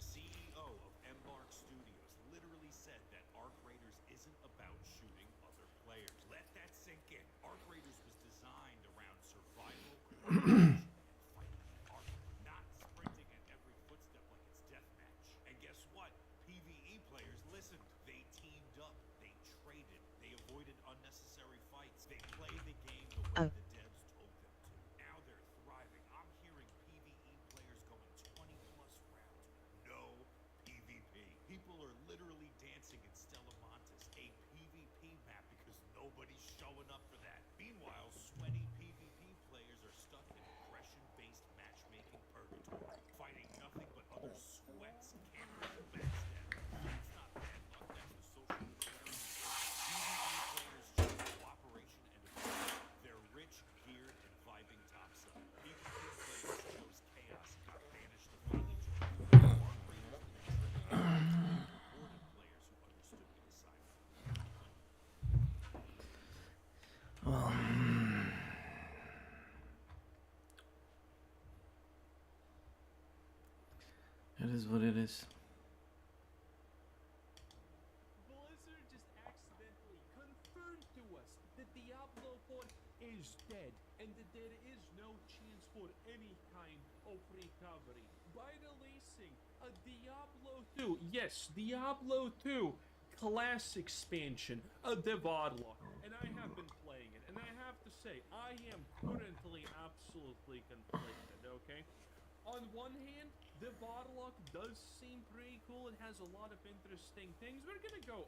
The CEO of Embark Studios literally said that Arc Raiders isn't about shooting other players. Let that sink in. Arc Raiders was designed around survival, coordination, and fighting the arc, not sprinting at every footstep like it's deathmatch. And guess what? PvE players listened. They teamed up. They traded. They avoided unnecessary fights. They played the game the way Oh. the devs told them to. Now they're thriving. I'm hearing PvE players going 20 plus rounds with no PvP. People are literally dancing in Stella Montes, a PvP map, because nobody's showing up for that. Meanwhile, sweaty PvP players are stuck in aggression-based matchmaking purgatory, fighting nothing but other sweats, campers, and backstabbers. That's not bad luck, that's the social experiment. PvE players choose cooperation and ability. They're rich, geared, and vibing topside. PvP players chose chaos and got banished to find each other. Arc Raiders and rewarded players who understood the assignment. Well, it is what it is. Blizzard just accidentally confirmed to us that Diablo 4 is dead and that there is no chance for any kind of recovery. By releasing a Diablo 2, yes, Diablo 2 class expansion, a Devadlock, and I have been playing it, and I have to say, I am currently absolutely conflicted, okay? On one hand, the Devadlock does seem pretty cool. It has a lot of interesting things. We're gonna go.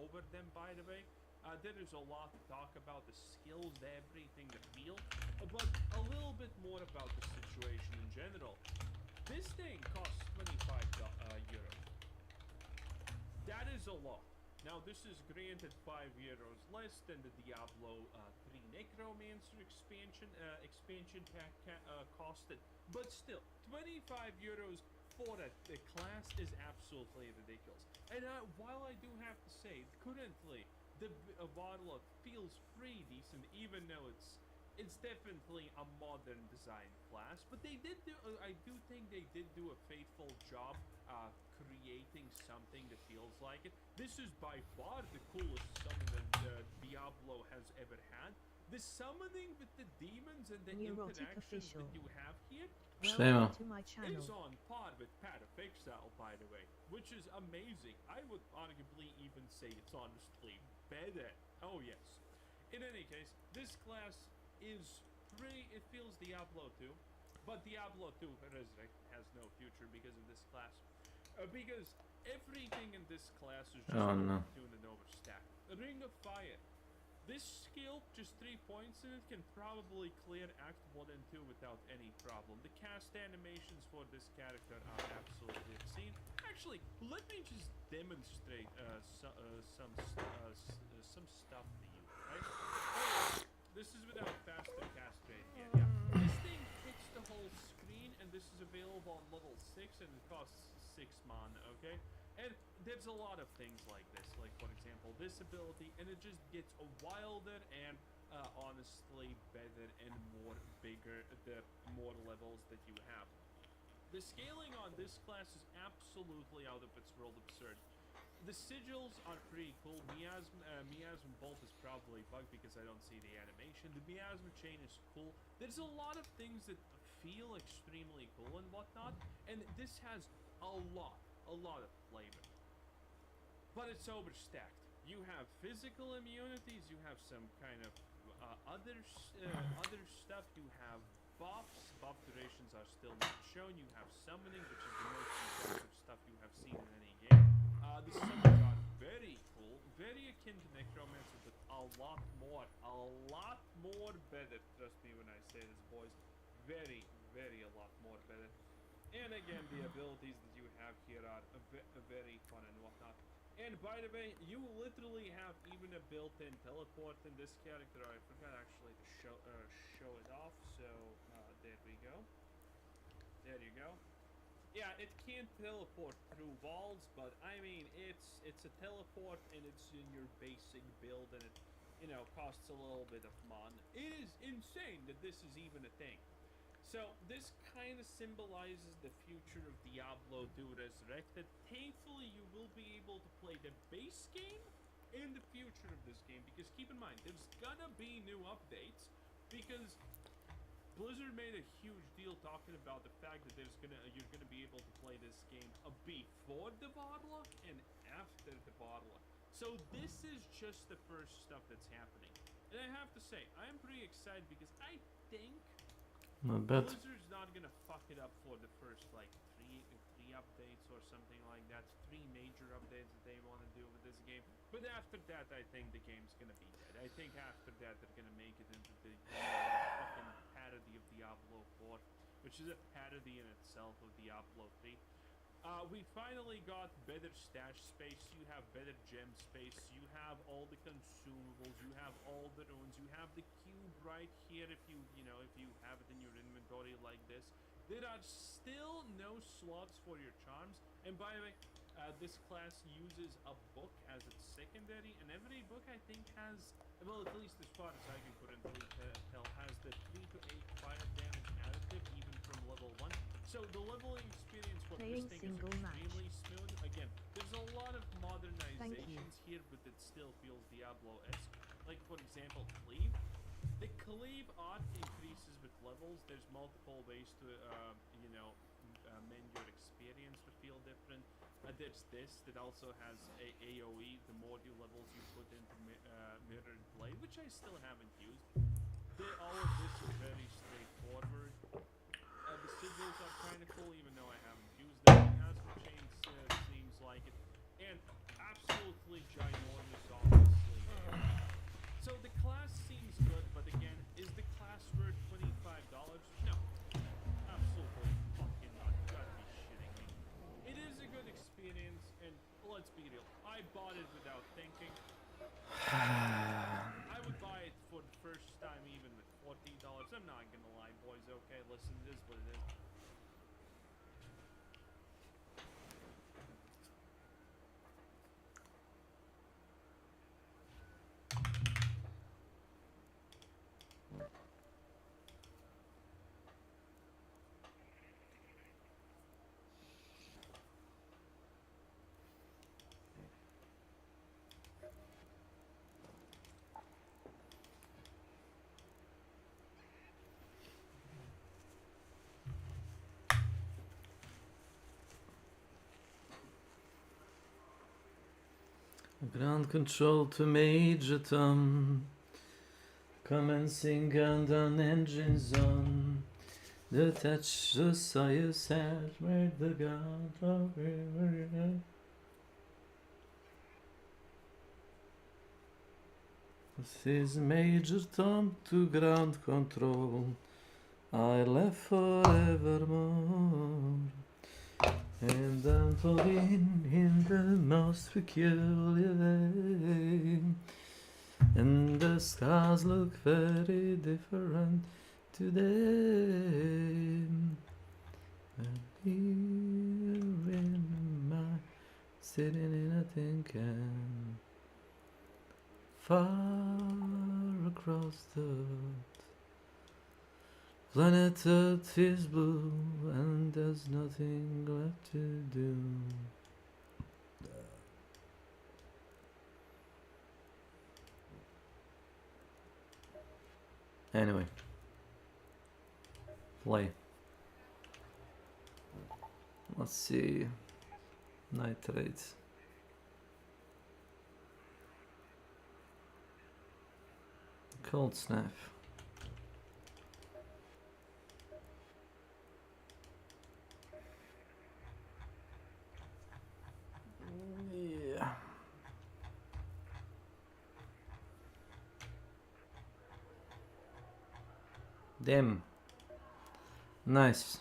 Over them, by the way. There is a lot to talk about, the skills, everything, the feel, but a little bit more about the situation in general. This thing costs 25 euros. That is a lot. Now, this is granted 5 euros less than the Diablo 3 Necromancer expansion pack costed, but still, 25 euros for a class is absolutely ridiculous. And while I do have to say, currently, the Vodlock feels pretty decent, even though it's definitely a modern design class. But they did do, I do think they did do a faithful job creating something that feels like it. This is by far the coolest summon that Diablo has ever had. The summoning with the demons and the interactions that you have here Siema. To my channel. is on par with Path of Exile, by the way, which is amazing. I would arguably even say it's honestly better. Oh yes. In any case, this class is pretty. It feels Diablo 2, but Diablo 2 Resurrect has no future because of this class. Because everything in this class is just overtuned and overstacked. Ring of Fire. This skill, just 3 points in it, can probably clear Act 1 and 2 without any problem. The cast animations for this character are absolutely obscene. Actually, let me just demonstrate some stuff to you, right? Oh, this is without faster cast rate yet, yeah. This thing hits the whole screen, and this is available on level 6, and it costs 6 mana, okay? And there's a lot of things like this, like for example, this ability, and it just gets wilder and honestly better and bigger the more levels that you have. The scaling on this class is absolutely out of its world absurd. The sigils are pretty cool. Miasma Bolt is probably bugged because I don't see the animation. The Miasma Chain is cool. There's a lot of things that feel extremely cool and whatnot, and this has a lot of flavor. But it's overstacked. You have physical immunities, you have some kind of other stuff, you have buffs. Buff durations are still not shown. You have summoning, which is the most impressive stuff you have seen in any game. The summons are very cool, very akin to Necromancer, but a lot more better. Trust me when I say this, boys. Very, very a lot more better. And again, the abilities that you have here are very fun and whatnot. And by the way, you literally have even a built-in teleport in this character. I forgot actually to show it off. So there we go. There you go. Yeah, it can't teleport through walls, but I mean, it's a teleport and it's in your basic build, and it, you know, costs a little bit of mon. It is insane that this is even a thing. So this kind of symbolizes the future of Diablo 2 Resurrected. Thankfully, you will be able to play the base game in the future of this game, because keep in mind, there's gonna be new updates, because Blizzard made a huge deal talking about the fact that you're gonna be able to play this game before the Varlock and after the Varlock. So this is just the first stuff that's happening, and I have to say I'm pretty excited because I think Not bad. Blizzard's not gonna fuck it up for the first like three updates or something like that. 3 major updates that they want to do with this game. But after that, I think the game's gonna be dead. I think after that they're gonna make it into the fucking parody of Diablo 4, which is a parody in itself of Diablo 3. We finally got better stash space. You have better gem space. You have all the consumables. You have all the runes. You have the cube right here. If you have it in your inventory like this. There are still no slots for your charms. And by the way, this class uses a book as its secondary, and every book I think has, well, at least as far as I can currently tell, has the 3 to 8 fire damage additive even from level 1. So the leveling experience for this thing is extremely smooth. Again, there's a lot of modernizations here, but it still feels Diablo-esque. Like, for example, Cleave. The Cleave arc increases with levels. There's multiple ways to, mend your experience to feel different. There's this that also has a AoE. The more levels you put into Mirrored Blade, which I still haven't used. All of this is very straightforward. The sigils are kind of cool, even though I haven't used them. As the chain seems like it, and absolutely ginormous, obviously. So the class seems good, but again, is the class worth $25? No, absolutely fucking not. You gotta be shitting me. It is a good experience, and let's be real, I bought it without thinking. I would buy it for the first time even with $40. I'm not gonna lie, boys. Okay, listen, it is what it is. Ground control to Major Tom. Commencing countdown, engines on. Detach the Soyuz hat where the ground over. This is Major Tom to ground control. I left forevermore. And I'm falling in the most peculiar way. And the stars look very different today. And here am I, sitting in a tin can, far across the world. Planet Earth is blue and there's nothing left to do. Anyway, play. Let's see. Nitrates. Cold snap. Damn. Nice.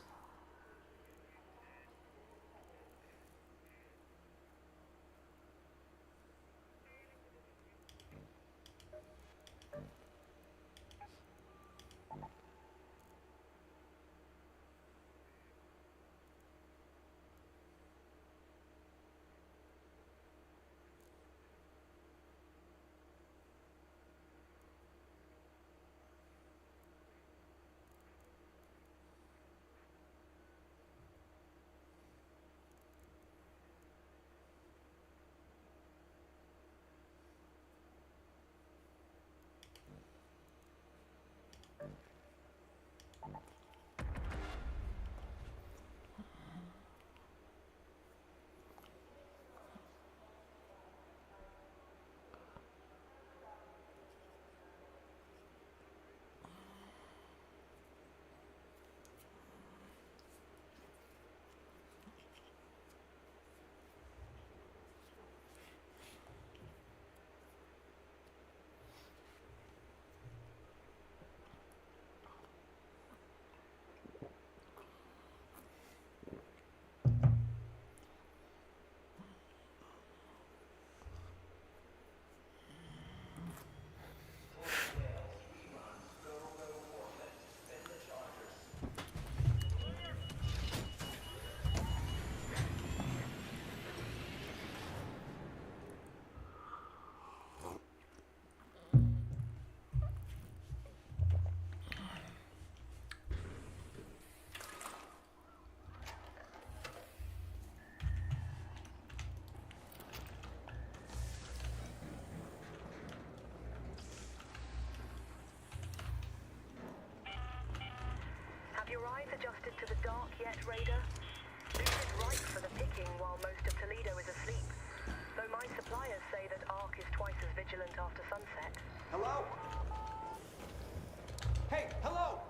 Have your eyes adjusted to the dark yet, Raider? Loot is ripe for the picking while most of Toledo is asleep. Though my suppliers say that Ark is twice as vigilant after sunset. Hello? Hey, hello!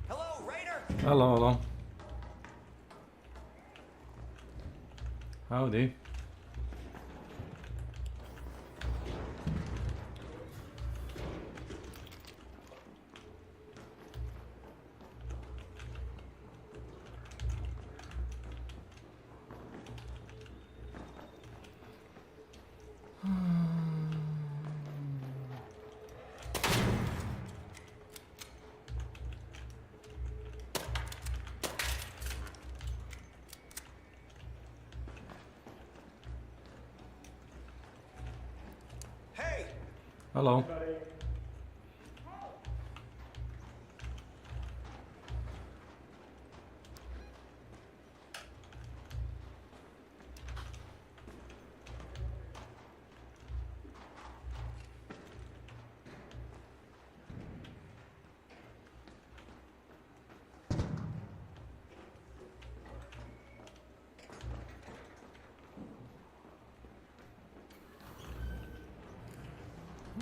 Hello, Raider! Hello, hello. Howdy. Hey! Hello.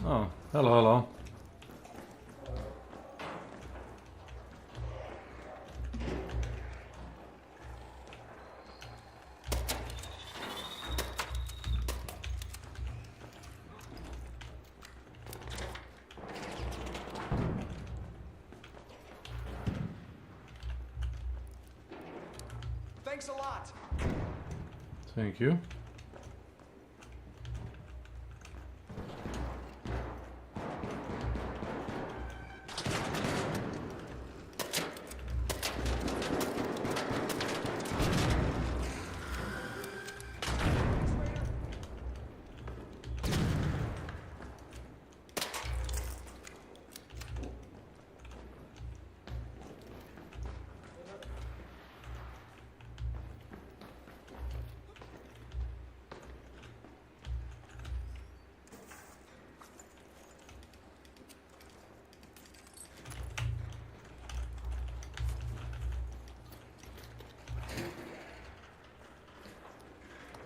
Oh, hello, hello. Thanks a lot! Thank you.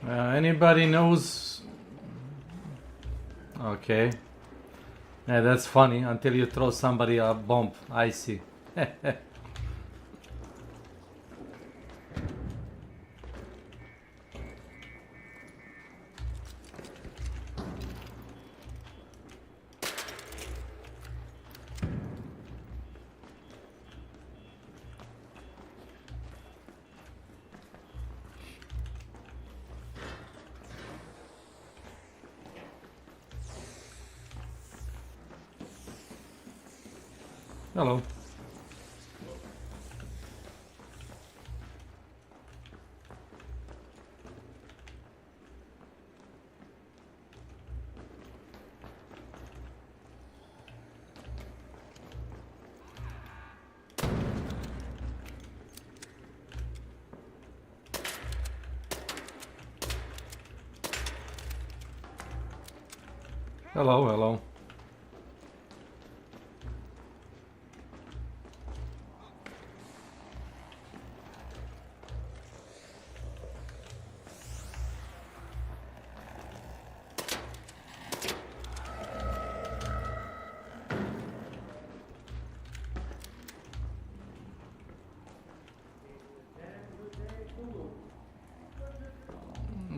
Anybody knows? Okay. Yeah, that's funny until you throw somebody a bomb. I see. Hello. Hello, hello.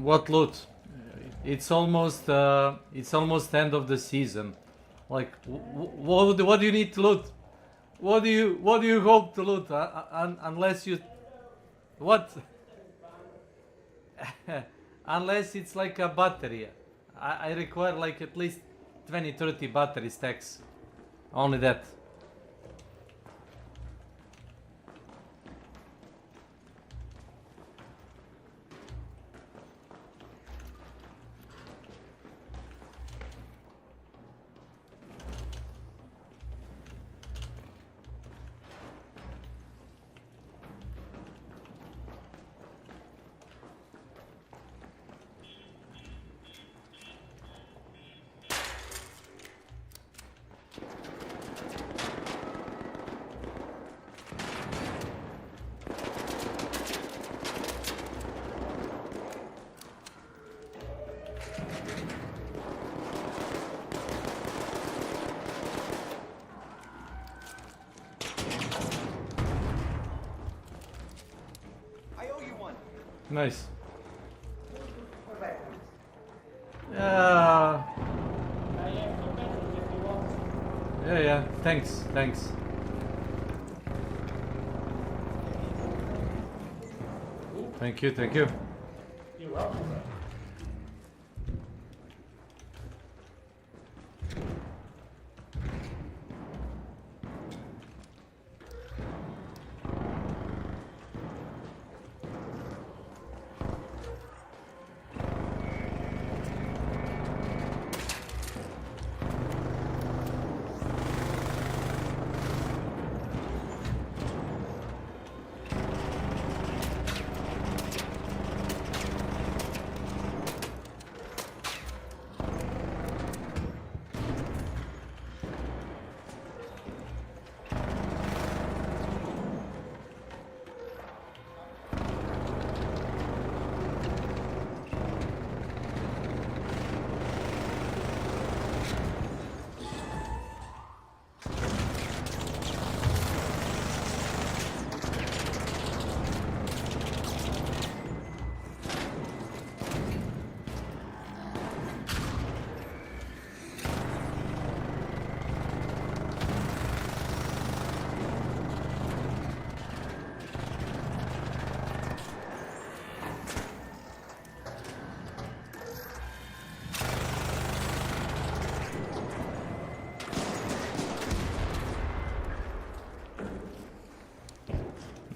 What loot? It's almost end of the season. Like, what do you need to loot? What do you hope to loot? Unless you, what? Unless it's like a battery. I require like at least 20-30 battery stacks. Only that. I owe you one. Nice. Yeah. Yeah. Thanks. Thank you. You're welcome.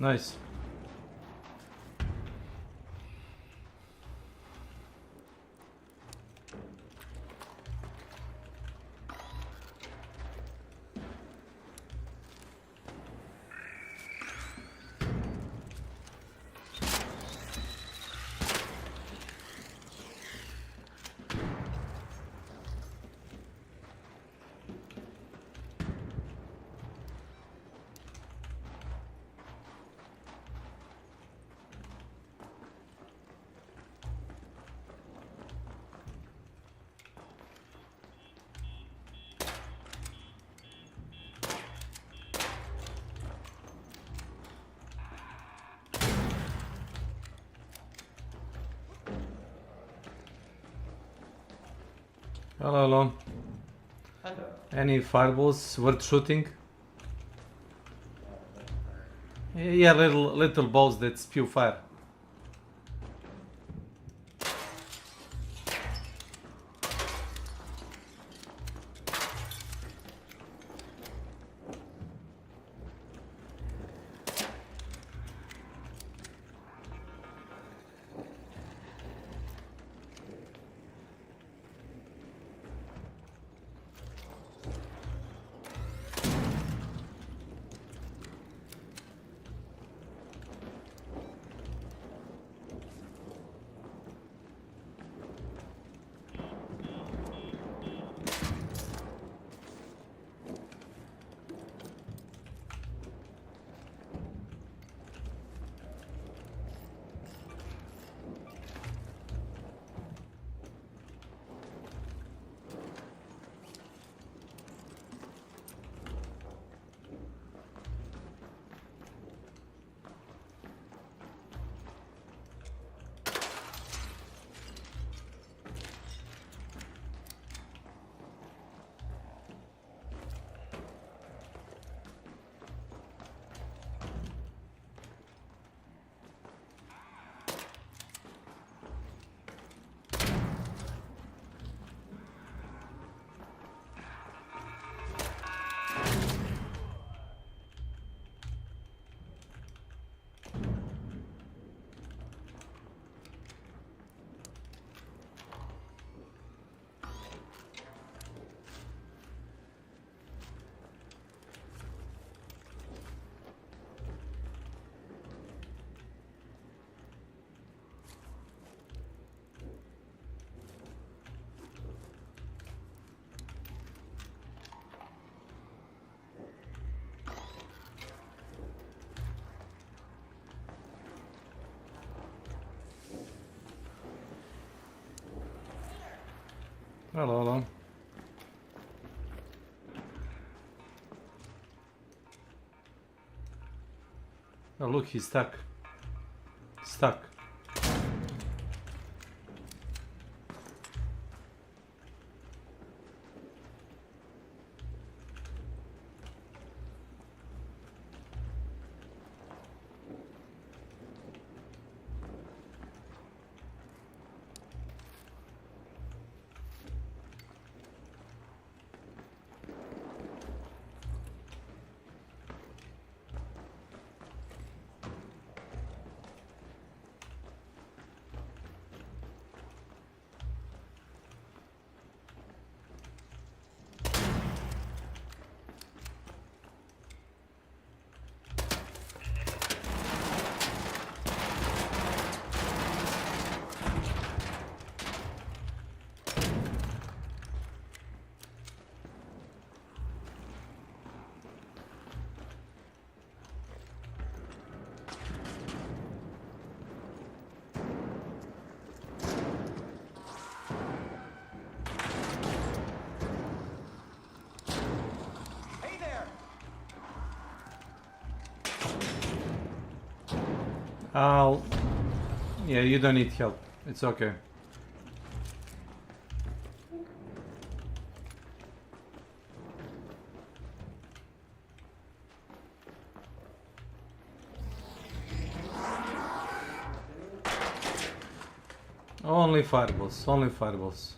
Nice. Hello, hello. Any fireballs worth shooting? Yeah, little balls that spew fire. Hello, hello. Oh, look, he's stuck. Stuck. Hey there! I'll... Yeah, you don't need help. It's okay. Only fireballs, only fireballs.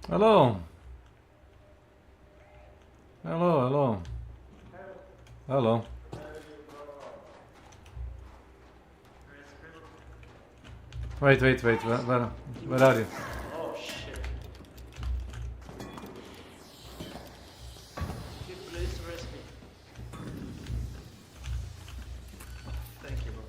Hello. Hello, hello. Hello. Wait, where are you? Oh shit. Please arrest me. Thank you, bro.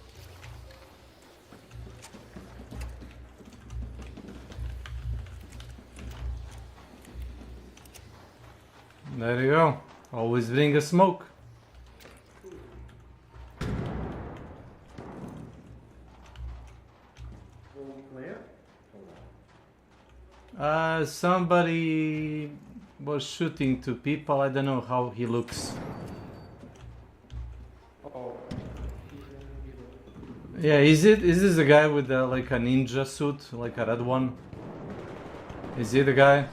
There you go. Always bring a smoke. Somebody was shooting to people. I don't know how he looks. Oh. Yeah, is this the guy with the, like a ninja suit, like a red one? Is he the guy?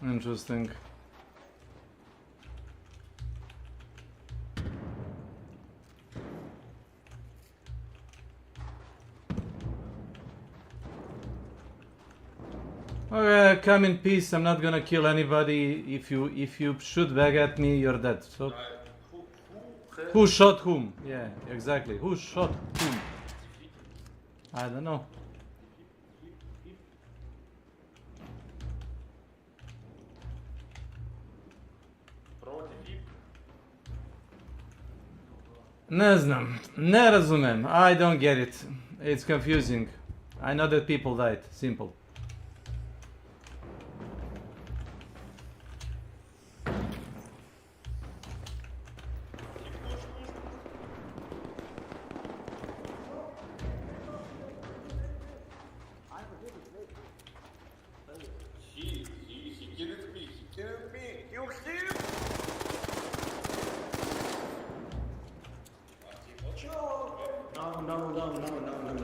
Interesting. Okay, come in peace. I'm not gonna kill anybody. If you shoot back at me, you're dead. So who shot whom? Yeah, exactly. Who shot whom? I don't know. Ne znam, ne razumem. I don't get it. It's confusing. I know that people died. Simple. He killed me. He killed me. You killed me.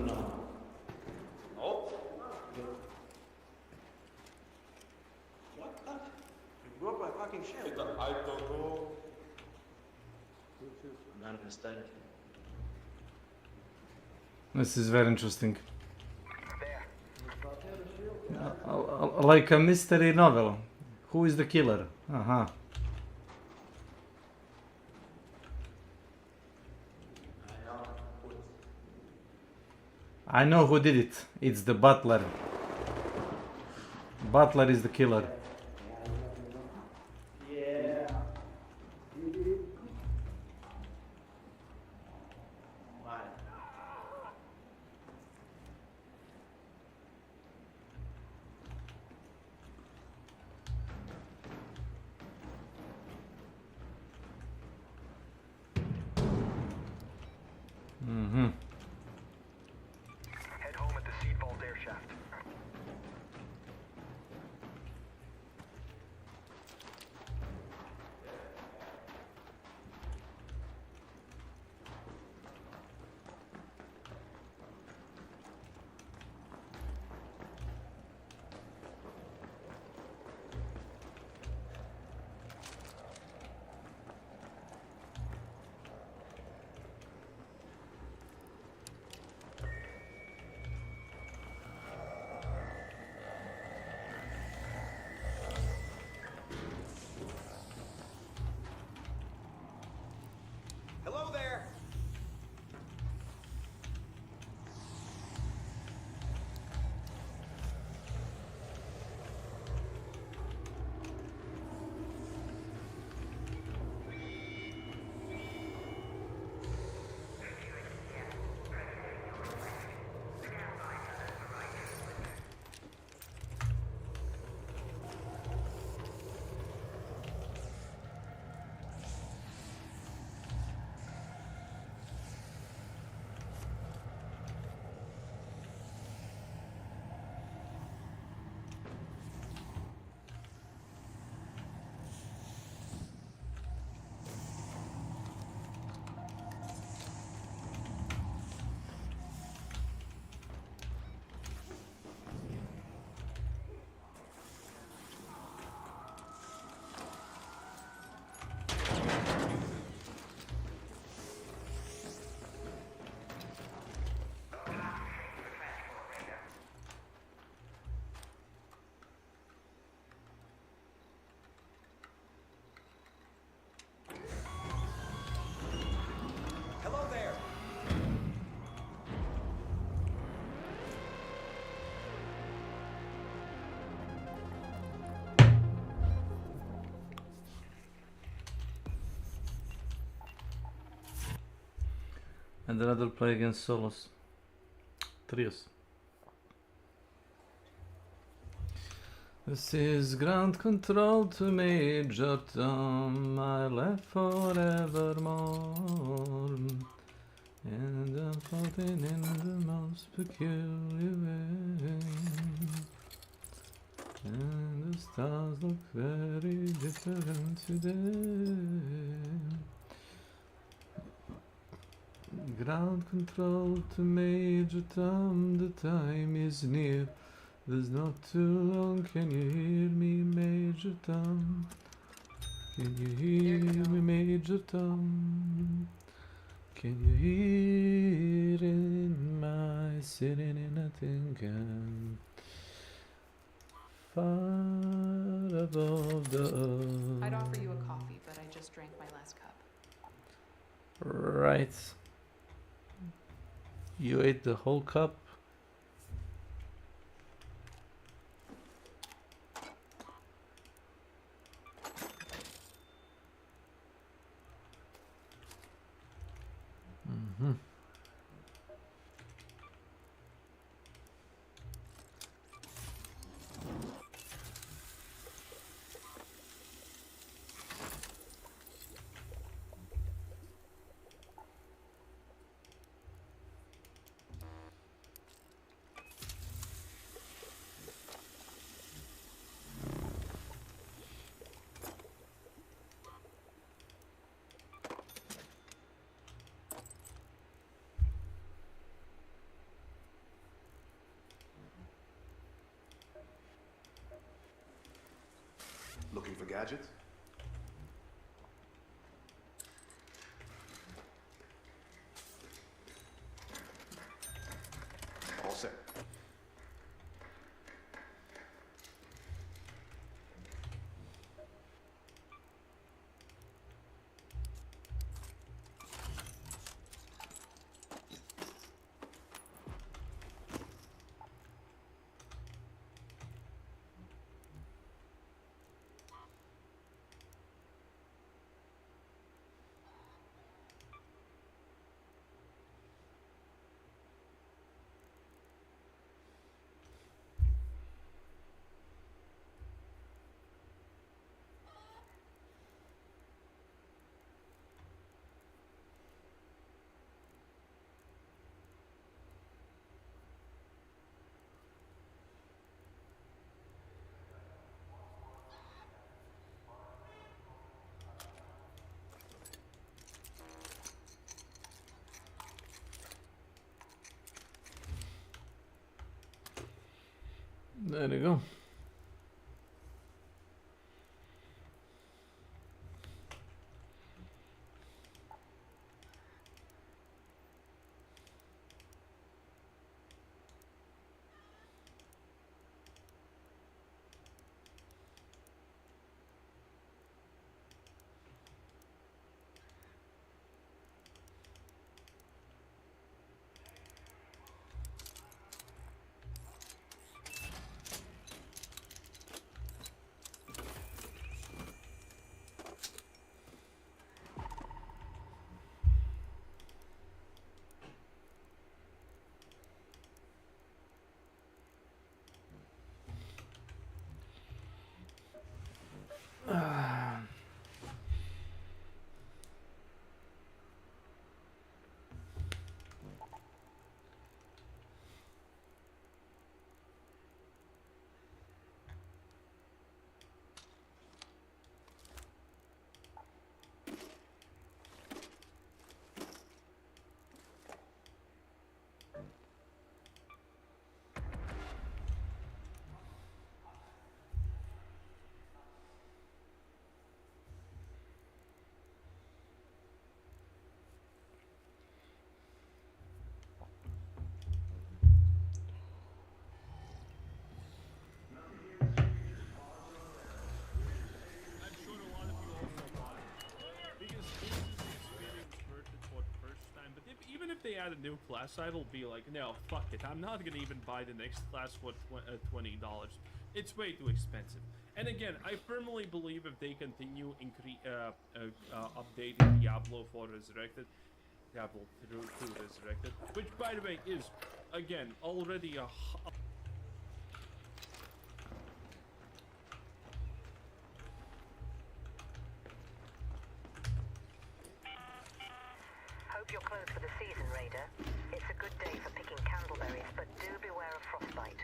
No. Oh, What the? You broke my fucking shell. I don't know. I don't understand. This is very interesting. Like a mystery novel. Who is the killer? Uh-huh. I know who did it. It's the butler. Butler is the killer. Yeah. Why? Mm-hmm. Head home at the seed vault air shaft. And another play against solos. Trios. This is ground control to Major Tom. I left forevermore. And I'm floating in the most peculiar way. And the stars look very different today. Ground control to Major Tom, the time is near. There's not too long, can you hear me, Major Tom? Can you hear me, Major Tom? Can you hear in my sitting in a tin can? Far above the earth. I'd offer you a coffee, but I just drank my last cup. Right. You ate the whole cup? Mm-hmm. Looking for gadgets? All set. There you go. I'm sure a lot of you also bought it. Because this is the experience worth it for the first time. But even if they add a new class, I'll be like, no, fuck it. I'm not gonna even buy the next class for $20. It's way too expensive. And again, I firmly believe if they continue updating Diablo for Resurrected, capital to resurrected, which by the way is again already a Hope you're closed for the season, Raider. It's a good day for picking candleberries, but do beware of frostbite.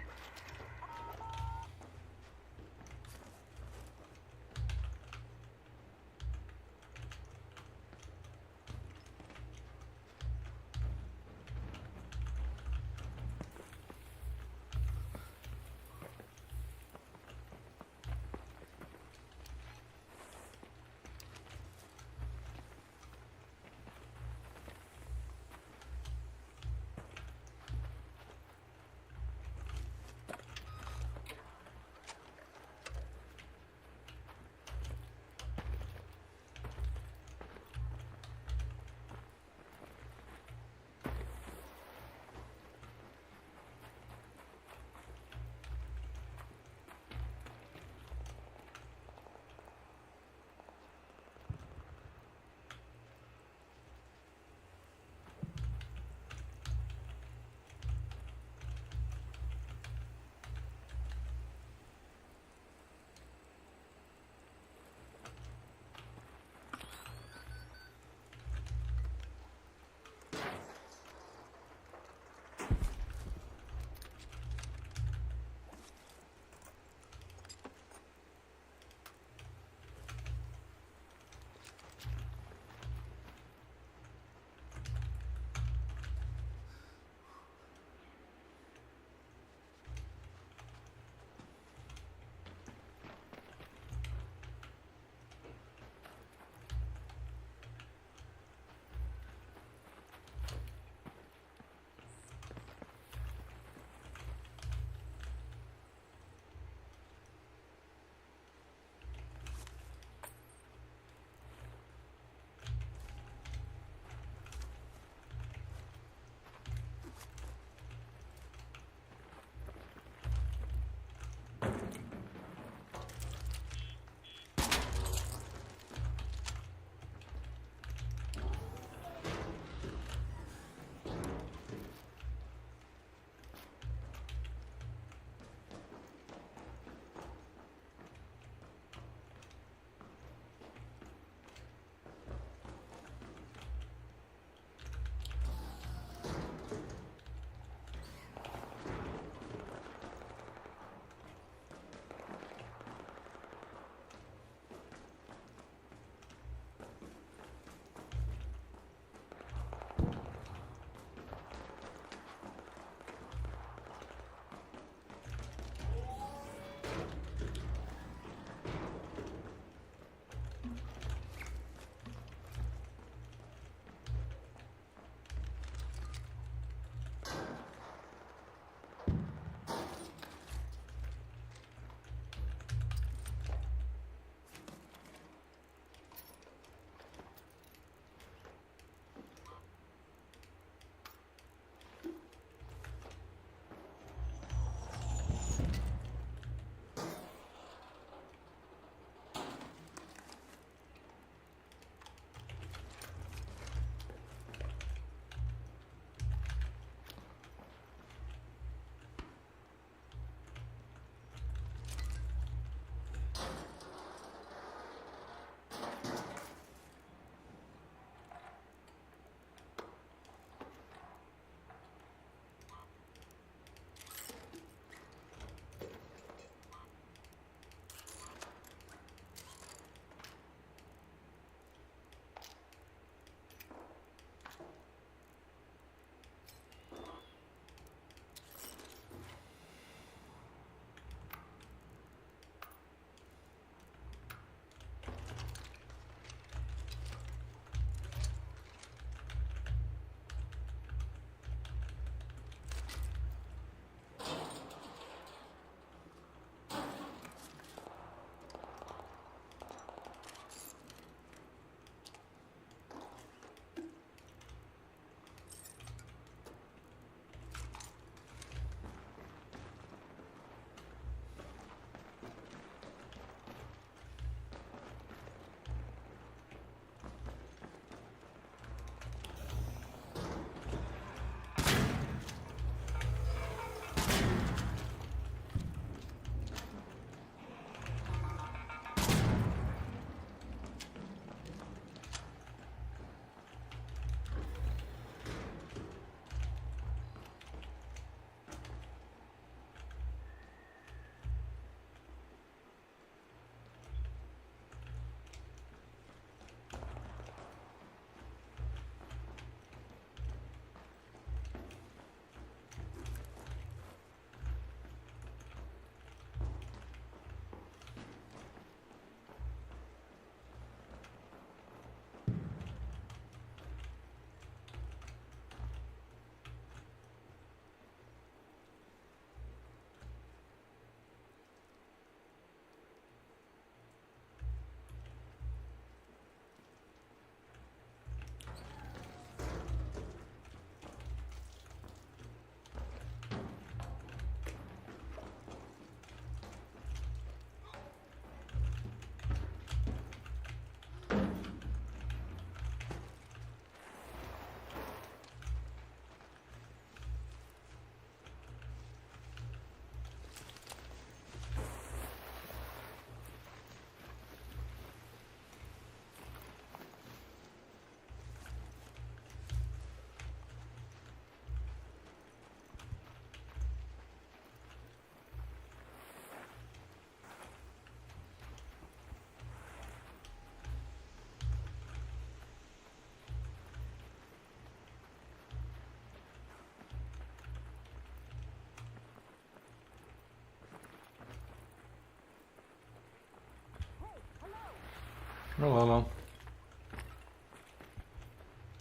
Oh, hello.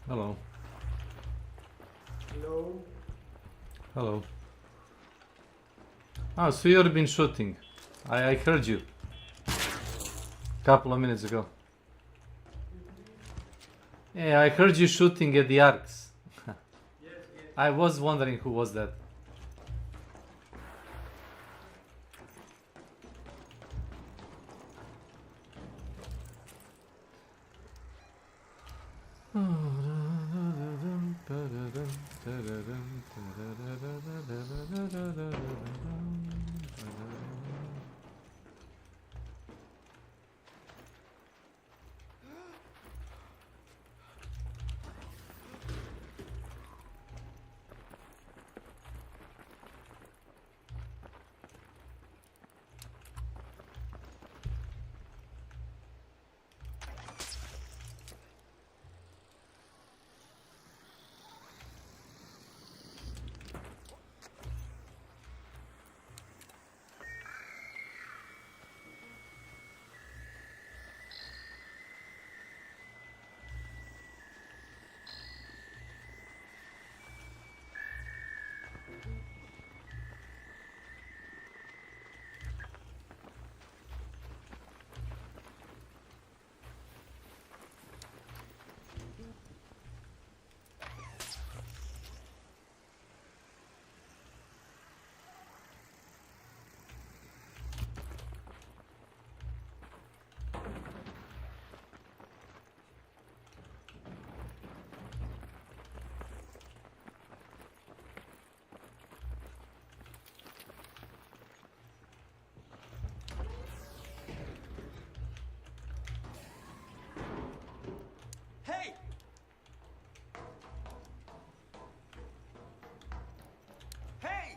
Hello. Hello. Hello. Oh, so you've been shooting. I heard you. Couple of minutes ago. Yeah, I heard you shooting at the arcs. Yes, yes. I was wondering who was that. Hey! Hey!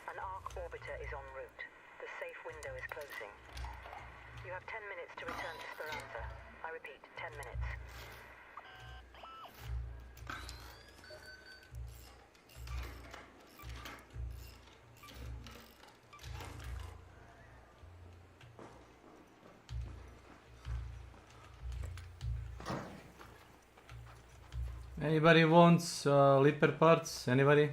An Ark orbiter is en route. The safe window is closing. You have 10 minutes to return to Speranza. I repeat, 10 minutes. Anybody wants Lipper parts? Anybody?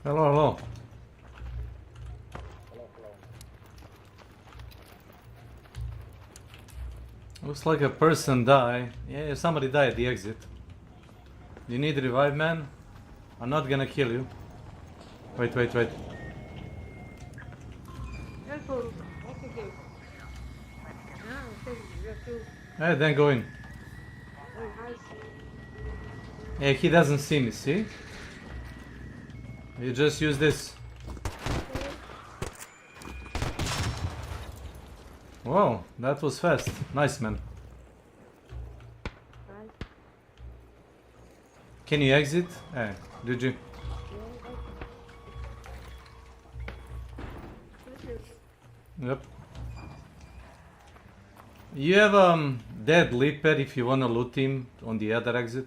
Hello, hello. Looks like a person died. Yeah, somebody died at the exit. You need revive, man? I'm not gonna kill you. Wait, wait, wait. Hey, then go in. Hey, he doesn't see me, see? You just use this. Wow, that was fast. Nice, man. Can you exit? Eh, did you? Yep. You have dead Leaper if you wanna loot him on the other exit.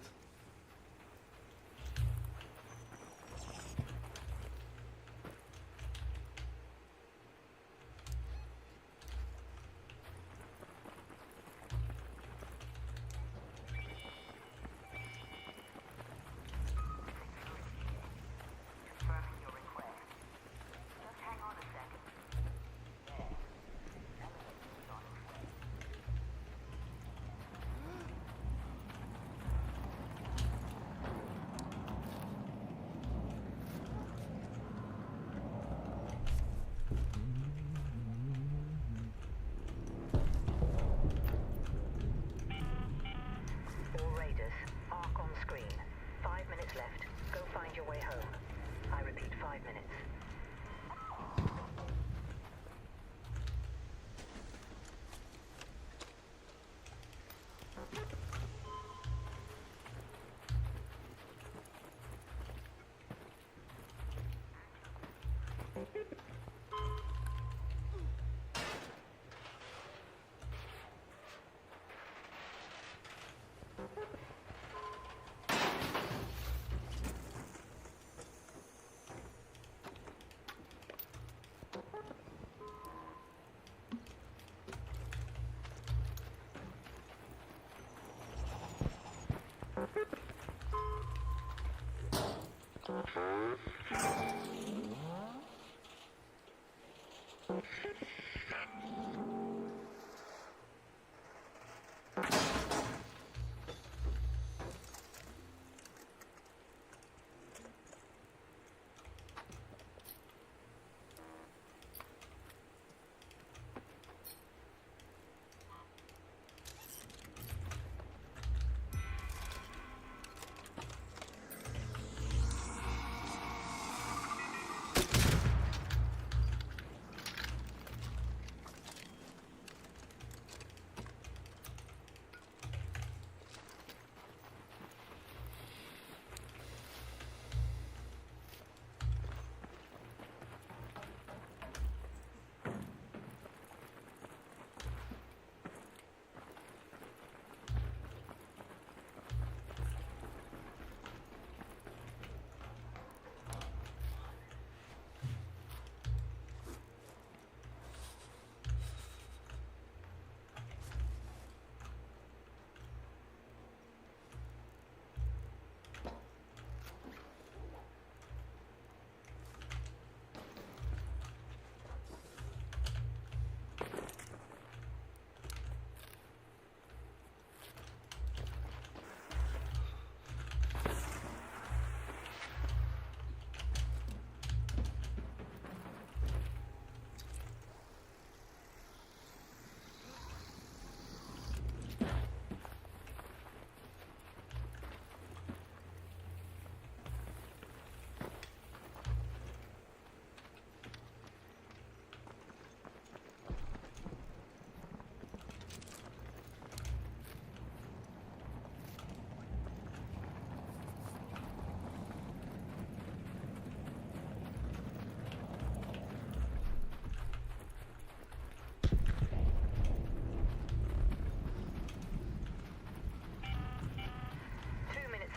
All raiders, arc on screen. 5 minutes left. Go find your way home. I repeat, 5 minutes.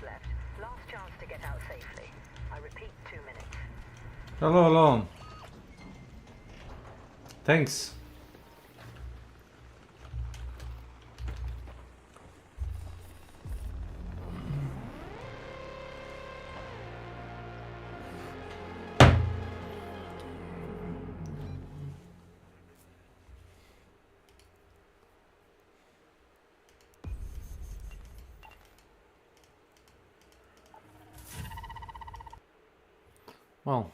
Left. Last chance to get out safely. I repeat, 2 minutes. Hello, hello. Thanks. Well,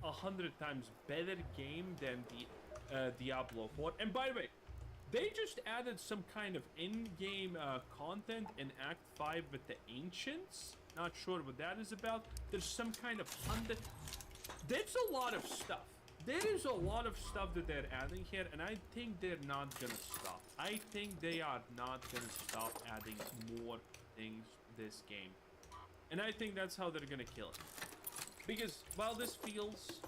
100 times better game than the Diablo 4. And by the way, they just added some kind of in-game content in Act 5 with the Ancients. Not sure what that is about. There's some kind of 100... There's a lot of stuff. There is a lot of stuff that they're adding here, and I think they're not gonna stop. I think they are not gonna stop adding more things this game. And I think that's how they're gonna kill it. Because while this feels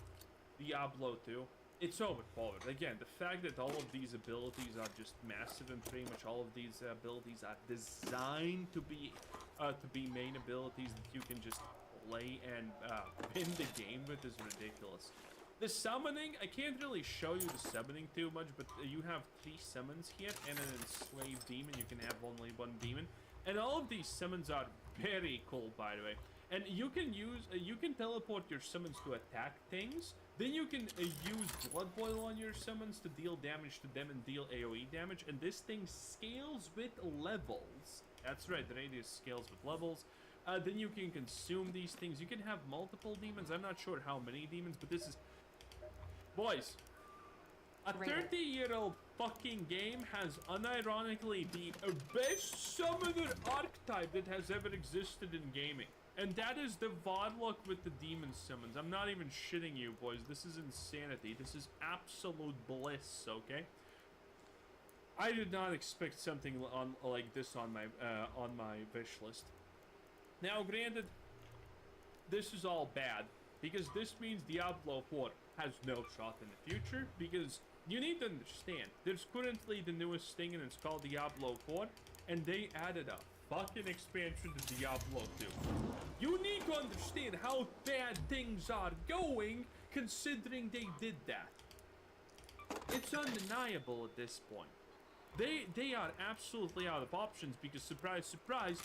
Diablo 2, it's overpowered. Again, the fact that all of these abilities are just massive and pretty much all of these abilities are designed to be main abilities that you can just play and win the game with is ridiculous. The summoning, I can't really show you the summoning too much, but you have 3 summons here and an enslaved demon. You can have only 1 demon. And all of these summons are very cool, by the way. And you can use, you can teleport your summons to attack things. Then you can use Blood Boil on your summons to deal damage to them and deal AoE damage. And this thing scales with levels. That's right, the radius scales with levels. Then you can consume these things. You can have multiple demons. I'm not sure how many demons, but this is... Boys, a 30-year-old fucking game has unironically the best summoner archetype that has ever existed in gaming. And that is the Varlock with the demon summons. I'm not even shitting you, boys. This is insanity. This is absolute bliss, okay? I did not expect something like this on my wish list. Now, granted, this is all bad, because this means Diablo 4 has no shot in the future, because you need to understand, there's currently the newest thing, and it's called Diablo 4, and they added a fucking expansion to Diablo 2. You need to understand how bad things are going, considering they did that. It's undeniable at this point. They are absolutely out of options because surprise, surprise,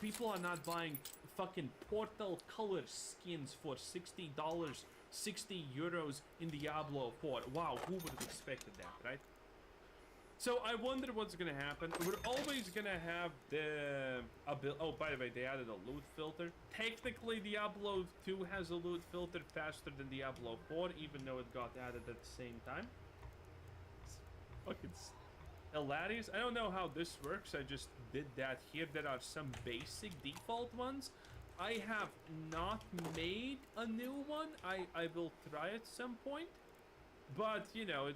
people are not buying fucking Portal color skins for $60, 60 euros in Diablo 4. Wow, who would have expected that, right? So I wonder what's gonna happen. We're always gonna have the oh, by the way, they added a loot filter. Technically, Diablo 2 has a loot filter faster than Diablo 4, even though it got added at the same time. It's fucking hilarious. I don't know how this works. I just did that here. There are some basic default ones. I have not made a new one. I will try at some point. But you know,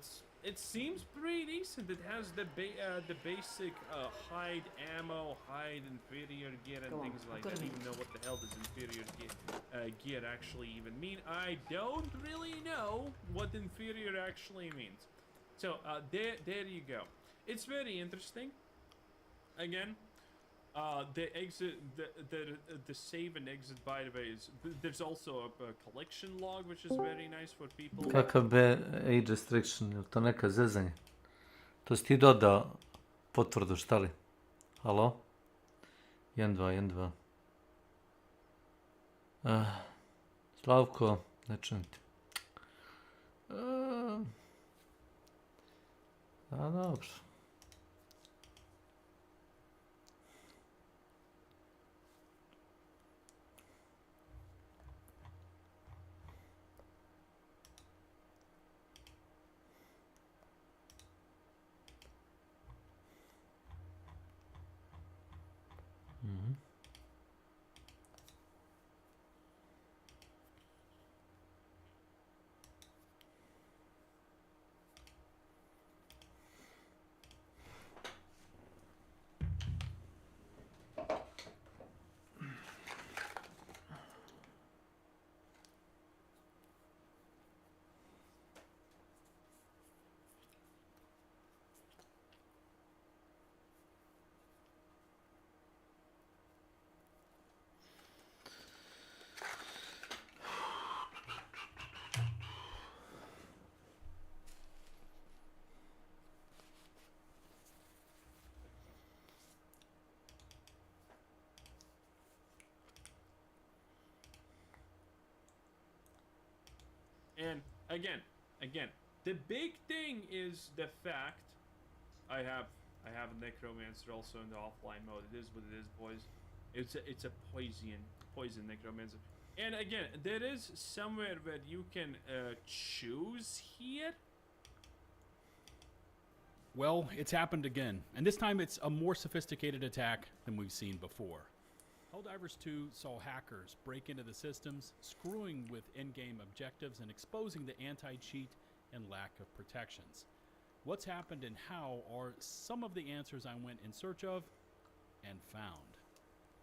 it seems pretty decent. It has the basic hide ammo, hide inferior gear, and things like that. Even though what the hell does inferior gear actually even mean? I don't really know what inferior actually means. So there you go. It's very interesting. Again, the exit, the save and exit, by the way, is there's also a collection log, which is very nice for people. Kakav be age restriction, je to neka zezanje? To si ti dodao potvrdu, šta li? Halo? 1-2, 1-2. Slavko, ne čujem ti. A dobro. And again, the big thing is the fact I have a necromancer also in the offline mode. It is what it is, boys. It's a poison necromancer. And again, there is somewhere where you can choose here. Well, it's happened again, and this time it's a more sophisticated attack than we've seen before. Helldivers 2 saw hackers break into the systems, screwing with in-game objectives and exposing the anti-cheat and lack of protections. What's happened and how are some of the answers I went in search of and found.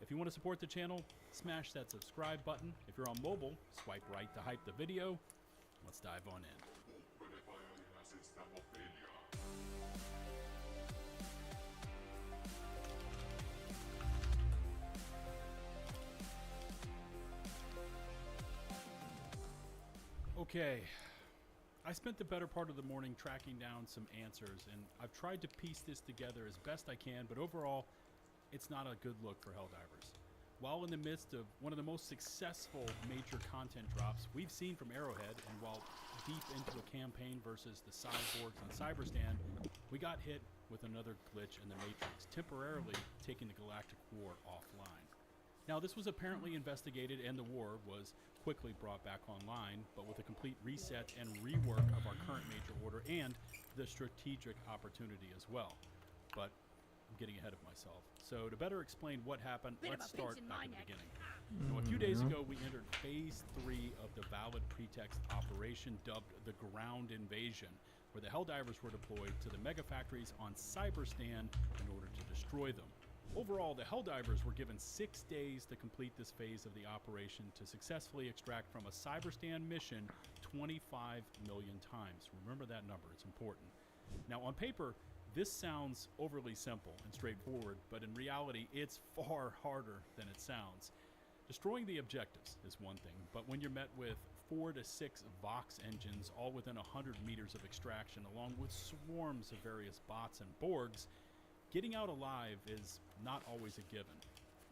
If you want to support the channel, smash that subscribe button. If you're on mobile, swipe right to hype the video. Let's dive on in. Okay, I spent the better part of the morning tracking down some answers, and I've tried to piece this together as best I can, but overall, it's not a good look for Helldivers. While in the midst of one of the most successful major content drops we've seen from Arrowhead, and while deep into a campaign versus the cyborgs on Cyberstand, we got hit with another glitch in the Matrix, temporarily taking the Galactic War offline. Now, this was apparently investigated, and the war was quickly brought back online, but with a complete reset and rework of our current major order and the strategic opportunity as well. But I'm getting ahead of myself. So to better explain what happened, let's start back at the beginning. Now, a few days ago, we entered Phase 3 of the Valid Pretext operation, dubbed the Ground Invasion, where the Helldivers were deployed to the mega factories on Cyberstand in order to destroy them. Overall, the Helldivers were given 6 days to complete this phase of the operation to successfully extract from a Cyberstand mission 25 million times. Remember that number, it's important. Now, on paper, this sounds overly simple and straightforward, but in reality, it's far harder than it sounds. Destroying the objectives is one thing, but when you're met with 4 to 6 Vox engines, all within 100 meters of extraction, along with swarms of various bots and Borgs, getting out alive is not always a given.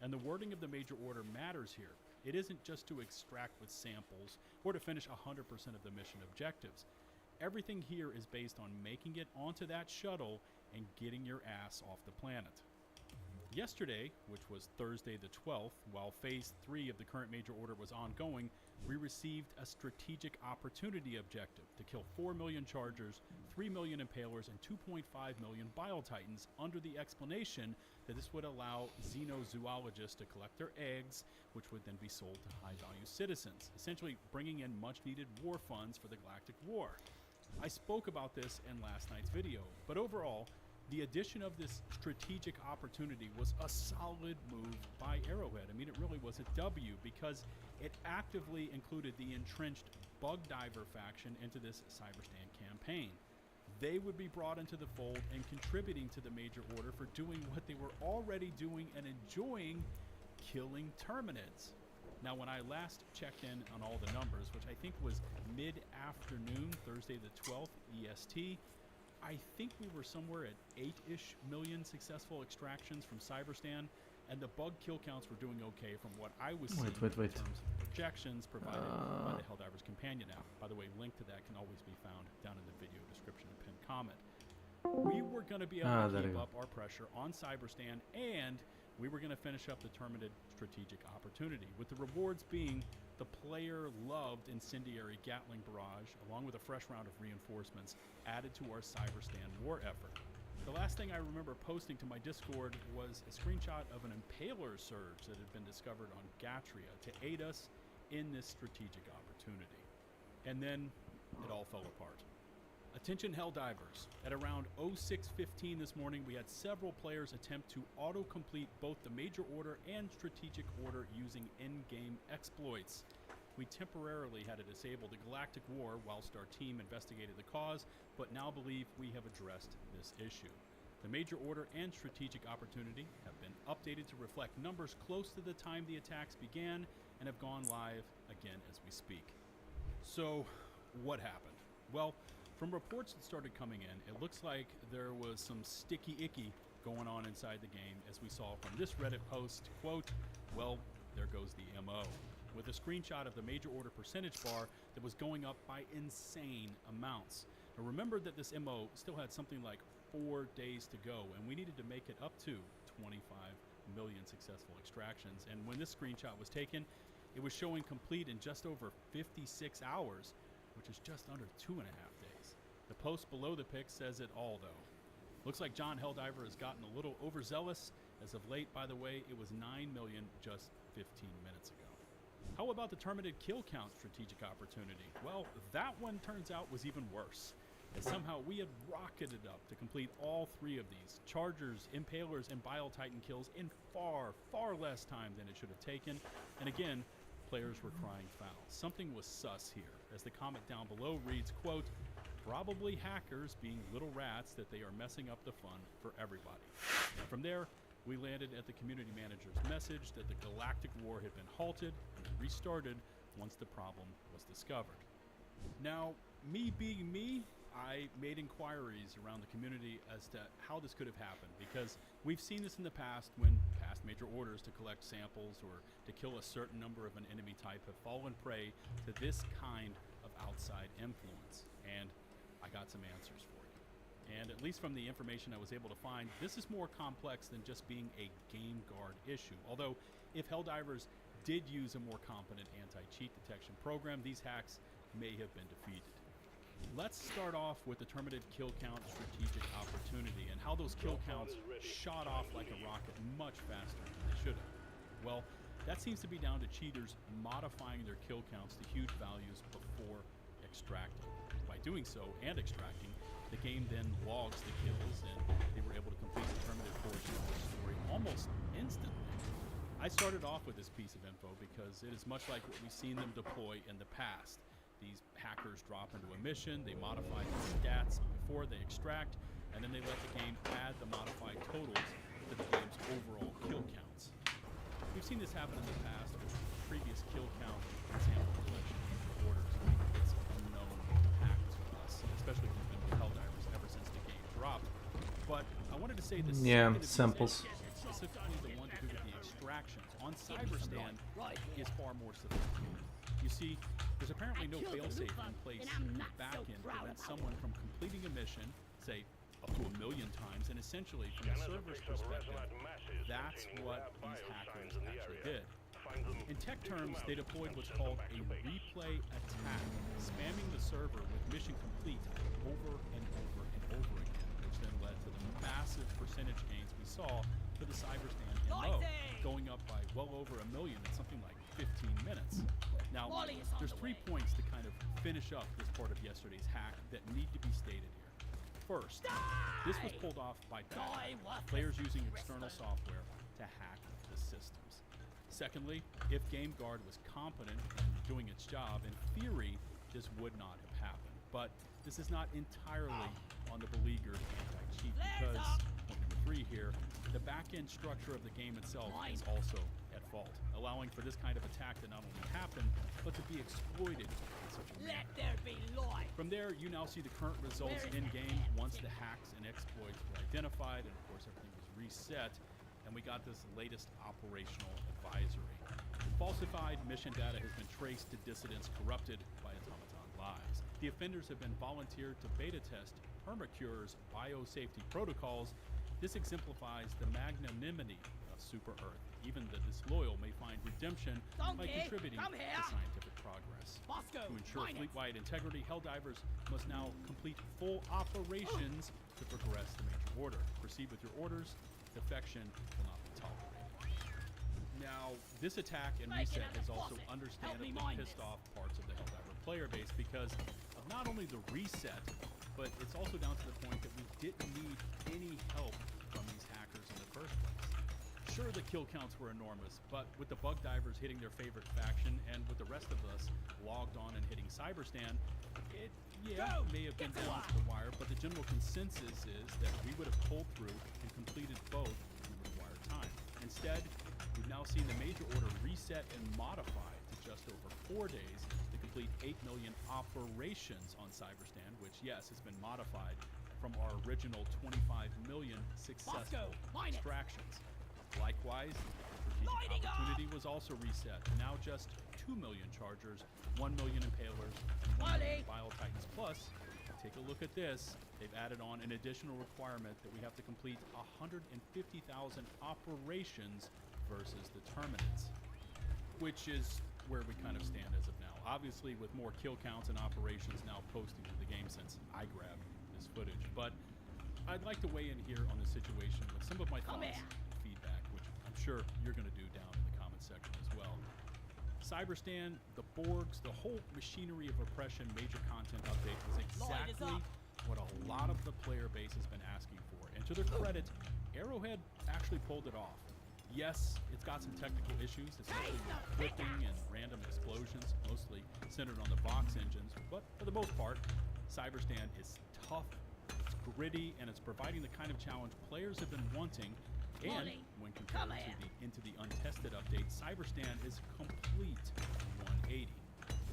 And the wording of the major order matters here. It isn't just to extract with samples or to finish 100% of the mission objectives. Everything here is based on making it onto that shuttle and getting your ass off the planet. Yesterday, which was Thursday the 12th, while Phase 3 of the current major order was ongoing, we received a strategic opportunity objective to kill 4 million Chargers, 3 million Impalers, and 2.5 million Biotitans under the explanation that this would allow xenozoologists to collect their eggs, which would then be sold to high-value citizens, essentially bringing in much-needed war funds for the Galactic War. I spoke about this in last night's video, but overall, the addition of this strategic opportunity was a solid move by Arrowhead. I mean, it really was a W because it actively included the entrenched Bug Diver faction into this Cyberstand campaign. They would be brought into the fold and contributing to the major order for doing what they were already doing and enjoying, killing Terminids. Now, when I last checked in on all the numbers, which I think was mid-afternoon, Thursday the 12th, EST, I think we were somewhere at 8-ish million successful extractions from Cyberstand, and the bug kill counts were doing okay from what I was seeing in terms of projections provided by the Helldivers Companion app. By the way, link to that can always be found down in the video description and pinned comment. We were going to be able to keep up our pressure on Cyberstand, and we were going to finish up the Terminid strategic opportunity, with the rewards being the player-loved incendiary Gatling barrage, along with a fresh round of reinforcements added to our Cyberstand war effort. The last thing I remember posting to my Discord was a screenshot of an Impaler surge that had been discovered on Gatria to aid us in this strategic opportunity. And then it all fell apart. Attention Helldivers. At around 06:15 this morning, we had several players attempt to auto-complete both the Major Order and Strategic Order using in-game exploits. We temporarily had to disable the Galactic War whilst our team investigated the cause, but now believe we have addressed this issue. The Major Order and Strategic Opportunity have been updated to reflect numbers close to the time the attacks began and have gone live again as we speak. So, what happened? Well, from reports that started coming in, it looks like there was some sticky icky going on inside the game, as we saw from this Reddit post, quote, well, there goes the MO, with a screenshot of the Major Order percentage bar that was going up by insane amounts. Now remember that this MO still had something like 4 days to go, and we needed to make it up to 25 million successful extractions, and when this screenshot was taken, it was showing complete in just over 56 hours, which is just under 2.5 days. The post below the pic says it all, though. Looks like John Helldiver has gotten a little overzealous. As of late, by the way, it was 9 million just 15 minutes ago. How about the Terminid kill count strategic opportunity? Well, that one turns out was even worse, as somehow we had rocketed up to complete all 3 of these Chargers, Impalers, and Bile-Titan kills in far, far less time than it should have taken. And again, players were crying foul. Something was sus here, as the comment down below reads, quote, probably hackers being little rats that they are messing up the fun for everybody. And from there, we landed at the community manager's message that the Galactic War had been halted and restarted once the problem was discovered. Now, me being me, I made inquiries around the community as to how this could have happened, because we've seen this in the past when past major orders to collect samples or to kill a certain number of an enemy type have fallen prey to this kind of outside influence. And I got some answers for you. And at least from the information I was able to find, this is more complex than just being a game guard issue. Although, if Helldivers did use a more competent anti-cheat detection program, these hacks may have been defeated. Let's start off with the Terminid kill count strategic opportunity and how those kill counts shot off like a rocket much faster than they should have. Well, that seems to be down to cheaters modifying their kill counts to huge values before extracting. By doing so and extracting, the game then logs the kills, and they were able to complete the Terminid portion of the story almost instantly. I started off with this piece of info because it is much like what we've seen them deploy in the past. These hackers drop into a mission, they modify the stats before they extract, and then they let the game add the modified totals to the game's overall kill counts. We've seen this happen in the past with previous kill count and sample collection orders. especially if you've been with Helldivers ever since the game dropped. But I wanted to say the Yeah, second of these samples. engines, specifically the one to do with the extractions on Cyberstand, is far more sophisticated. You see, there's apparently no failsafe in place in the back end to prevent someone from completing a mission, say, up to 1 million times, and essentially, from the server's perspective, that's what these hackers actually did. In tech terms, they deployed what's called a replay attack, spamming the server with mission complete over and over and over again, which then led to the massive percentage gains we saw for the Cyberstand MO, going up by well over 1 million in something like 15 minutes. Now, there's 3 points to kind of finish up this part of yesterday's hack that need to be stated here. First, this was pulled off by players using external software to hack the systems. Secondly, if GameGuard was competent in doing its job, in theory, this would not have happened. But this is not entirely on the beleaguered anti-cheat because, point number 3 here, the back-end structure of the game itself is also at fault, allowing for this kind of attack to not only happen, but to be exploited in such a manner. From there, you now see the current results in-game once the hacks and exploits were identified, and of course everything was reset, and we got this latest operational advisory. Falsified mission data has been traced to dissidents corrupted by automaton lies. The offenders have been volunteered to beta test Permacure's biosafety protocols. This exemplifies the magnanimity of Super Earth. Even the disloyal may find redemption by contributing to scientific progress. To ensure fleet-wide integrity, Helldivers must now complete full operations to progress the major order. Proceed with your orders. Defection will not be tolerated. Now, this attack and reset has also understandably pissed off parts of the Helldiver player base because of not only the reset, but it's also down to the point that we didn't need any help from these hackers in the first place. Sure, the kill counts were enormous, but with the bug divers hitting their favorite faction and with the rest of us logged on and hitting Cyberstand, it may have been down to the wire, but the general consensus is that we would have pulled through and completed both in the required time. Instead, we've now seen the major order reset and modified to just over 4 days to complete 8 million operations on Cyberstand, which, yes, has been modified from our original 25 million successful extractions. Likewise, the strategic opportunity was also reset to now just 2 million chargers, 1 million impalers, and 1 million Bile Titans. Plus, take a look at this. They've added on an additional requirement that we have to complete 150,000 operations versus the Terminants, which is where we kind of stand as of now. Obviously, with more kill counts and operations now posted to the game since I grabbed this footage. But I'd like to weigh in here on the situation with some of my thoughts and feedback, which I'm sure you're going to do down in the comment section as well. Cyberstand, the Borgs, the whole machinery of oppression major content update was exactly what a lot of the player base has been asking for. And to their credit, Arrowhead actually pulled it off. Yes, it's got some technical issues, especially with flipping and random explosions, mostly centered on the Vox engines, but for the most part, Cyberstand is tough, it's gritty, and it's providing the kind of challenge players have been wanting. And when compared to the Into the Untested update, Cyberstand is complete 180.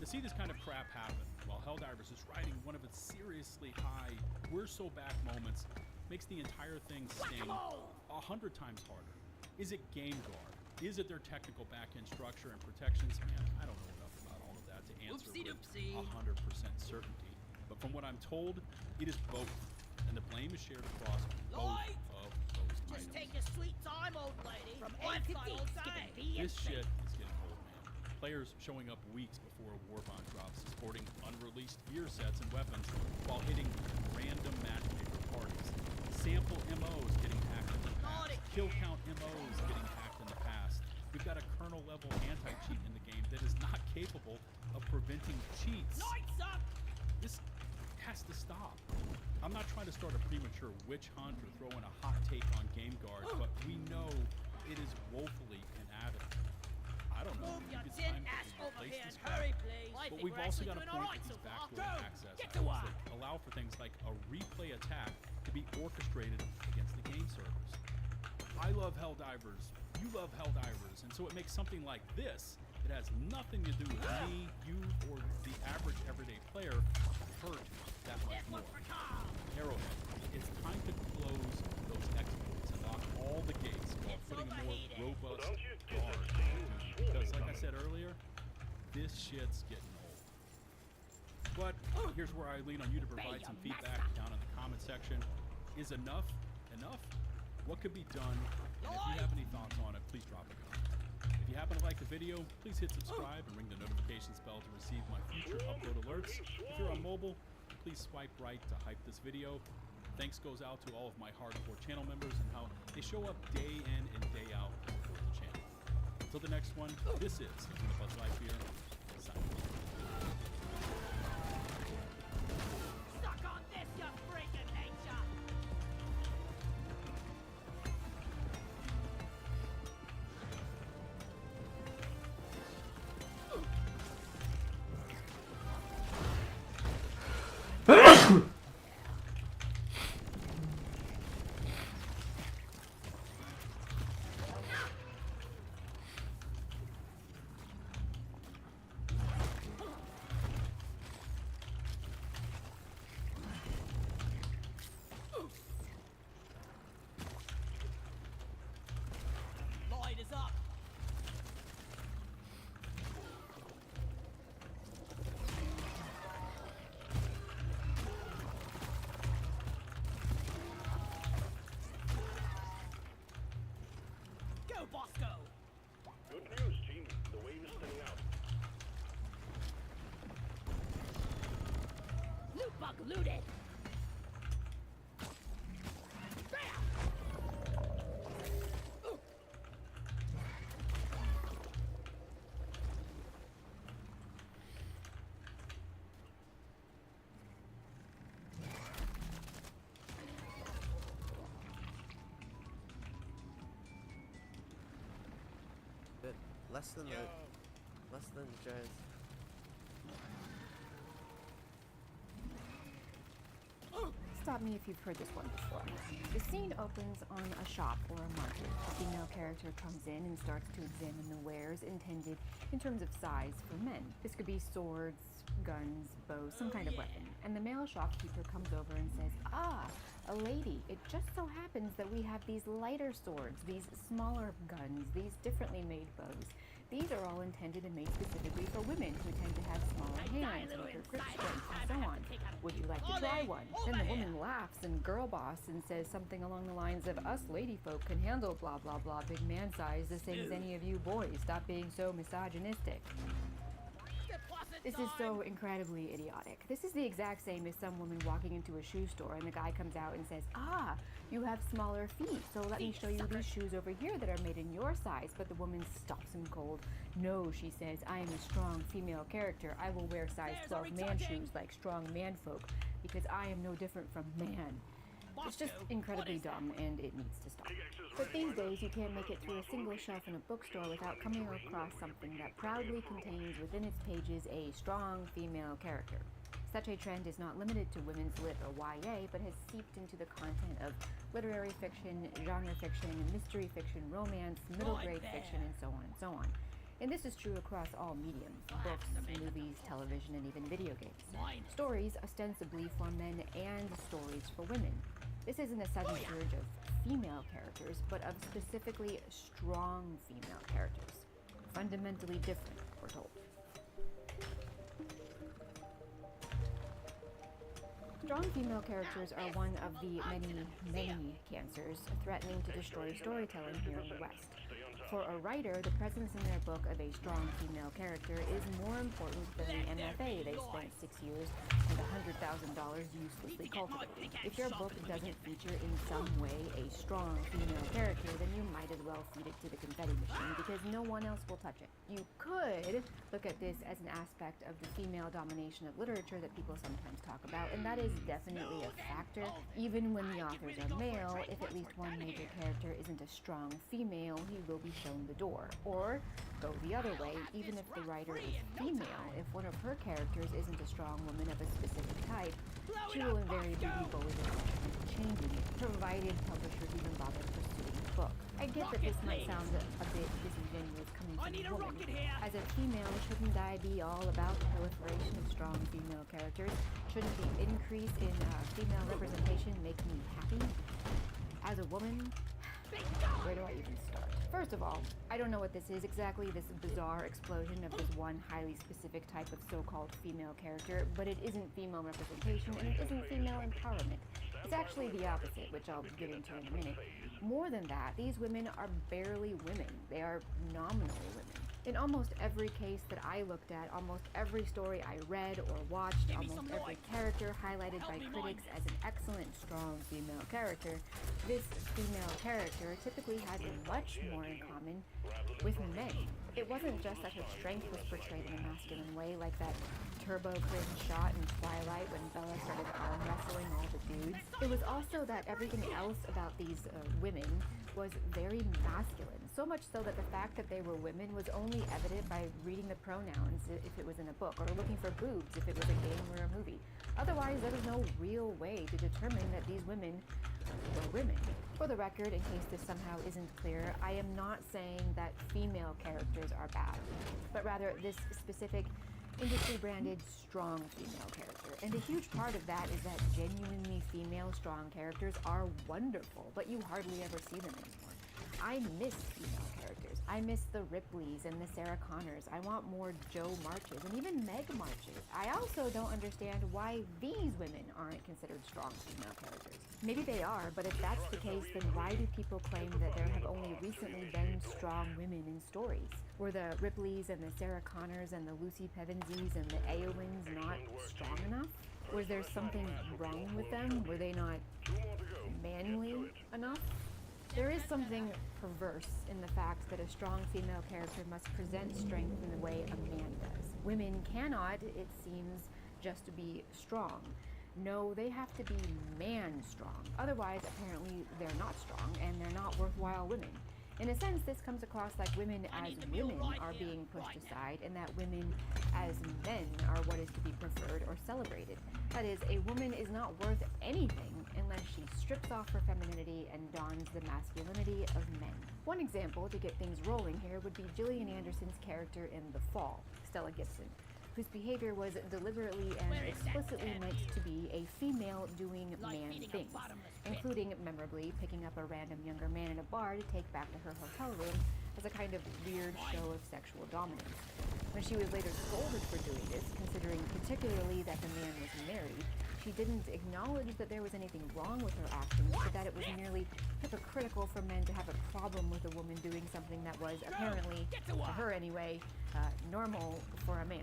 To see this kind of crap happen while Helldivers is riding one of its seriously high, we're so back moments, makes the entire thing sting 100 times harder. Is it GameGuard? Is it their technical back-end structure and protections? Man, I don't know enough about all of that to answer with 100% certainty. But from what I'm told, it is both. And the blame is shared across both of those items. Take your sweet time, old lady. From A to D, This shit is getting old, man. Players showing up weeks before a Warbond drops, sporting unreleased gear sets and weapons while hitting random matchmaker parties. Sample MOs getting hacked in the past. Kill count MOs getting hacked in the past. We've got a kernel-level anti-cheat in the game that is not capable of preventing cheats. This has to stop. I'm not trying to start a premature witch hunt or throw in a hot take on GameGuard, but we know it is woefully inadequate. I don't know if it's time to replace this crap, but we've also got to point at these backdoor access items that allow for things like a replay attack to be orchestrated against the game servers. I love Helldivers, you love Helldivers, and so it makes something like this, it It has nothing to do with me, you, or the average everyday player hurt that much more. Arrowhead, it's time to close those exploits and lock all the gates while putting a more robust guard. Because like I said earlier, this shit's getting old. But here's where I lean on you to provide some feedback down in the comment section. Is enough enough? What could be done? And if you have any thoughts on it, please drop a comment. If you happen to like the video, please hit subscribe and ring the notifications bell to receive my future upload alerts. If you're on mobile, please swipe right to hype this video. Thanks goes out to all of my hardcore channel members and how they show up day in and day out for the channel. Until the next one, this is Buzz Lightyear, signing off. Suck on this, you freak of nature! Light is up! Go, Bosco! Good news, team. The wave is thinning out. Loot bug looted! Good. Less than Jazz. Stop me if you've heard this one before. The scene opens on a shop or a market. A female character comes in and starts to examine the wares intended in terms of size for men. This could be swords, guns, bows, some kind of weapon. And the male shopkeeper comes over and says, "Ah, a lady, it just so happens that we have these lighter swords, these smaller guns, these differently made bows. These are all intended and made specifically for women who tend to have smaller hands, weaker grip strength, and so on. Would you like to try one?" Then the woman laughs and girl boss and says something along the lines of, "Us lady folk can handle blah blah blah big man size the same as any of you boys. Stop being so misogynistic." This is so incredibly idiotic. This is the exact same as some woman walking into a shoe store and the guy comes out and says, "Ah, you have smaller feet, so let me show you these shoes over here that are made in your size." But the woman stops him cold. "No," she says, "I am a strong female character. I will wear size 12 man shoes like strong man folk because I am no different from man." It's just incredibly dumb and it needs to stop. But these days you can't make it through a single shelf in a bookstore without coming across something that proudly contains within its pages a strong female character. Such a trend is not limited to women's lit or YA, but has seeped into the content of literary fiction, genre fiction, mystery fiction, romance, middle grade fiction, and so on and so on. And this is true across all mediums: books, movies, television, and even video games. Stories ostensibly for men and stories for women. This isn't a sudden surge of female characters, but of specifically strong female characters. Fundamentally different, we're told. Strong female characters are one of the many cancers threatening to destroy storytelling here in the West. For a writer, the presence in their book of a strong female character is more important than the MFA they spent 6 years and $100,000 uselessly cultivating. If your book doesn't feature in some way a strong female character, then you might as well feed it to the confetti machine because no one else will touch it. You could look at this as an aspect of the female domination of literature that people sometimes talk about, and that is definitely a factor. Even when the authors are male, if at least one major character isn't a strong female, he will be shown the door. Or go the other way, even if the writer is female, if one of her characters isn't a strong woman of a specific type, she will invariably be bullied into changing it, provided publishers even bother pursuing book. I get that this might sound a bit disingenuous coming from a woman. As a female, shouldn't I be all about the proliferation of strong female characters? Shouldn't the increase in female representation make me happy? As a woman, where do I even start? First of all, I don't know what this is exactly, this bizarre explosion of this one highly specific type of so-called female character, but it isn't female representation and it isn't female empowerment. It's actually the opposite, which I'll get into in a minute. More than that, these women are barely women. They are nominally women. In almost every case that I looked at, almost every story I read or watched, almost every character highlighted by critics as an excellent, strong female character, this female character typically has much more in common with men. It wasn't just that her strength was portrayed in a masculine way, like that turbo cringe shot in Twilight when Bella started arm wrestling all the dudes. It was also that everything else about these women was very masculine. So much so that the fact that they were women was only evident by reading the pronouns if it was in a book, or looking for boobs if it was a game or a movie. Otherwise, there was no real way to determine that these women were women. For the record, in case this somehow isn't clear, I am not saying that female characters are bad, but rather this specific industry-branded strong female character. And a huge part of that is that genuinely female strong characters are wonderful, but you hardly ever see them anymore. I miss female characters. I miss the Ripleys and the Sarah Connors. I want more Jo Marches and even Meg Marches. I also don't understand why these women aren't considered strong female characters. Maybe they are, but if that's the case, then why do people claim that there have only recently been strong women in stories? Were the Ripleys and the Sarah Connors and the Lucy Pevensies and the Eowyn's not strong enough? Was there something wrong with them? Were they not manly enough? There is something perverse in the fact that a strong female character must present strength in the way a man does. Women cannot, it seems, just be strong. No, they have to be man-strong. Otherwise, apparently, they're not strong and they're not worthwhile women. In a sense, this comes across like women as women are being pushed aside, and that women as men are what is to be preferred or celebrated. That is, a woman is not worth anything unless she strips off her femininity and dons the masculinity of men. One example to get things rolling here would be Gillian Anderson's character in The Fall, Stella Gibson, whose behavior was deliberately and explicitly meant to be a female doing man things, including, memorably, picking up a random younger man in a bar to take back to her hotel room as a kind of weird show of sexual dominance. When she was later scolded for doing this, considering particularly that the man was married, she didn't acknowledge that there was anything wrong with her actions, but that it was merely hypocritical for men to have a problem with a woman doing something that was apparently, to her anyway, normal for a man.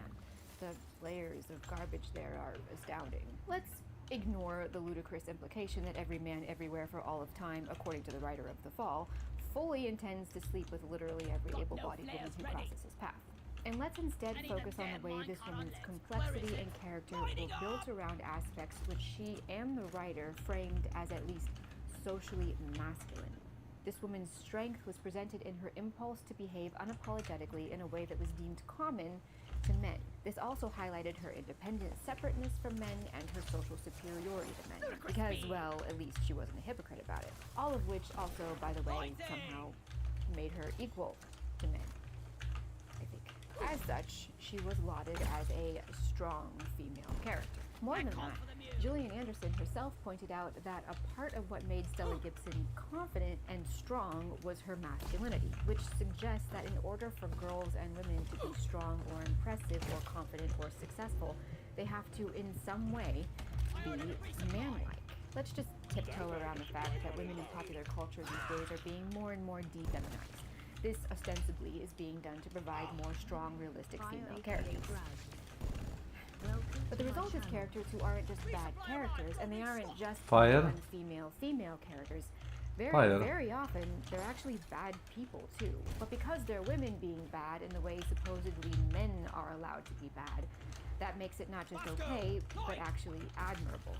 The layers of garbage there are astounding. Let's ignore the ludicrous implication that every man everywhere for all of time, according to the writer of The Fall, fully intends to sleep with literally every able-bodied woman who crosses his path. And let's instead focus on the way this woman's complexity and character were built around aspects which she and the writer framed as at least socially masculine. This woman's strength was presented in her impulse to behave unapologetically in a way that was deemed common to men. This also highlighted her independent separateness from men and her social superiority to men, because, well, at least she wasn't a hypocrite about it. All of which also, by the way, somehow made her equal to men, I think. As such, she was lauded as a strong female character. More than that, Gillian Anderson herself pointed out that a part of what made Stella Gibson confident and strong was her masculinity, which suggests that in order for girls and women to be strong or impressive or confident or successful, they have to, in some way, be manlike. Let's just tiptoe around the fact that women in popular culture these days are being more and more de-feminized. This ostensibly is being done to provide more strong, realistic female characters. But the result is characters who aren't just bad characters, and they aren't just female characters. Very often, they're actually bad people too. But because they're women being bad in the way supposedly men are allowed to be bad, that makes it not just okay, but actually admirable.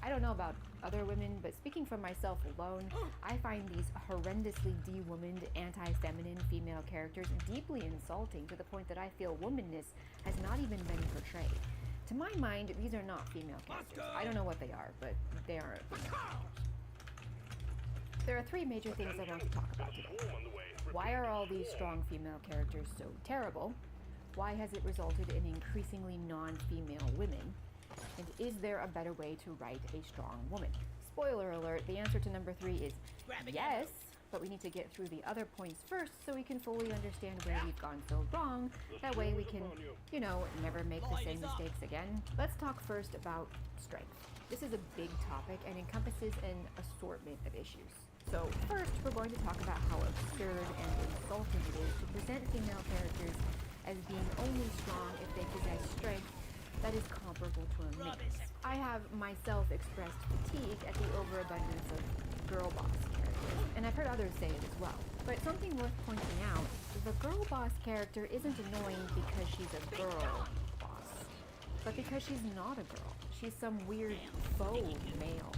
I don't know about other women, but speaking for myself alone, I find these horrendously de-womaned, anti-feminine female characters deeply insulting to the point that I feel womanness has not even been portrayed. To my mind, these are not female characters. I don't know what they are, but they aren't female characters. There are three major things I want to talk about today. Why are all these strong female characters so terrible? Why has it resulted in increasingly non-female women? And is there a better way to write a strong woman? Spoiler alert, the answer to number 3 is yes, but we need to get through the other points first so we can fully understand where we've gone so wrong. That way we can, never make the same mistakes again. Let's talk first about strength. This is a big topic and encompasses an assortment of issues. So first, we're going to talk about how absurd and insulting it is to present female characters as being only strong if they possess strength that is comparable to a man's. I have myself expressed fatigue at the overabundance of girl boss characters, and I've heard others say it as well. But something worth pointing out, the girl boss character isn't annoying because she's a girl boss, but because she's not a girl. She's some weird faux male.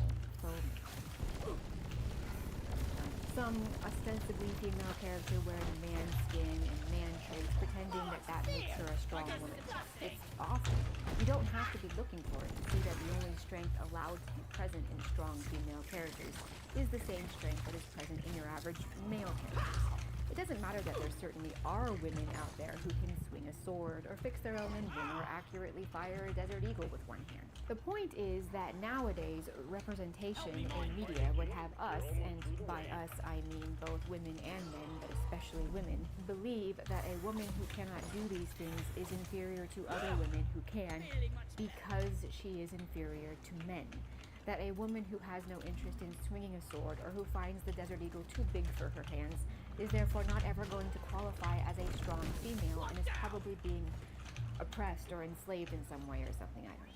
Some ostensibly female character wearing man skin and man traits, pretending that makes her a strong woman. It's awful. You don't have to be looking for it to see that the only strength allowed to be present in strong female characters is the same strength that is present in your average male characters. It doesn't matter that there certainly are women out there who can swing a sword or fix their own engine or accurately fire a desert eagle with one hand. The point is that nowadays representation in media would have us, and by us I mean both women and men, but especially women, believe that a woman who cannot do these things is inferior to other women who can because she is inferior to men. That a woman who has no interest in swinging a sword or who finds the desert eagle too big for her hands is therefore not ever going to qualify as a strong female and is probably being oppressed or enslaved in some way or something. I don't know.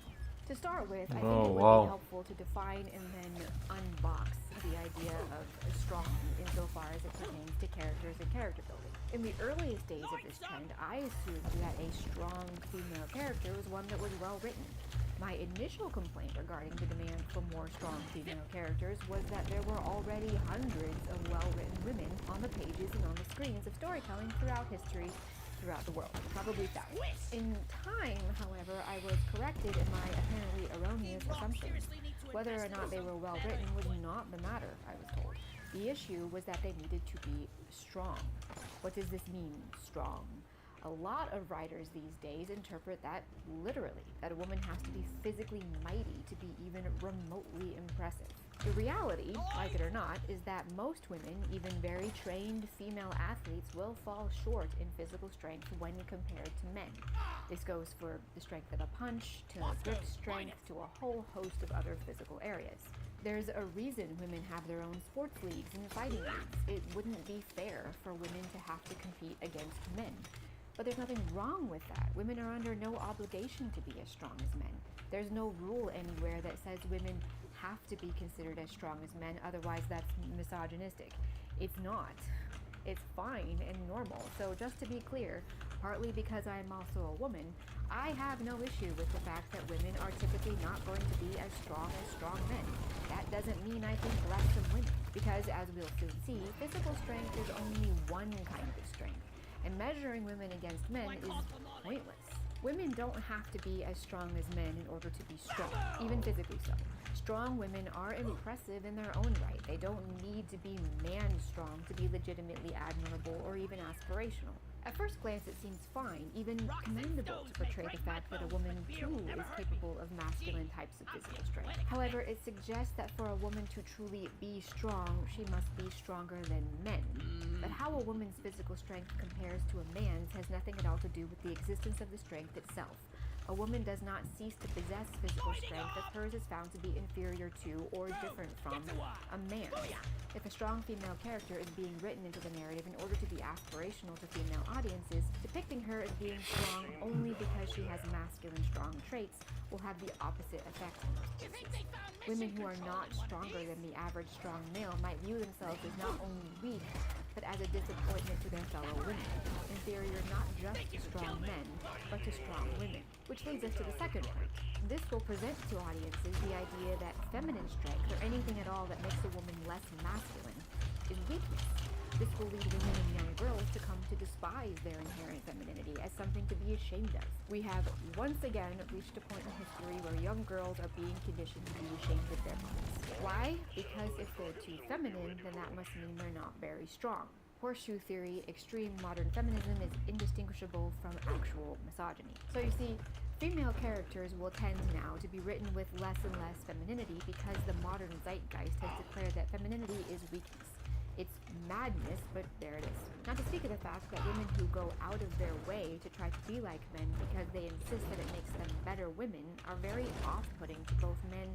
To start with, I think it would be helpful to define and then unbox the idea of strong insofar as it pertains to characters and character building. In the earliest days of this trend, I assumed that a strong female character was one that was well written. My initial complaint regarding the demand for more strong female characters was that there were already hundreds of well-written women on the pages and on the screens of storytelling throughout history, throughout the world, probably thousands. In time, however, I was corrected in my apparently erroneous assumptions. Whether or not they were well-written was not the matter, I was told. The issue was that they needed to be strong. What does this mean, strong? A lot of writers these days interpret that literally, that a woman has to be physically mighty to be even remotely impressive. The reality, like it or not, is that most women, even very trained female athletes, will fall short in physical strength when compared to men. This goes for the strength of a punch, to grip strength, to a whole host of other physical areas. There's a reason women have their own sports leagues and fighting leagues. It wouldn't be fair for women to have to compete against men. But there's nothing wrong with that. Women are under no obligation to be as strong as men. There's no rule anywhere that says women have to be considered as strong as men, otherwise that's misogynistic. It's not. It's fine and normal. So just to be clear, partly because I am also a woman, I have no issue with the fact that women are typically not going to be as strong men. That doesn't mean I think less of women, because as we'll soon see, physical strength is only one kind of strength. And measuring women against men is pointless. Women don't have to be as strong as men in order to be strong, even physically so. Strong women are impressive in their own right. They don't need to be man-strong to be legitimately admirable or even aspirational. At first glance, it seems fine, even commendable, to portray the fact that a woman, too, is capable of masculine types of physical strength. However, it suggests that for a woman to truly be strong, she must be stronger than men. But how a woman's physical strength compares to a man's has nothing at all to do with the existence of the strength itself. A woman does not cease to possess physical strength if hers is found to be inferior to or different from a man's. If a strong female character is being written into the narrative in order to be aspirational to female audiences, depicting her as being strong only because she has masculine strong traits will have the opposite effect in most cases. Women who are not stronger than the average strong male might view themselves as not only weak, but as a disappointment to their fellow women, inferior not just to strong men, but to strong women. Which leads us to the second point. This will present to audiences the idea that feminine strength, or anything at all that makes a woman less masculine, is weakness. This will lead women and young girls to come to despise their inherent femininity as something to be ashamed of. We have once again reached a point in history where young girls are being conditioned to be ashamed of their bodies. Why? Because if they're too feminine, then that must mean they're not very strong. Horseshoe theory, extreme modern feminism is indistinguishable from actual misogyny. So you see, female characters will tend now to be written with less and less femininity because the modern zeitgeist has declared that femininity is weakness. It's madness, but there it is. Not to speak of the fact that women who go out of their way to try to be like men because they insist that it makes them better women are very off-putting to both men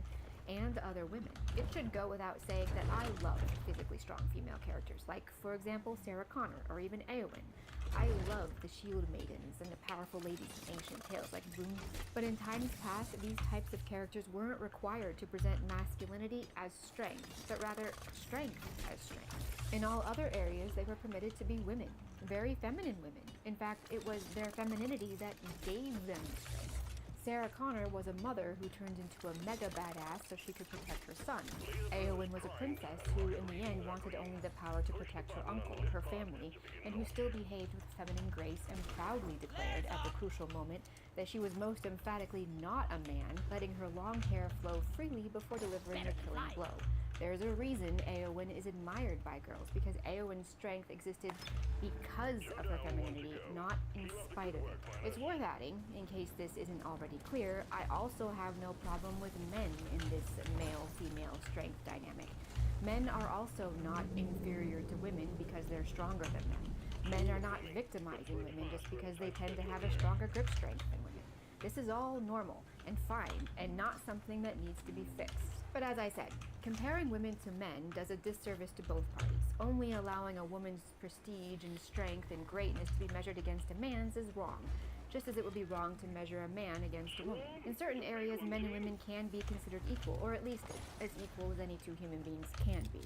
and other women. It should go without saying that I love physically strong female characters, like, for example, Sarah Connor or even Éowyn. I love the shield maidens and the powerful ladies in ancient tales like Boone. But in times past, these types of characters weren't required to present masculinity as strength, but rather strength as strength. In all other areas, they were permitted to be women, very feminine women. In fact, it was their femininity that gave them strength. Sarah Connor was a mother who turned into a mega badass so she could protect her son. Éowyn was a princess who, in the end, wanted only the power to protect her uncle, her family, and who still behaved with feminine grace and proudly declared at the crucial moment that she was most emphatically not a man, letting her long hair flow freely before delivering a killing blow. There's a reason Éowyn is admired by girls, because Éowyn's strength existed because of her femininity, not in spite of it. It's worth adding, in case this isn't already clear, I also have no problem with men in this male-female strength dynamic. Men are also not inferior to women because they're stronger than them. Men are not victimizing women just because they tend to have a stronger grip strength than women. This is all normal and fine, and not something that needs to be fixed. But as I said, comparing women to men does a disservice to both parties. Only allowing a woman's prestige and strength and greatness to be measured against a man's is wrong, just as it would be wrong to measure a man against a woman. In certain areas, men and women can be considered equal, or at least as equal as any two human beings can be.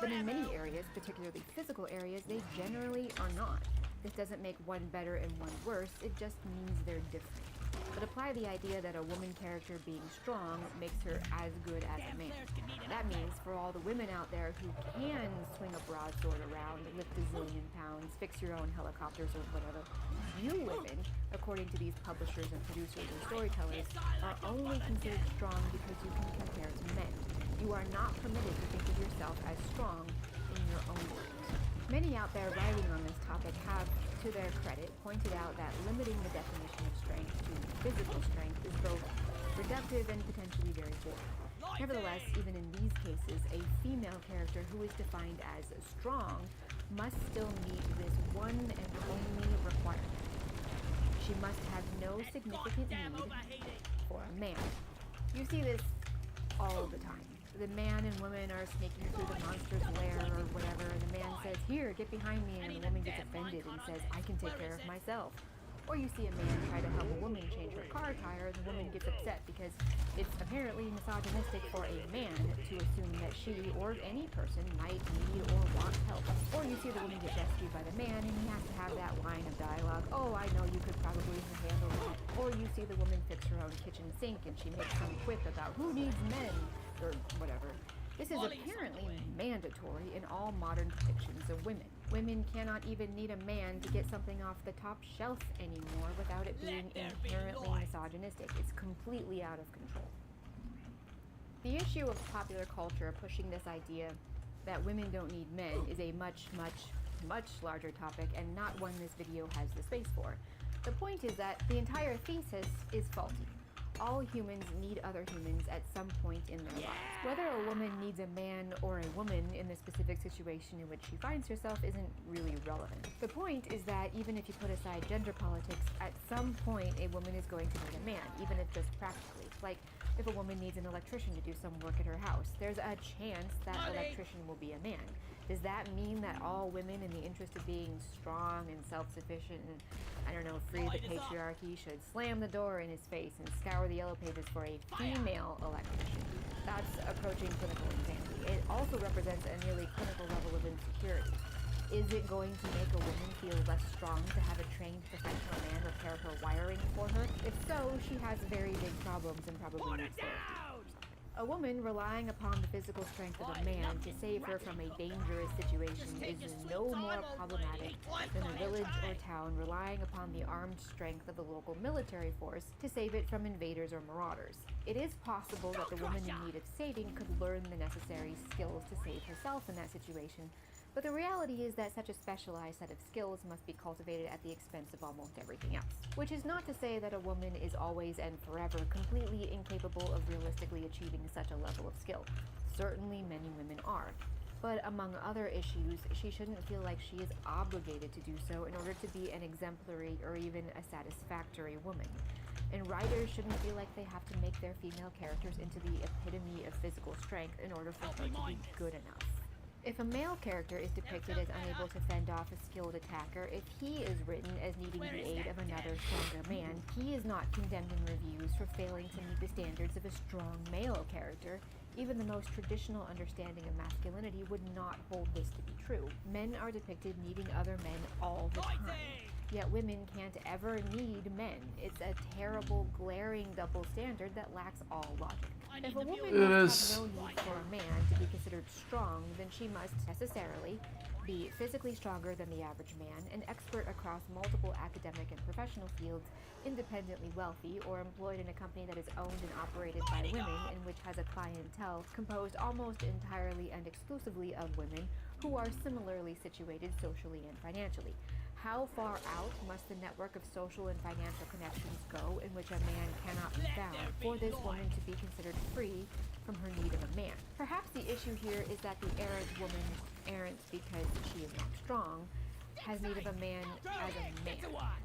But in many areas, particularly physical areas, they generally are not. This doesn't make one better and one worse, it just means they're different. But apply the idea that a woman character being strong makes her as good as a man. That means for all the women out there who can swing a broadsword around, lift a zillion pounds, fix your own helicopters or whatever, you women, according to these publishers and producers and storytellers, are only considered strong because you can compare to men. You are not permitted to think of yourself as strong in your own words. Many out there writing on this topic have, to their credit, pointed out that limiting the definition of strength to physical strength is both reductive and potentially very boring. Nevertheless, even in these cases, a female character who is defined as strong must still meet this one and only requirement. She must have no significant need for a man. You see this all the time. The man and woman are sneaking through the monster's lair or whatever, and the man says, "Here, get behind me," and the woman gets offended and says, "I can take care of myself." Or you see a man try to help a woman change her car tire, and the woman gets upset because it's apparently misogynistic for a man to assume that she or any person might need or want help. Or you see the woman get rescued by the man, and he has to have that line of dialogue, "Oh, I know you could probably handle it." Or you see the woman fix her own kitchen sink, and she makes some quip about who needs men, or whatever. This is apparently mandatory in all modern depictions of women. Women cannot even need a man to get something off the top shelf anymore without it being inherently misogynistic. It's completely out of control. The issue of popular culture pushing this idea that women don't need men is a much larger topic, and not one this video has the space for. The point is that the entire thesis is faulty. All humans need other humans at some point in their lives. Whether a woman needs a man or a woman in the specific situation in which she finds herself isn't really relevant. The point is that even if you put aside gender politics, at some point a woman is going to need a man, even if just practically. Like, if a woman needs an electrician to do some work at her house, there's a chance that electrician will be a man. Does that mean that all women, in the interest of being strong and self-sufficient and, free of the patriarchy, should slam the door in his face and scour the yellow pages for a female electrician? That's approaching clinical insanity. It also represents a nearly clinical level of insecurity. Is it going to make a woman feel less strong to have a trained professional man repair her wiring for her? If so, she has very big problems and probably needs therapy. A woman relying upon the physical strength of a man to save her from a dangerous situation is no more problematic than a village or town relying upon the armed strength of the local military force to save it from invaders or marauders. It is possible that the woman in need of saving could learn the necessary skills to save herself in that situation, but the reality is that such a specialized set of skills must be cultivated at the expense of almost everything else. Which is not to say that a woman is always and forever completely incapable of realistically achieving such a level of skill. Certainly many women are. But among other issues, she shouldn't feel like she is obligated to do so in order to be an exemplary or even a satisfactory woman. And writers shouldn't feel like they have to make their female characters into the epitome of physical strength in order for her to be good enough. If a male character is depicted as unable to fend off a skilled attacker, if he is written as needing the aid of another stronger man, he is not condemned in reviews for failing to meet the standards of a strong male character. Even the most traditional understanding of masculinity would not hold this to be true. Men are depicted needing other men all the time. Yet women can't ever need men. It's a terrible, glaring double standard that lacks all logic. If a woman must have no need for a man to be considered strong, then she must necessarily be physically stronger than the average man, an expert across multiple academic and professional fields, independently wealthy, or employed in a company that is owned and operated by women and which has a clientele composed almost entirely and exclusively of women who are similarly situated socially and financially. How far out must the network of social and financial connections go in which a man cannot be found for this woman to be considered free from her need of a man? Perhaps the issue here is that the errant woman, errant because she is not strong, has need of a man as a man.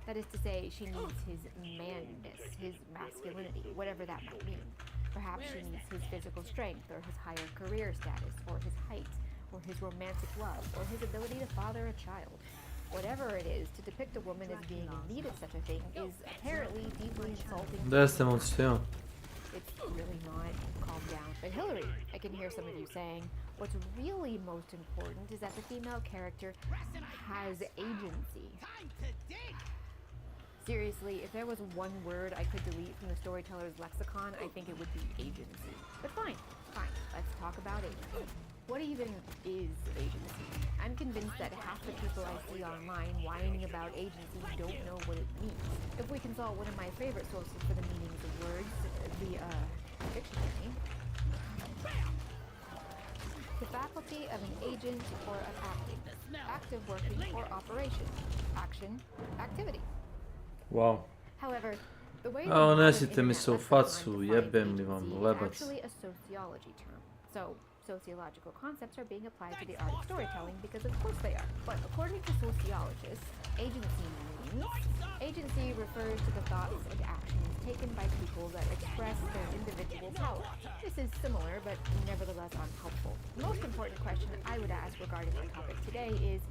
That is to say, she needs his manness, his masculinity, whatever that might mean. Perhaps she needs his physical strength, or his higher career status, or his height, or his romantic love, or his ability to father a child. Whatever it is, to depict a woman as being in need of such a thing is apparently deeply insulting. It's really not. Calm down. But Hillary, I can hear some of you saying, what's really most important is that the female character has agency. Seriously, if there was one word I could delete from the storyteller's lexicon, I think it would be agency. But fine, let's talk about agency. What even is agency? I'm convinced that half the people I see online whining about agency don't know what it means. If we consult one of my favorite sources for the meanings of words, the dictionary, the faculty of an agent or of acting, active working or operation, action, activity. Wow. However, the way nesite mi se u facu, jebem li vam lebac. Actually a sociology term. So, sociological concepts are being applied to the art of storytelling because of course they are. But according to sociologists, agency refers to the thoughts and actions taken by people that express their individual power. This is similar, but nevertheless unhelpful. The most important question I would ask regarding our topic today is,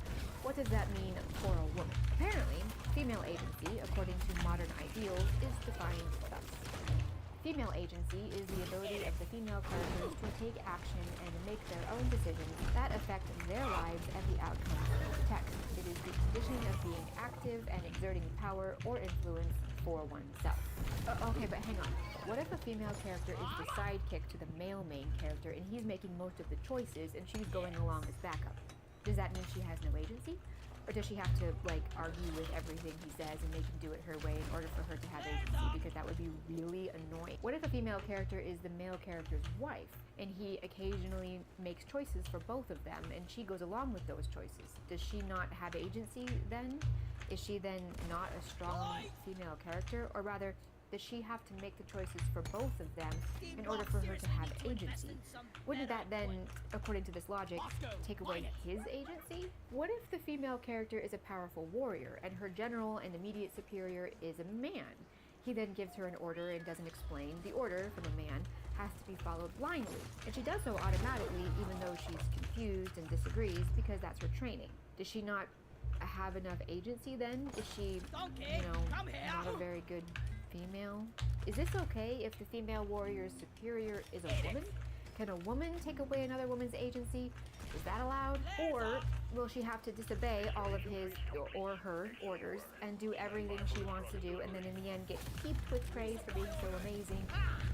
what does that mean for a woman? Apparently, female agency, according to modern ideals, is defined thus. Female agency is the ability of the female characters to take action and make their own decisions that affect their lives and the outcomes of the text. It is the condition of being active and exerting power or influence for oneself. Okay, but hang on. What if a female character is the sidekick to the male main character and he's making most of the choices and she's going along as backup? Does that mean she has no agency? Or does she have to, argue with everything he says and make him do it her way in order for her to have agency? Because that would be really annoying. What if a female character is the male character's wife, and he occasionally makes choices for both of them, and she goes along with those choices? Does she not have agency then? Is she then not a strong female character? Or rather, does she have to make the choices for both of them in order for her to have agency? Wouldn't that then, according to this logic, take away his agency? What if the female character is a powerful warrior and her general and immediate superior is a man? He then gives her an order and doesn't explain. The order from a man has to be followed blindly, and she does so automatically even though she's confused and disagrees because that's her training. Does she not have enough agency then? Is she, not a very good female? Is this okay if the female warrior's superior is a woman? Can a woman take away another woman's agency? Is that allowed? Or will she have to disobey all of his or her orders and do everything she wants to do, and then in the end get heaped with praise for being so amazing,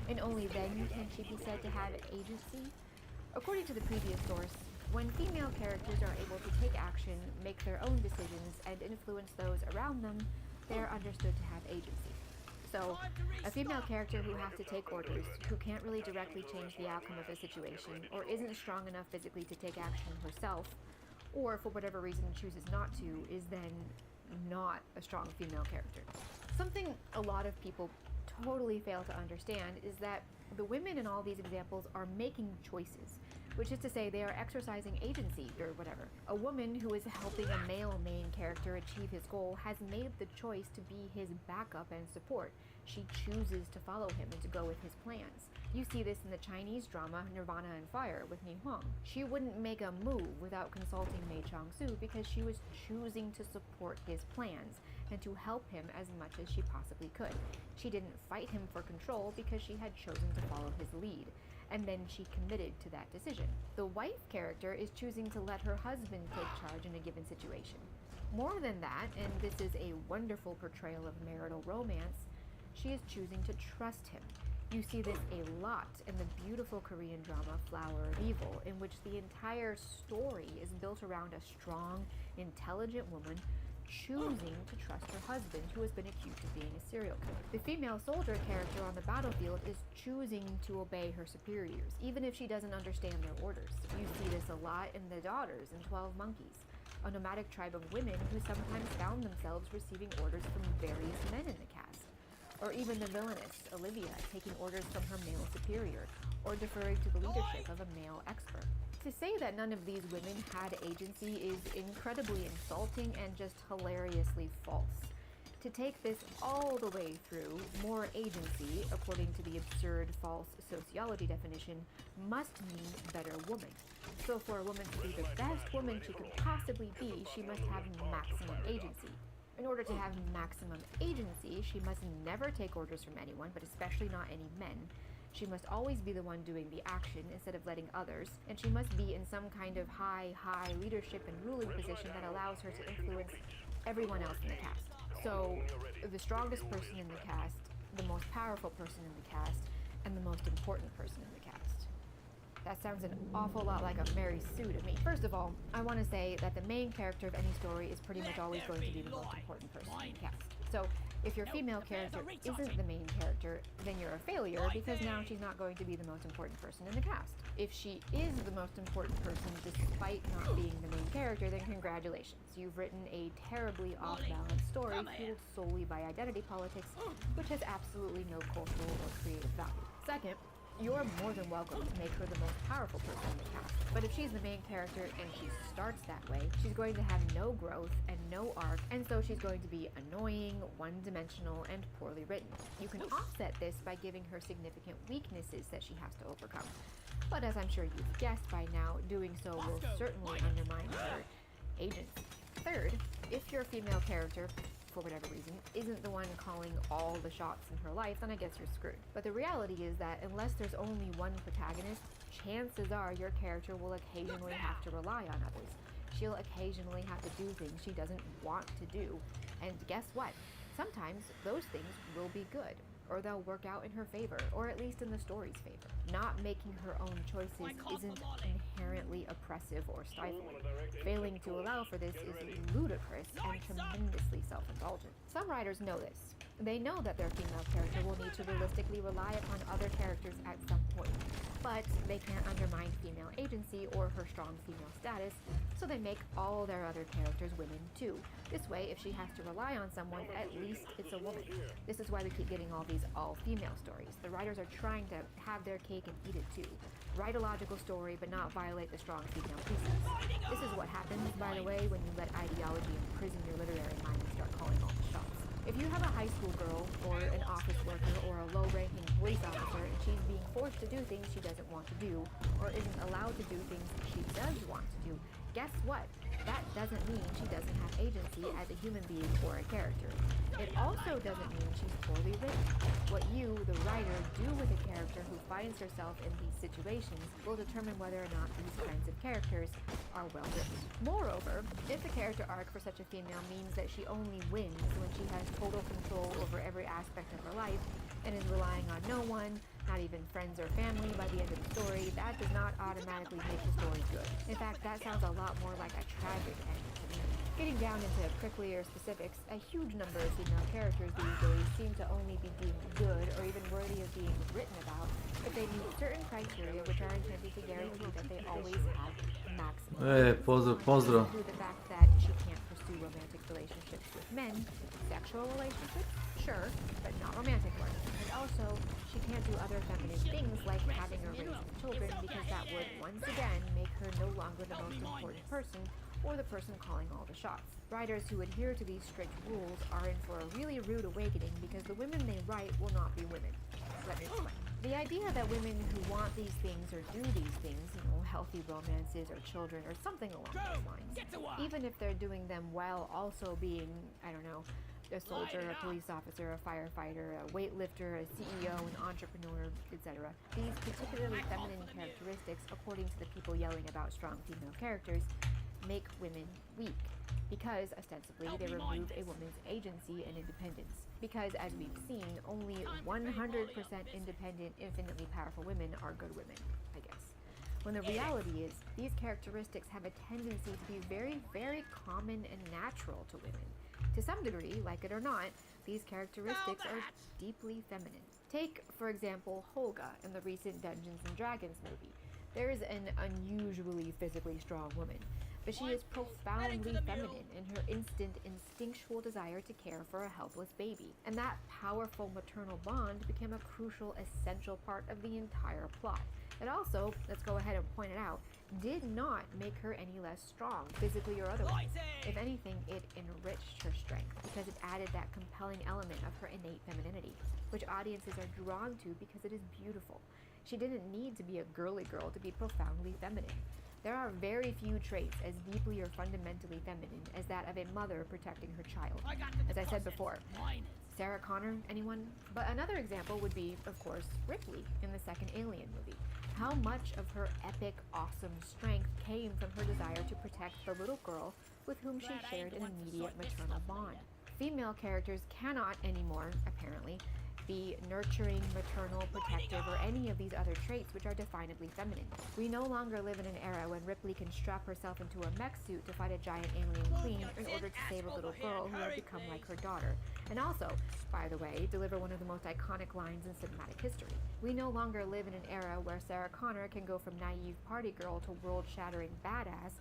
and only then can she be said to have agency? According to the previous source, when female characters are able to take action, make their own decisions, and influence those around them, they are understood to have agency. So, a female character who has to take orders, who can't really directly change the outcome of a situation, or isn't strong enough physically to take action herself, or for whatever reason chooses not to, is then not a strong female character. Something a lot of people totally fail to understand is that the women in all these examples are making choices, which is to say they are exercising agency or whatever. A woman who is helping a male main character achieve his goal has made the choice to be his backup and support. She chooses to follow him and to go with his plans. You see this in the Chinese drama Nirvana and Fire with Ni Huang. She wouldn't make a move without consulting Mei Chang-su because she was choosing to support his plans and to help him as much as she possibly could. She didn't fight him for control because she had chosen to follow his lead, and then she committed to that decision. The wife character is choosing to let her husband take charge in a given situation. More than that, and this is a wonderful portrayal of marital romance, she is choosing to trust him. You see this a lot in the beautiful Korean drama Flower of Evil, in which the entire story is built around a strong, intelligent woman choosing to trust her husband, who has been accused of being a serial killer. The female soldier character on the battlefield is choosing to obey her superiors, even if she doesn't understand their orders. You see this a lot in The Daughters in 12 Monkeys, a nomadic tribe of women who sometimes found themselves receiving orders from various men in the cast. Or even the villainess, Olivia, taking orders from her male superior, or deferring to the leadership of a male expert. To say that none of these women had agency is incredibly insulting and just hilariously false. To take this all the way through, more agency, according to the absurd false sociology definition, must mean better woman. So for a woman to be the best woman she could possibly be, she must have maximum agency. In order to have maximum agency, she must never take orders from anyone, but especially not any men. She must always be the one doing the action instead of letting others, and she must be in some kind of high leadership and ruling position that allows her to influence everyone else in the cast. So, the strongest person in the cast, the most powerful person in the cast, and the most important person in the cast. That sounds an awful lot like a Mary Sue to me. First of all, I want to say that the main character of any story is pretty much always going to be the most important person in the cast. So, if your female character isn't the main character, then you're a failure because now she's not going to be the most important person in the cast. If she is the most important person despite not being the main character, then congratulations. You've written a terribly off-balance story fueled solely by identity politics, which has absolutely no cultural or creative value. Second, you're more than welcome to make her the most powerful person in the cast. But if she's the main character and she starts that way, she's going to have no growth and no arc, and so she's going to be annoying, one-dimensional, and poorly written. You can offset this by giving her significant weaknesses that she has to overcome. But as I'm sure you've guessed by now, doing so will certainly undermine her agency. Third, if your female character, for whatever reason, isn't the one calling all the shots in her life, then I guess you're screwed. But the reality is that unless there's only one protagonist, chances are your character will occasionally have to rely on others. She'll occasionally have to do things she doesn't want to do. And guess what? Sometimes those things will be good, or they'll work out in her favor, or at least in the story's favor. Not making her own choices isn't inherently oppressive or stifling. Failing to allow for this is ludicrous and tremendously self-indulgent. Some writers know this. They know that their female character will need to realistically rely upon other characters at some point, but they can't undermine female agency or her strong female status, so they make all their other characters women too. This way, if she has to rely on someone, at least it's a woman. This is why we keep getting all these all-female stories. The writers are trying to have their cake and eat it too. Write a logical story, but not violate the strong female precepts. This is what happens, by the way, when you let ideology imprison your literary mind and start calling all the shots. If you have a high school girl, or an office worker, or a low-ranking police officer, and she's being forced to do things she doesn't want to do, or isn't allowed to do things she does want to do, guess what? That doesn't mean she doesn't have agency as a human being or a character. It also doesn't mean she's poorly written. What you, the writer, do with a character who finds herself in these situations will determine whether or not these kinds of characters are well written. Moreover, if the character arc for such a female means that she only wins when she has total control over every aspect of her life and is relying on no one, not even friends or family by the end of the story, that does not automatically make the story good. In fact, that sounds a lot more like a tragic ending to me. Getting down into pricklier specifics, a huge number of female characters these days seem to only be deemed good or even worthy of being written about if they meet certain criteria which are intended to guarantee that they always have maximum. Pozdro. Due to the fact that she can't pursue romantic relationships with men, sexual relationships, sure, but not romantic ones. And also, she can't do other feminine things like having or raising children because that would once again make her no longer the most important person or the person calling all the shots. Writers who adhere to these strict rules are in for a really rude awakening because the women they write will not be women. Let me explain. The idea that women who want these things or do these things, healthy romances or children or something along those lines, even if they're doing them while also being, I don't know, a soldier, a police officer, a firefighter, a weightlifter, a CEO, an entrepreneur, etc. These particularly feminine characteristics, according to the people yelling about strong female characters, make women weak because, ostensibly, they remove a woman's agency and independence. Because, as we've seen, only 100% independent, infinitely powerful women are good women, I guess. When the reality is, these characteristics have a tendency to be very, very common and natural to women. To some degree, like it or not, these characteristics are deeply feminine. Take, for example, Holga in the recent Dungeons & Dragons movie. There is an unusually physically strong woman, but she is profoundly feminine in her instinctual desire to care for a helpless baby. And that powerful maternal bond became a crucial, essential part of the entire plot. It also, let's go ahead and point it out, did not make her any less strong, physically or otherwise. If anything, it enriched her strength because it added that compelling element of her innate femininity, which audiences are drawn to because it is beautiful. She didn't need to be a girly girl to be profoundly feminine. There are very few traits as deeply or fundamentally feminine as that of a mother protecting her child. As I said before, Sarah Connor, anyone? But another example would be, of course, Ripley in the second Alien movie. How much of her epic, awesome strength came from her desire to protect the little girl with whom she shared an immediate maternal bond. Female characters cannot anymore, apparently, be nurturing, maternal, protective, or any of these other traits which are definably feminine. We no longer live in an era when Ripley can strap herself into a mech suit to fight a giant alien queen in order to save a little girl who had become like her daughter, and also, by the way, deliver one of the most iconic lines in cinematic history. We no longer live in an era where Sarah Connor can go from naive party girl to world-shattering badass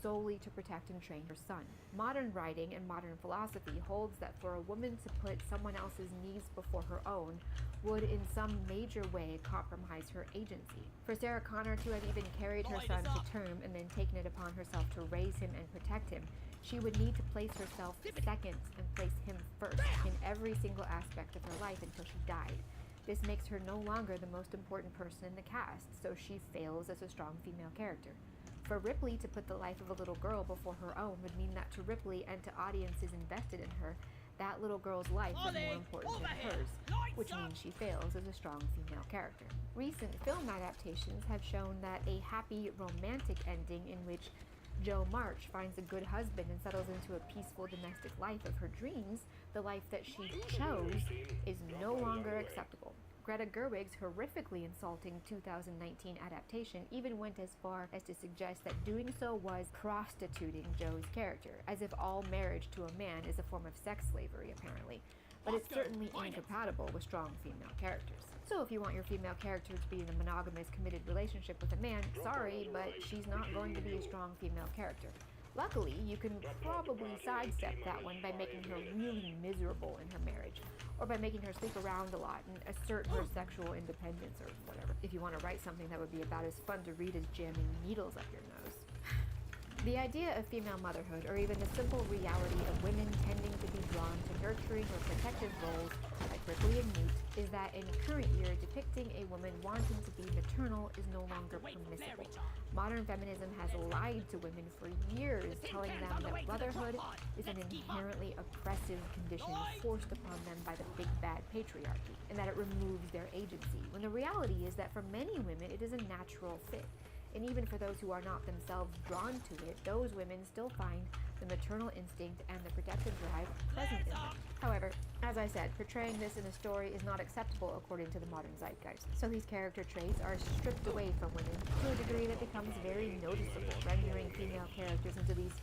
solely to protect and train her son. Modern writing and modern philosophy holds that for a woman to put someone else's needs before her own would in some major way compromise her agency. For Sarah Connor to have even carried her son to term and then taken it upon herself to raise him and protect him, she would need to place herself second and place him first in every single aspect of her life until she died. This makes her no longer the most important person in the cast, so she fails as a strong female character. For Ripley to put the life of a little girl before her own would mean that to Ripley and to audiences invested in her, that little girl's life is more important than hers, which means she fails as a strong female character. Recent film adaptations have shown that a happy romantic ending in which Jo March finds a good husband and settles into a peaceful domestic life of her dreams, the life that she chose, is no longer acceptable. Greta Gerwig's horrifically insulting 2019 adaptation even went as far as to suggest that doing so was prostituting Jo's character, as if all marriage to a man is a form of sex slavery, apparently. But it's certainly incompatible with strong female characters. So if you want your female character to be in a monogamous, committed relationship with a man, sorry, but she's not going to be a strong female character. Luckily, you can probably sidestep that one by making her really miserable in her marriage, or by making her sleep around a lot and assert her sexual independence or whatever. If you want to write something that would be about as fun to read as jamming needles up your nose. The idea of female motherhood, or even the simple reality of women tending to be drawn to nurturing or protective roles like Ripley and Newt, is that in current year, depicting a woman wanting to be maternal is no longer permissible. Modern feminism has lied to women for years, telling them that motherhood is an inherently oppressive condition forced upon them by the big bad patriarchy, and that it removes their agency, when the reality is that for many women it is a natural fit. And even for those who are not themselves drawn to it, those women still find the maternal instinct and the protective drive present in them. However, as I said, portraying this in a story is not acceptable according to the modern zeitgeist. So these character traits are stripped away from women to a degree that becomes very noticeable, rendering female characters into these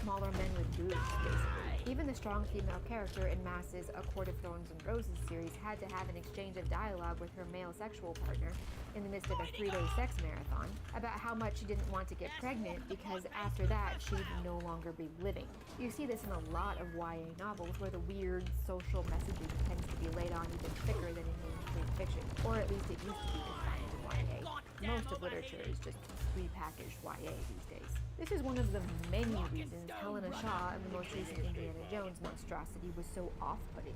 smaller men with boobs, basically. Even the strong female character in Mass's A Court of Thorns and Roses series had to have an exchange of dialogue with her male sexual partner in the midst of a 3-day sex marathon about how much she didn't want to get pregnant because after that she'd no longer be living. You see this in a lot of YA novels where the weird social messaging tends to be laid on even thicker than in mainstream fiction, or at least it used to be confined to YA. Most of literature is just repackaged YA these days. This is one of the many reasons Helena Shaw in the most recent Indiana Jones monstrosity was so off-putting.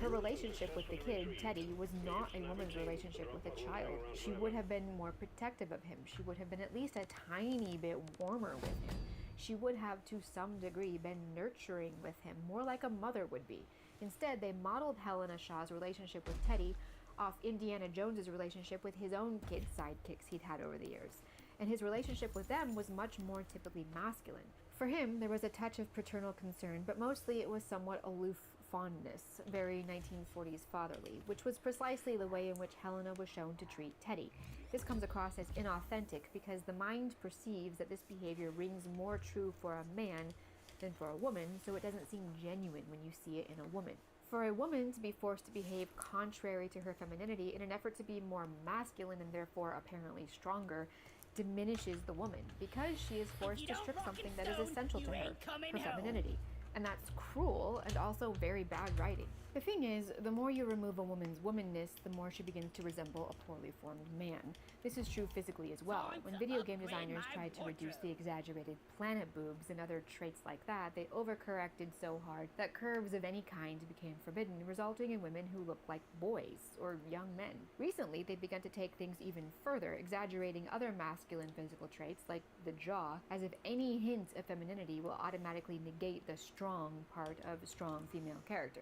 Her relationship with the kid, Teddy, was not a woman's relationship with a child. She would have been more protective of him. She would have been at least a tiny bit warmer with him. She would have, to some degree, been nurturing with him, more like a mother would be. Instead, they modeled Helena Shaw's relationship with Teddy off Indiana Jones's relationship with his own kid sidekicks he'd had over the years. And his relationship with them was much more typically masculine. For him, there was a touch of paternal concern, but mostly it was somewhat aloof fondness, very 1940s fatherly, which was precisely the way in which Helena was shown to treat Teddy. This comes across as inauthentic because the mind perceives that this behavior rings more true for a man than for a woman, so it doesn't seem genuine when you see it in a woman. For a woman to be forced to behave contrary to her femininity in an effort to be more masculine and therefore apparently stronger diminishes the woman because she is forced to strip something that is essential to her femininity. And that's cruel and also very bad writing. The thing is, the more you remove a woman's womanness, the more she begins to resemble a poorly formed man. This is true physically as well. When video game designers tried to reduce the exaggerated planet boobs and other traits like that, they overcorrected so hard that curves of any kind became forbidden, resulting in women who look like boys or young men. Recently, they've begun to take things even further, exaggerating other masculine physical traits like the jaw, as if any hint of femininity will automatically negate the strong part of a strong female character.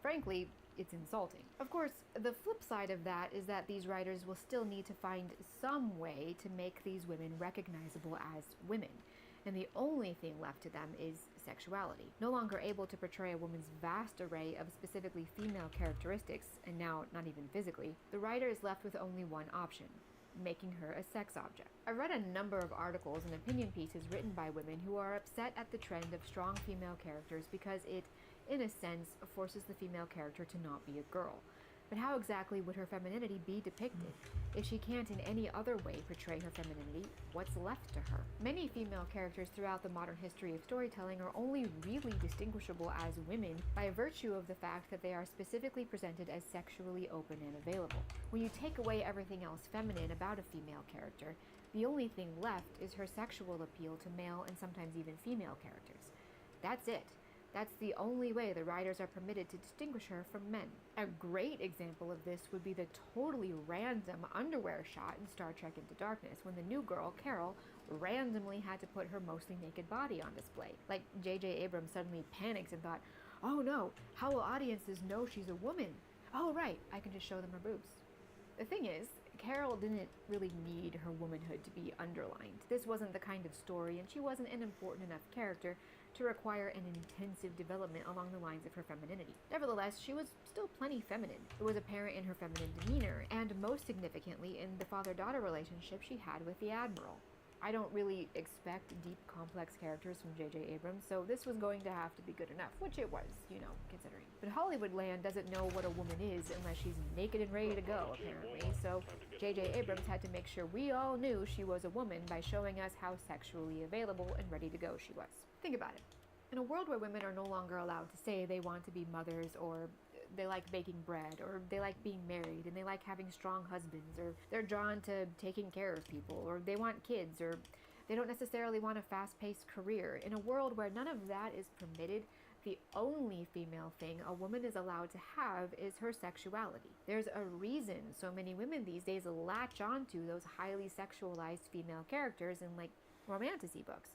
Frankly, it's insulting. Of course, the flip side of that is that these writers will still need to find some way to make these women recognizable as women, and the only thing left to them is sexuality. No longer able to portray a woman's vast array of specifically female characteristics, and now not even physically, the writer is left with only one option: making her a sex object. I read a number of articles and opinion pieces written by women who are upset at the trend of strong female characters because it, in a sense, forces the female character to not be a girl. But how exactly would her femininity be depicted? If she can't in any other way portray her femininity, what's left to her? Many female characters throughout the modern history of storytelling are only really distinguishable as women by virtue of the fact that they are specifically presented as sexually open and available. When you take away everything else feminine about a female character, the only thing left is her sexual appeal to male and sometimes even female characters. That's it. That's the only way the writers are permitted to distinguish her from men. A great example of this would be the totally random underwear shot in Star Trek Into Darkness when the new girl, Carol, randomly had to put her mostly naked body on display. Like J.J. Abrams suddenly panicked and thought, oh no, how will audiences know she's a woman? Oh right, I can just show them her boobs. The thing is, Carol didn't really need her womanhood to be underlined. This wasn't the kind of story, and she wasn't an important enough character to require an intensive development along the lines of her femininity. Nevertheless, she was still plenty feminine. It was apparent in her feminine demeanor, and most significantly in the father-daughter relationship she had with the Admiral. I don't really expect deep, complex characters from J.J. Abrams, so this was going to have to be good enough, which it was, considering. But Hollywoodland doesn't know what a woman is unless she's naked and ready to go, apparently, so J.J. Abrams had to make sure we all knew she was a woman by showing us how sexually available and ready to go she was. Think about it. In a world where women are no longer allowed to say they want to be mothers, or they like baking bread, or they like being married, and they like having strong husbands, or they're drawn to taking care of people, or they want kids, or They don't necessarily want a fast-paced career. In a world where none of that is permitted, the only female thing a woman is allowed to have is her sexuality. There's a reason so many women these days latch onto those highly sexualized female characters in like romantasy books,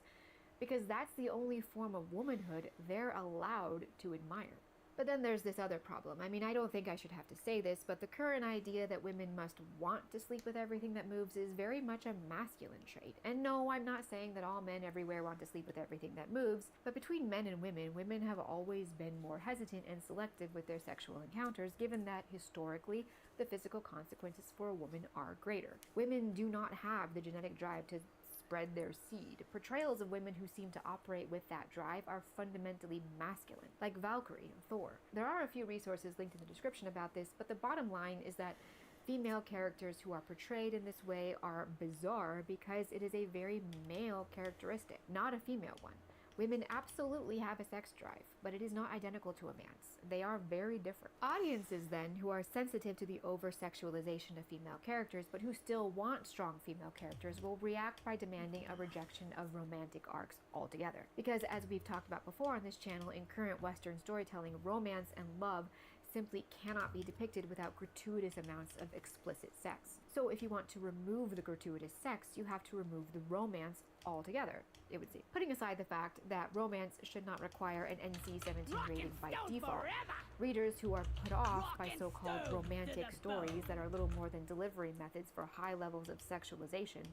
because that's the only form of womanhood they're allowed to admire. But then there's this other problem. I mean, I don't think I should have to say this, but the current idea that women must want to sleep with everything that moves is very much a masculine trait. And no, I'm not saying that all men everywhere want to sleep with everything that moves, but between men and women have always been more hesitant and selective with their sexual encounters, given that historically, the physical consequences for a woman are greater. Women do not have the genetic drive to spread their seed. Portrayals of women who seem to operate with that drive are fundamentally masculine, like Valkyrie and Thor. There are a few resources linked in the description about this, but the bottom line is that female characters who are portrayed in this way are bizarre because it is a very male characteristic, not a female one. Women absolutely have a sex drive, but it is not identical to a man's. They are very different. Audiences then, who are sensitive to the over-sexualization of female characters, but who still want strong female characters, will react by demanding a rejection of romantic arcs altogether. Because as we've talked about before on this channel, in current Western storytelling, romance and love simply cannot be depicted without gratuitous amounts of explicit sex. So if you want to remove the gratuitous sex, you have to remove the romance altogether, it would seem. Putting aside the fact that romance should not require an NC-17 rating by default, readers who are put off by so-called romantic stories that are little more than delivery methods for high levels of sexualization,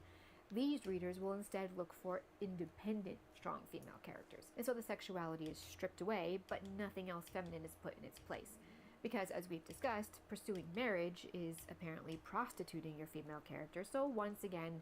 these readers will instead look for independent, strong female characters. And so the sexuality is stripped away, but nothing else feminine is put in its place. Because, as we've discussed, pursuing marriage is apparently prostituting your female character, so once again,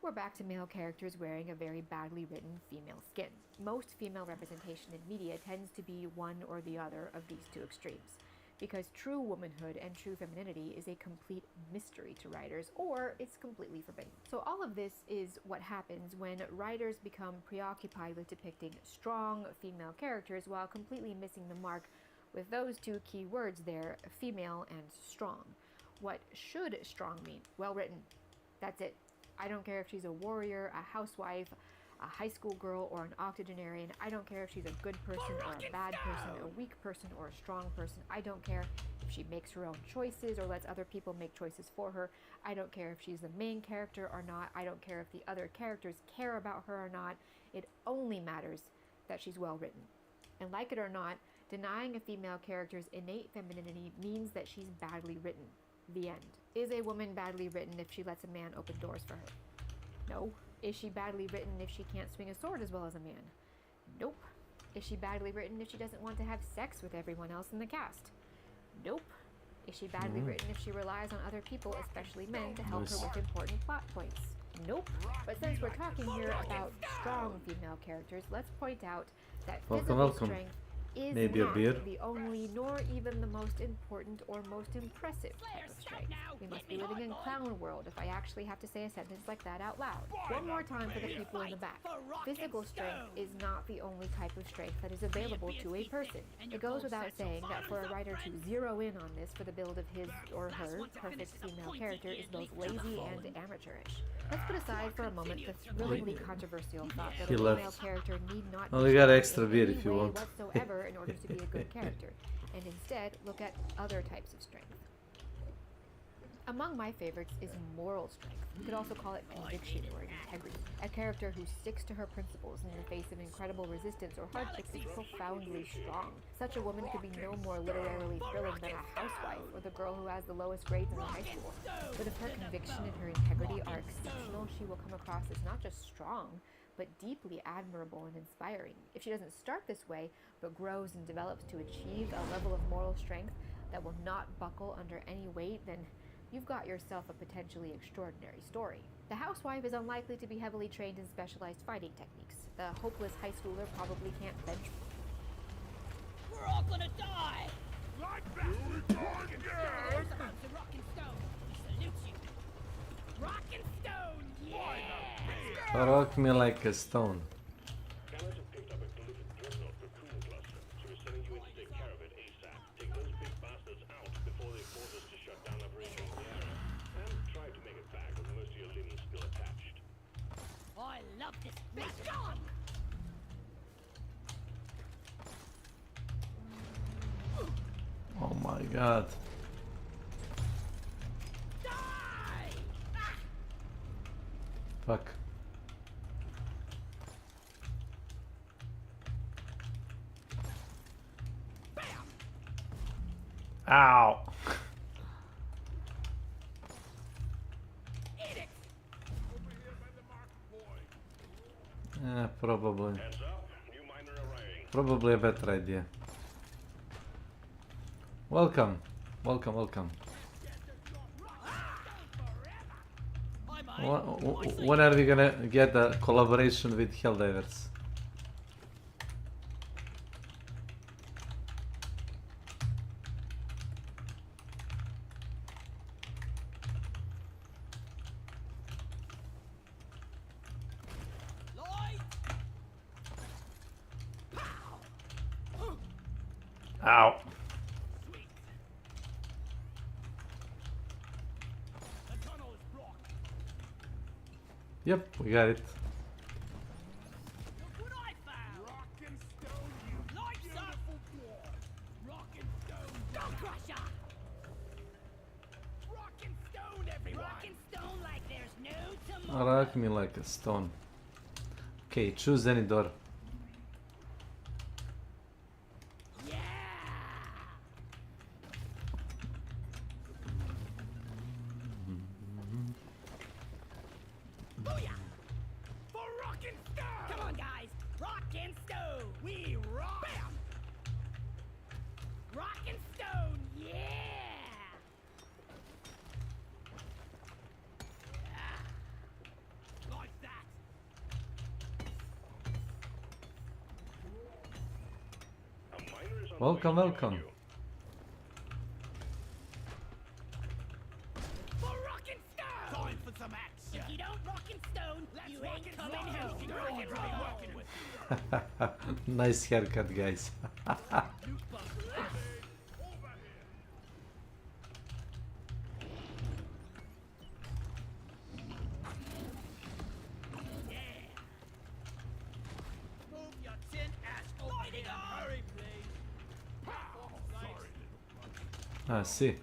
we're back to male characters wearing a very badly written female skin. Most female representation in media tends to be one or the other of these two extremes, because true womanhood and true femininity is a complete mystery to writers, or it's completely forbidden. So all of this is what happens when writers become preoccupied with depicting strong female characters while completely missing the mark with those two key words there, female and strong. What should strong mean? Well written. That's it. I don't care if she's a warrior, a housewife, a high school girl, or an octogenarian. I don't care if she's a good person or a bad person, a weak person or a strong person. I don't care if she makes her own choices or lets other people make choices for her. I don't care if she's the main character or not. I don't care if the other characters care about her or not. It only matters that she's well written. And like it or not, denying a female character's innate femininity means that she's badly written. The end. Is a woman badly written if she lets a man open doors for her? No. Is she badly written if she can't swing a sword as well as a man? Nope. Is she badly written if she doesn't want to have sex with everyone else in the cast? Nope. Is she badly written if she relies on other people, especially men, to help her with important plot points? Nope. But since we're talking here about strong female characters, let's point out that physical strength is not the only nor even the most important or most impressive type of strength. We must be living in clown world if I actually have to say a sentence like that out loud. One more time for the people in the back. Physical strength is not the only type of strength that is available to a person. It goes without saying that for a writer to zero in on this for the build of his or her perfect female character is both lazy and amateurish. Let's put aside for a moment the thrillingly controversial thought that a female character need not we got extra beer if you want. whatsoever in order to be a good character, and instead look at other types of strength. Among my favorites is moral strength. You could also call it conviction or integrity. A character who sticks to her principles in the face of incredible resistance or hardships is profoundly strong. Such a woman could be no more literarily thrilling than a housewife or the girl who has the lowest grades in her high school. But if her conviction and her integrity are exceptional, she will come across as not just strong, but deeply admirable and inspiring. If she doesn't start this way, but grows and develops to achieve a level of moral strength that will not buckle under any weight, then you've got yourself a potentially extraordinary story. The housewife is unlikely to be heavily trained in specialized fighting techniques. The hopeless high schooler probably can't bench. We're all gonna die! Right back! Rock and Stone! We salute you! Rock and Stone! Yeah! Rock me like a stone. Scanners have picked up a prolific dreadnought raccoon cluster, so we're sending you in to take care of it ASAP. Take those big bastards out before they force us to shut down operations in the area. And try to make it back with most of your limbs still attached. I love this. Be gone! Oh my god. Die! Ah! Fuck. Ow. Eat it! Probably. Heads up, new miner arriving. Probably a better idea. Welcome. Welcome, welcome. When are we gonna get a collaboration with Helldivers? Ow. Yep, we got it. Look what I found! Rock and stone, you beautiful dwarf! Rock and stone, Stone Crusher! Rock and stone, everyone! Rock and stone like there's no tomorrow! Rock me like a stone. Okay, choose any door. Booyah! For rock and stone! Come on, guys! Rock and stone! We rock! Bam! Rock and stone! Yeah! Like that! A miner is on Welcome, the way to welcome. join you. For rock and stone! Time for some action! If you don't rock and stone, you ain't coming home! Nice haircut, guys. Move your tin ass over here! Hurry, please! Ah, see.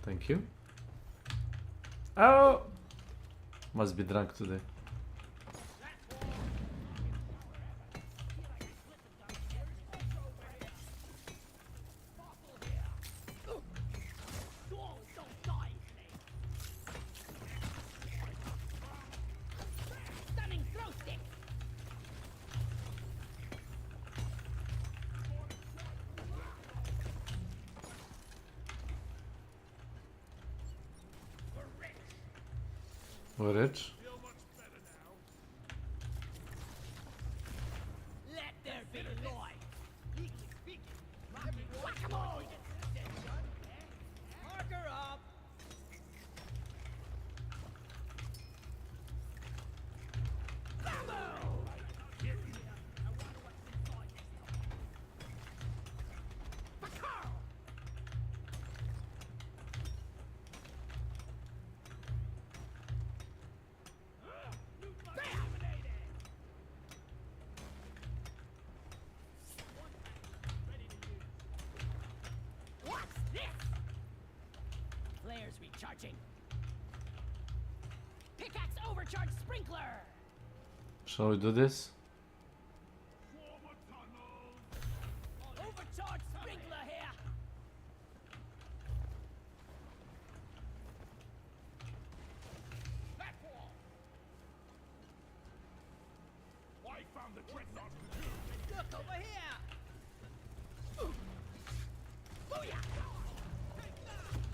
Thank you. Oh! Must be drunk today. Stunning throw stick! We're rich. Let there be light! Whack-a-mole! Mark her up! What's this? Flares recharging. Pickaxe overcharge sprinkler. Shall we do this? Overcharge sprinkler here. Platform. I found the dreadnought. Look over here. Booyah!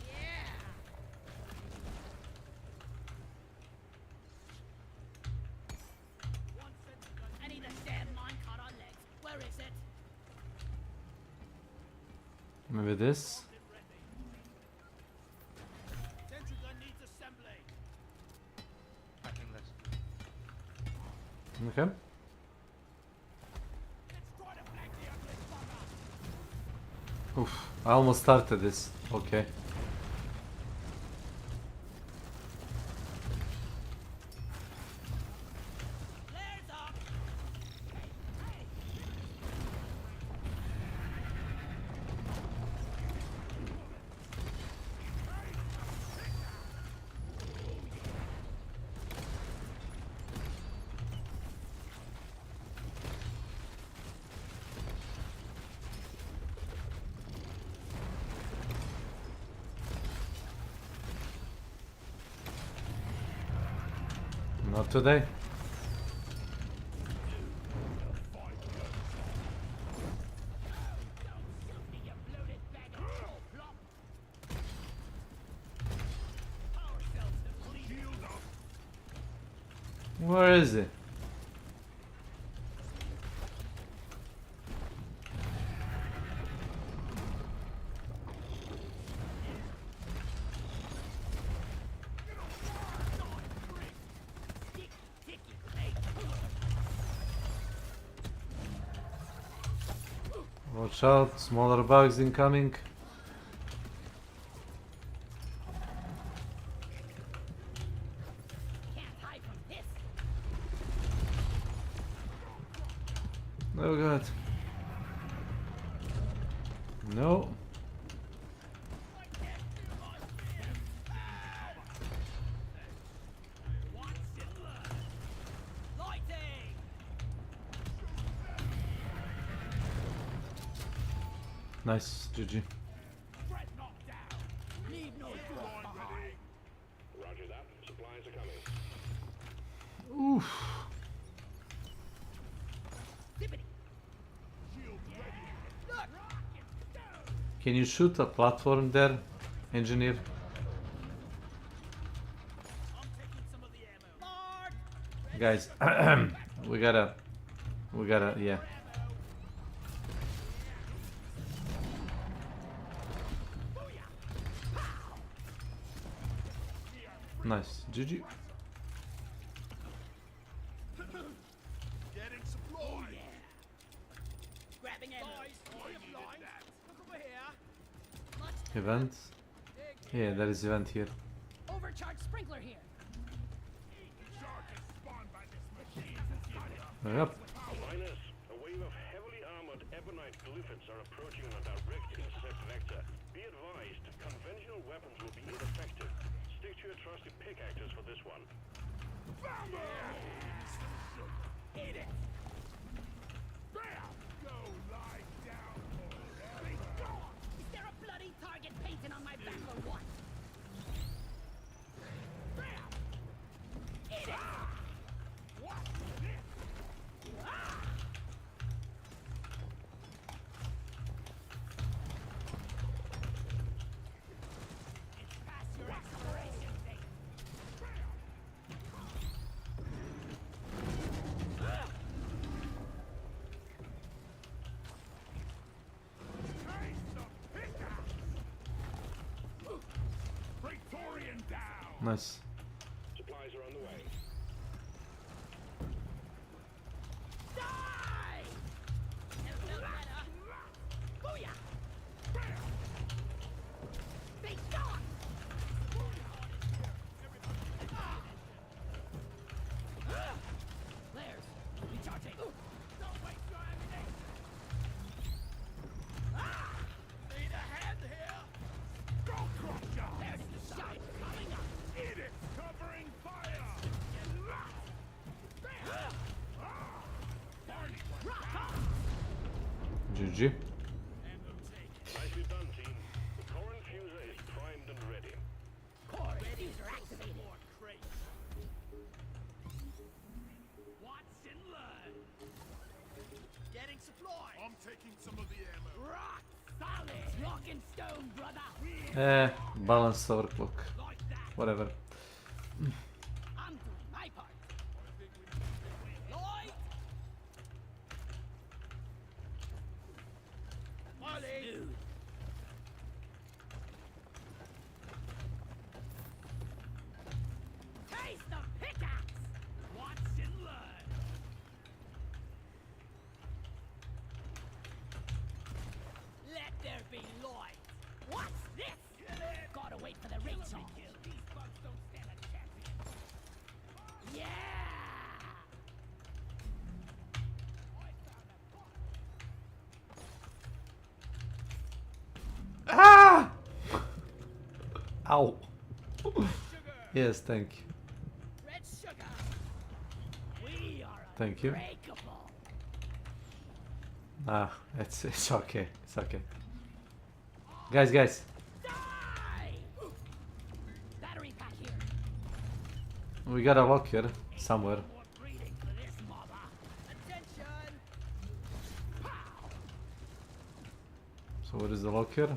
Yeah! I need a damn minecart on legs. Where is it? Maybe this? Sentry gun needs assembly. Okay. Oof, I almost started this. Okay. Not today. Where is he? Watch out, smaller bugs incoming. Oh god. No. Nice, GG. Roger that. Supplies are coming. Oof. Can you shoot a platform there, engineer? Guys, we gotta, yeah. Nice, GG. Getting supplies. Grabbing ammo. Look over here. Event? Yeah, there is event here. Overcharged sprinkler here. Yep. Minus, a wave of heavily armored ebonite glyphids are approaching on a direct intercept vector. Be advised, conventional weapons will be ineffective. Stick to your trusted pickaxes for this one. Eat it. Go lie down. Is there a bloody target painted on my back or what? Eat it. What? It's past your expiration date. Praetorian down. Nice. Supplies are on the way. Die! Never felt better. Booyah! Be gone! Flares, recharging. Don't waste your ammunition. Need a hand here. Go crusher! There's the shot coming up. Eat it! Covering fire! Rock on! GG. Nicely done, team. The core infuser is primed and ready. Core diffuser activated. Watch and learn. Getting supplies. I'm taking some of the ammo. Rock solid. Rock and stone, brother. Balance overclock. Like that. Whatever. I'm doing my part. Lloyd. Molly. Taste the pickaxe. Watch and learn. Let there be light. What's this? Gotta wait for the recharge. These bugs don't stand a chance. Yeah. Ah! Ow. Yes, thank you. Red sugar. We are Thank you. unbreakable. Ah, it's okay. It's okay. Guys. Die! Battery pack here. We got a lock here, somewhere. More breeding for this mother. Attention! So where is the locker?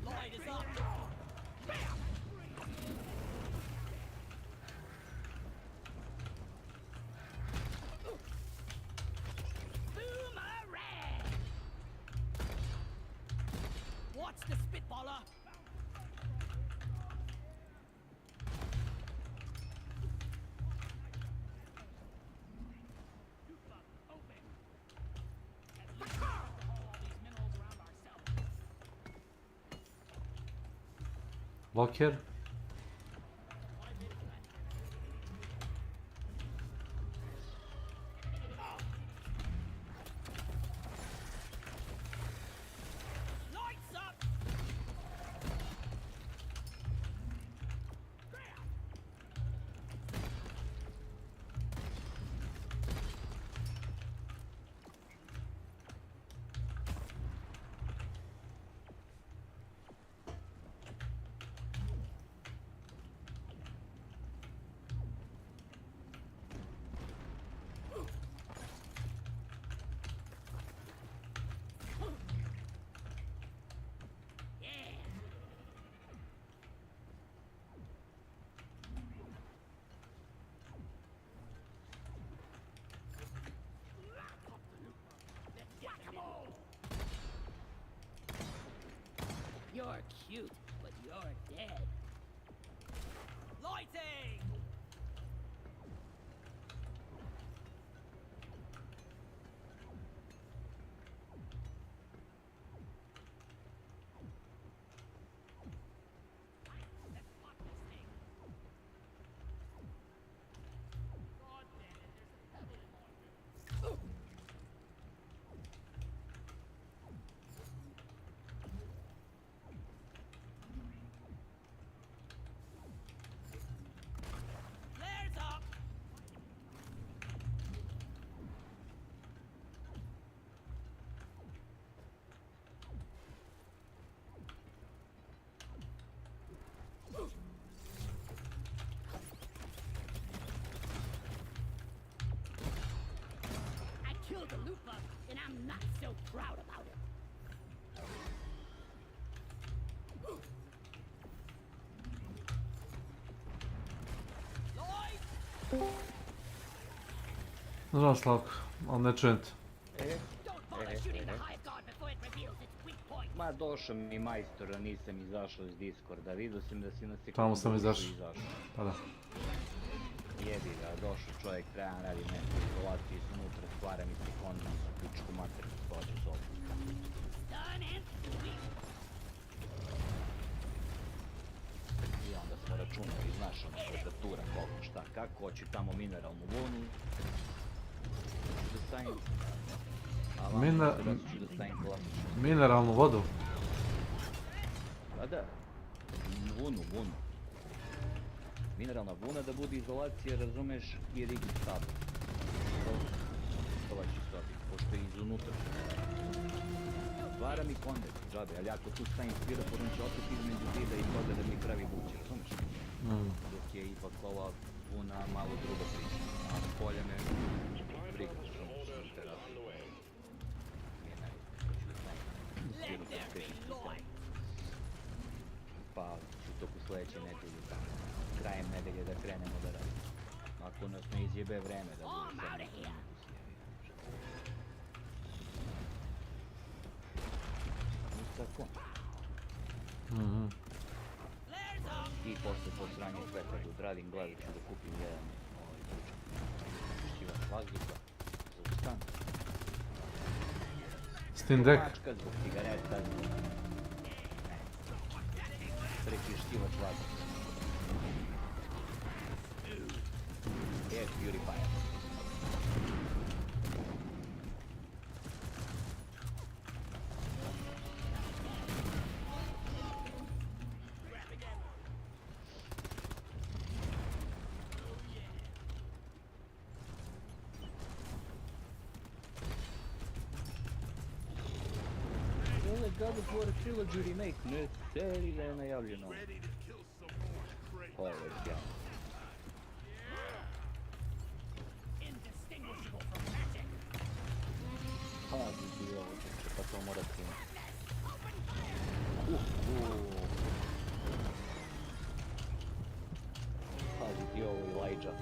Light is up. Boomerang! What's the spitballer? Locker? Lights up! You're cute, but you're dead. Lighting! Flares up! I killed a loot bug, and I'm not so proud about it. Zaslak, on ne čujem te. Don't bother shooting the hive guard before it reveals its weak point. Ma došao mi majstor, a nisam izašao iz Discorda. Vidio sam da si na sekundu Tamo sam ušao i izašao. Pa da. Jebi ga, došao čovjek, trebam radim neku izolaciju, sam unutra, stvara mi se konta za pičku materiju, stođe s ovdje. Done and sweet. I onda smo računali, znaš, ono, kvadratura, koliko, šta, kako, hoću tamo mineralnu vunu. Hoću da stavim... Hoću da stavim klasično. Mineralnu vodu. Pa da, vunu. Mineralna vuna da bude izolacija, razumeš, i rigid stav. To ću staviti, pošto je izunutra. Stvara mi kondens, džabe, ali ako tu stavim spirafor, on će opet između zida i toga da mi pravi buće, razumeš? Dok je ipak ova vuna malo druga priča, a polje me briga, razumeš, na terasu. Nije najbolje, hoću da stavim spirafor 5 pa u toku sledeće nedelje, krajem nedelje da krenemo da radimo. Ako nas ne izjebe vreme da bude sve tako. I posle posranje sve kad odradim, gledat ću da kupim jedan čišćivač vazduha za stan. Steam Deck. Mačka zbog cigareta, prečišćivač vazduha. Air purifier. God of War Trilogy remake, ne seri da je najavljeno. Ovo je sjajno. Pazi ti ovo, pa to mora snimati. Pazi ti ovo, Elijah.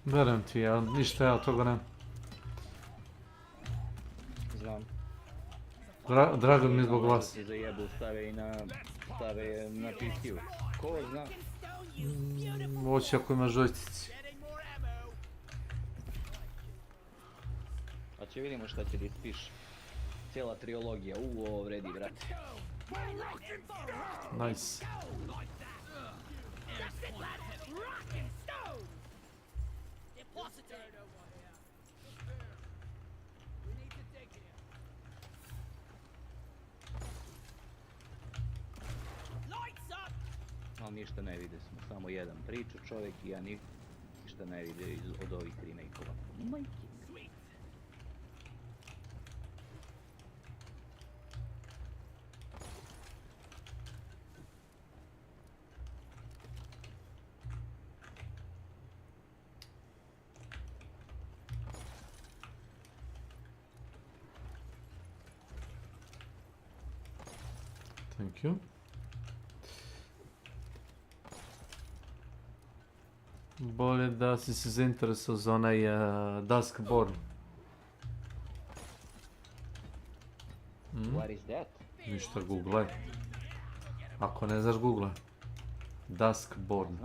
Verujem ti, ja ništa ja od toga nemam. Znam. Drago mi je zbog vas. Se zajebu, stave na PC-u. Ko zna? Hoće ako ima joystici. A će vidimo šta će da ispiš. Cijela trilogija, ovo vredi, brate. Nice. Ali ništa ne vide smo, samo jedan priča čovjek i ja ništa ne vide od ovih remake-ova. Majke. Thank you. Bolje da si se zainteresao za onaj Duskborn. What is that? Ništa, googlaj. Ako ne znaš, googlaj. Duskborn.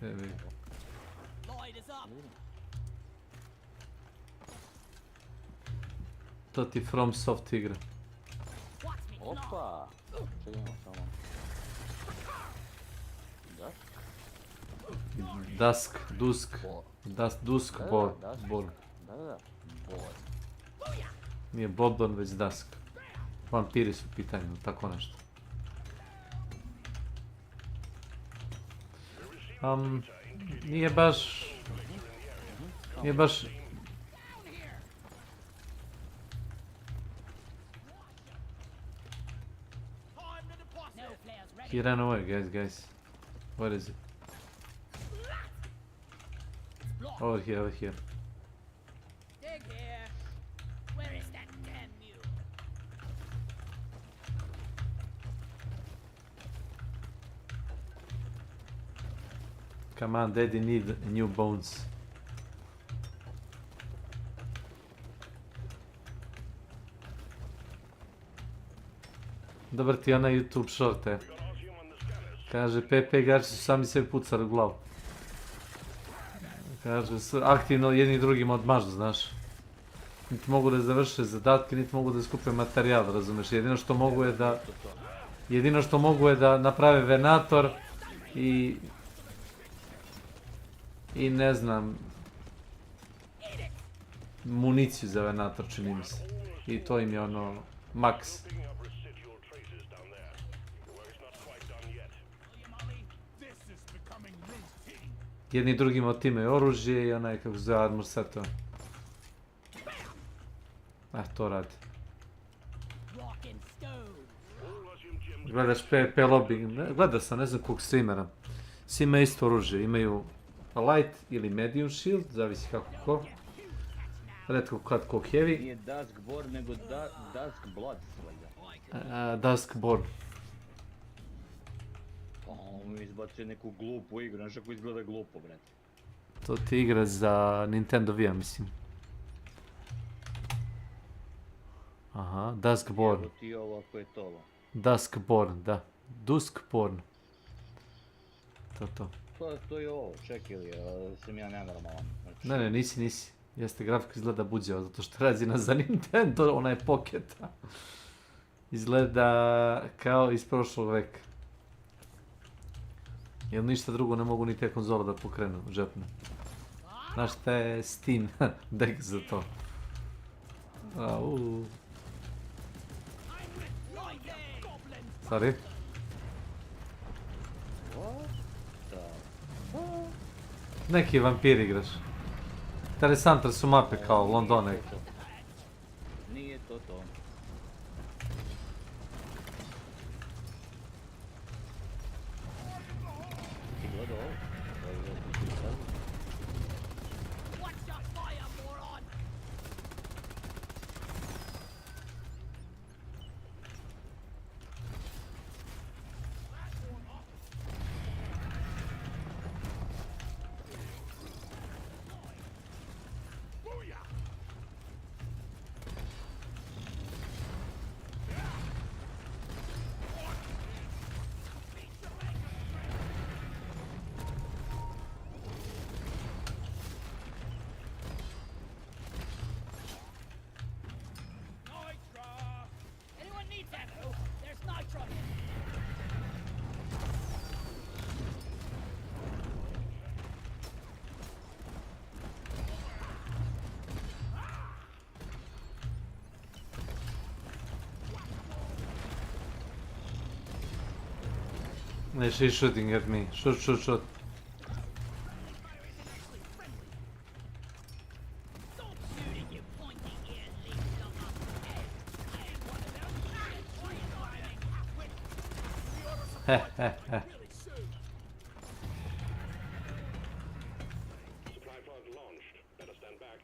Evi. To ti FromSoft igra. Opa! Čekajmo samo. Duskborn. Da. Nije Bloodborne, već Dusk. Vampiri su u pitanju, tako nešto. Nije baš... He ran away, guys. Where is it? Over here. Dig here. Where is that damn mule? Come on, Daddy need new bones. Dobar ti onaj YouTube short, Kaže, Pepe igrači su sami sebi pucali u glavu. Kaže, su aktivno jedni drugima odmažu, znaš. Niti mogu da završe zadatke, niti mogu da skupe materijal, razumeš. Jedino što mogu je da naprave venator i ne znam, municiju za venator, čini mi se. I to im je ono, maks. Jedni drugima otimaju oružje i onaj kako se zove armor setova. To radi. Gledaš PvP lobby, gledao sam ne znam kog streamera. Svi imaju isto oružje, imaju light ili medium shield, zavisi kako ko. Redko kad kog heavy. Nije Duskborn nego Duskblood. Duskborn. Mi izbacio neku glupu igru, znaš ako izgleda glupo, brate. To ti igra za Nintendo Wii, mislim. Aha, Duskborn. Evo ti ovo ako je to. Duskborn, da. Duskborn. To. To je ovo, čekaj li, sam ja nenormalan. Ne, nisi. Jeste, grafika izgleda buđava, zato što radi za Nintendo, ona je poketa. Izgleda kao iz prošlog veka. Jer ništa drugo ne mogu ni te konzole da pokrenu, džepne. Znaš šta je Steam deck za to. Sorry. Neki vampir igraš. Interesantne su mape kao London. Nije to to. Ti gledao ovo? Watch your fire, moron! Anyone needs ammo? There's nitro. She's shooting at me. Shoot, shoot, shoot. Stop shooting, you pointy ear leech of a head. I ain't one of them. Why you lying? Heh, heh, heh. Supply pod launched. Better stand back.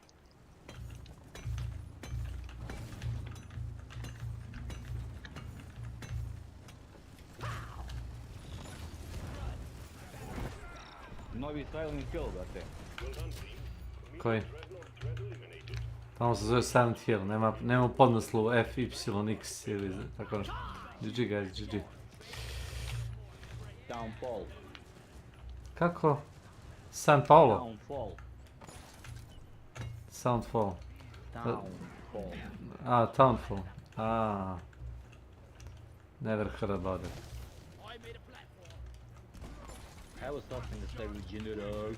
Novi Silent Hill, brate. Well done, team. Koji? Dreadnought threat eliminated. Tamo se zove Silent Hill, nema u podnaslovu FYX ili tako nešto. GG guys, GG. Downfall. Kako? San Paulo? Downfall. Soundfall. Downfall. Townfall. Never heard about it. Evo sad sam ga stavili generator.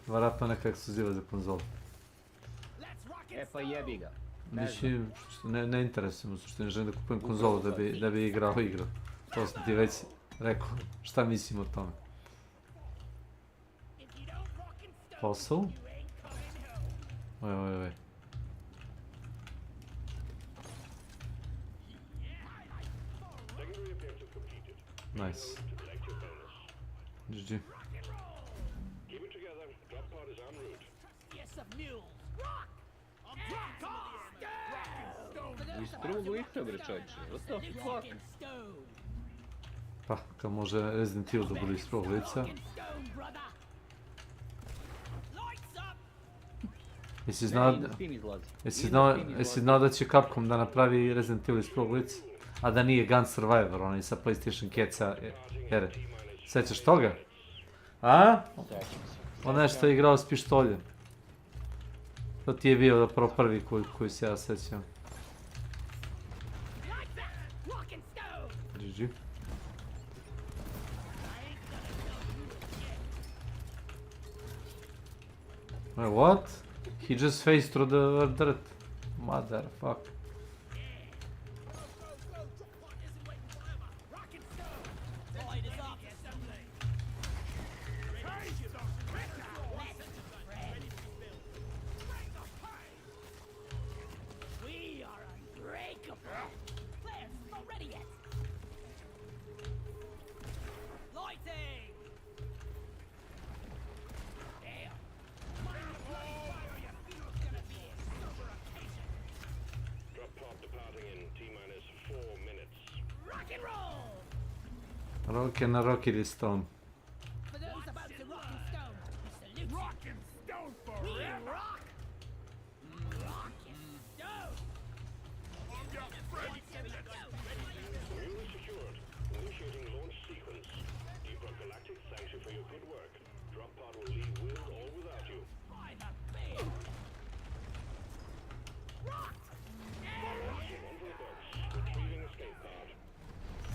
Vjerojatno neka ekskluziva za konzolu. E pa jebi ga. Mislim, ne interesuje me, suštini želim da kupujem konzolu da bi igrao igru. To sam ti već rekao, šta mislim o tome. Fossil? Oj. Secondary objective completed. Nice. Collect your bonus. GG. Keep it together. Drop pod is en route. Yes, of mules. Rock! I'm drunk! Iz prvog lica, bre čovječe. What the fuck? Pa, kad može Resident Evil da bude iz prvog lica. Jesi znao da će Capcom da napravi Resident Evil iz prvog lica? A da nije Gun Survivor, onaj sa PlayStation Keca ere. Sećaš toga? A? Onaj što je igrao s pištoljem. To ti je bio zapravo prvi koji se ja sećam. GG. Wait, what? He just faced through the dirt. Motherfuck. Rock and Rocky Stone. For those about to rock and stone, we salute rock and stone forever. Rock and stone. Mule secured. Initiating launch sequence. Deep Rock Galactic thanks you for your good work. Drop pod will leave with or without you. By the beam. Rock. One for the books. Retrieving escape pod.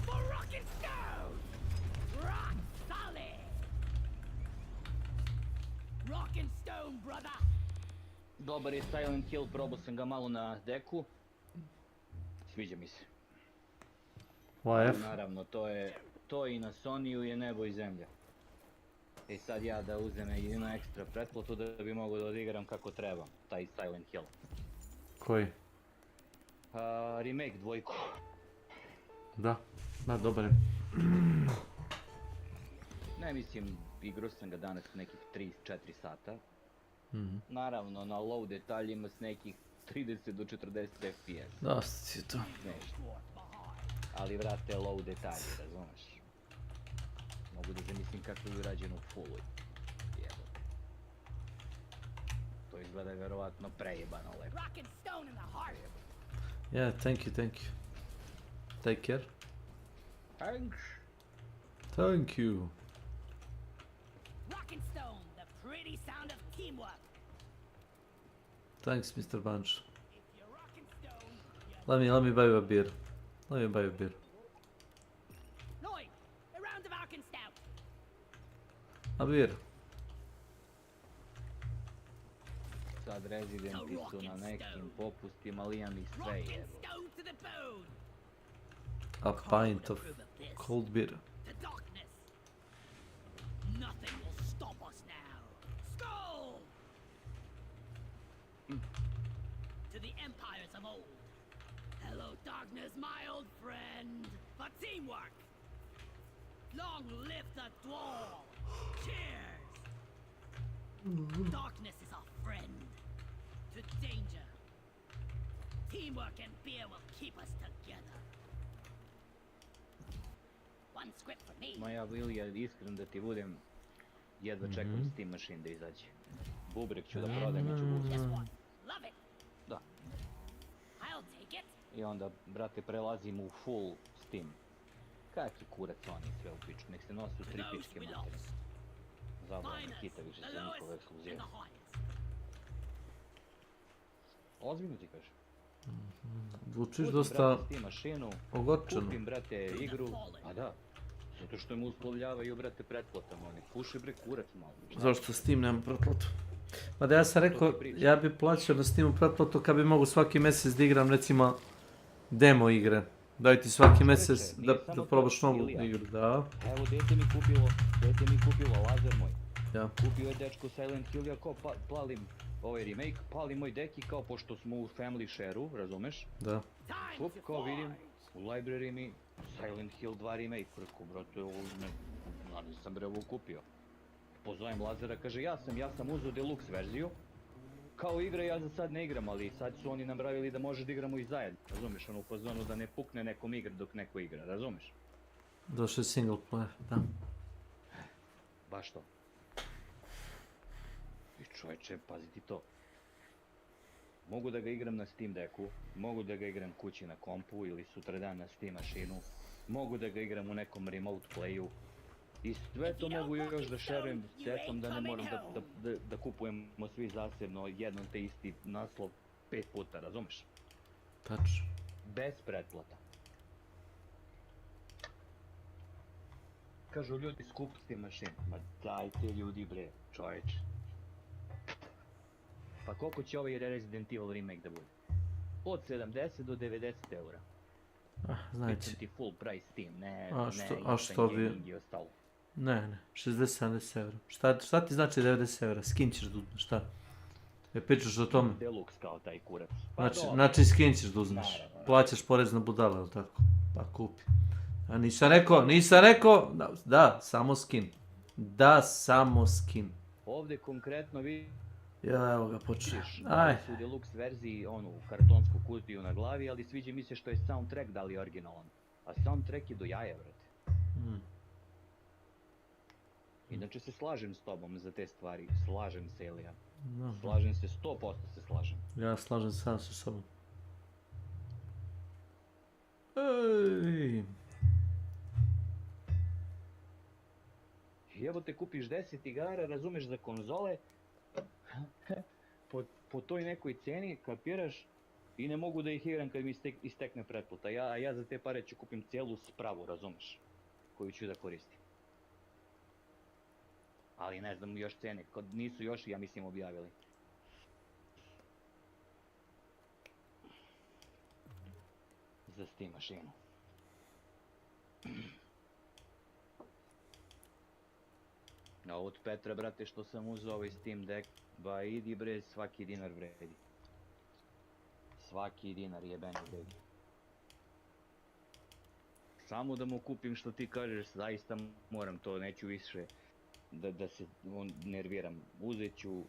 For rock and stone. Rock solid. Rock and stone, brother. Dobar je Silent Hill, probao sam ga malo na deku. Sviđa mi se. YF? Naravno, to i na Sonyu je nebo i zemlja. I sad ja da uzem jednu ekstra pretplatu da bi mogu da odigram kako treba, taj Silent Hill. Koji? Remake dvojku. Da, dobar je. Ne mislim, igru sam ga danas nekih 3-4 sata. Mhm. Naravno, na low detaljima s nekih 30 do 40 FPS. Dosta si to. Nešto. Ali vrate, low detalji, razumeš? Mogu da zamislim kako je urađeno u fullu. Jebote. To izgleda verovatno prejebano lepo. Yeah, thank you. Take care. Thanks. Thank you. Rock and stone, the pretty sound of teamwork. Thanks, Mr. Bunch. If you rock and stone, Let me buy you a beer. Let me buy you a beer. Lloyd, a round of Ark and Stout. A beer. Sad rezidenti su na nekim popustima, ali imam ih sve jebo. Stone to the bone. A pint of cold beer. The darkness. Nothing will stop us now. Skull! To the empires of old. Hello, darkness, my old friend. For teamwork. Long live the dwarf. Cheers. Darkness is our friend. To danger. Teamwork and beer will keep us together. One script for me. Moja Vilija, iskren da ti budem, jedva čekam Steam Machine da izađe. Bubrek ću da prodam i ću Guess uzeti. what? Love it. Da. I'll take it. I onda, brate, prelazim u full Steam. Kakvi kurac oni sve u piču, nek se nosu tri pičke matere. Zabavno kita više za njihove ekskluzije. Ozbiljno ti kažem. Zvučiš dosta ogorčeno. Kupim, brate, igru, a da, zato što mu uslovljavaju, brate, pretplatama, oni puše, bre, kurac malo. Zašto Steam nema pretplatu? Ma da ja sam rekao, ja bi plaćao na Steamu pretplatu kad bi mogu svaki mjesec da igram, recimo, demo igre. Daj ti svaki mjesec da probaš novu igru, da. Evo, dete mi kupilo, lazer moj. Ja. Kupio je dečko Silent Hill, ja kao palim ovaj remake, palim moj deki kao pošto smo u family share-u, razumeš? Da. Kup, kao vidim, u library mi Silent Hill 2 remake, preko, brate, ovo nisam bre ovo kupio. Pozovem Lazara, kaže ja sam uzeo deluxe verziju, kao igra ja za sad ne igram, ali sad su oni napravili da može da igramo i zajedno, razumeš, ono u fazonu da ne pukne nekom igra dok neko igra, razumeš? Došao je single player, da. Baš to. I čovječe, pazi ti to. Mogu da ga igram na Steam Decku, mogu da ga igram kući na kompu ili sutradan na Steam mašinu, mogu da ga igram u nekom remote playu i sve to mogu još da šerujem s djecom da ne moram da kupujemo svi zasebno jednom te isti naslov 5 puta, razumeš? Tačno. Bez pretplata. Kažu ljudi skup Steam mašinu, ma dajte ljudi bre, čovječe. Pa koliko će ovaj Resident Evil remake da bude? Od 70 do 90 eura. Znači. Pričam ti full price Steam, ne što bi... gaming i ostalo. Ne, 60-70 eura. Šta ti znači 90 eura? Skin ćeš da uzmeš, šta? Ne pričaš o tome? Deluxe kao taj kurac. Znači skin ćeš da uzmeš. Plaćaš porez na budala, ili tako? Pa kupi. A nisam rekao, da, samo skin. Da, samo skin. Ovdje konkretno vidiš. Ja, evo ga počeo. Aj. Su u deluxe verziji onu kartonsku kutiju na glavi, ali sviđa mi se što je soundtrack dali originalan. A soundtrack je do jaja, brate. Inače se slažem s tobom za te stvari. Slažem se, Ilija. Slažem se, 100% se slažem. Ja slažem sam sa sobom. Ej. Evo te kupiš 10 igara, razumeš, za konzole, po toj nekoj ceni, kapiraš, i ne mogu da ih igram kad mi istekne pretplata. Ja za te pare ću kupim cijelu spravu, razumeš, koju ću da koristim. Ali ne znam još cene, nisu još, ja mislim, objavili. Za Steam mašinu. A od Petra, brate, što sam uzao ovaj Steam Deck, ba idi bre, svaki dinar vredi. Svaki dinar jebeni vredi. Samo da mu kupim što ti kažeš, zaista moram to, neću više da se nerviram. Uzet ću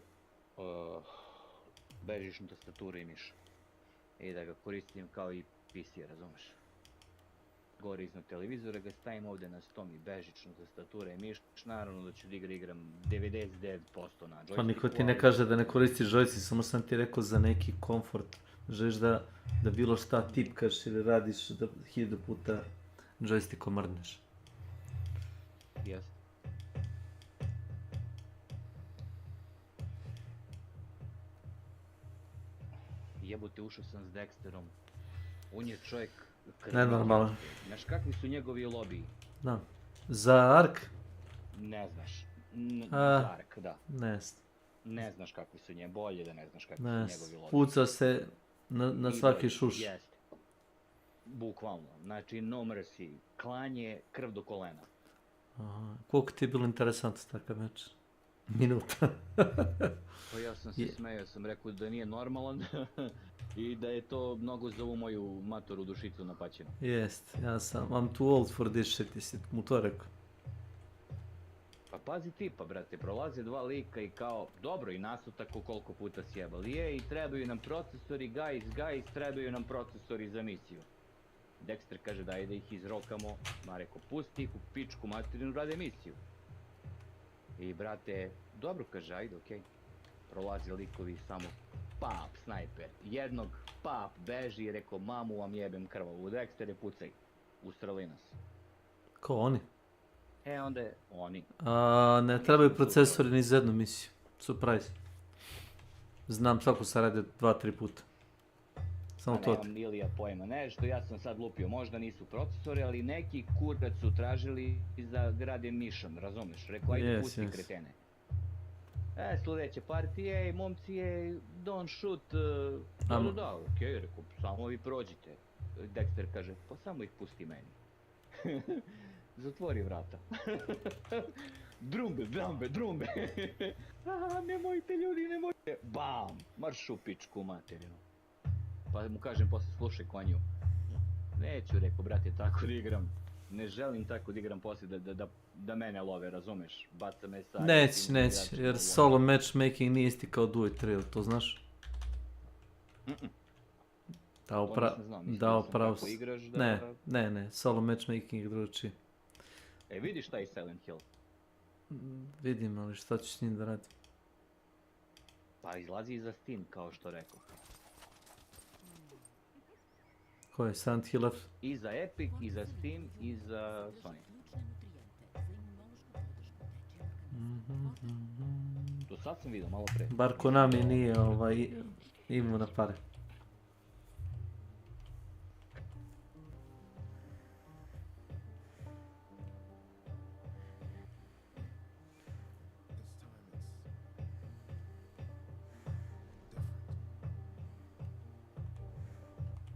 bežičnu tastaturu i miš. I da ga koristim kao i PC, razumeš? Gore iznad televizora ga stavim ovdje na stom i bežičnu tastatura i miš. Naravno da ću da igram 99% na joysticku. Pa niko ti ne kaže da ne koristiš joystick, samo sam ti rekao za neki komfort. Želiš da bilo šta tipkaš ili radiš da 1000 puta joystickom mrdneš. Jeste. Jebote, ušao sam s Dexterom. On je čovjek... Nenormalan. Znaš kakvi su njegovi lobiji? Da. Za Ark? Ne znaš. Za Ark, da. Ne znaš kakvi su bolje da ne znaš kakvi su njegovi lobiji. Puca se na svaki šuš. Jeste. Bukvalno. Znači, no mercy. Klanje, krv do kolena. Aha. Koliko ti je bilo interesantno takav meč? Minuta. Pa ja sam se smejao, sam rekao da nije normalan i da je to mnogo za ovu moju matoru dušicu napaćenu. Jest, ja sam, I'm too old for this shit, jesi mu to rekao? Pa pazi tipa, brate, prolaze dva lika i kao, dobro i nas su tako koliko puta sjebali, i trebaju nam procesori, guys, trebaju nam procesori za misiju. Dexter kaže daj da ih izrokamo, ma rekao pusti ih u pičku materinu, rade misiju. I brate, dobro kaže, ajde, okej. Prolaze likovi samo, pap, snajper. Jednog, pap, beži i rekao, mamu vam jebem krvavu. Dexter je pucaj. Ustrali nas. Ko oni? Onda je oni. Ne trebaju procesori ni za jednu misiju. Surprise. Znam, svako sam radio 2-3 puta. Samo to. Nemam Ilija pojma nešto, ja sam sad lupio, možda nisu procesori, ali neki kurac su tražili za grade mission, razumeš? Rekao, ajde pusti kretene. Sljedeće partije, momci je, don't shoot, da, okej, rekao, samo vi prođite. Dexter kaže, pa samo ih pusti meni. Zatvori vrata. Drumbe. Nemojte ljudi, nemojte. Bam, marš u pičku materinu. Pa mu kažem posle, slušaj konju, neću, rekao, brate, tako da igram, ne želim tako da igram poslije da mene love, razumeš, baca me sad. Neće, jer solo matchmaking nije isti kao duo i trio, to znaš? Dao pravo. Ne, solo matchmaking je drugačije. Vidiš taj Silent Hill? Vidim, ali šta ću s njim da radim? Pa izlazi iza Steam, kao što rekao. Ko je Silent Hill? I za Epic, i za Steam, i za Sony. To sad sam vidio, malo pre. Bar Konami nije imao na pare.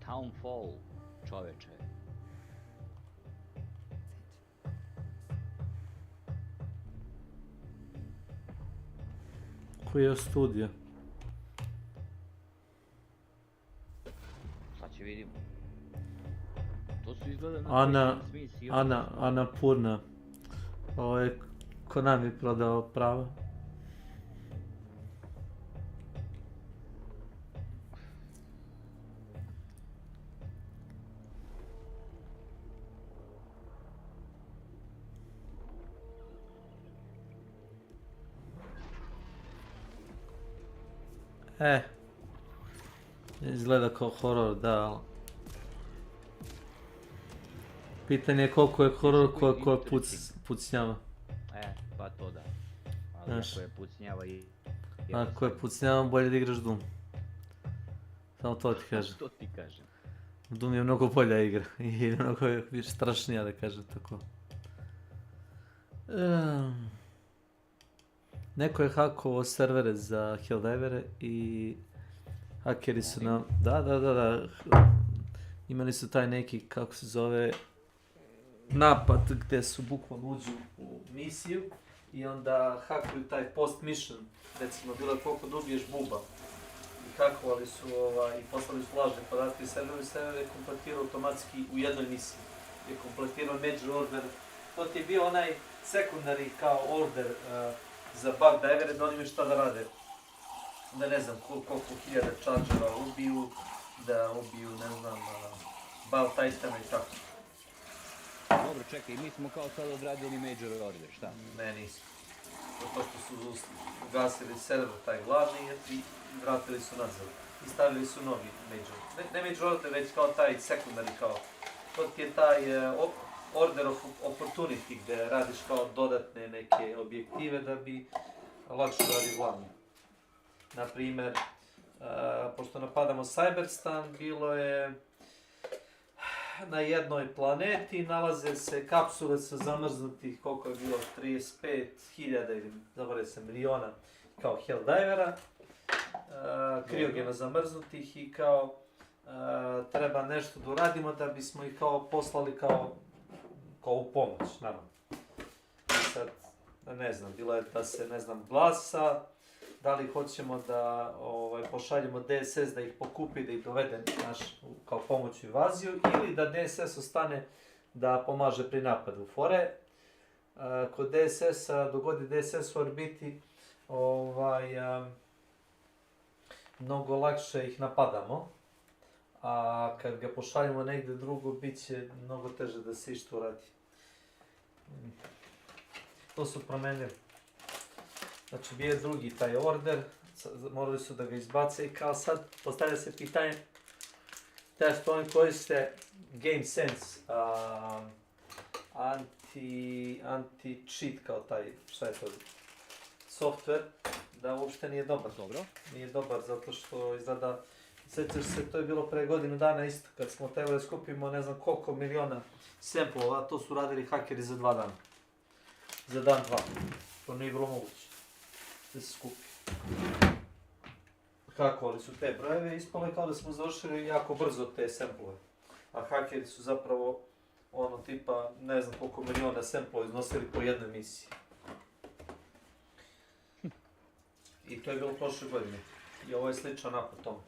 Townfall, čoveče. Koji je studio? Sad će vidimo. To su izgleda na Ana Purna. Ovo je Konami prodao prava. Izgleda kao horor, da, ali... Pitanje je koliko je horor, koliko je pucnjava. Pa to da. Ali ako je pucnjava i... Ako je pucnjava, bolje da igraš Doom. Samo to ti kažem. To ti kažem. Doom je mnogo bolja igra i mnogo je više strašnija, da kažem tako. Neko je hakovao servere za Helldivere i hakeri su nam, da, imali su taj neki, kako se zove, napad gdje su bukvalno uđu u misiju i onda hakuju taj post mission, recimo bilo je koliko dobiješ buba. I hakovali su i poslali su lažne podatke i server je kompletirao automatski u jednoj misiji. Je kompletirao major order. To ti je bio onaj sekundari kao order za bug divere da oni imaju šta da rade. Da ne znam koliko hiljada chargera ubiju, da ubiju, ne znam, bal tajstama i tako. Dobro, čekaj, mi smo kao sad odradili major order, šta? Ne, nismo. Zato što su ugasili server taj glavni i vratili su nazad. I stavili su novi major. Ne major order, već kao taj sekundari kao. To ti je taj order of opportunity gdje radiš kao dodatne neke objektive da bi lakše radio glavni. Naprimjer, pošto napadamo Cyberstan, bilo je na jednoj planeti nalaze se kapsule sa zamrznutih, koliko je bilo, 35.000 ili zaboravio se miliona kao Helldivera, kriogena zamrznutih i kao treba nešto da uradimo da bismo ih kao poslali kao u pomoć, naravno. Sad, ne znam, bilo je da se, ne znam, glasa, da li hoćemo da pošaljemo DSS da ih pokupi, da ih dovede kao pomoć u invaziju, ili da DSS ostane da pomaže pri napadu. Fore, kod DSS-a, dogodi DSS u orbiti, mnogo lakše ih napadamo, a kad ga pošaljemo negdje drugo, bit će mnogo teže da se išta uradi. To su promenili. Znači, bio je drugi taj order, morali su da ga izbace i kao sad postavlja se pitanje što oni koriste Game Sense, anti-cheat kao taj, šta je to, software, da uopšte nije dobar. Dobro. Nije dobar zato što izgleda, sjećaš se, to je bilo pre godinu dana isto, kad smo trebali skupimo ne znam koliko miliona samplova, to su radili hakeri za 2 dana. Za dan 2. To nije bilo moguće da se skupi. Hakovali su te brojeve i ispalo je kao da smo završili jako brzo te samplove. A hakeri su zapravo tipa ne znam koliko miliona samplova iznosili po jednoj misiji. I to je bilo prošle godine. I ovo je sličan napad tome.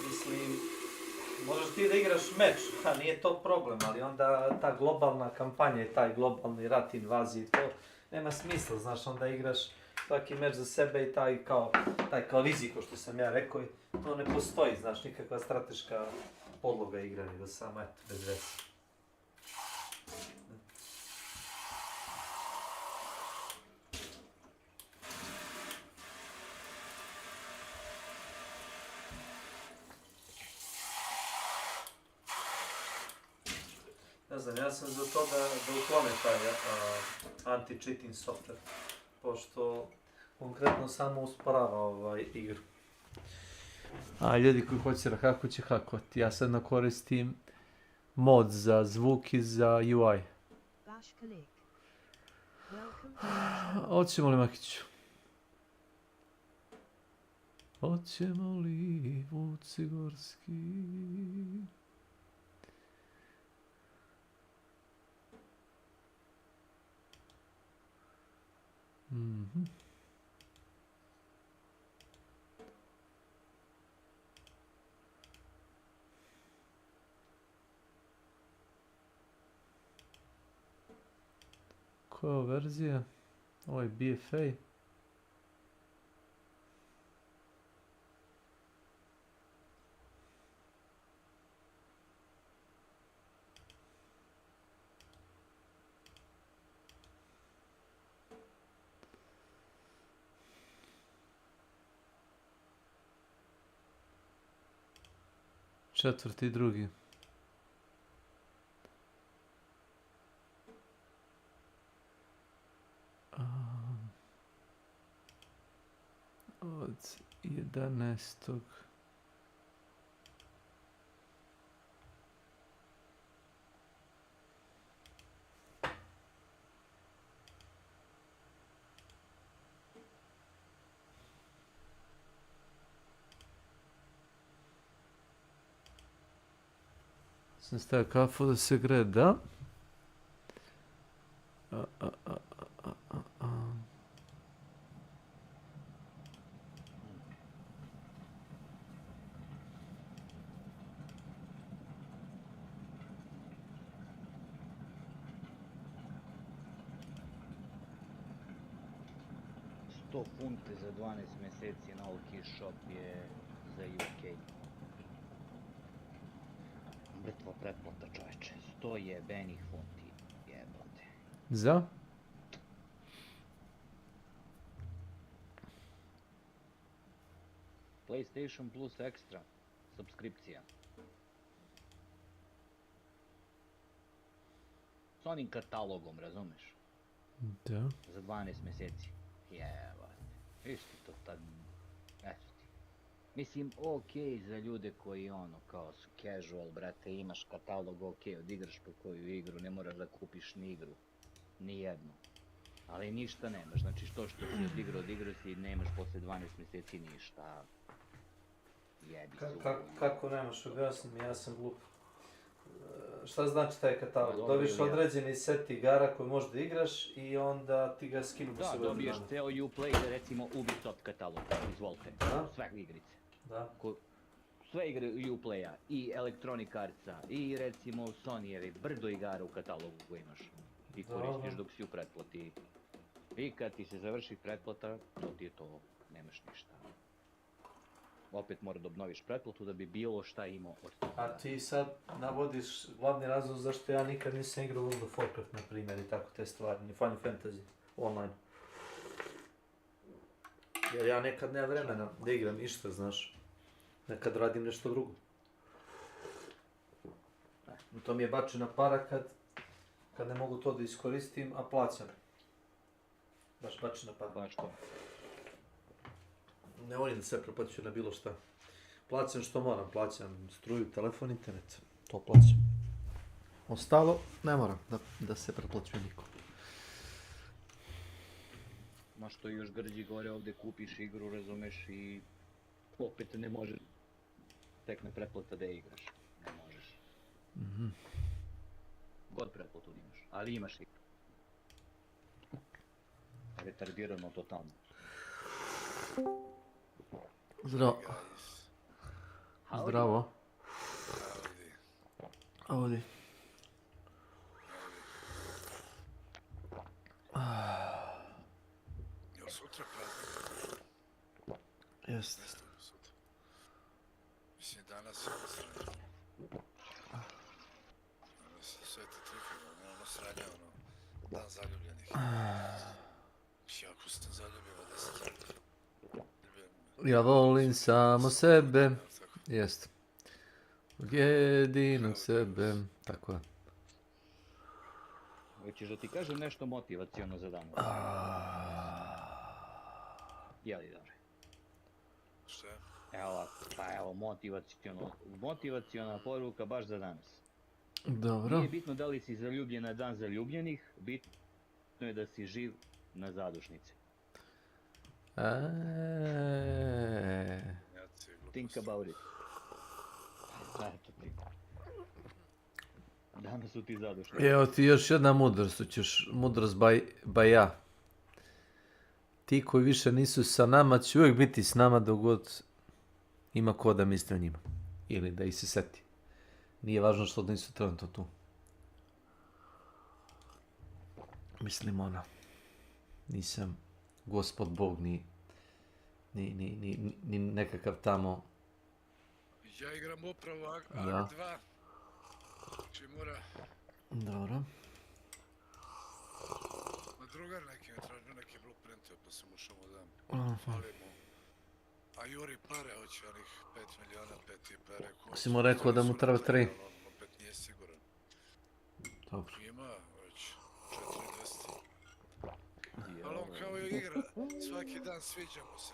Mislim, možeš ti da igraš meč, nije to problem, ali onda ta globalna kampanja i taj globalni rat, invazije, to nema smisla, znaš, onda igraš svaki meč za sebe i taj kao riziko što sam ja rekao, to ne postoji, znaš, nikakva strateška podloga igranja, da samo, eto, bez veze. Ne znam, ja sam za to da uklone taj anti-cheating software, pošto konkretno samo usporava igru. A ljudi koji hoće da hakuju će hakovati. Ja sad koristim mod za zvuk i za UI. Hoćemo li, Makiću? Hoćemo li, Vucigorski? Koja je verzija? Ovo je BFA. Četvrti i drugi. Od 11. Sam stavio kafu da se greda. 100 funti za 12 mjeseci na All Key Shop je za UK. Mrtva pretplata, čoveče. 100 jebenih funti. Jebote. Za? PlayStation Plus Extra. Subskripcija. S onim katalogom, razumeš? Da. Za 12 mjeseci. Jebote. Viš ti to tad... Eto ti. Mislim, okej za ljude koji ono, kao su casual, brate, imaš katalog, okej, odigraš po koju igru, ne moraš da kupiš ni igru. Ni jednu. Ali ništa nemaš, znači što si odigrao si i nemaš posle 12 mjeseci ništa. Jebi se. Kako nemaš, objasni mi, ja sam glup. Šta znači taj katalog? Dobiješ određeni set igara koji možeš da igraš i onda ti ga skinu po sve. Da, dobiješ ceo Uplay, recimo Ubisoft katalog, izvolite, sve igrice. Da. Sve igre Uplaya, i Electronic Artsa, i recimo Sonyjevi, brdo igara u katalogu koji imaš. I koristiš dok si u pretplati. I kad ti se završi pretplata, to ti je to, nemaš ništa. Opet mora da obnoviš pretplatu da bi bilo šta imao od toga. A ti sad navodiš glavni razlog zašto ja nikad nisam igrao World of Warcraft, na primjer, i tako te stvari, ni Final Fantasy online. Jer ja nekad nemam vremena da igram ništa, znaš. Nekad radim nešto drugo. To mi je bačena para kad ne mogu to da iskoristim, a plaćam. Baš bačena para. Bačko. Ne volim da sve preplaću na bilo šta. Plaćam što moram, plaćam struju, telefon, internet. To plaćam. Ostalo, ne moram da se preplaćuje niko. Ma što još grđi gore ovdje kupiš igru, razumeš, i opet ne možeš tekne pretplata da igraš. Ne možeš. God pretplatu imaš, ali imaš igru. Retardirano totalno. Zdravo. Zdravo. Ovdje. Jel sutra praznik? Jeste. Mislim, danas je sranje. Danas je Sveti Trifon, ono sranje, ono, dan zaljubljenih. Jako sam zaljubila da sam zaljubljen. Ja volim samo sebe. Jest. Jedinog sebe. Tako je. Hoćeš da ti kažem nešto motivaciono za danas? Jeli, dobro. Šta je? Evo, motivaciona poruka baš za danas. Dobro. Nije bitno da li si zaljubljen na dan zaljubljenih, bitno je da si živ na zadušnici. Think about it. Eto ti. Danas su ti zadušnici. Evo ti još jedna mudrost, mudrost by ja. Ti koji više nisu sa nama će uvijek biti s nama dok god ima ko da misli o njima. Ili da ih se seti. Nije važno što nisu trenutno tu. Mislim ono, nisam gospod Bog ni nekakav tamo. Ja igram upravo ARK 2. Znači mora... Dobro. Ma drugar neki me tražio neke blueprinte, pa sam ušao mu dam. Fali mu. A Juri pare hoće onih 5 miliona, 5 i pare. Si mu rekao da mu treba 3. On opet nije siguran. Dobro. Ima već 410. Ali on kao je igra, svaki dan sviđa mu se.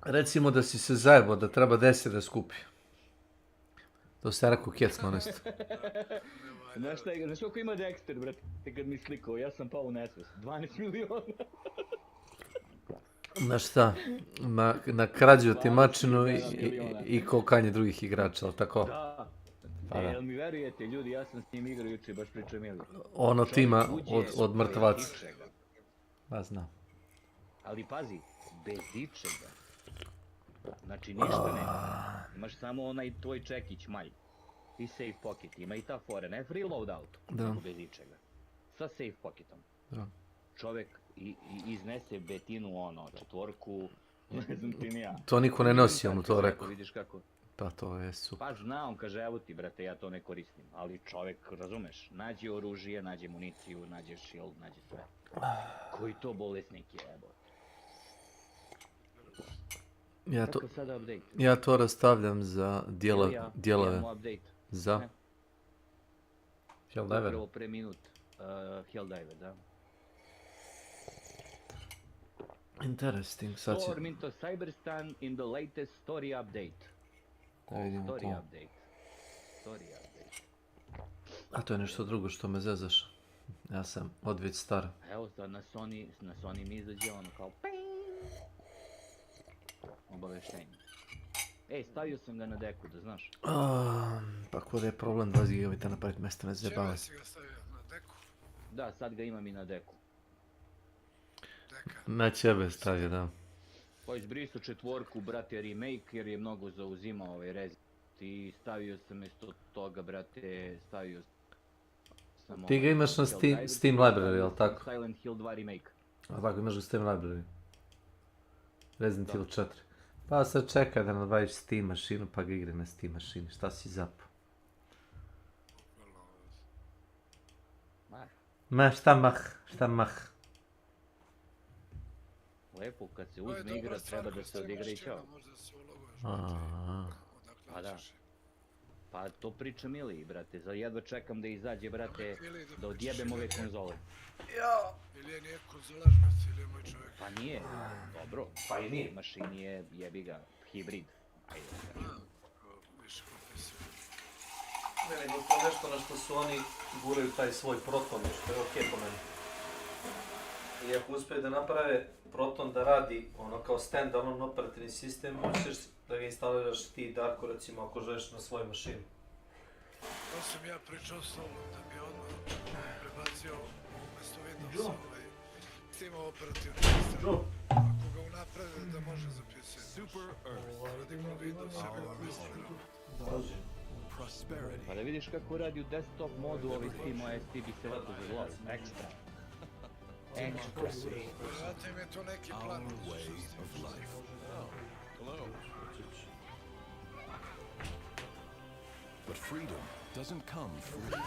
Recimo da si se zajebao da treba 10 da skupi. To se rekao kjecno nešto. Znaš koliko ima Dexter, brate, kad mi slikao, ja sam pao u nesvest. 12 miliona. Znaš šta, na krađu otimačinu i kokanje drugih igrača, ali tako? Da. Jel mi verujete, ljudi, ja sam s njim igrao juče, baš pričam ili. Ono tima od mrtvaca. Pa znam. Ali pazi, bez ičega. Znači ništa nema. Imaš samo onaj tvoj čekić malj. I safe pocket, ima i ta fora, ne free loadout, nego bez ičega. Sa safe pocketom. Da. Čovjek iznese Betinu, ono, četvorku, ne znam ti ni ja. To niko ne nosi, on to rekao. Vidiš kako? Pa to je super. Pa zna, on kaže, evo ti, brate, ja to ne koristim. Ali čovjek, razumeš, nađe oružje, nađe municiju, nađe shield, nađe sve. Koji to bolesnik je, evo. Ja to rastavljam za dijelove. Imamo update. Za? Helldiver? Prvo pre minut. Helldiver, da. Interesting, sad će... Storm into Cyberstan in the latest story update. Da vidimo to. Story update. A to je nešto drugo što me zezaš. Ja sam odveć star. Evo sad na Sony mi izađe ono kao obaveštenje. Ej, stavio sam ga na deku, da znaš. Pa kod je problem 20 GB napraviti mjesto, ne zjebavaj. Čega si ga stavio na deku? Da, sad ga imam i na deku. Na ćebe stavio, da. Pa izbrisu četvorku, brate, remake, jer je mnogo zauzimao ovaj rez. I stavio sam isto toga, brate, sam... Ti ga imaš na Steam library, jel tako? Silent Hill 2 remake. A tako, imaš ga Steam library. Resident Evil 4. Pa sad čekaj da nabaviš Steam mašinu pa ga igre na Steam mašini. Šta si zapao? Ma šta mah? Lepo, kad se uzme igra, treba da se odigra i čao. Pa da. Pa to pričam ili, brate, za jedva čekam da izađe, brate, da odjebem ove konzole. Ili nije konzolaš, brate, ili je moj čovjek. Pa nije, dobro. Pa i nije. Mašini je, jebi ga, hibrid. Ajde. Ne, nego to nešto na što su oni guraju taj svoj proton, što je okej po meni. I ako uspiju da naprave proton da radi ono kao stand-alone operativni sistem, možeš da ga instaliraš ti Darko, recimo, ako želiš na svoju mašinu. To sam ja pričao s tobom, da bi odmah prebacio umjesto Windowsa Steam operativni sistem. Ako ga unaprede da može zapisati. Radimo Windows, ja bi ga instalirao. Pa da vidiš kako radi u desktop modu ovi Steam OS, ti bi se lepo zaglavio. Ekstra. Vjerojatno im je to neki plan. But freedom doesn't come free.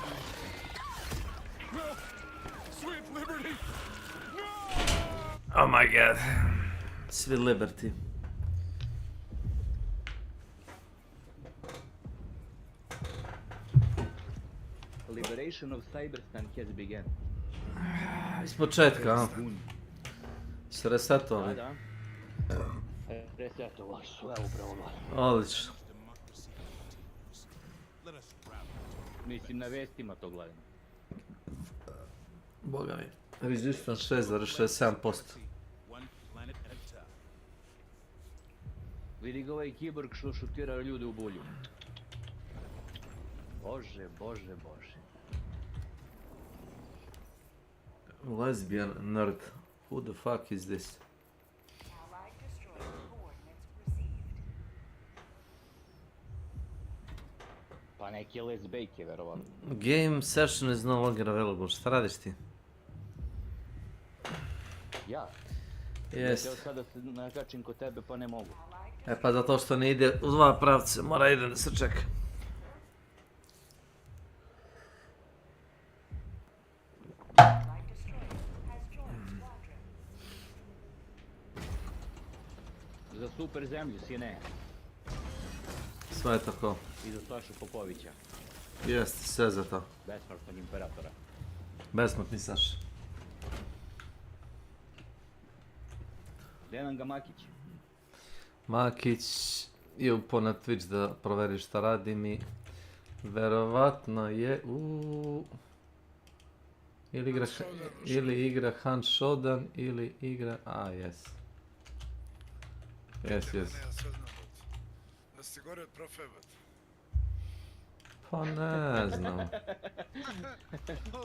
No! Sweet liberty! Oh my god. Sweet liberty. Liberation of Cyberstan has begun. Iz početka, a? Se resetovali. Da. Resetovali su, evo upravo malo. Odlično. Mislim, na vestima to gledam. Boga mi. Resistance 6,67%. Vidi ga ovaj kiborg što šutira ljude u bulju. Bože, bože, bože. Lesbian nerd. Who the fuck is this? Pa neki lesbejke, verovatno. Game session is no longer available. Šta radiš ti? Ja? Jest. Ja sada se nakačim kod tebe pa ne mogu. E pa zato što ne ide u dva pravca, mora ide da se čeka. Za super zemlju, sine. Sve je tako. I za Sašu Popovića. Jeste, sve za to. Besmrtnog imperatora. Besmrtni Saša. Gdje nam ga Makić? Makić je upao na Twitch da proveri šta radim i verovatno je ili igra Hunt Showdown ili igra... jes. Jes. Da ste gore od Profebat. Pa ne znam.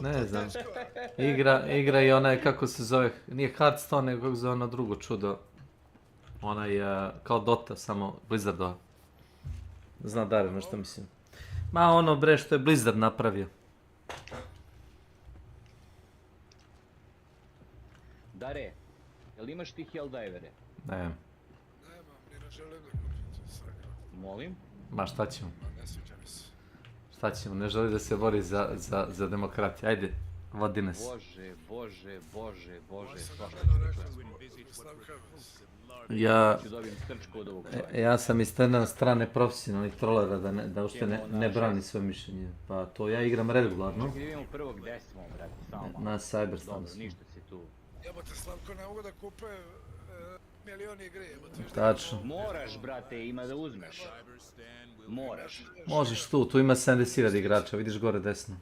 Ne znam. Igra i onaj kako se zove, nije Hearthstone nego kako se zove ono drugo čudo. Onaj kao Dota, samo Blizzardova. Zna Darino što mislim. Ma ono bre što je Blizzard napravio. Dare, Jel imaš ti Helldivere? Ne. Nemam, ni ne želim da kupim to sraka. Molim? Ma šta ćemo? Ma ne sviđa mi se. Šta ćemo? Ne želi da se bori za demokratiju. Ajde, vodi nas. Bože, svašta Ja... ću dobijem trčku od ovog Ja sam iz te strane profesionalnih trolera da uopšte ne brani svoje mišljenje. Pa to ja igram regularno. Čekaj, idemo prvog gde smo, brate, samo malo. Na Cyberstance. Dobro, ništa si tu. Jebote, Slavko, ne mogu da kupe milion igre, jebote. Tačno. Moraš, brate, ima da uzmeš. Moraš. Možeš tu ima 70.000 igrača, vidiš gore desno.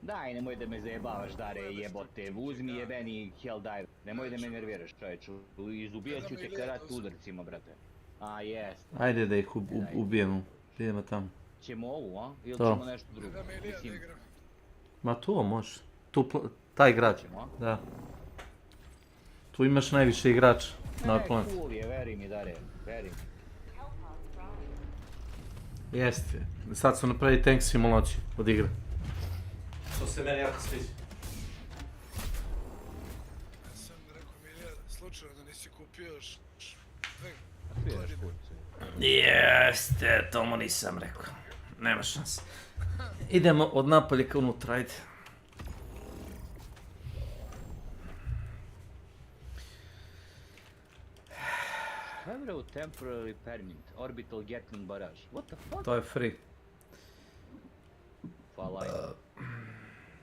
Daj, nemoj da me zajebavaš, Dare, jebote. Uzmi jebeni Helldiver. Nemoj da me nerviraš, čovječu. Izubijat ću te karat udarcima, brate. A, jest. Ajde da ih ubijemo. Idemo tamo. Ćemo ovu, a? Ili To. ćemo nešto drugo? Mislim, Ma tu može. Taj grad. Da. Tu imaš najviše igrača na ovoj planeti. cool je, veri mi, Dare, veri mi. Jeste. Sad su napravili tank simulaciju od igre. To se meni jako sviđa. Ja sam rekao, Milija, slučajno da nisi kupio još 2 godine. Jeste, to mu nisam rekao. Nema šanse. Idemo od napolje ka unutra, ajde. Federal Temporary Permit, Orbital Gatling Barrage. What the fuck? To je free. Hvala.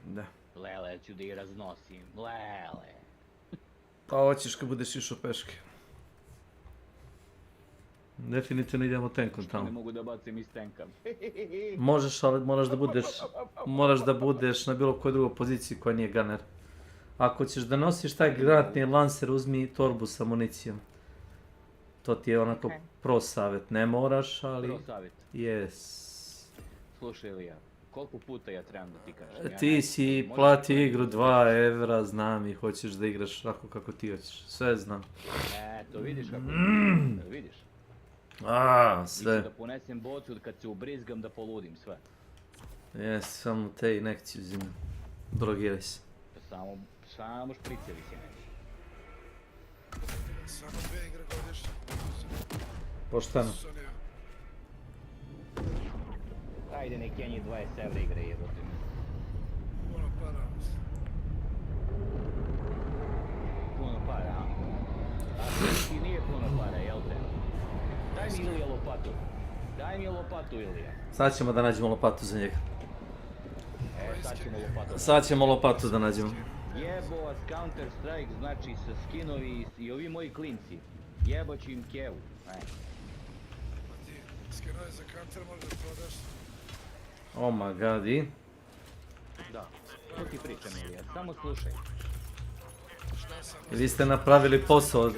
Da. Lele, ću da ih raznosim. Lele. Pa hoćeš kad budeš išao peške. Definitivno idemo tankom Ne tamo. mogu da bacim iz tanka. Možeš, ali moraš da budeš na bilo kojoj drugoj poziciji koja nije gunner. Ako ćeš da nosiš taj granatni lancer, uzmi torbu sa municijom. To ti je onako pro savjet. Ne moraš, ali... Pro savjet. Yes. Slušaj, Ilija, koliko puta ja trebam da ti kažem? Ti si platio igru 2 evra, znam i hoćeš da igraš tako kako ti hoćeš. Sve znam. Eto, vidiš kako vidiš. Sve. Mislim da ponesem bocu kad se ubrizgam da poludim sve. Jes, samo te inekciju uzimam. Drogiraj se. Samo špricevi si neki. Samo 2 igre godišnje. Pošteno. Ajde, nek Kenji 20 evra igre jebote mi. Puno para. Puno para, a? A ti nije puno para, jel te? Daj mi Ilija lopatu. Daj mi lopatu, Ilija. Sad ćemo da nađemo lopatu za njega. Sad ćemo lopatu. Sad ćemo lopatu da nađemo. Jebovac Counter Strike, znači sa skinovi i ovi moji klinci. Jeboću im kevu. Skinovi za Counter možda prodaš. Oh my god, i? Da, to ti pričam, Ilija, samo slušaj. Vi ste napravili posao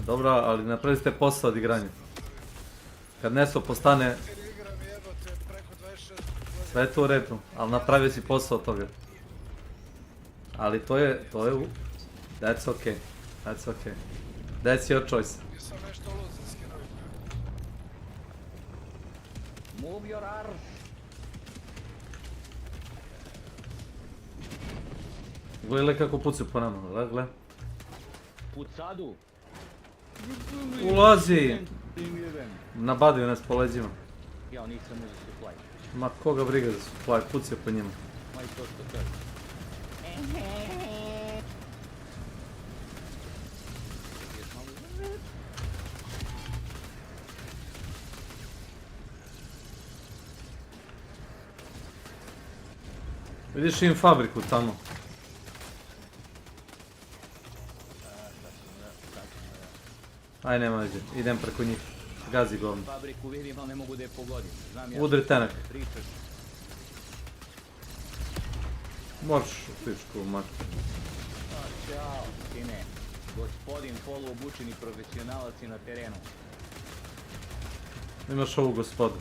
dobro, ali napravili ste posao od igranja. Kad Neso postane... Sve je to u redu, ali napravio si posao od toga. Ali to je... That's okay. That's okay. That's your choice. Nisam nešto lud za skinovi. Move your arms. Gledaj kako pucaju po nama, gledaj. Pucadu. Ulazi! Nabadio nas po leđima. Ja nisam uzeo supply. Ma koga briga za supply, pucaju po njima. Ma i to što kaže. Vidiš im fabriku tamo. Aj nema veze, idem preko njih. Gazi govno. Fabriku vidim, ali ne mogu da je pogodim. Udri tenak. Pričaš. Moraš u pičku mater. Ćao, sine. Gospodin poluobučeni profesionalac je na terenu. Imaš ovu gospodu.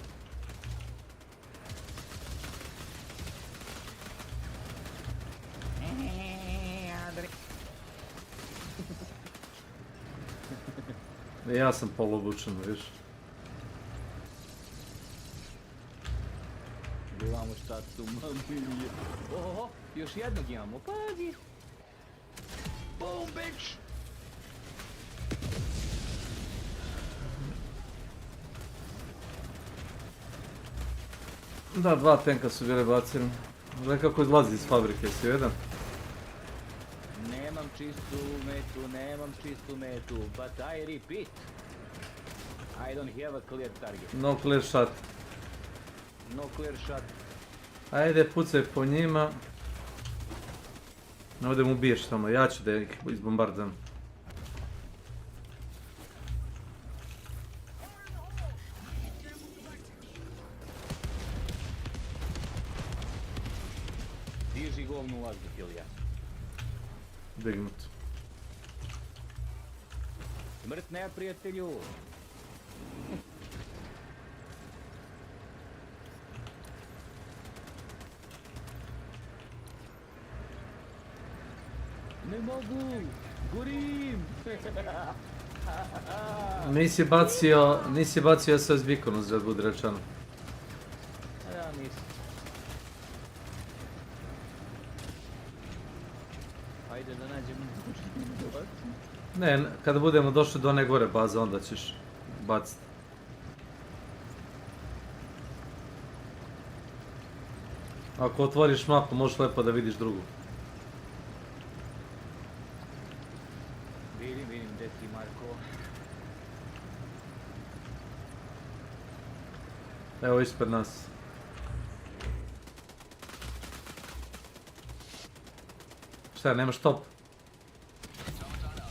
Ja sam poluobučen, viš. Gledamo šta tu mamilije. Oho, još jednog imamo, pazi. Boom, bitch! Da, 2 tenka su bile bacili. Gledaj kako izlazi iz fabrike, si jedan? Nemam čistu metu, but I repeat. I don't have a clear target. No clear shot. No clear shot. Ajde, pucaj po njima. Ovdje mu ubiješ tamo, ja ću da ih izbombardujem. Diži govnu u vazduh, Ilija. Dignut. Smrt neprijatelju! Ne mogu! Gorim! Nisi bacio SS beacon, uzred budi rečeno. Ja nisam. Ajde da nađemo Ne, kada budemo došli do one gore baze, onda ćeš baciti. Ako otvoriš mapu, možeš lepo da vidiš drugu. Vidim gdje ti Marko. Evo ispred nas. Šta, nemaš top?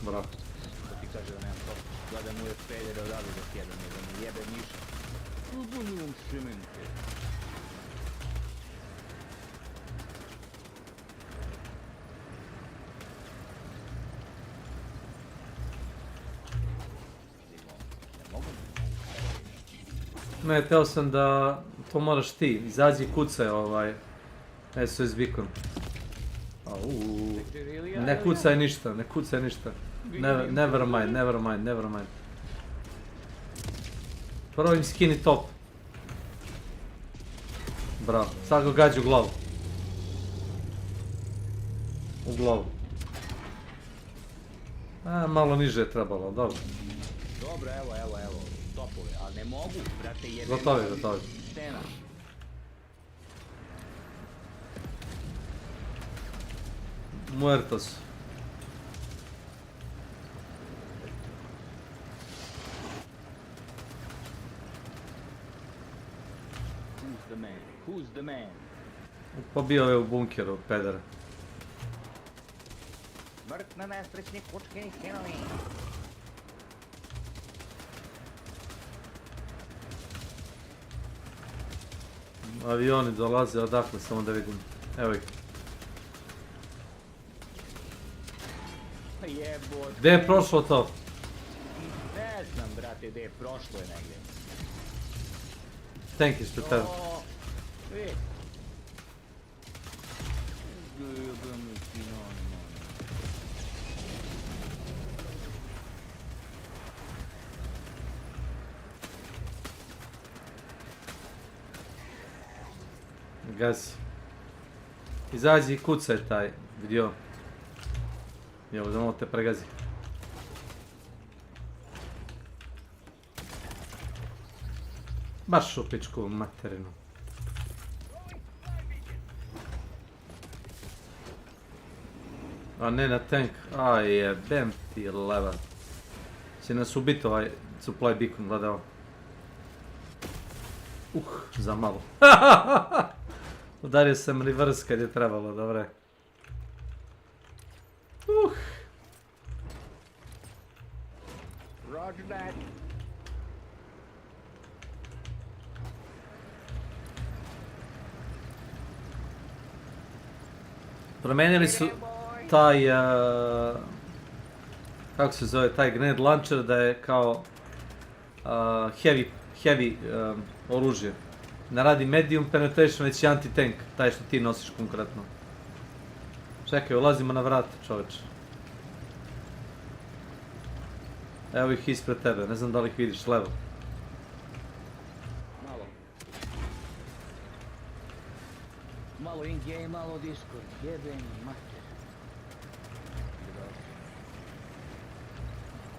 Bravo. Ko ti kaže da nemam top? Gledam uvijek pedere odavde dok jedan, da mi jebe ništa. Uzbunjujem šemente. Ne, teo sam da to moraš ti, izađi i kucaj SOS beacon. Ne kucaj ništa, ne kucaj ništa. Never mind. Prvo im skini top. Bravo, sad ga gađi u glavu. U glavu. Malo niže je trebalo, dobro. Dobro, evo, topove, ali ne mogu, brate, jebe. Gotovi. Stena. Muertos. Who's the man? Pobio je u bunkeru, pedera. Smrt na nesrećni kučkini sinovi. Avioni dolaze odakle, samo da vidim. Evo ih. Jebote. Gdje je prošlo to? Ne znam, brate, gdje je prošlo je negdje. Tank ispred tebe. Gasi. Izađi i kucaj taj video. Evo, da malo te pregazi. Baš u pičku materinu. A ne na tank. Aj jebem ti leva. Će nas ubiti ovaj supply beacon, gledao. Za malo. Udario sam reverse kad je trebalo, dobro je. Roger that. Promijenili su taj, kako se zove, taj grenade launcher da je kao heavy oružje. Ne radi medium penetration, već i anti-tank, taj što ti nosiš konkretno. Čekaj, ulazimo na vrat, čoveče. Evo ih ispred tebe, ne znam da li ih vidiš, levo. Malo in-game, malo Discord, jebem mater.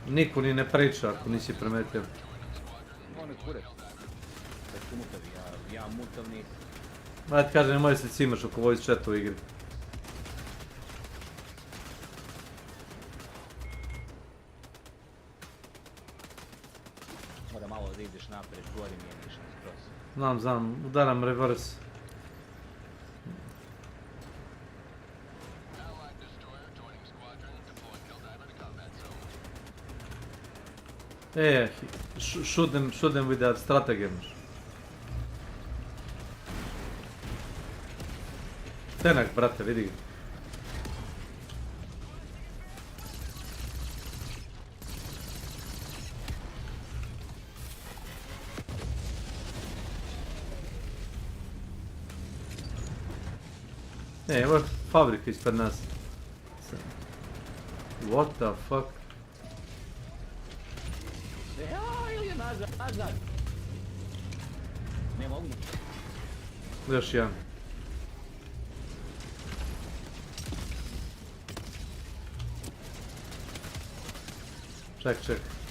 Niko ni ne priča ako nisi primetio. Ono je kurac. Ja mutav nisam. Ajde kaže, nemoj se cimaš oko voice chata u igri. Mora malo da ideš napred, gori mi je ništa skroz. Znam, udaram reverse. Shoot them with that stratagem. Tenak, brate, vidi ga. Evo je fabrika ispred nas. What the fuck? Ili nazad! Ne mogu. Još jedan. Ček.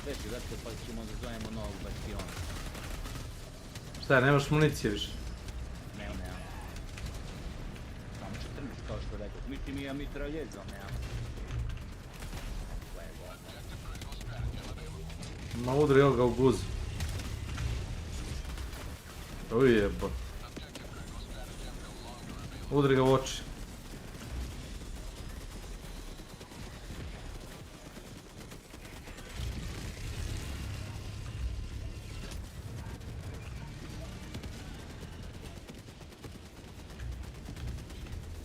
Sveći, zato pa ćemo da zovemo novog bastiona. Šta, nemaš municije više? Nemam. Samo 14 kao što rekao. Mislim i ja mitraljezom, nemam. Ma udri ga u guzu. Ujebo. Udri ga u oči.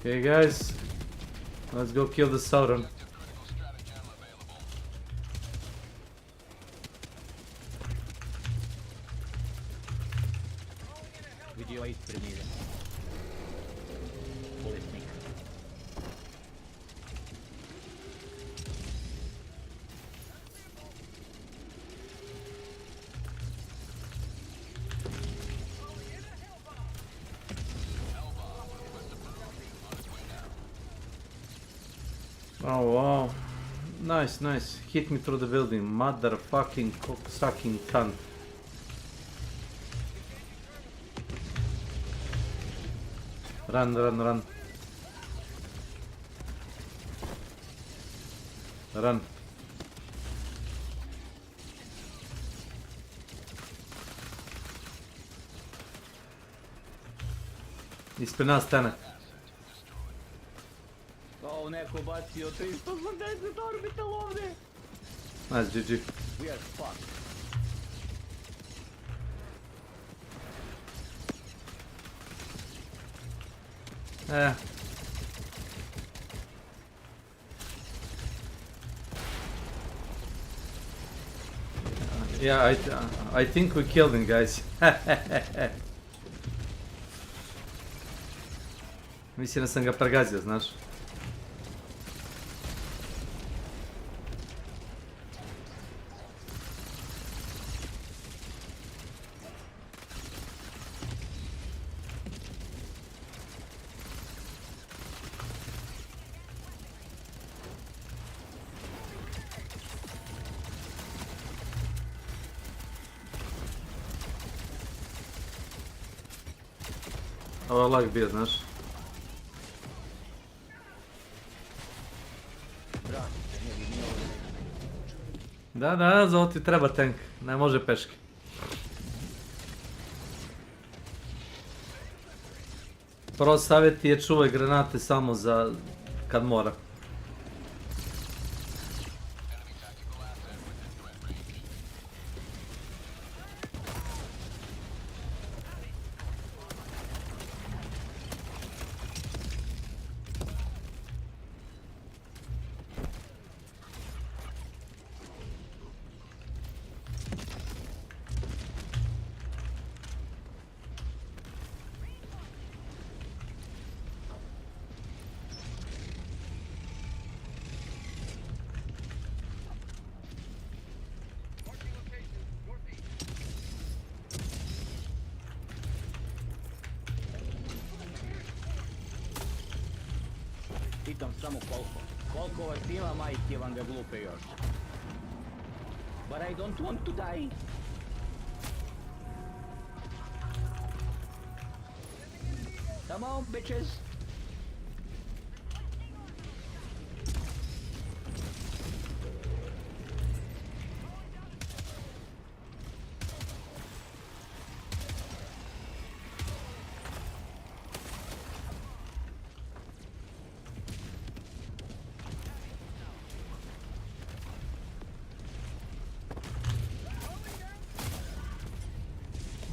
Okay guys, let's go kill the Sauron. Vidio ispred njega. Bolesnik. Oh wow, nice. Hit me through the building, motherfucking cock-sucking cunt. Run. Run. Ispred nas Tenak. Kao neko bacio 380 orbital ovdje. Nice, GG. We are fucked. Yeah, I think we killed him, guys. Mislim da sam ga pregazio, znaš. Ovo je lag bio, znaš. Da, za ovo ti treba tank, ne može peške. Prvo savjet je čuvaj granate samo za kad mora. Pitam samo koliko vas ima, majke vam ga glupe još. But I don't want to die. Come on, bitches.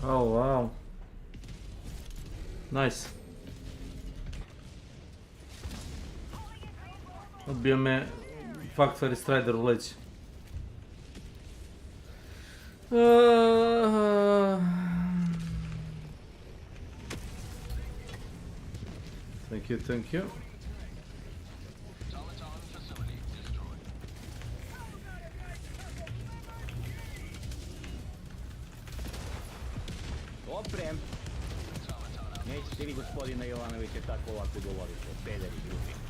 Oh wow. Nice. Odbio me Factory Strider u leđ. Thank you, thank you. Oprem. Nećete vi, gospodine Jovanoviće, tako ovako govoriti o pederi grupi.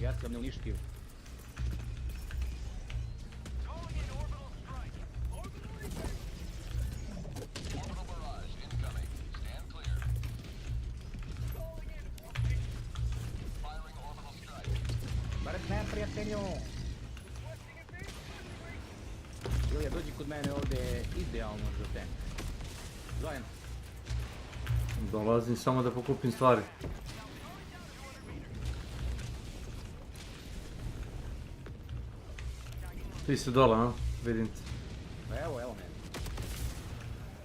Ja sam neuništiv. Barak ne, prijatelju! Ilija, dođi kod mene ovdje, idealno za tank. Zajedno. Dolazim samo da pokupim stvari. Ti si dole, a? Vidim te. Evo me.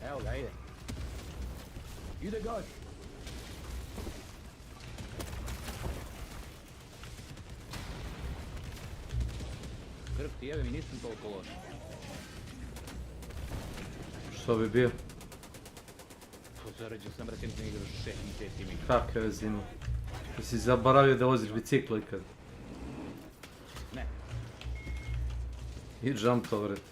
Evo ga, ide. Ide gaz! Krp ti jebe mi, nisam toliko loš. Što bi bio? Zarađao sam recentno igraš 6 mjeseci mi. Kakve veze ima? Jesi zaboravio da voziš biciklo ikad? Ne. I jump over it.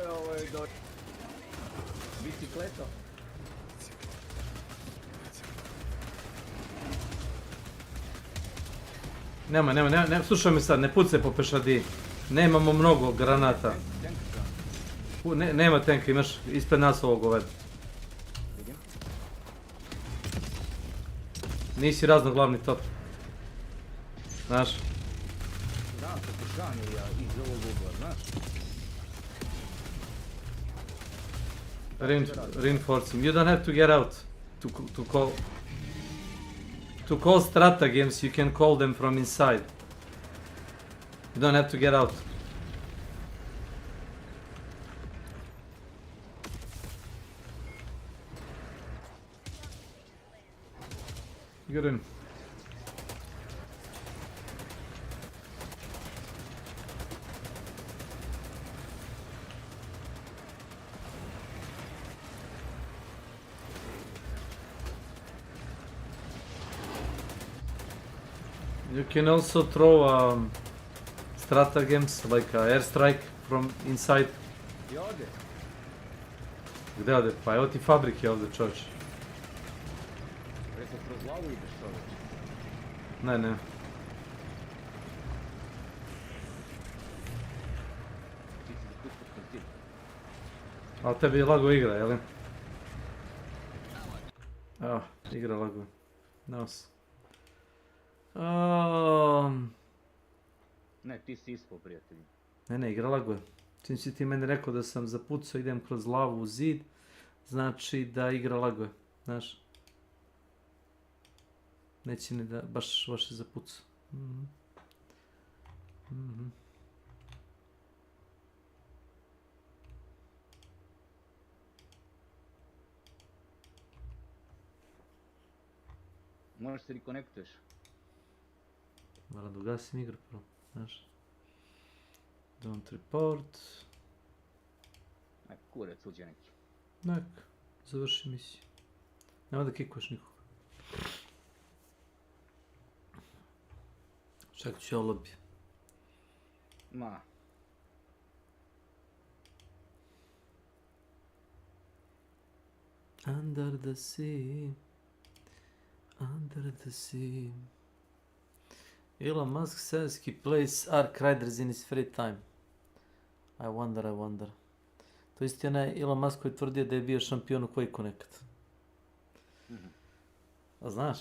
Ovo je dobro. Bicikleto. Nema, slušaj me sad, ne pucaj po pešadi. Nemamo mnogo granata. Nema tanka, imaš ispred nas ovog ovdje. Nisi raznoglavni top. Znaš? Znam se pošanio ja iz ovog ugla, znaš? Reinforcing. You don't have to get out to call stratagems. You can call them from inside. You don't have to get out. Get in. You can also throw stratagems like airstrike from inside. I ovdje? Gdje ode? Pa evo ti fabrike ovdje, čovječ. Rekao kroz lavu ideš čovječ. Ne. Ti si zapustio princip. Ali tebi je lago igra, jel? Igra lago. Nice. Ne, ti si ispao, prijatelji. Ne, igra lago je. Čim si ti meni rekao da sam zapucao, idem kroz lavu u zid, znači da igra lago je, znaš. Neće ni da baš loše zapucao. Možeš se rekonektuješ. Moram da ugasim igru prvo, znaš. Don't report. Aj, kurac uđe neki. Nek, završi misiju. Nema da kikuješ nikoga. Čak ću ja u lobby. Ma. Under the sea. Under the sea. Elon Musk says he plays Ark Riders in his free time. I wonder. To isti onaj Elon Musk koji tvrdio da je bio šampion u Quake-u nekad. A znaš?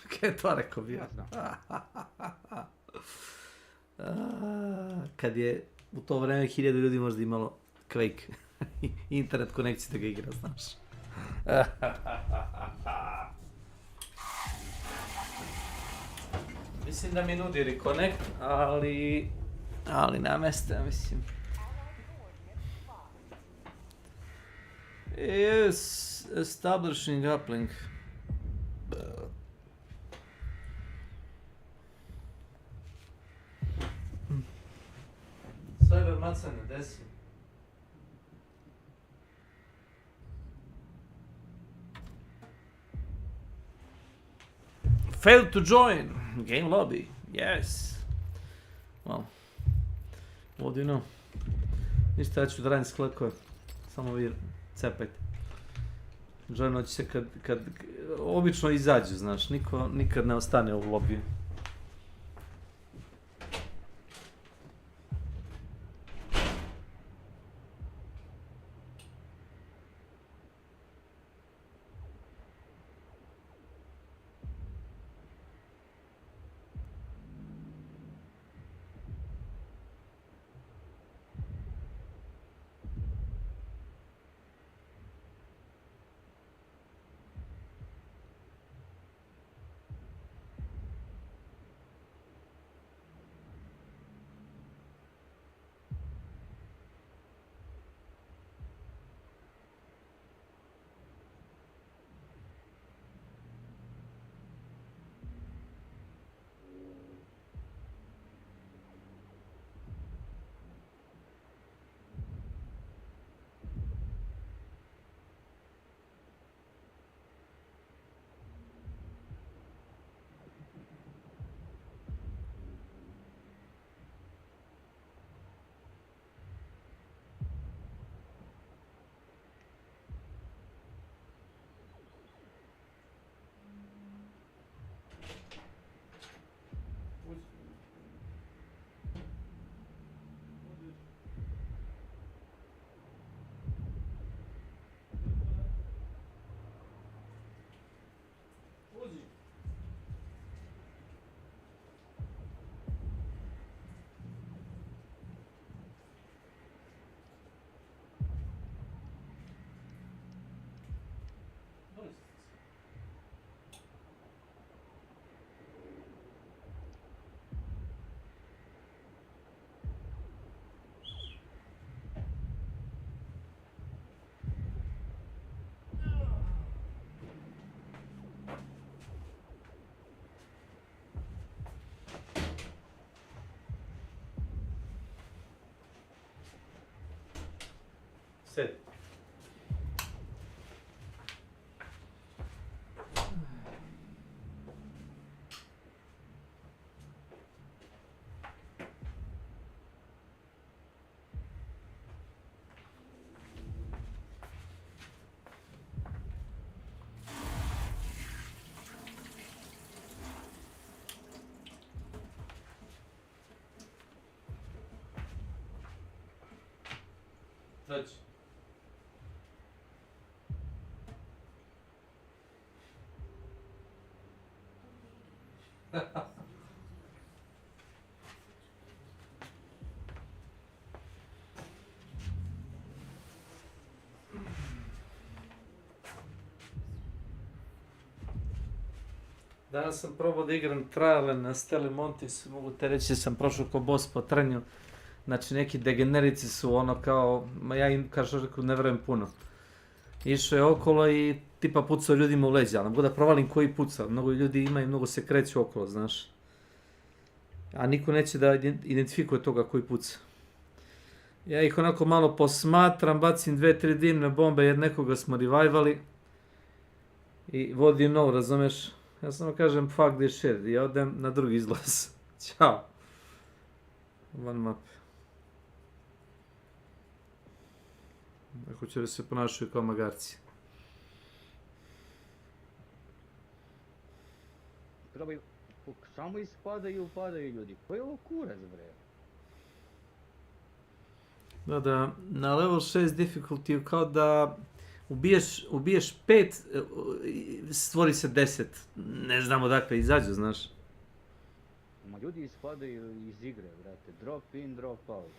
Kaj je to rekao bio? Ja znam. Kad je u to vreme 1000 ljudi možda imalo Quake. Internet konekciju da ga igra, znaš. Mislim da mi nudi reconnect, ali nameste, mislim. Yes, establishing uplink. Cyber macane, desi. Failed to join game lobby. Yes. Well, what do you know? Ništa, ja ću da radim sklekove. Samo vi cepajte. Joinovat će se kad obično izađu, znaš. Niko nikad ne ostane u lobiju. Sedi. Dođi. Danas sam probao da igram triale na Steli Montis, mogu te reći da sam prošao ko boss po trnju. Znači neki degenerici su ono kao, ja im kažu rekao ne verujem puno. Išao je okolo i tipa pucao ljudima u leđa, ali mogu da provalim koji puca, mnogo ljudi ima i mnogo se kreću okolo, znaš. A niko neće da identifikuje toga koji puca. Ja ih onako malo posmatram, bacim 2-3 dimne bombe jer nekoga smo revivali. I what do you know, razumeš? Ja samo kažem fuck this shit i odem na drugi izlaz. Ćao. One map. Ako će da se ponašaju kao magarci. Probaj Samo ispadaju, padaju ljudi. Koji je ovo kurac, bre? Da, na level 6 difficulty kao da ubiješ 5, stvori se 10. Ne znam odakle izađu, znaš. Ma ljudi ispadaju iz igre, brate. Drop in, drop out.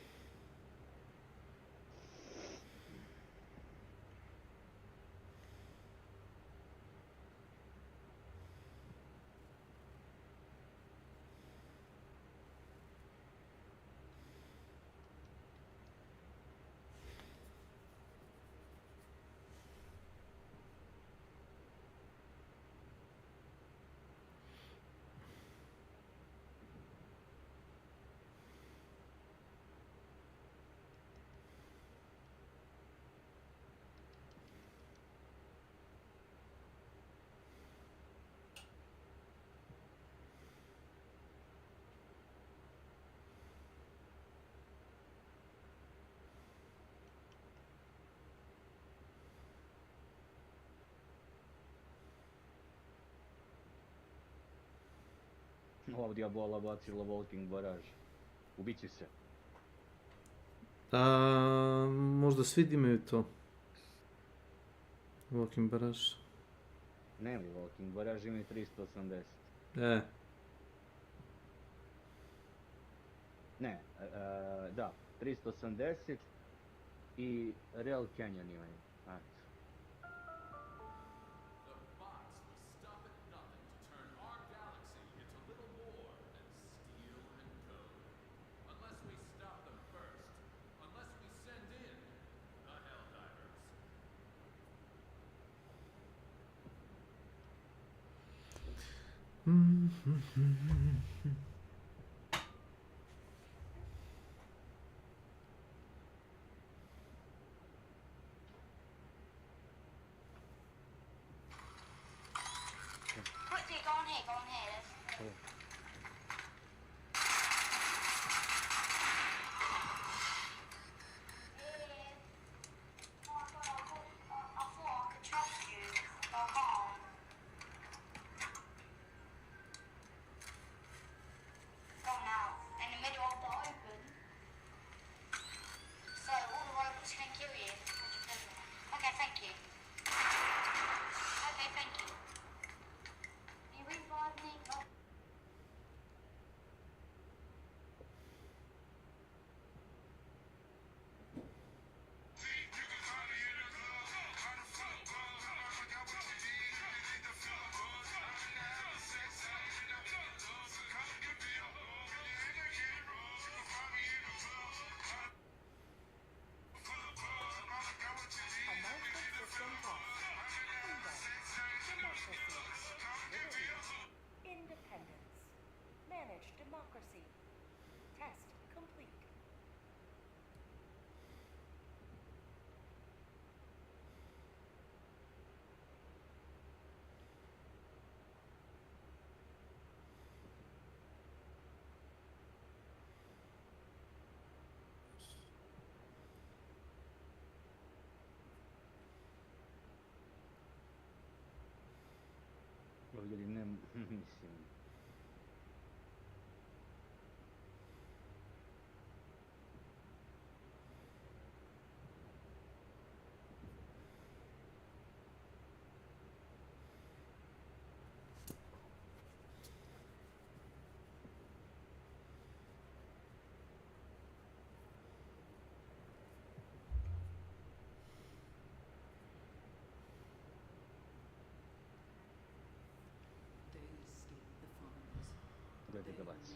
Ova diabola bacila walking baraž. Ubići se. Možda svi imaju to. Walking baraž. Ne li walking baraž imaju 380. Ne, da, 380 i Real Canyon imaju. Ajde. Quickly, go on here, go on here. I thought I could trust you, but I can't. Go now, in the middle of the open. So all the robots can kill you. Okay, thank you. Okay, thank you. You revive me? Independence. Manage democracy. Test complete. Ljudi, ne, mislim. Gledaj ga baci.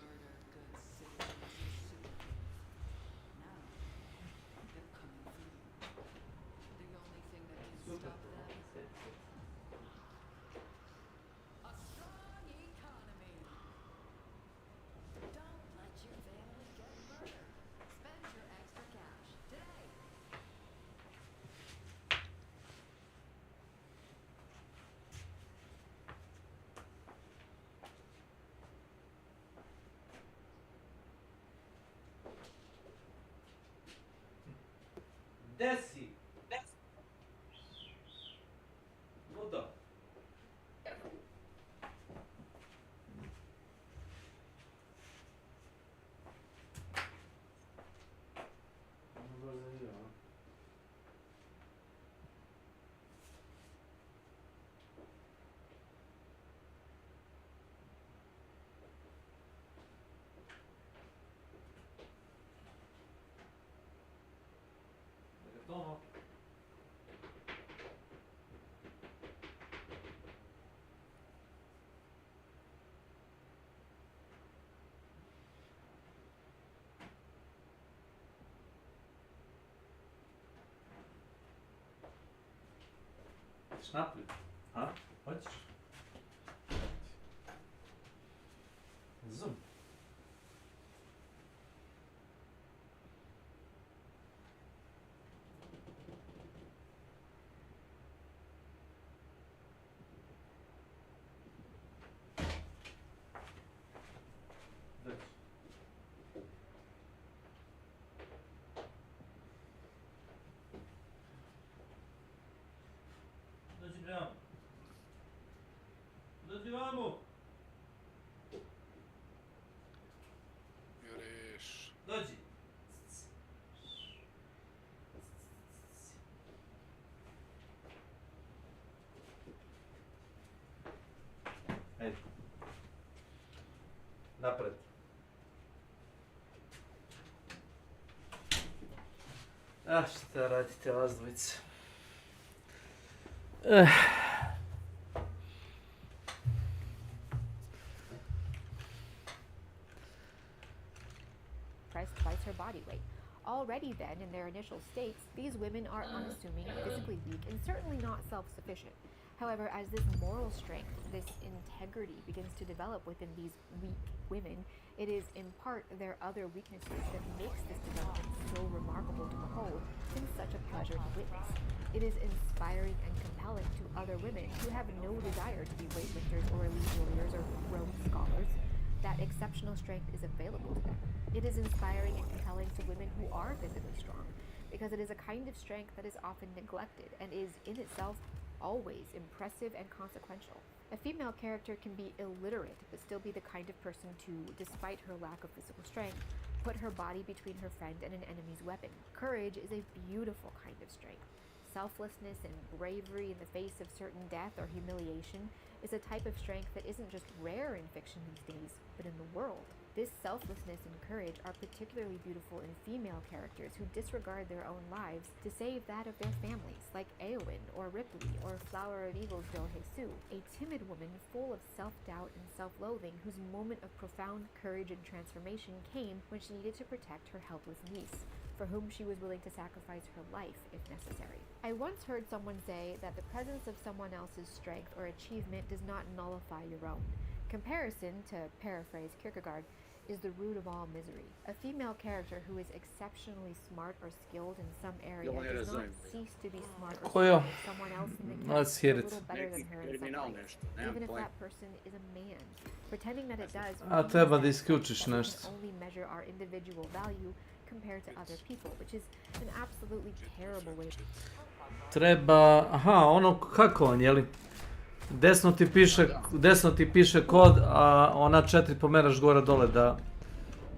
Desi! Voda! Hoćeš naprijed? A? Hoćeš? Zoom. Dođi prema. Dođi vamo. Juriš. Dođi. Ajde. Napred. A šta radite vas dvojice? Pressed twice her body weight. Already then, in their initial states, these women are unassuming, physically weak, and certainly not self-sufficient. However, as this moral strength, this integrity begins to develop within these weak women, it is in part their other weaknesses that makes this development so remarkable to behold and such a pleasure to witness. It is inspiring and compelling to other women who have no desire to be weightlifters or elite warriors or Rhodes scholars. That exceptional strength is available to them. It is inspiring and compelling to women who are physically strong, because it is a kind of strength that is often neglected and is in itself always impressive and consequential. A female character can be illiterate but still be the kind of person to, despite her lack of physical strength, put her body between her friend and an enemy's weapon. Courage is a beautiful kind of strength. Selflessness and bravery in the face of certain death or humiliation is a type of strength that isn't just rare in fiction these days, but in the world. This selflessness and courage are particularly beautiful in female characters who disregard their own lives to save that of their families, like Éowyn or Ripley or Flower of Evil's Do-Hye-Soo, a timid woman full of self-doubt and self-loathing whose moment of profound courage and transformation came when she needed to protect her helpless niece, for whom she was willing to sacrifice her life if necessary. I once heard someone say that the presence of someone else's strength or achievement does not nullify your own. Comparison, to paraphrase Kierkegaard, is the root of all misery. A female character who is exceptionally smart or skilled in some area does not cease to be smart or skilled if someone else in the Let's cast hear is a it. little better than her in some ways, even if that person is a man. Pretending that it does A treba da isključiš that we nešto. can only measure our individual value compared to other people, which is an absolutely terrible way. Treba, aha, ono kako on, jeli? Desno ti piše kod, a ona 4 pomeraš gore dole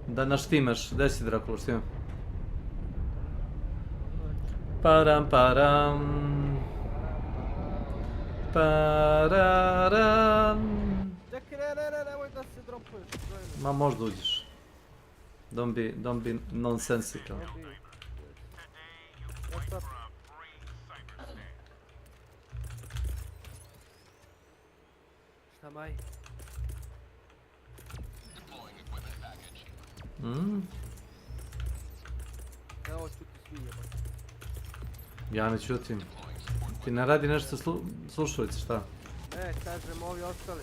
da naštimaš. Gdje si Drakula, štima? Param. Nemoj da se dropuješ. Ma možda uđeš. Don't be nonsensical. Šta maj? Evo ću ti svi jebati. Ja ne čutim. Ti ne radi nešto slušalice, šta? Ne, kažem ovi ostali.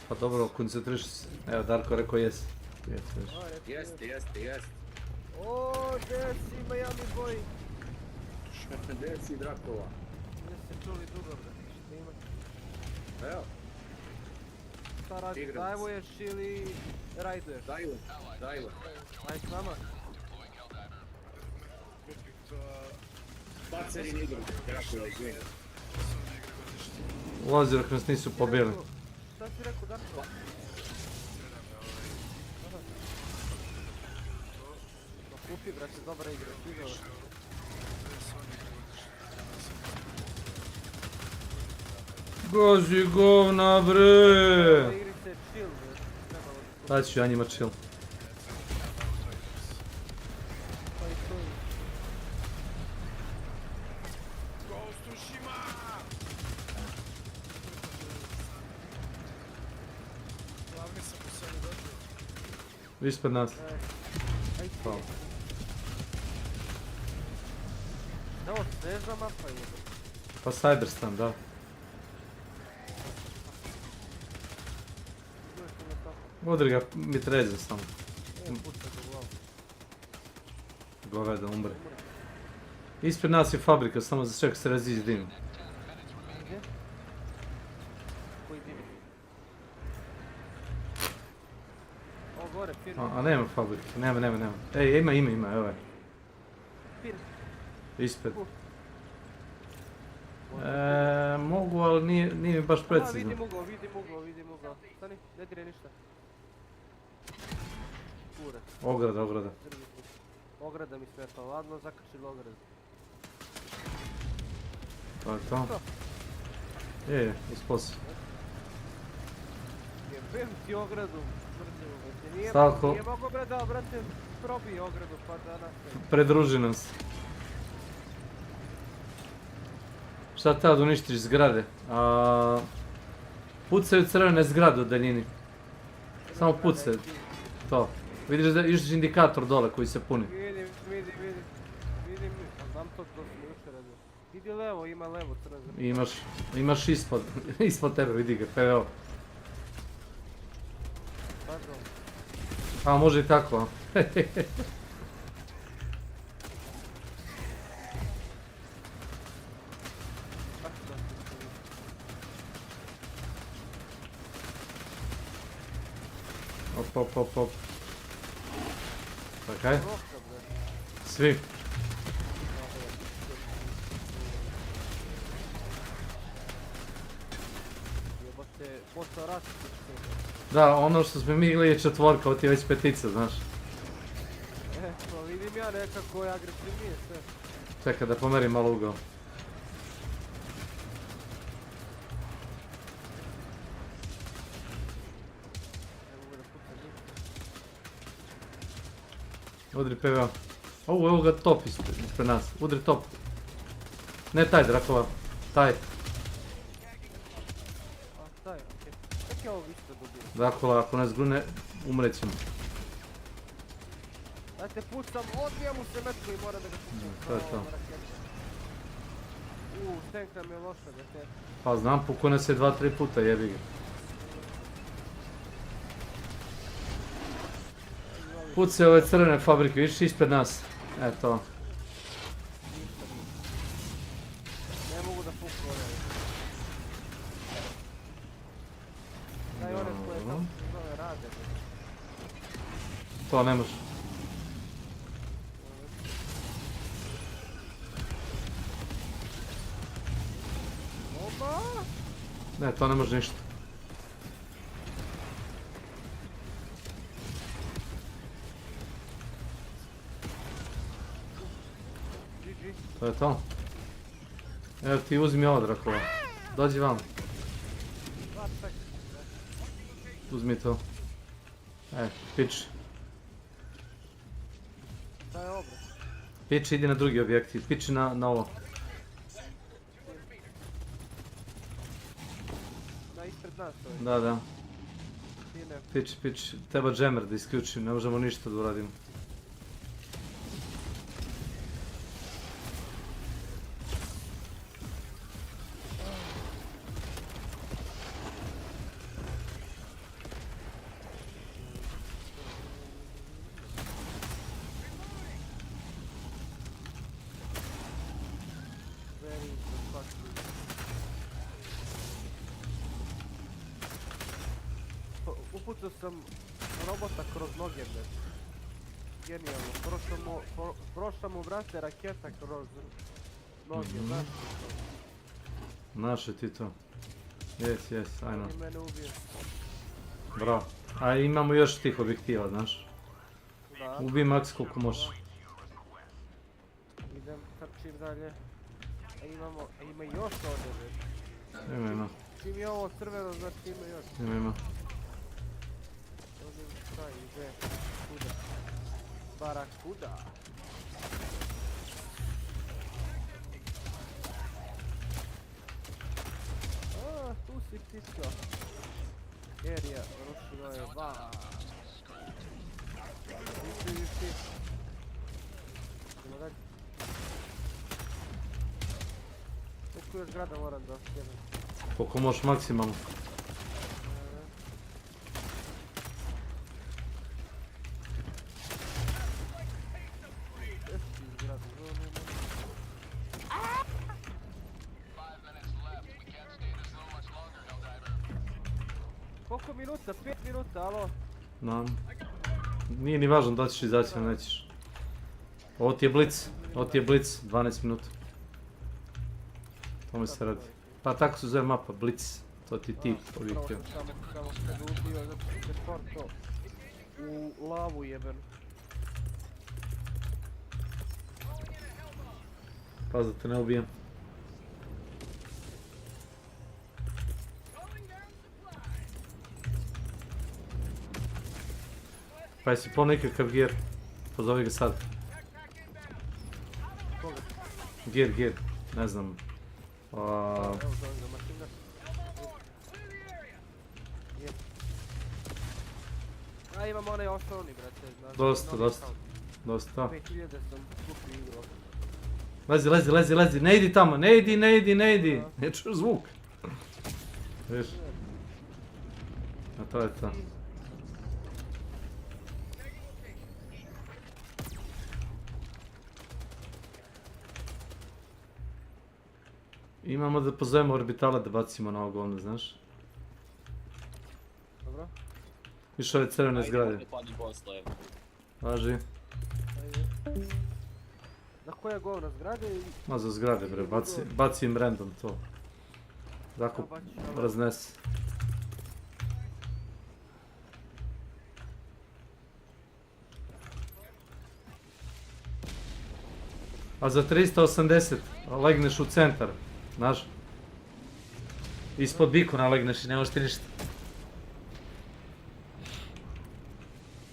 Pa dobro, koncentriš se. Evo, Darko rekao jes. Jeste. O, gdje si Miami boy? Gdje si Drakula? Gdje se čuli dugo, brate, šta ima? Evo. Šta radiš, dajvuješ ili rajduješ? Dajvo. Aj s nama? Bacerin igru, Drakula, izvini. Ulazi dok nas nisu pobili. Šta si rekao, Darko? Kupi, brate, dobra igra, stigala. Gazi govna, bre! Igrice je chill, bre. Daj ću ja njima chill. Pa i to je. Glavni sam u sebi dođu. Ispred nas. Aj ti. Hvala. Evo, sveža mapa je. Pa Cyberstan, da. Udri ga mitreze samo. Pušta ga u glavu. Goveda umre. Ispred nas je fabrika, samo za čeka se razići dim. Gdje? Koji dim? O, gore, firma. A nema fabrike, nema. Ej, ima, evo je. Firma. Ispred. Mogu, ali nije mi baš precizno. Vidim ugao. Stani, ne dire ništa. Kure. Ograda. Ograda mi smeta, ladno zakrčilo ogradu. To je to. Je, isposi. Jebem ti ogradu. Stalko. Nije mogo brada, brate, probij ogradu pa da nastavi. Predruži nam se. Šta tad uništiš zgrade? Pucaju crvene zgrade u daljini. Samo pucaju. To. Vidiš da još indikator dole koji se puni. Vidim. A znam to smo jučer radili. Vidi levo, ima levo crna zgrada. Imaš ispod tebe, vidi ga, PVO. A može i tako, a? Op. Čekaj. Svi. Da, ono što smo mi igli je četvorka, ovo ti je već petica, znaš. Pa vidim ja nekako je agresivnije sve. Čekaj da pomerim malo ugao. Udri PVO. Evo ga top ispred nas. Udri top. Ne taj Drakova. Taj. Taj, okej. Kako je ovo ispred dobio? Drakova, ako nas grune, umrećemo. Dajte pucam, odbija mu se metko i mora da ga pucam. To je to. Stenk nam je loša da te... Pa znam, pukao nas je 2-3 puta, jebi ga. Pucaju ove crvene fabrike, vidiš ispred nas. Eto. Ne mogu da puku ove. Daj one koje tamo se zove rade. To ne može. Oba! Ne, to ne može ništa. To je to. Evo ti uzmi ovo Drakova. Dođi vam. Uzmi to. Pič. Šta je obraz? Pič idi na drugi objektiv. Piči na ovo. Na ispred nas to je. Da. Pič. Treba džemer da isključim. Ne možemo ništa da uradimo. Upucao sam robota kroz noge, bre. Genijalno. Prošla mu, brate, raketa kroz noge, znaš ti to? Naše ti to. Yes, I know. I mene ubije. Bravo. A imamo još tih objektiva, znaš. Da. Ubij max koliko možeš. Idem, trčim dalje. Ima još ovdje, bre. Ima. Čim je ovo crveno, znači ima još. Ima. Šta ide? Kuda? Barakuda. Tu si ptičko. Erija, rušilo je va. Viši. Idemo dalje. Koliko još grada moram da skidam? Koliko možeš maksimalno. Koliko minuta? 5 minuta, alo? Znam. Nije ni važno da ćeš izaći ili nećeš. Ovo ti je blic. Ovo ti je blic. 12 minuta. To mi se radi. Pa tako se zove mapa, blic. To ti tip objektiv. Samo kad ubio, zato što se porto u lavu jebenu. Paz da te ne ubijem. Pa jesi po nekakav gir. Pozovi ga sad. Koga? Gir. Ne znam. Evo zovem ga Martina. A imam onaj osnovni, brate. Znači, Dosta. 5000 sam skupio igrao. Lezi, ne idi tamo, ne idi. Ne čuš zvuk. Viš? A to je to. Imamo da pozovemo orbitala da bacimo na ovo govno, znaš? Dobro. Viš ove crvene zgrade. Važi. Na koja govna zgrade ili? Ma za zgrade bre, baci im random to. Tako raznese. A za 380 legneš u centar, znaš? Ispod bikona legneš i ne možeš ti ništa.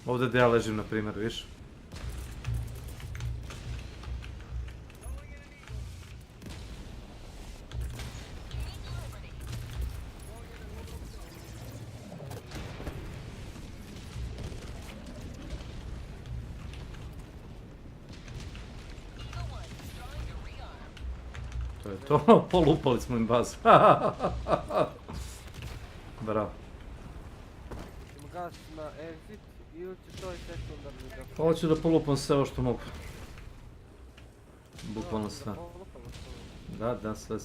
Ovdje gdje ja ležim, na primjer, viš? To, polupali smo im bazu. Bravo. Ćemo gas na exit ili će to i sekundarni da... Hoću da polupam sve ovo što mogu. Bukvalno sve. Da, sve.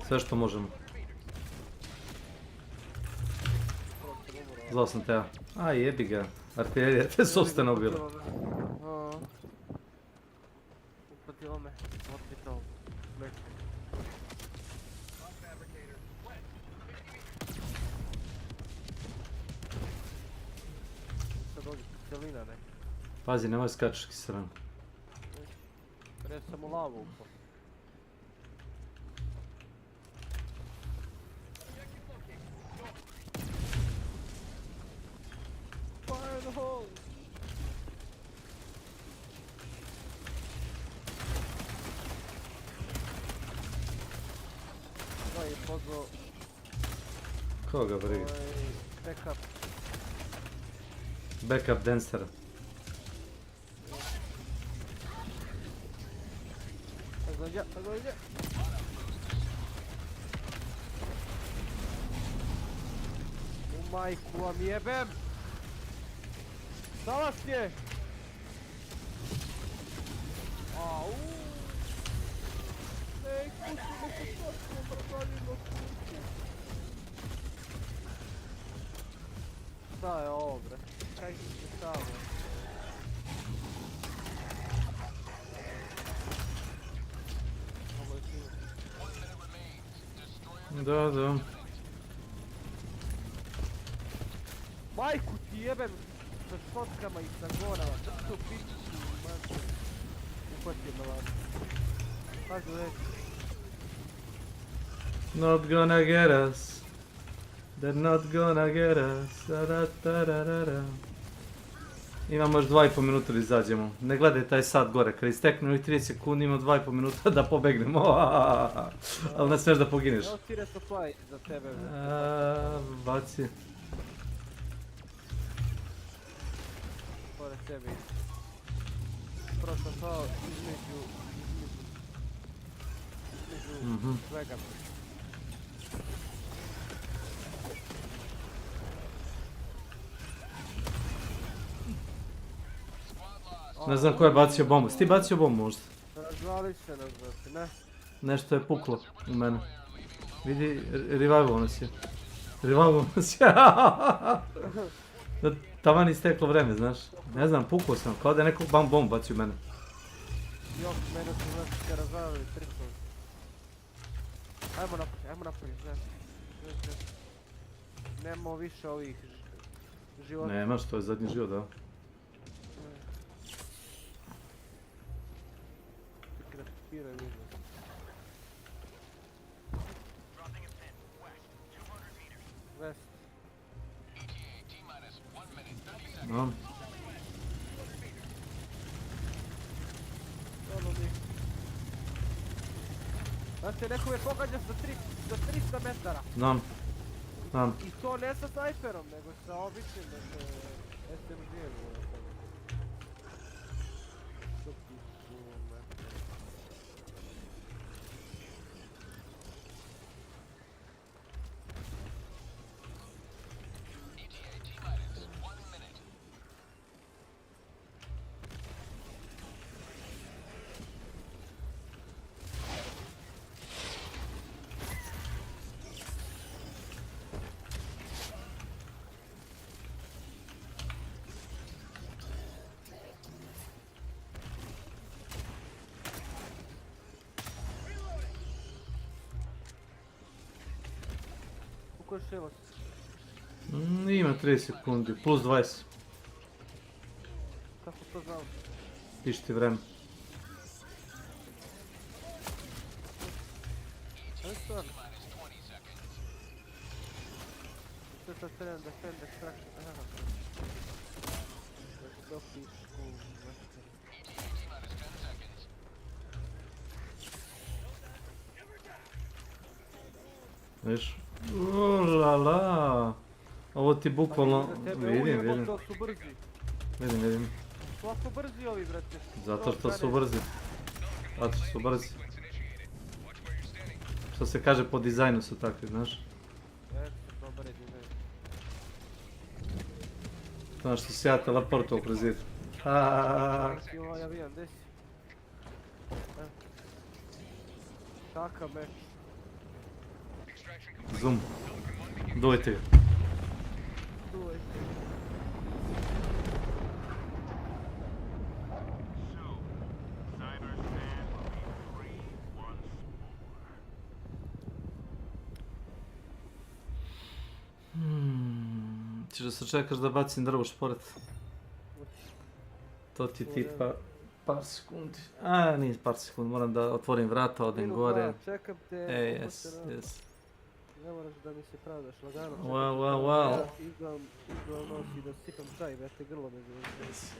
Sve što možemo. Zvao sam te ja. A jebi ga. Artiljerija te sobstveno ubila. Upatilo me. Hospital. Sad dođe kiselina, ne? Pazi, nemoj skačeš kiselinu. Pre sam u lavu upao. Fire in the hole! To je pozvao... Koga briga? Backup. Backup dancera. Tako ide. U majku vam jebem! Salas je! Au! Ej, kući, bradalino, kući. Šta je ovo, bre? Kaj se tamo? Da. Majku ti jebem sa škotkama i sa gorama, što piću mater. Upatio me vas. Pazi reći. Not gonna get us. They're not gonna get us. Da. Imamo još 2,5 minuta da izađemo. Ne gledaj taj sat gore, kad istekne ovih 30 sekundi imamo 2,5 minuta da pobegnemo. Ali ne smiješ da pogineš. Evo ti resupply za tebe. Baci. Pored tebe. Prvo sam pao između svega. Ne znam ko je bacio bombu. Si ti bacio bombu možda? Razvali se nas, brate, ne? Nešto je puklo u mene. Vidi, revival nas je. Rivalvo nas Da taman isteklo vreme, znaš. Ne znam, pukao sam, kao da je neko bomb bacio u mene. Jok, mene su znači razvalili tripovi. Ajmo napolje, znaš. Nemamo više ovih života. Nemaš, to je zadnji život, da. Kraftiraj vidio. West. No. Znači, neko me pogađa sa 300 metara. Znam. I to ne sa snajperom, nego sa običnim, SMG-em. Koliko je ševac? Ima 30 sekundi, plus 20. Kako to znao? Piši ti vreme. Ali stvarno. Sve sad trebam defend extraction. Aha. Do pišku. Viš? Ulala. Ovo ti bukvalno... Vidim. To su brzi. Vidim. To su brzi ovi, brate. Zato što su brzi. Što se kaže, po dizajnu su takvi, znaš? Dobar je dizajn. Znaš što si ja teleportao kroz zid. Imamo avijan, gdje si? Kakav meč. Zoom. Dojte ga. Ćeš da se čekaš da bacim drvo šporet? To ti tipa par sekundi. Nije par sekundi, moram da otvorim vrata, odem gore. Čekam te. Jes. Ne moraš da mi se pravdaš, lagano. Wow. Ja izgledam nos i da sipam čaj, vete grlo među nos.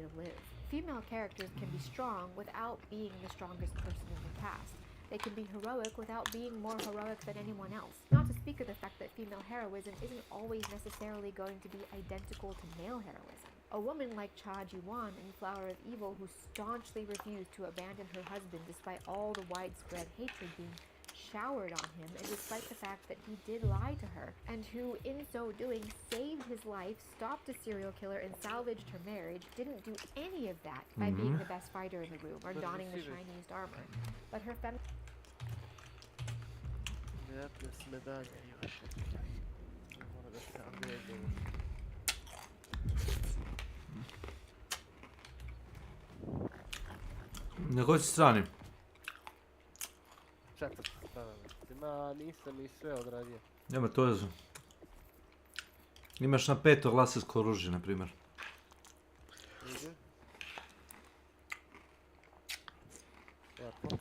to live. Female characters can be strong without being the strongest person in the cast. They can be heroic without being more heroic than anyone else. Not to speak of the fact that female heroism isn't always necessarily going to be identical to male heroism. A woman like Cha Ji-won in Flower of Evil, who staunchly refused to abandon her husband despite all the widespread hatred being showered on him, and despite the fact that he did lie to her, and who, in so doing, saved his life, stopped a serial killer, and salvaged her marriage, didn't do any of that by being the best fighter in the room or donning the shiniest armor. But her medalje imaš. Mora da se upgradeuje. Na kojoj si strani? Četvrta strana. Ma nisam i sve odradio. Nema to je. Imaš na 5. lasersko oružje, na primjer. Lijepo.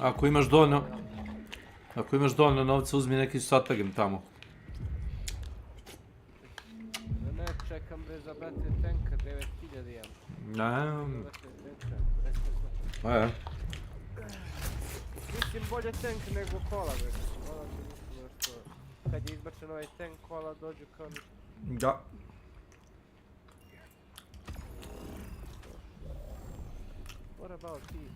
Ako imaš dovoljno novca, uzmi neki satagem tamo. Ne, čekam bre za battery tanka, 9000 imam. Ne. Mislim bolje tank nego kola bre. Kola mi mislimo što kad je izbačen ovaj tank, kola dođu kao ništa. Da. What about you?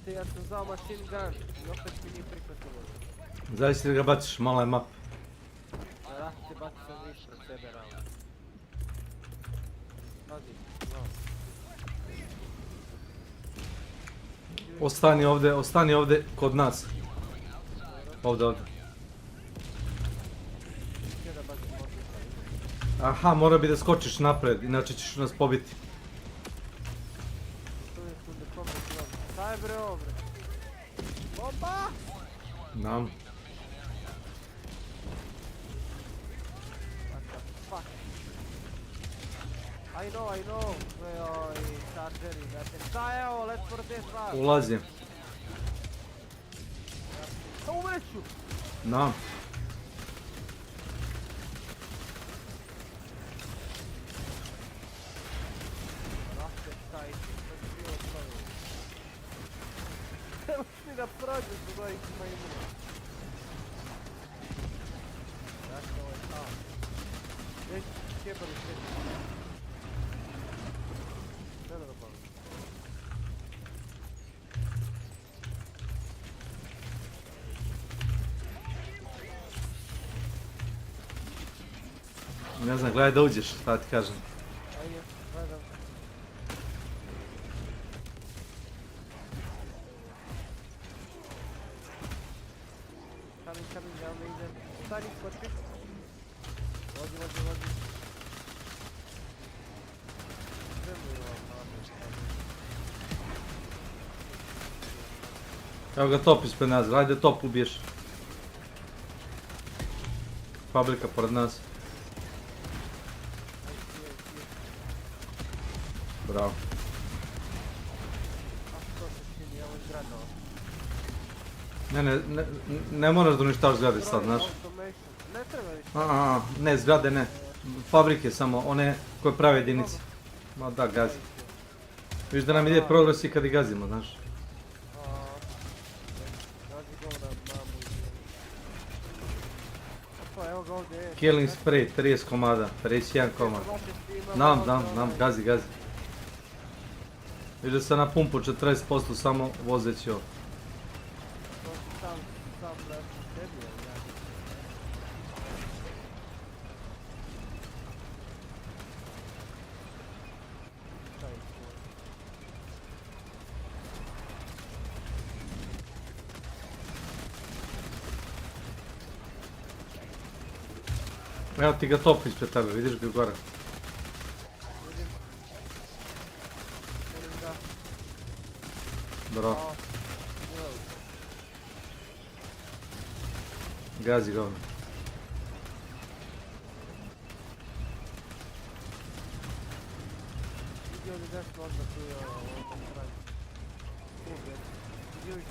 Ja sam zvao machine gun i opet mi nije prihvatilo. Zavisi da ga baciš, mala je map. Da, te baci sam više od sebe rano. Pazi, no. Ostani ovdje kod nas. Ovdje. Aha, mora bi da skočiš napred, inače ćeš nas pobiti. Daj bre ovo bre. Bomba! Znam. What the fuck? I know. Oj, chargeri, brate. Šta je ovo? Let's for this one. Ulazim. Umreću! Znam. Da prođeš od ovih majmuna. Dakle, ovo je kao. Već kebali sve. Ne da bavim. Ne znam, gledaj da uđeš, šta ti kažem. Ajde, gledam. Coming, ja onda idem. Stani, skoči. Vozi. Evo ga top ispred nas, gledaj da top ubiješ. Fabrika pored nas. Bravo. Ne moraš da uništavaš zgrade sad, znaš. Ne treba ništa. Ne, zgrade ne. Fabrike samo, one koje prave jedinice. Ma da, gazi. Viš da nam ide progres i kad i gazimo, znaš. Killing spray, 30 komada, 51 komad. Znam, gazi. Viš da sam na pumpu 40% samo vozeći ovo. Evo ti ga top ispred tebe, vidiš ga gore. Bravo. Gazi ga ovdje.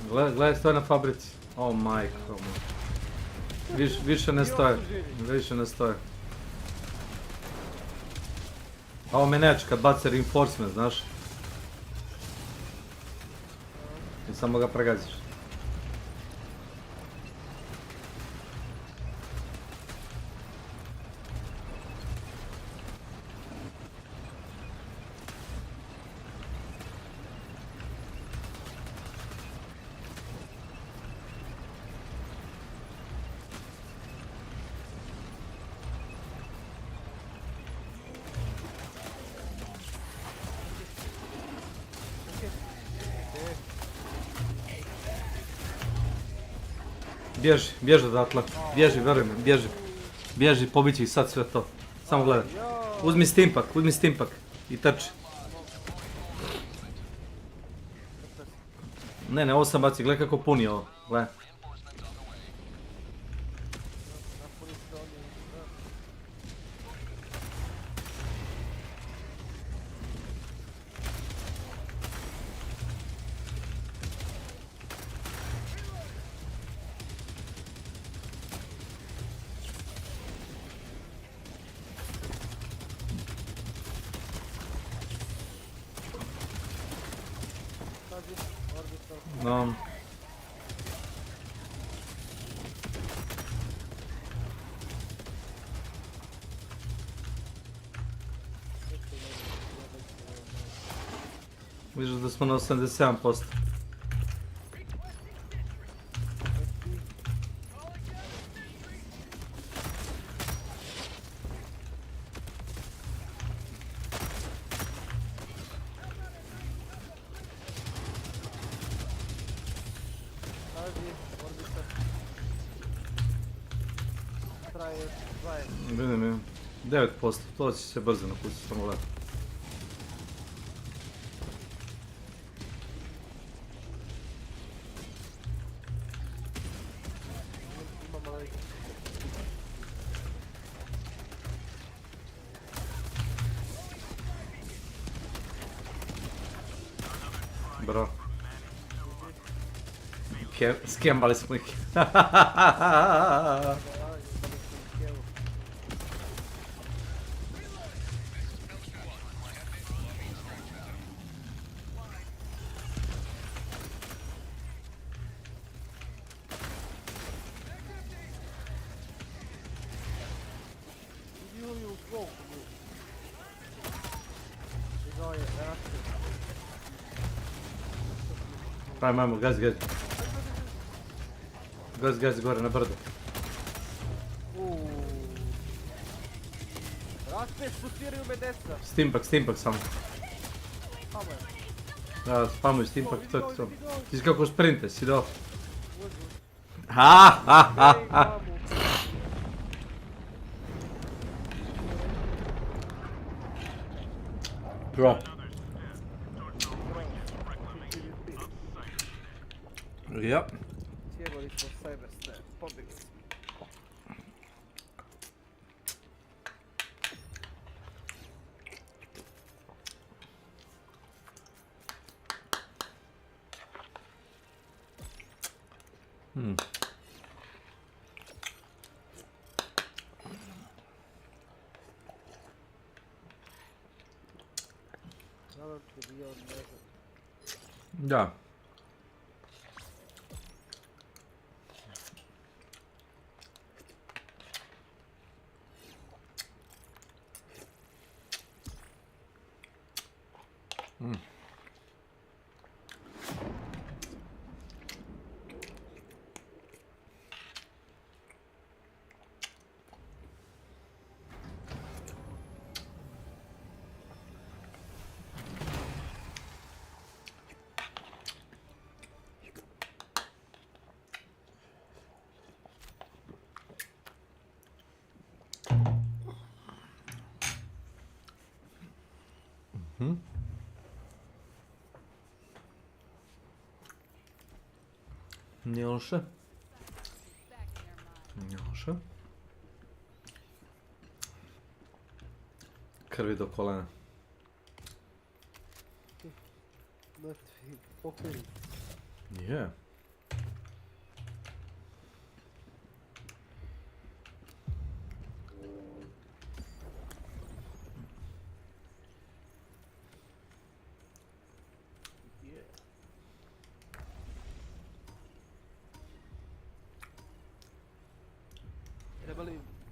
Gledaj stoje na fabrici. O majko moj. Više ne stoje. A ovo me neće kad baca reinforcement, znaš. I samo ga pregaziš. Bježi odatle, veruj me, bježi, pobit će ih sad sve to, samo gledaj. Uzmi stimpak i trči. Ne, ovo sam baci, gledaj kako puni ovo, gledaj. No. Vidiš da smo na 87%. Vidim, 9%, to će se brzo napustiti, samo gledati. Bro. Skembali smo ih. Ajmo, gazi. Gazi gore na brdo. Ne spustiraju me deca. Stimpak samo. Tamo je. Da, spamuj stimpak, Vidi to ovo, je to. vidi ovo. Ti si kako sprinte, si dao. Uđi. Ha, ha, ha, Ej, ha. mamu. Drop. Yep. Sjebali smo cybersnap, pobjegli smo. Nadam se da je on ne znam. Da. Nije loše. Nije loše. Krvi do kolena. Mrtvi, pokojni. Je.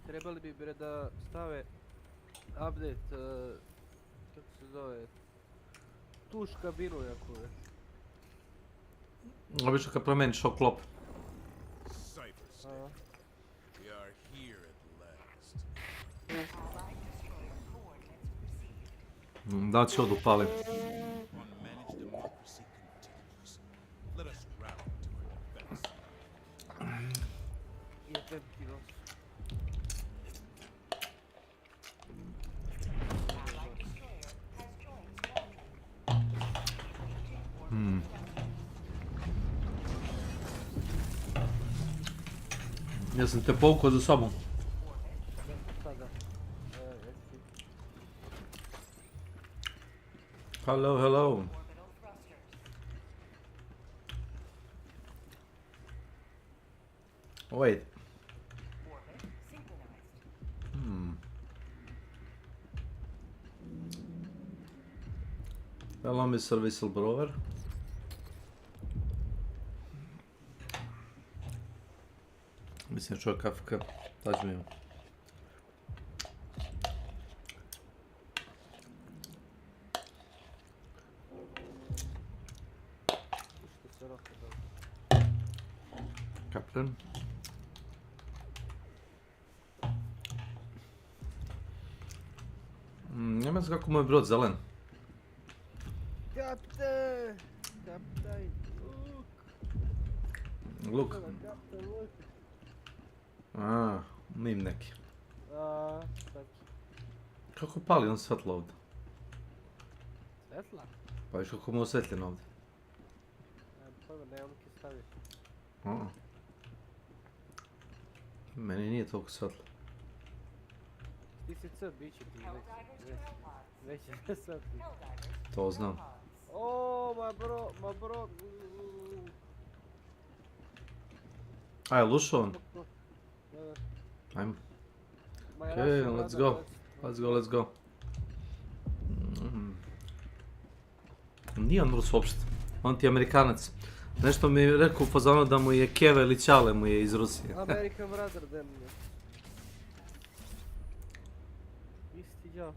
Trebali bi bre da stave update, kako se zove, tuš kabinu jako već. Obično kad promeniš oklop. Cyberscape. We are here at last. Da će odu palim. Unmanaged democracy continues. Let us rally to our defense. Jebem ti nos. Ja sam te povukao za sobom. Sada. Hello, hello. Wait. Hello, Mr. Whistleblower. Mislim, čovjek AFK. Tađu imam. Kapitan. Nema se kako mu je brod zelen. Kapten! Kapten, Luk. Kapten, look. A, mim neki. Sad. Kako pali on svetlo ovdje? Svetla? Pa viš kako mu je osvetljeno ovdje. Pojma, nemam ki staviti. Meni nije toliko svetlo. Ti si crn, bit će ti već ne svetli. To znam. O, ma bro. A, je lušao on? Ajmo. Okay, let's go. Nije on Rus uopšte. On ti je Amerikanac. Nešto mi je rekao u fazonu da mu je Keva ili Ćale mu je iz Rusije. American brother, dem je. Isti đo.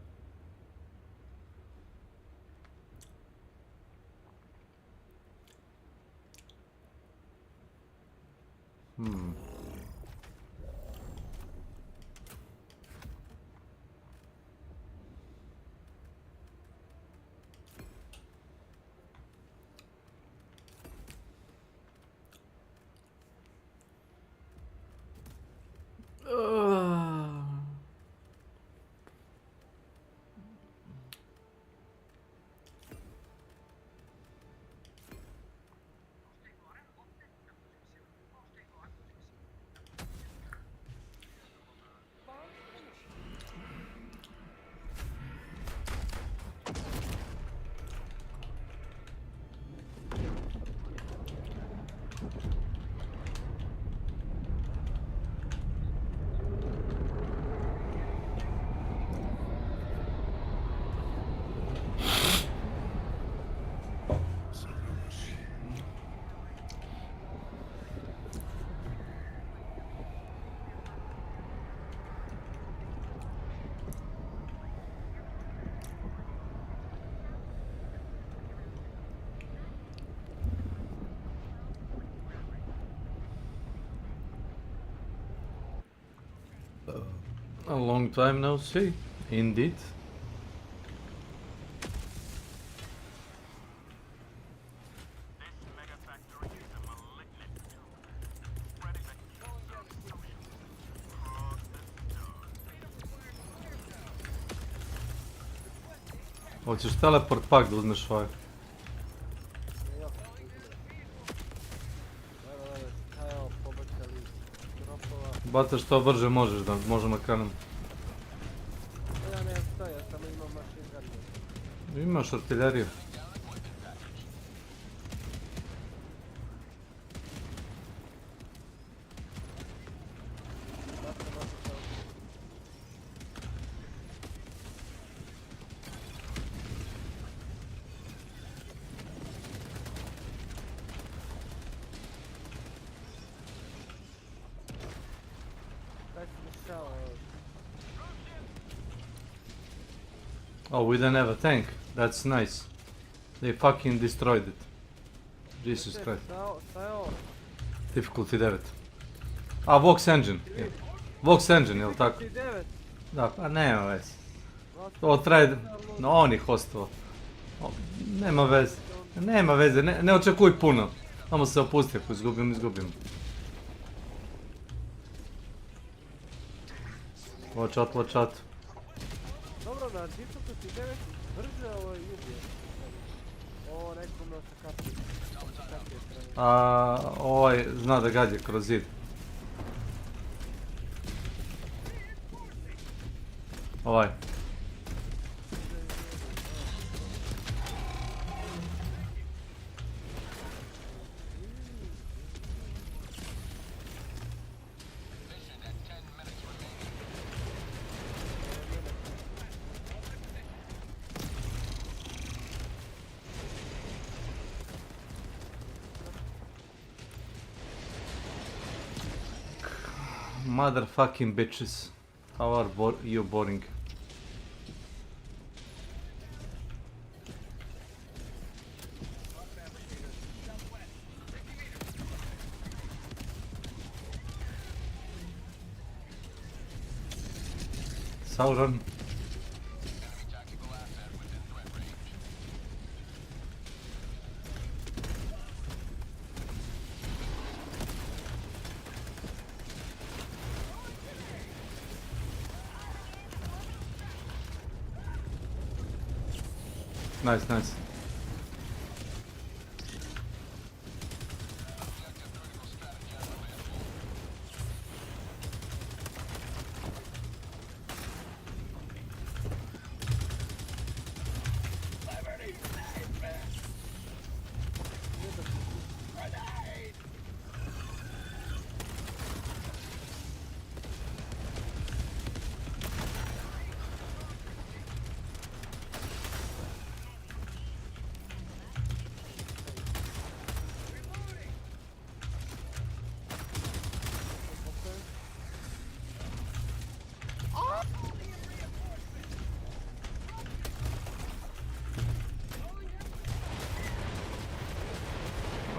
A long time no see, indeed. Hoćeš teleport pak da uzmeš ovaj? Evo, pobačali dropova. Bata što brže možeš da možemo da krenemo. Ja nemam što, ja samo imam machine gun. Imaš artiljeriju. Oh, we don't have a tank. That's nice. They fucking destroyed it. Jesus Christ. Difficulty 9. A, Vox Engine. Yeah. Vox Engine, jel tako? Da, pa nema veze. To traje... No, on ih ostao. Nema veze. Nema veze, ne očekuj puno. Samo se opusti, ako izgubim, izgubim. Watch out, watch out. Dobro, na difficulty 9 brže ovo ubije. Ovo neko me osakapi. Ovaj zna da gađe kroz zid. Ovaj. Motherfucking bitches. How are you boring? Sauron. Nice, nice.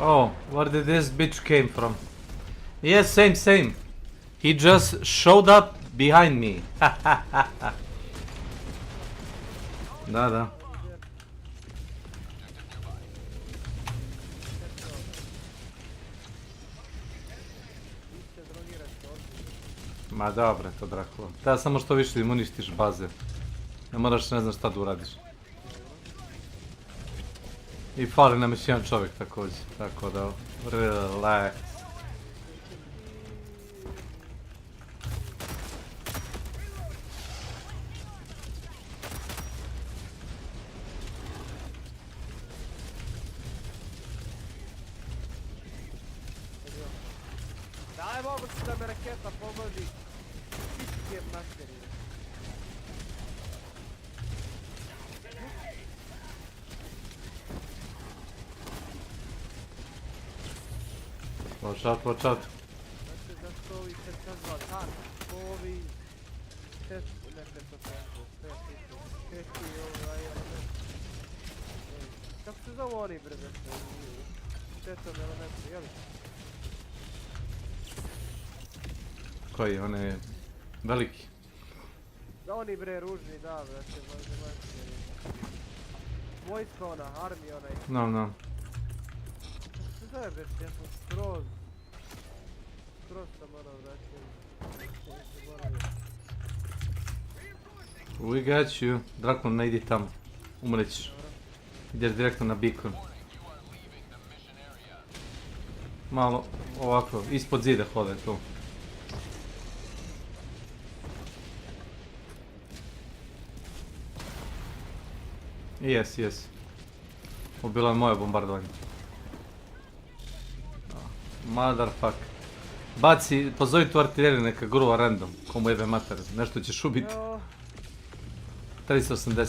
Oh, where did this bitch came from? Yes, same. He just showed up behind me. Da. Ma dobro to Dracula. Da samo što više im uništiš baze. Ne moraš ne znam šta da uradiš. I fali nam još jedan čovjek također, tako da relax. Daj moguće da me raketa pogodi. Pičke materije. Watch out, watch out. Zašto ovi se kazva tank, ovi... Nekaj to tanko, peti ovaj element. Kako se zove oni bre, petom elementu, jel? Koji, on je veliki. Da oni bre ružni, da brate, vojska ona, armija onaj. No. Što se zove bre, ja sam skroz sam ono brate. We got you. Drakon, ne idi tamo. Umrećeš. Ideš direktno na beacon. Malo ovako, ispod zida hodaj tu. Yes. Ovo bilo je moje bombardovanje. Motherfuck. Baci, pozovi tu artiljeriju, neka gruva random. Komu jebe mater, nešto ćeš ubiti. 380.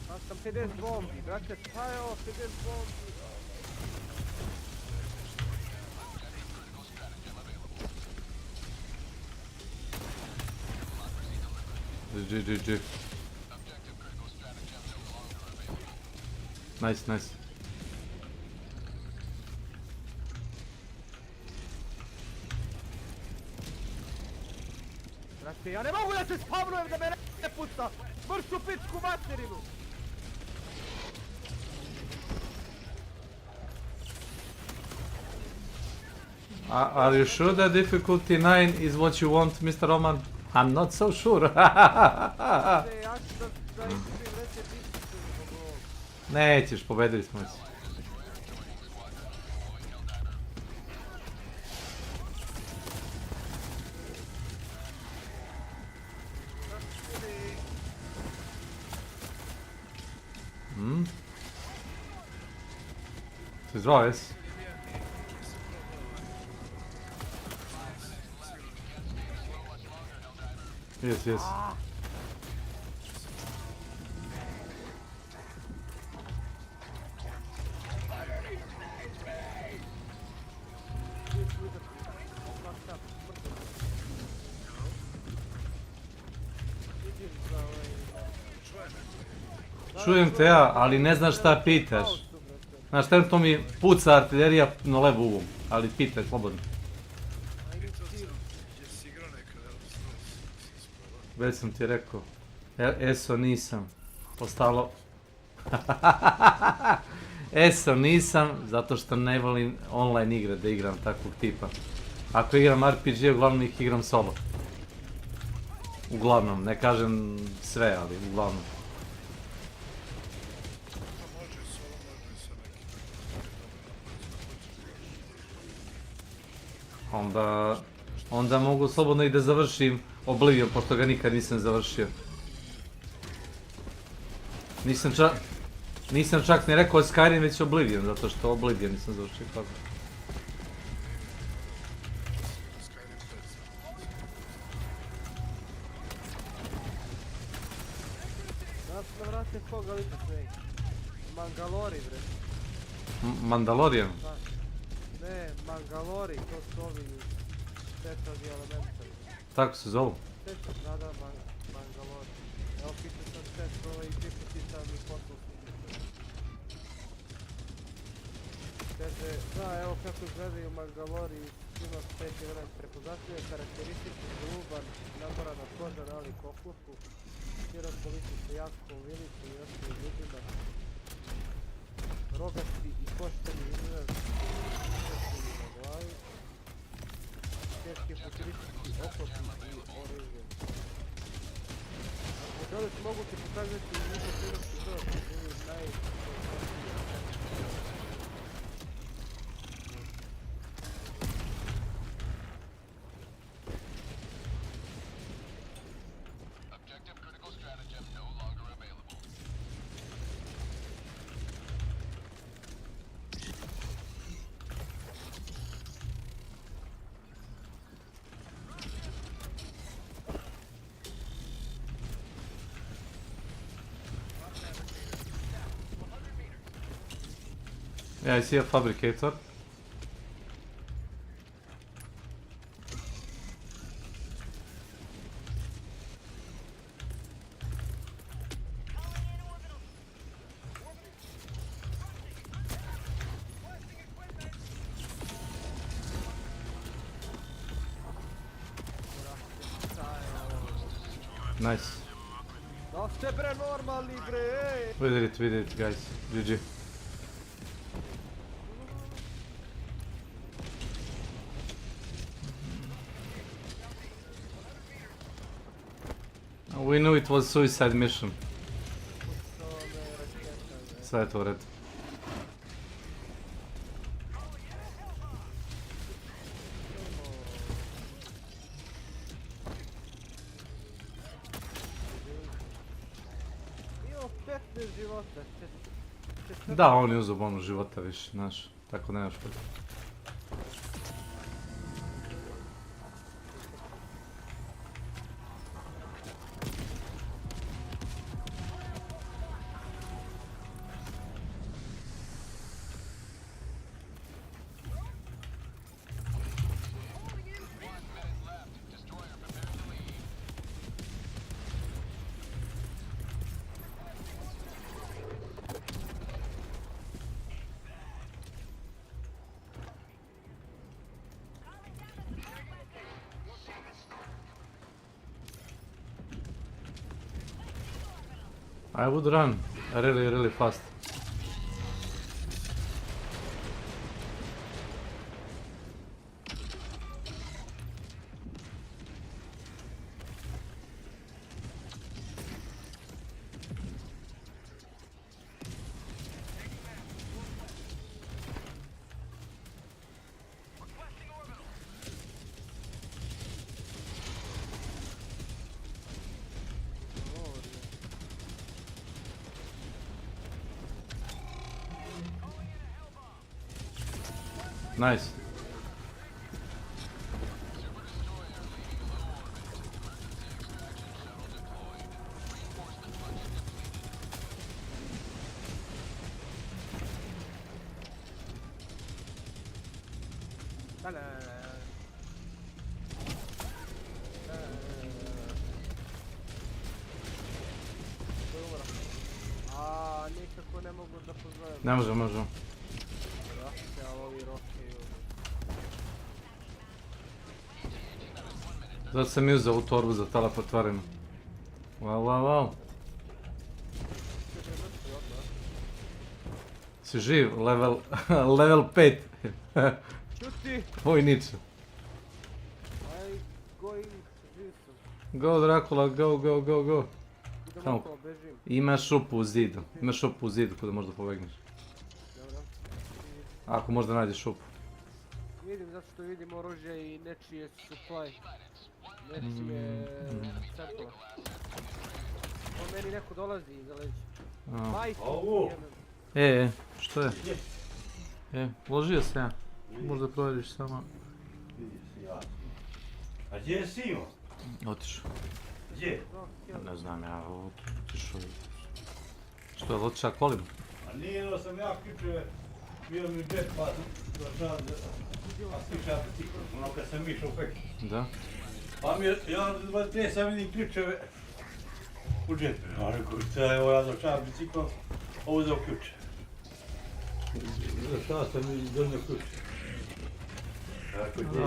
Ja sam 50 bombi, brate, šta je ovo 50 bombi? GG. Nice. Brate, ja ne mogu da se spavnujem da me ne puca! Mršu pičku materinu! Are you sure that difficulty 9 is what you want, Mr. Roman? I'm not so sure. Nećeš, pobedili smo se. Se zoveš? Yes. Čujem te ja, ali ne znaš šta pitaš. Znaš, trenutno mi puca artiljerija na levu uvu, ali pitaj slobodno. Već sam ti rekao. ESO nisam. Ostalo... ESO nisam, zato što ne volim online igre da igram takvog tipa. Ako igram RPG, uglavnom ih igram solo. Uglavnom, ne kažem sve, ali uglavnom. Onda mogu slobodno i da završim Oblivion, pošto ga nikad nisam završio. Nisam čak ni rekao Skyrim, već Oblivion, zato što Oblivion nisam završio kako. Da vrate koga liče sve. Mangalori bre. Mandalorian? Ne, Mangalori, to su ovi svetovi elementa. Tako se zovu? Da, Mangalori. Evo pitao sam sve i pitao ti sam i poslao sam. Kaže, da, evo kako izgledaju Mangalori, ima 5 jedan prepoznatljive karakteristike, gruban, naborana koža, nalik oklopu, širok politički jako vilicu i ostaje ljudima, rogasti i košteni izraz, na glavi, teški futuristički oklopi i oružje. Dole su moguće pokazati i njihov prirodski broj, koji je Yeah, I see a fabricator. Nice. Da ste bre normalni bre, ej! We did it guys. GG. We knew it was suicide mission. Sve je to u redu. Imao 15 života, Da, on je uzeo bonus života više, znaš, tako nemaš put. I would run really fast. Nice. A nikako ne mogu da pozovem. Ne možemo. Roke, ali ovi roke. Zato sam mi uzeo ovu torbu za telepotvarinu. Wow. Si živ, level 5. Čuti! Vojniče. Aj, going, živ sam. Go Dracula, go. Idem Tamo. okolo, bežim. Ima šupu u zidu. Ima šupu u zidu kuda možda pobegneš. Dobro. Ako možda nađeš šupu. Vidim zato što vidim oružje i nečije supply. Nečije centova. O, meni neko dolazi iza leđa. Majke! Što je? Uložio se ja. Možda provjeriš samo. A gdje si imao? Otišao. Gdje? Ne znam, ja otišao. Što je otišao kolim? A nije jedno sam ja ključeve, bio mi džep pa došao a stišao bicikl, ono kad sam išao u pek. Da? Pa mi je, ja sam vidim ključeve u džepu. Ja rekao, šta je ovo, ja došao biciklom, uzeo ključe. Došao sam i donio ključe. Rekao, gdje?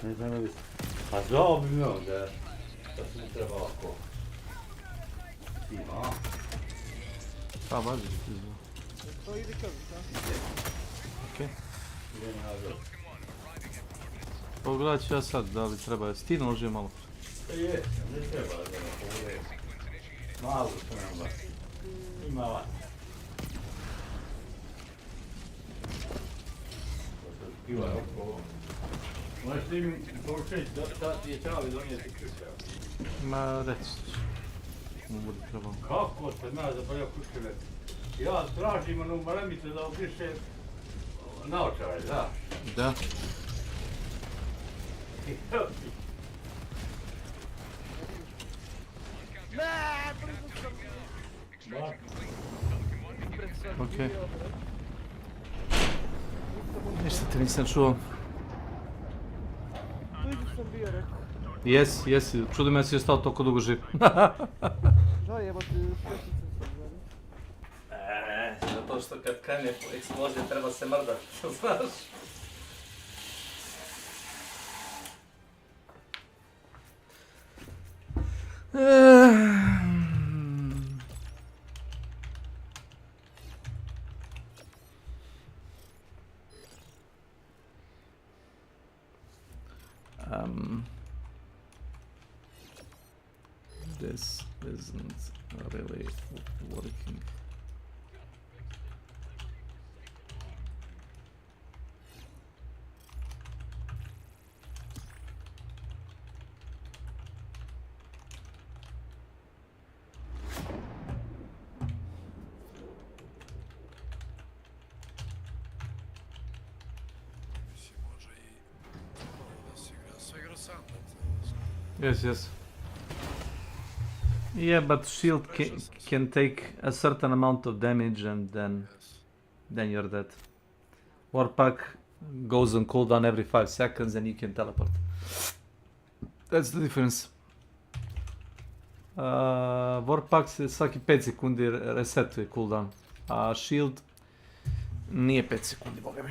Ne znam da bi... A zvao bi me onda, da se mi treba ovako... Ima, a? Pa, bazi bi ti zvao. To ide kako, šta? Okej. Idem nazad. Pogledat ću ja sad, da li treba... Ti naložio malo? Jesam, ne treba da me pogledam. Malo što nam baš. Ima vas. To se skiva oko... Možeš ti mi poručiti da ti je čavi donijeti ključeva? Ma, reci ću. Mu bude trebalo. Kako se nas zaboravio ključeve? Ja tražim onu maramicu da obriše naočare, da? Da. Ne, blizu sam bio. Ispred sam Okej. bio, bre. Ništa te nisam čuo. Blizu sam bio, rekao. Jesi. Čudo me da si ostao toliko dugo živ. Žao jebote, špetice sam, znaš. Zato što kad krene eksplozija treba se mrdat, znaš. This isn't really working. Mislim, može i da se igra, sve igra sam. Yes, yes. Yeah, but shield can take a certain amount of damage and then you're dead. Warpack goes on cooldown every 5 seconds and you can teleport. That's the difference. Warpack se svaki 5 sekundi resetuje cooldown, a shield nije 5 sekundi, boga mi.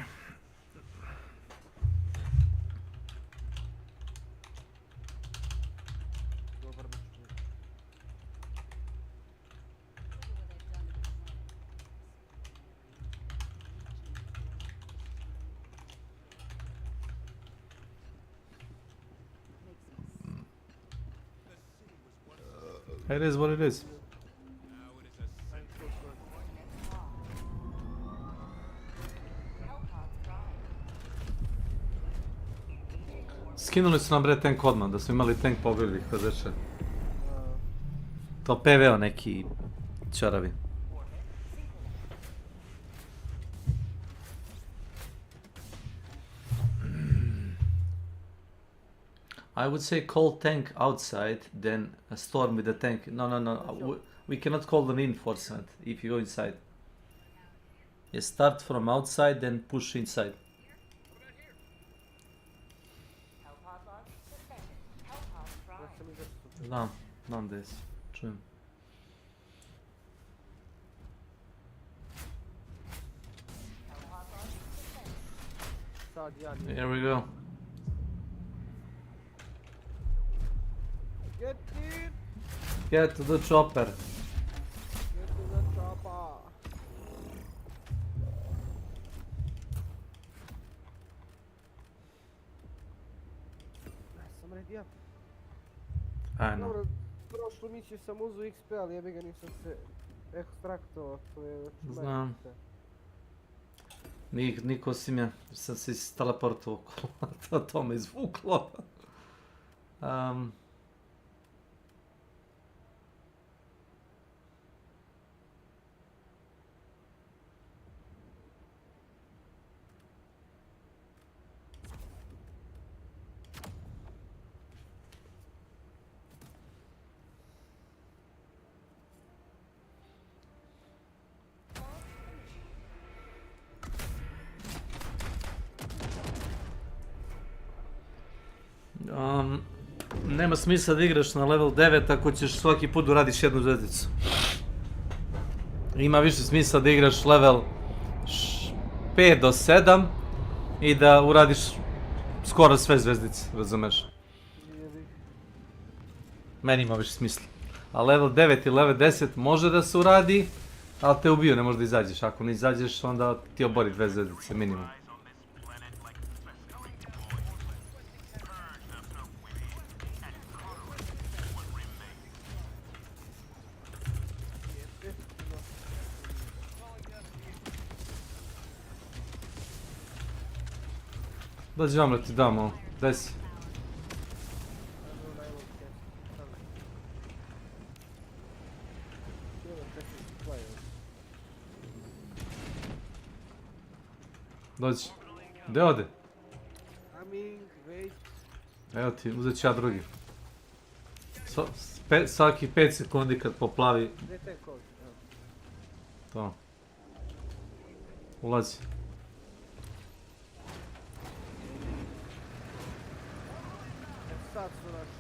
It is what it is. Skinuli su nam bre tank odmah, da smo imali tank pobili kod deše. To PvO neki čaravi. I would say call tank outside, then a storm with the tank. No. We cannot call the reinforcement if you go inside. You start from outside, then push inside. Znam da jesi. Čujem. Here we go. Get in! Get to the chopper. Get to the chopper! Sam ready up. I know. Dobro, prošlu misiju sam uzeo XP, ali jebi ga nisam se ekstraktovao, to je Znam. Niko osim ja, sam se teleportovao okolo, to me izvuklo. Nema smisla da igraš na level 9 ako ćeš svaki put uradiš jednu zvezdicu. Ima više smisla da igraš level 5 do 7 i da uradiš skoro sve zvezdice, razumeš? Meni ima više smisla. A level 9 i level 10 može da se uradi, ali te ubiju, ne možeš da izađeš. Ako ne izađeš, onda ti obori 2 zvezdice minimum. Dođi vam da ti dam ovo, daj si. Dođi. Gdje ode? Evo ti, uzet ću ja drugi. Svaki 5 sekundi kad poplavi. To. Ulazi. Sad su naši.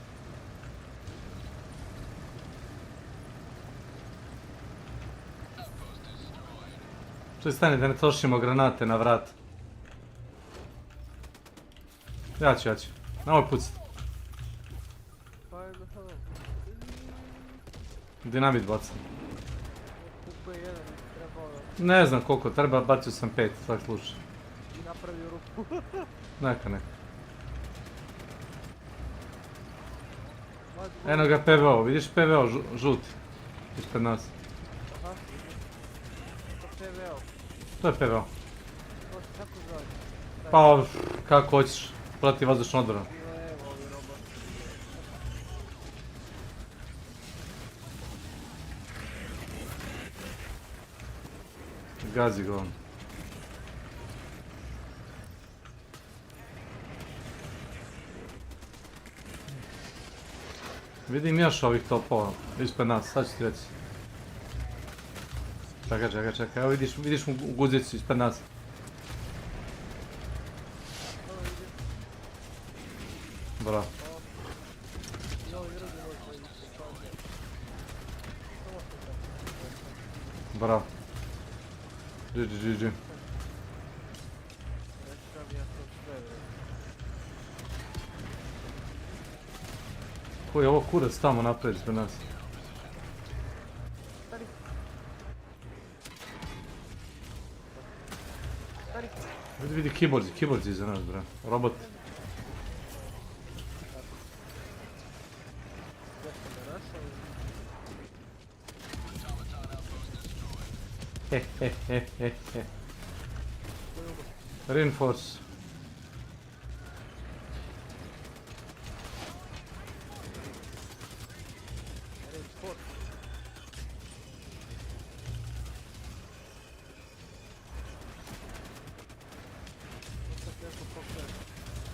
Čuj, stani da ne trošimo granate na vrat. Ja ću. Nemoj pucati. Dinamit bacam. Kupe jedan je trebao Ne znam koliko treba, bacio sam 5, svak slušaj. i napravio rupu. Neka. Eno ga PVO, vidiš PVO žuti. Ispred nas. Aha, vidim. To PVO. To je PVO. To se kako zove? Pa, kako hoćeš, protiv vazdušnog odbrana. Evo ovi roboti. Gazi ga on. Vidim još ovih topova ispred nas, sad ću ti reći. Čekaj, evo vidiš mu guzicu ispred nas. Bravo. Bravo. GG. Koji je ovo kurac tamo naprijed ispred nas? Vidi keyboards iza nas, bra. Robot. Reinforce.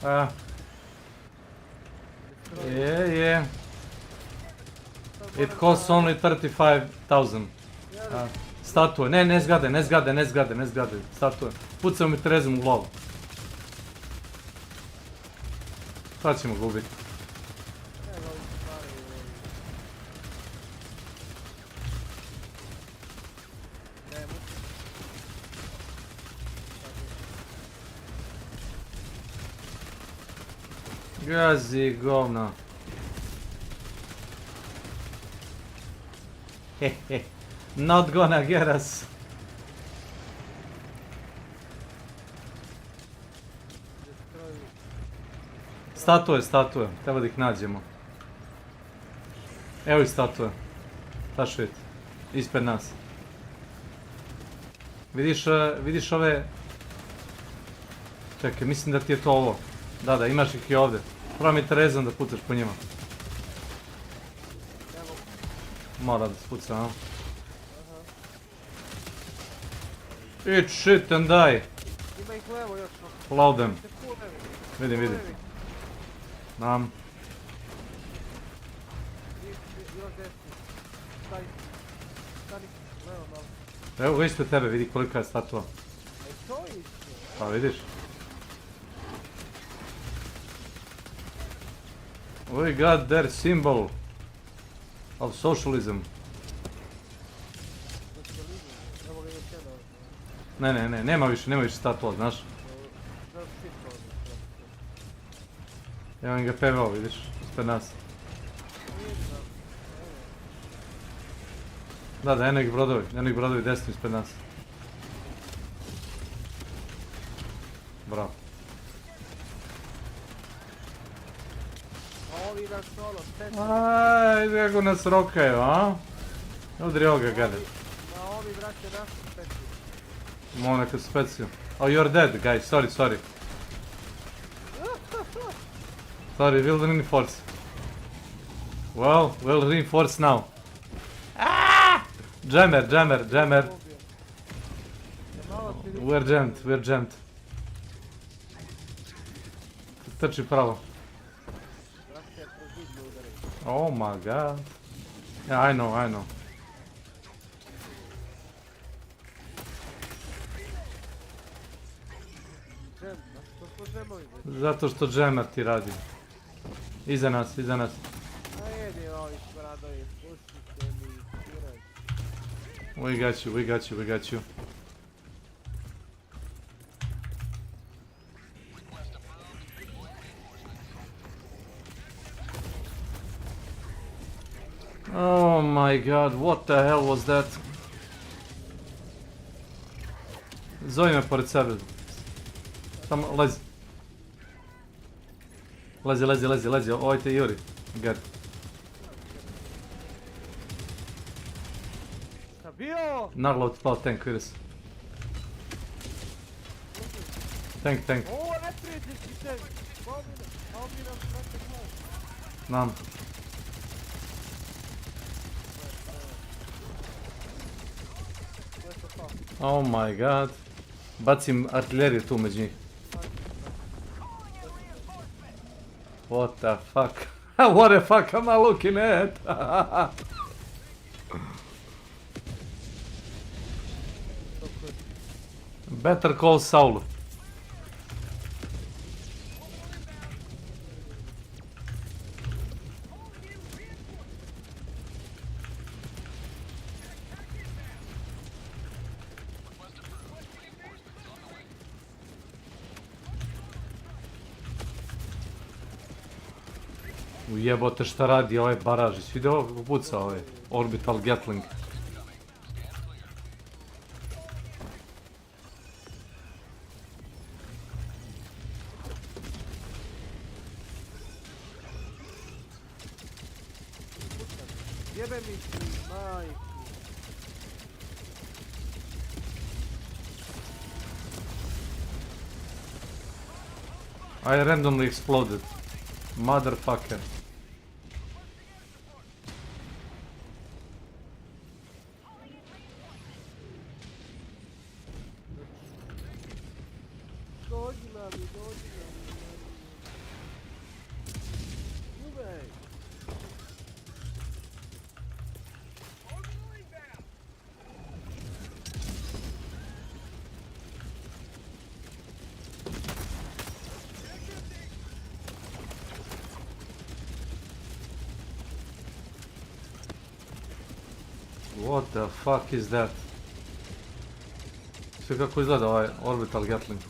Yeah. It costs only 35,000. Statue. Ne zgade. Statue. Pucao mi trezom u glavu. Sad ćemo ga ubiti. Gazi govna. Not gonna get us. Statue, treba da ih nađemo. Evo i statue. Taš vidjeti. Ispred nas. Vidiš ove... Čekaj, mislim da ti je to ovo. Da, imaš ih i ovdje. Prvo mi trezom da pucaš po njima. Mora da se puca, a? Eat shit and die. Ima ih levo još. Load them. Vidim. Nam. Još desni. Stani. Levo malo. Evo ga ispred tebe, vidi kolika je statua. To isto. Pa vidiš. We got their symbol of socialism. Evo ga još jedan. Ne, nema više statua, znaš. Evo im ga PVO, vidiš, ispred nas. Da, eno ih brodovi desno ispred nas. Bravo. Ovi nas solo, steci. Ajde, kako nas rokaju, a? Udri ovoga, gade. Ma ovi, brate, našu steci. Mogu neka speciju. Oh, you're dead, guys, sorry. Sorry, we'll reinforce. Well, we'll reinforce now. Jammer. We're jammed. Trči pravo. Oh my god. Yeah, I know. Zato što jammer ti radi. Iza nas. A jedi ovi bradovi, pustite mi, kuraj. We got you. Oh my my god, what the hell was that? Zove me pored sebe. Tamo, lezi. Lezi, ovaj te juri. Get. Šta bio? Naglo ti pao tank, vidi se. Tank. Ovo je neprijateljski tank. Almina, smrte glas. Znam. Oh my god. Bacim artiljeriju tu među njih. What the fuck? What the fuck am I looking at? Better call Saul. Ujebote šta radi ovaj baraž, jesi vidio ovo kako puca ovaj Orbital Gatling? Jebe mi ti, majku. I randomly exploded. Motherfucker. Dođi nami. Uvej. What the fuck is that? Sve kako izgleda ovaj Orbital Gatling.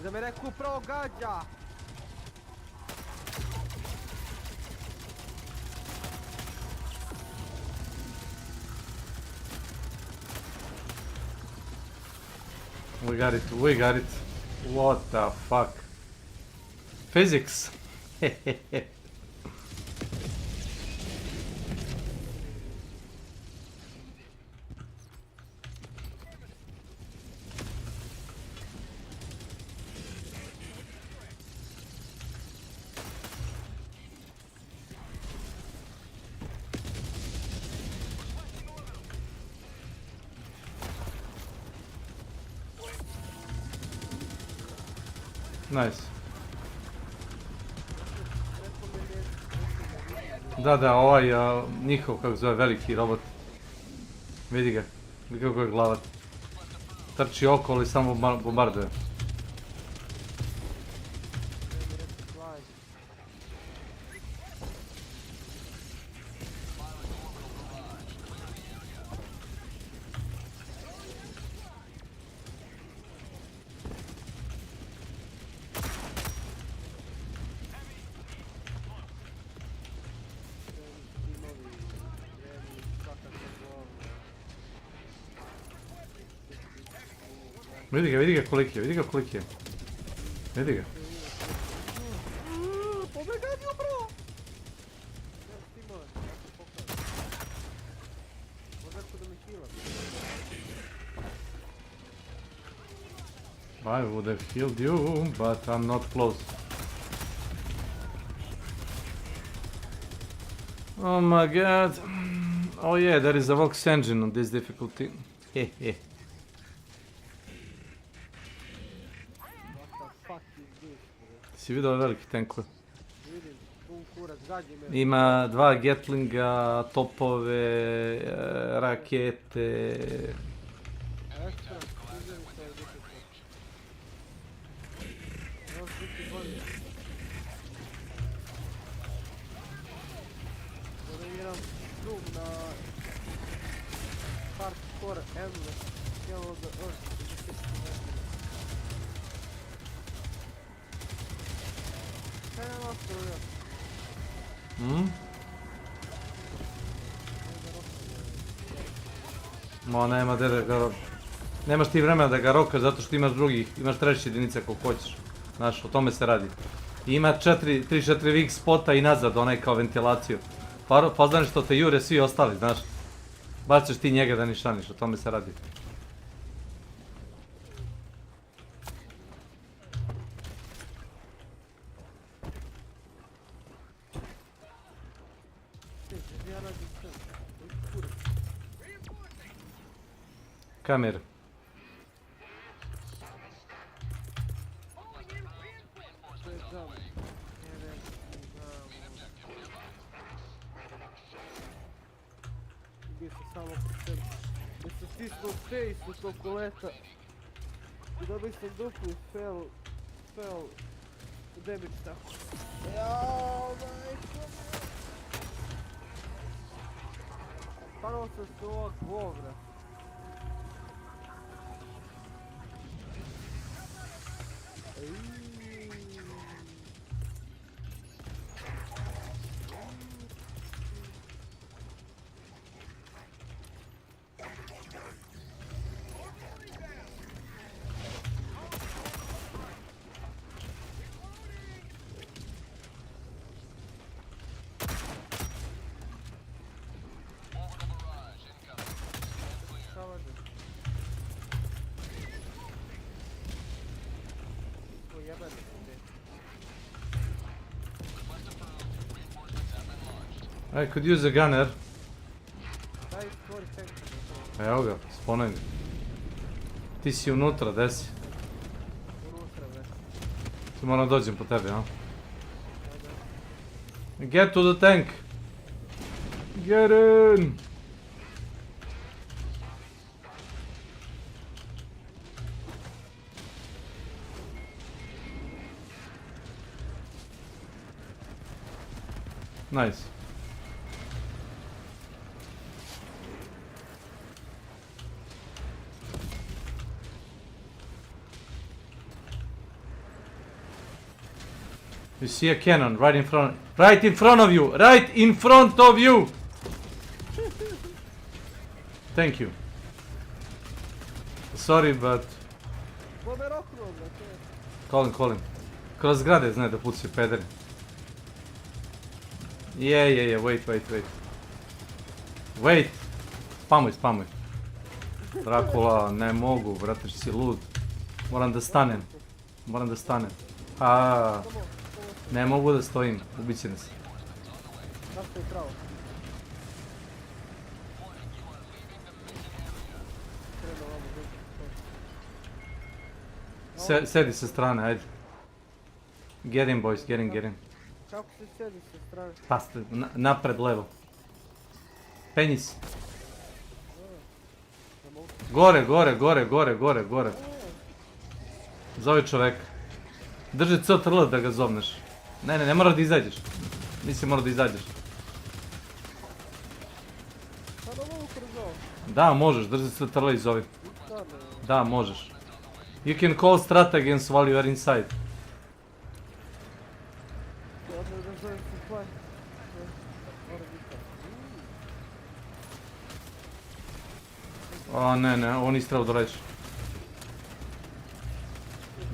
Za me neku upravo gađa. We got it. What the fuck? Physics. Nice. Da, ovaj njihov, kako zove, veliki robot. Vidi ga, vidi kako je glavat. Trči okolo i samo bombarduje. Vidi ga koliki je. Vidi ga. Pobegadio bro! Možda da me hila. I would have healed you, but I'm not close. Oh my god. Oh yeah, there is a Vox engine on this difficulty. Hehe. Si vidio veliki tankove? Vidim, pun kurac, gađi me. Ima 2 Gatlinga, topove, rakete. Ekstra, uzeli se od Da igram drug na hardcore endless. Kill the earth. Kaj je ono struja? Ma nema da ga nemaš ti vremena da ga rokaš zato što imaš drugih, imaš treće jedinice koliko hoćeš. Znaš, o tome se radi. I ima 3-4 weak spota i nazad, onaj kao ventilaciju. Pa znaš što te jure svi ostali, znaš. Baš ćeš ti njega da nišaniš, o tome se radi. Kamer. Da se stisnu face toliko leta i dobij sam dupli fail damage tako. Jao, majko. Stvarno sam se ovak vogra. I could use a gunner. Evo ga, sponuj ga. Ti si unutra, gdje si? Ti moram dođem po tebi, a? Get to the tank! Get in! Nice. You see a cannon right in front of you! Right in front of you! Thank you. Sorry, but... Call him. Kroz zgrade zna da pucaju pederi. Je, wait. Spamuj. Dracula, ne mogu, brate, si lud. Moram da stanem. Ne mogu da stojim, ubit će nas. Sedi sa strane, ajde. Get in, boys, get in. Kako se sedi sa strane? Pa, napred, levo. Penji si. Gore. Zovi čoveka. Drži CTRL da ga zovneš. Ne mora da izađeš. Nisi mora da izađeš. Da, možeš, drži CTRL i zovi. Da, možeš. You can call stratagems while you are inside. O ne, ovo nisi trebao da radiš.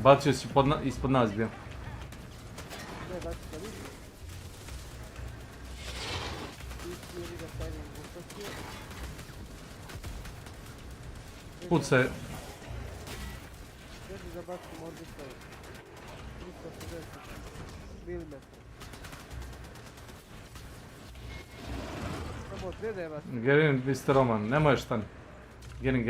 Bacio si ispod nas bio. Pucaj. Get in, Mr. Roman, ne možeš stani. Get in.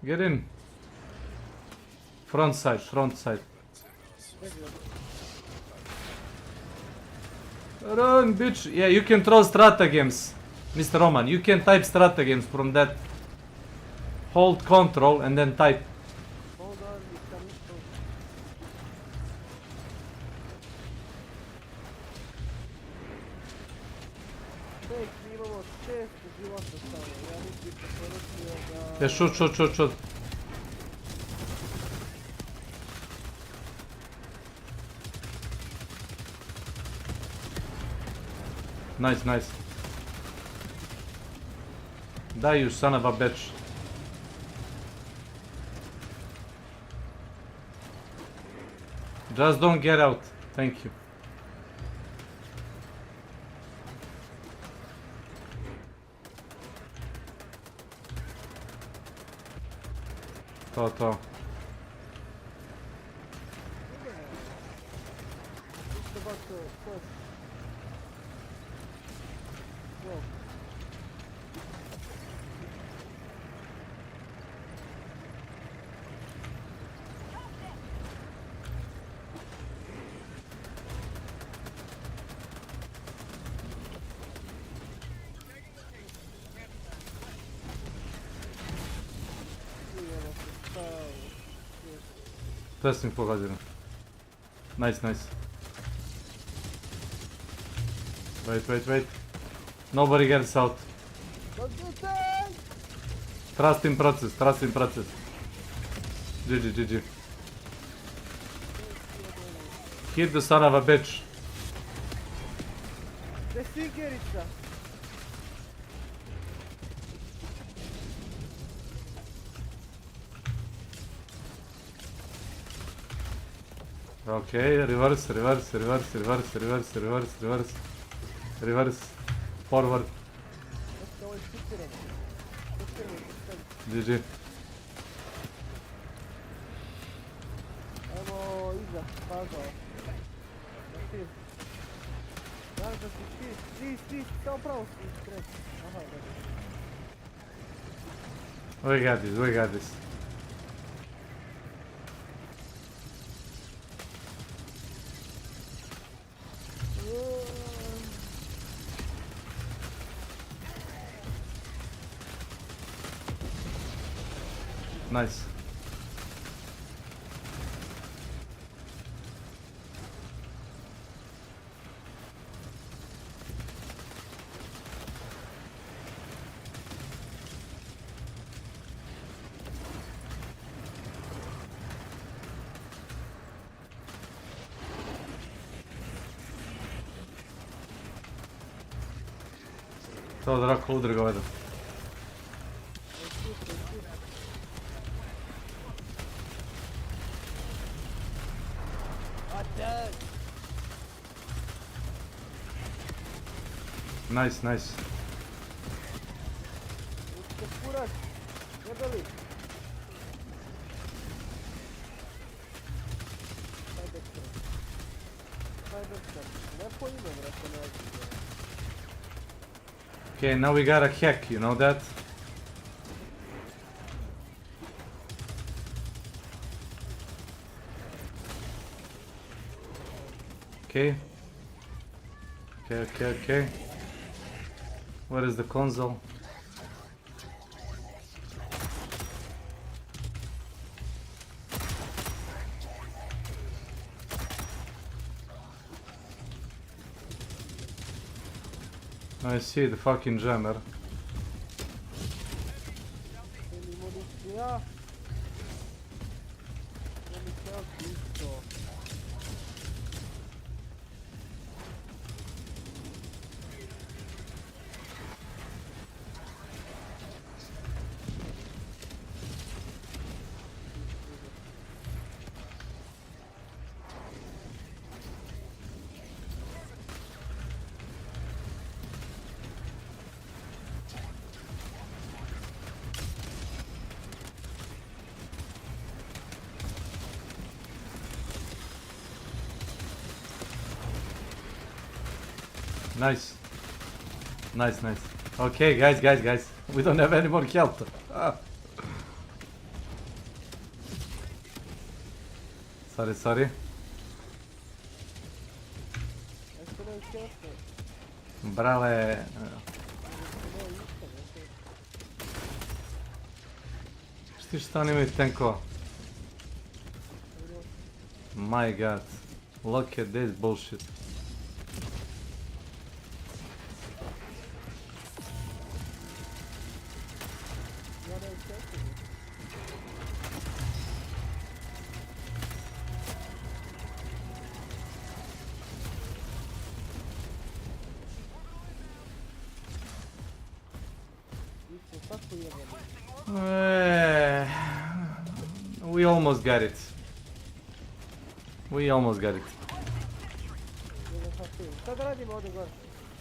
Get in. Front side. Run, bitch. Yeah, you can throw stratagems. Mr. Roman, you can type stratagems from that. Hold control and then type. Yeah, shoot. Nice. Die, you son of a bitch. Just don't get out. Thank you. To. Just about to push. Whoa. Testing pogodzimy. Nice. Wait. Nobody gets out. Trust in process. GG. Hit the son of a bitch. Desigerica. Okay, reverse. Forward. GG. Evo iza, pazao. Nativ. Znaš da si ti, samo pravo si kreći. Aha, da. We got this. Nice. To Drako udrga ovaj. Nice. Kurak, jebeli. Lepo ime, brate, ne. Okay, now we got a hack, you know that? Okay. Where is the console? I see the fucking jammer. Nice. Okay, guys. We don't have any more health. Sorry. Brale. Što oni imaju tenko? My god. Look at this bullshit. We almost got it. We almost got it. Šta da radimo ovdje gore?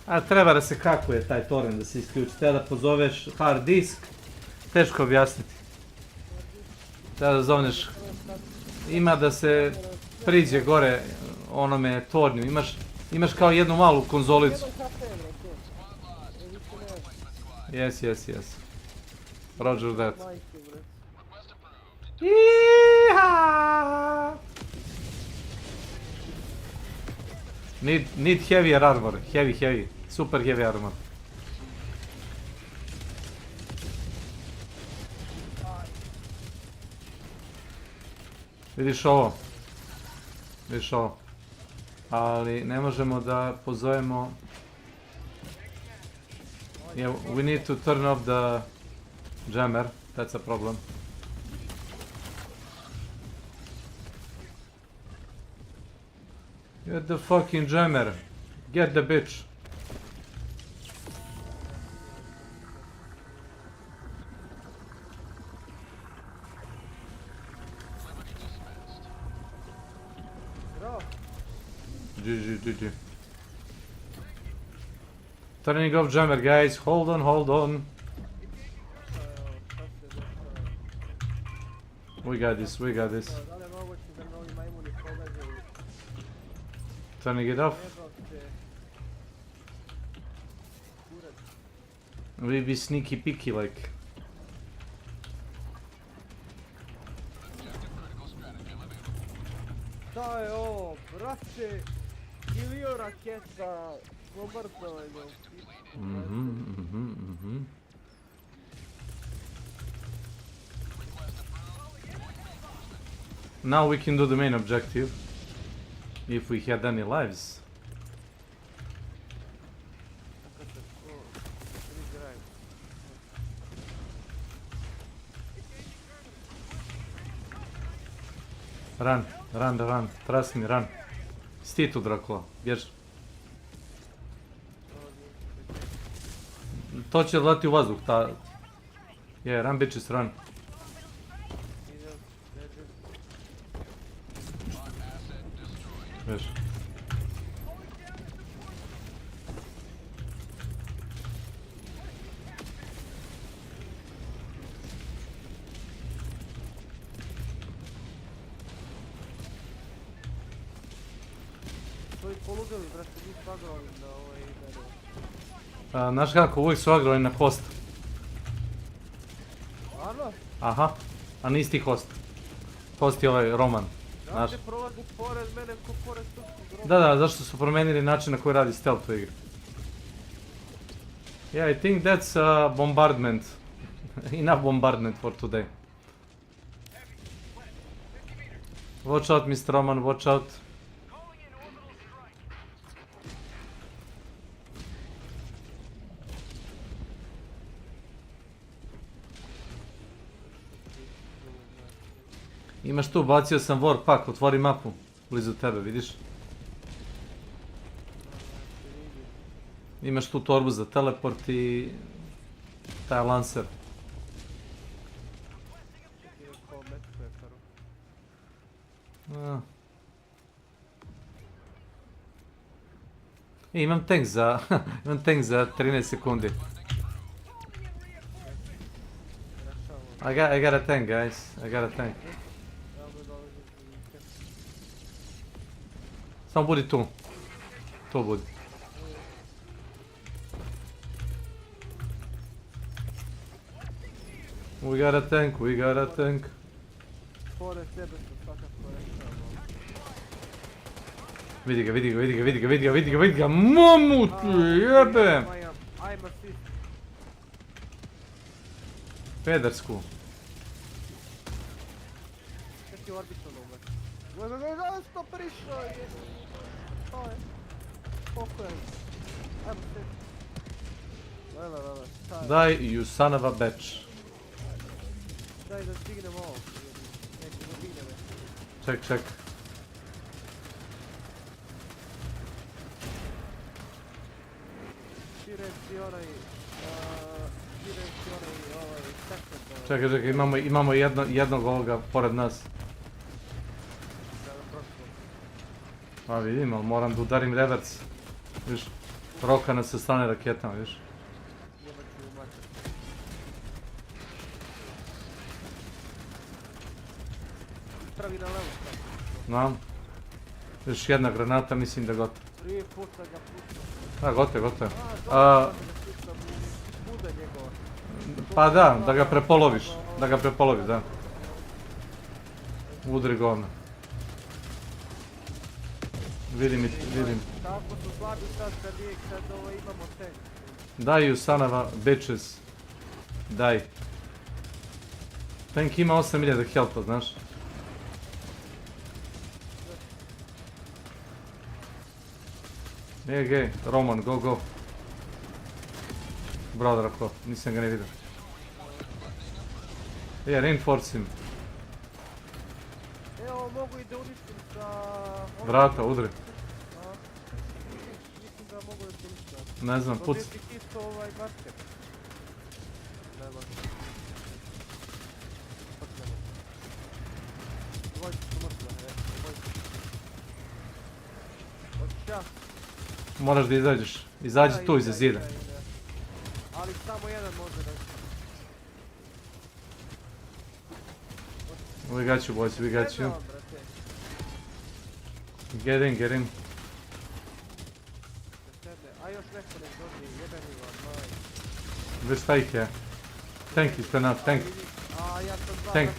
A treba da se hakuje taj torrent, da se isključi. Treba da pozoveš hard disk. Teško objasniti. Treba da zovneš. Ima da se priđe gore onome tornju. Imaš kao jednu malu konzolicu. Yes. Roger that. Yeehaw! Need heavier armor. Heavy. Super heavy armor. Vidiš ovo. Ali ne možemo da pozovemo. Yeah, we need to turn off the jammer. That's a problem. Get the fucking jammer. Get the bitch. GG. Turning off jammer, guys. Hold on. We got this. Turning it off. We be sneaky peeky like. Šta je ovo, brate? Milio raketa, bombardovanje. Now we can do the main objective. If we had any lives. Run. Trust me, run. Sti tu, Dracula. Bjež. To će leti u vazduh, ta... Yeah, run bitches, run. Bjež. Poludeli, brate, mi svagrali na ovaj menu. Znaš kako, uvijek su agrali na host. Ano? Aha, a nisi ti host. Host je ovaj Roman. Da te prolazi pored mene ko pored turskog Roma. Da, zašto su promijenili način na koji radi stealth u igri. Yeah, I think that's bombardment. Enough bombardment for today. Watch out, Mr. Roman, watch out. Imaš tu, bacio sam warpack, otvori mapu. Blizu tebe, vidiš? Imaš tu torbu za teleport i... taj lancer. Imam tank za... imam tank za 13 sekundi. I got a tank, guys. I got a tank. Samo budi tu. Tu budi. We got a tank. Pored tebe su svakako rešamo. Vidi ga. Mamu ti jebem! I'm assist. Pedersku. Šta ti orbitalno ume? Što prišao je? To je. Pokojan. Ajmo se. Lele. Daj, you son of a bitch. Daj da stignem ovo. Nećemo digne me. Ček. Ti reci onaj... skirajući ovaj sekund. Čekaj, imamo jednog ovoga pored nas. Pa vidim, ali moram da udarim revers. Viš, roka nas sa strane raketama, viš. Jebaću u mater. Pravi na levo. Znam. Još jedna granata, mislim da je gotovo. 3 puta ga pušta. Da, gotovo. Bude njegova. Pa da ga prepoloviš. Da. Udri govna. Vidim. Tako su slabi sad kad imamo tank. Daj you son of a bitches. Daj. Tank ima 8000 health-a, znaš. Gej, Roman, go. Brother, ako, nisam ga ne vidio. Reinforce him. Evo, mogu i da uništim sa... Vrata, udri. Mislim da mogu da se uništim. Ne znam, puc. Dobio ti isto ovaj basket. Nema. Dvojci su mrtve, Odšća. Moraš da izađeš. Izađi tu iza zida. Ali samo jedan može reći. We got you, boys, we got you. Get in. A još neko nek dođe, jedan i vam, Where's Spike here? Tank is enough, tank. Tank.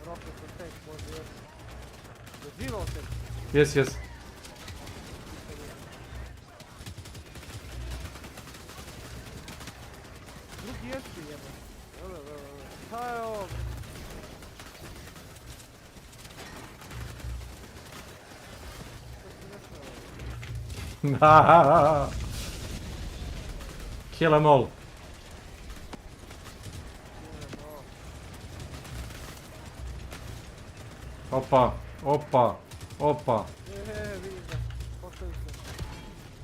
Rocket for tank, može još. Doživao tank. Yes. Drugi jesti jeba. Šta je ovo? Kill them all. Opa. Vidim ga. Postavi se.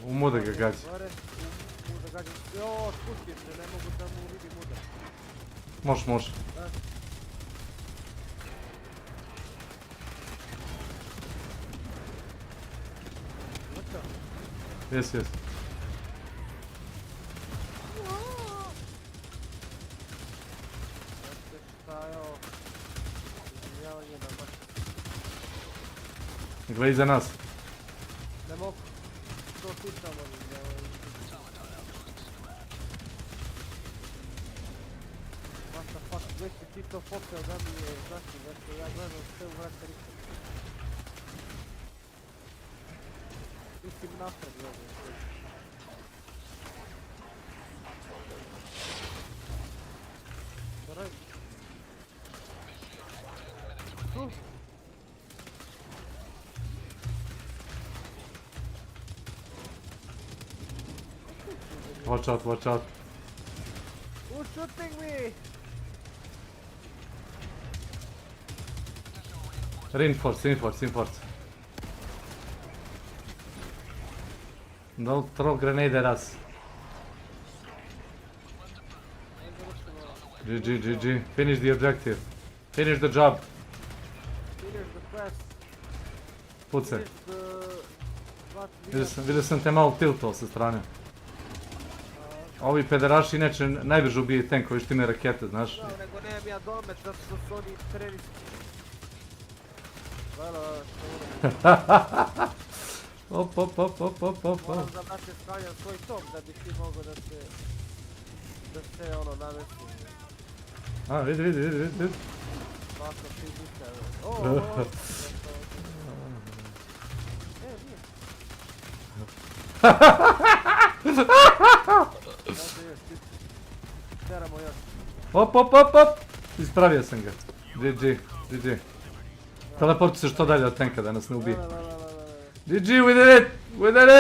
Umu da ga gađi. Umu da gađi. Jo, spustim se, ne mogu da mu vidim udar. Može. Yes. Gle iza nas. Ne mogu. To pucamo. What the fuck, već si ti to pokrio da mi je znači, ja gledam sve u vrata rika. Mislim napred gledam. Što radi? Tu? Watch out. Who's shooting me? Reinforce. Don't throw grenade at us. GG. Finish the objective. Finish the job. Finish the quest. Pucaj. Vidio sam te malo tiltao sa strane. Ovi pederaši inače najbrže ubije tenkovi što imaju rakete, znaš. Da, nego nemam ja domet zato što su oni trenisti. Op. Moram da brate sklanjam svoj top da bi ti mogo da se ono navesti. A, vidi. Svako ti bića. Teramo još. Op. Ispravio sam ga. GG. Teleporti se što dalje od tenka da nas ne ubije. GG, we did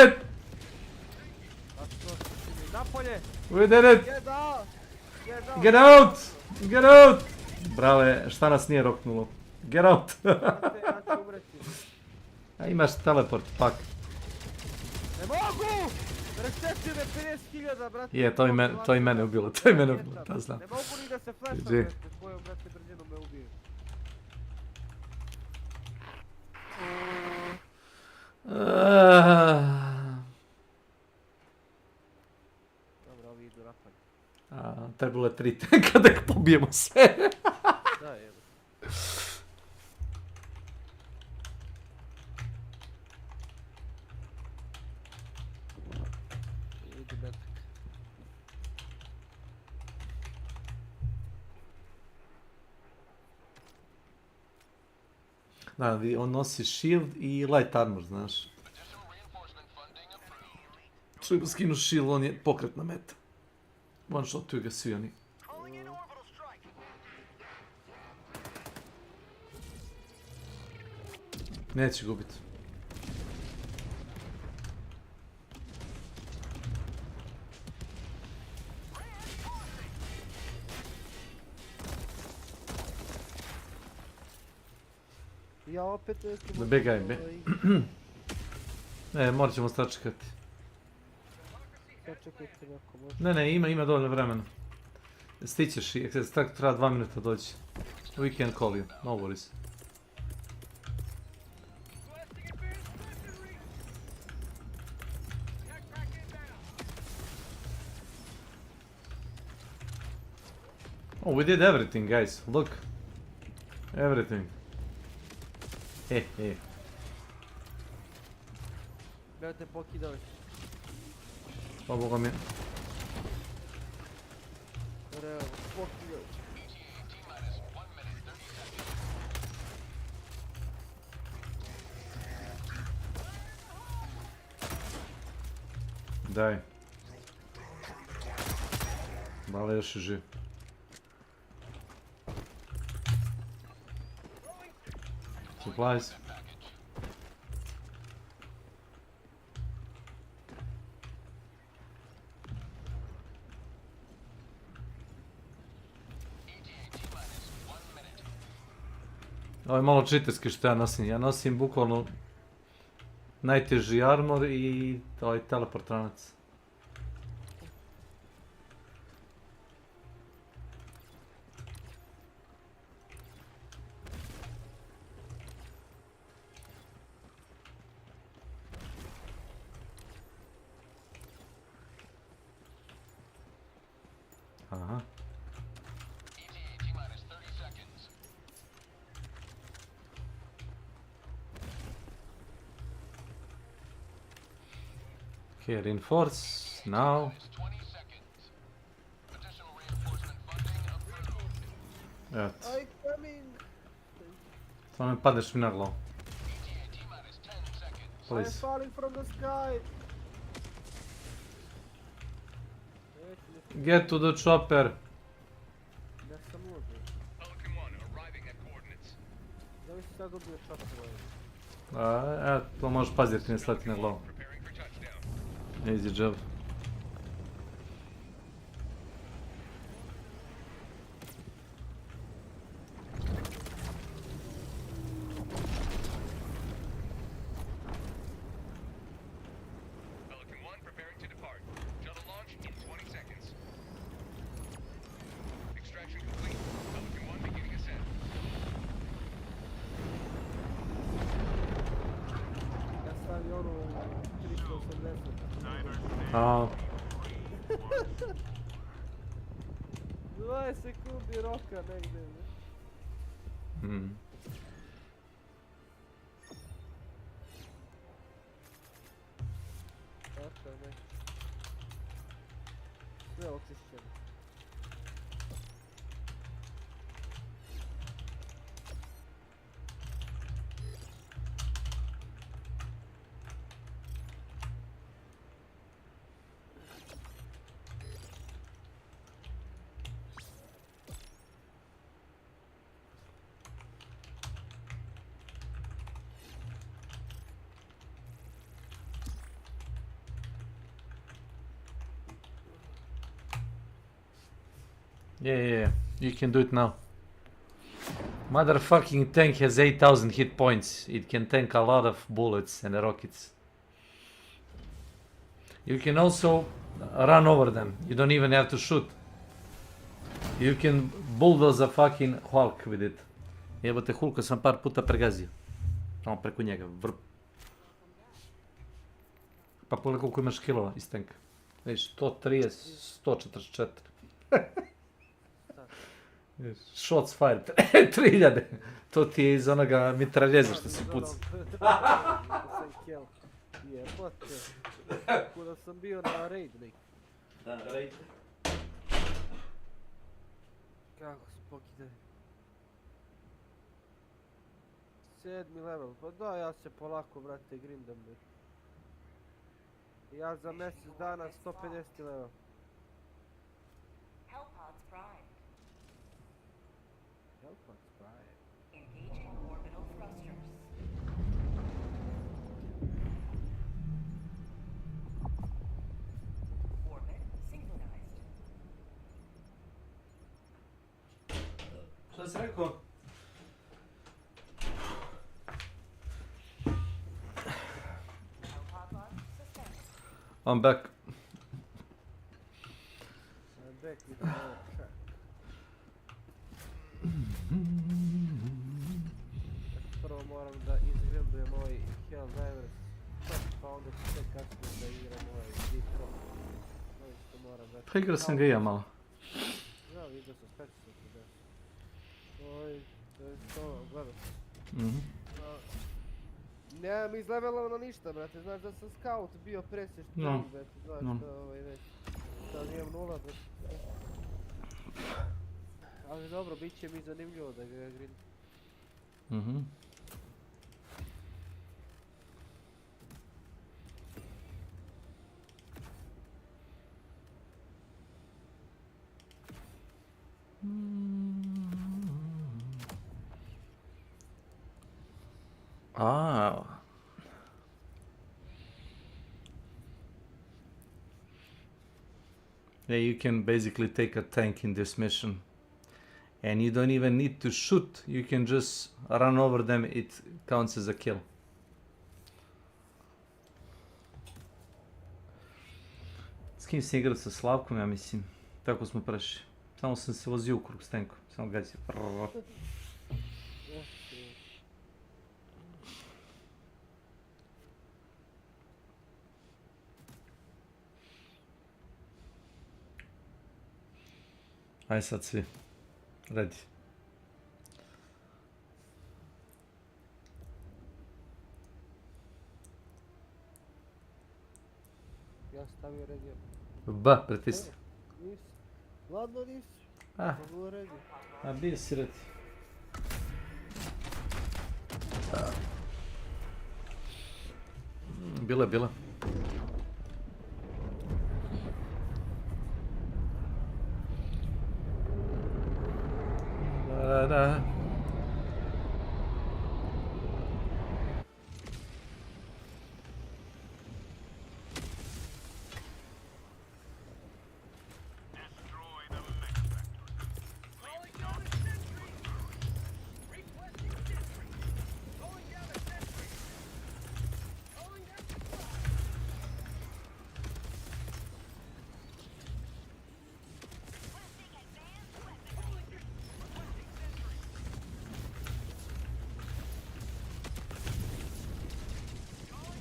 it! Napolje! We did it! Get out! Brale, šta nas nije roknulo? Get out! A imaš teleport, pak. Ne mogu! Resetio me 50.000, brate. Je, to i mene ubilo, to i mene ubilo, to znam. Ne mogu ni da se flasham, Gdje? brate, s kojom, brate, brzinom me ubiju. Dobro, ovi idu napad. Trebalo je 3 tanka da pobijemo sve. Da, evo. Idi metak. Da, on nosi shield i light armor, znaš. Što skinu shield, on je pokretna meta. One shotuju ga svi oni. Neće gubiti. Ja opet... Da begaj, morat ćemo sačekati. Sačekajte neko, može. Ne, ima dovoljno vremena. Stićeš i tako treba 2 minuta doći. We can call you, no worries. Oh, we did everything, guys. Look. Everything. He. Brate, pokidao si. Pa boga mi. Realno, pokidao si. Daj. Bale još je živ. Supplies. Ovo je malo čiterski što ja nosim. Ja nosim bukvalno najteži armor i ovaj teleportranac. Aha. Okay, reinforce now. Eto. I coming! Samo me padneš mi na glavu. I'm Please. falling from the sky! Get to the chopper. Ja sam uzeo. Zavisi sad dobio čapar. To možeš paziti, ne sleti na glavu. Easy job. Ja stavio ono 380. A, 20 sekundi roka negdje. hmm. Tako ne. Sve očišćeno. Yeah, you can do it now. Motherfucking tank has 8,000 hit points. It can tank a lot of bullets and rockets. You can also run over them. You don't even have to shoot. You can bulldoze a fucking Hulk with it. Jebote, Hulka sam par puta pregazio. Samo preko njega. Vrp. Pa pogledaj koliko imaš kilova iz tanka. Viš, 130, 144. Shots fired. 3000. To ti je iz onoga mitraljeza što se puca. Jebote. Kuda sam bio na raid lik. Da, raid. Kako se pokidaju. 7. level, pa da, ja se polako, brate, grindam lik. Ja za mjesec dana 150 level. Hellpods primed. Hellpods primed. Engaging orbital thrusters. Orbit synchronized. Šta si rekao? I'm back. I'm back with another track. Prvo moram da izgrindujem ovaj Helldivers top, pa onda ću sve kasnije da igram ovaj Deep Rock. Ovo što moram već. Pa igrao sam ga i ja malo. Da, vidio sam sve što se da. To je to, gledam. Nemam izlevelovano ništa, brate, znaš da sam scout bio presješ 3, brate, znaš da već, sad imam 0, brate. Ali dobro, bit će mi zanimljivo da ga grim. Ah. Yeah, you can basically take a tank in this mission. And you don't even need to shoot. You can just run over them. It counts as a kill. S kim sam igrao sa Slavkom, ja mislim. Tako smo prešli. Samo sam se vozio u krug s tankom. Samo gazio. Aj sad svi. Ready. Ja stavio ready. Ba, pritisni. Nisi. Ladno nisi. Mogu ready. A bio si ready. Bila. Da.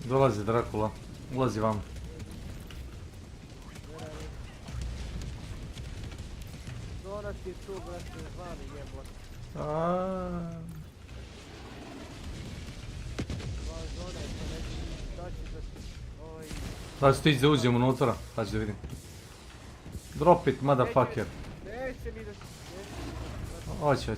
Dolazi Drakula, ulazi vam. Zona ti tu, brate, vani jebla. Van zona je to neći daći da... Da ću ti ići da uđem unutra, sad ću da vidim. Drop it, motherfucker. Neće mi da... Hoće.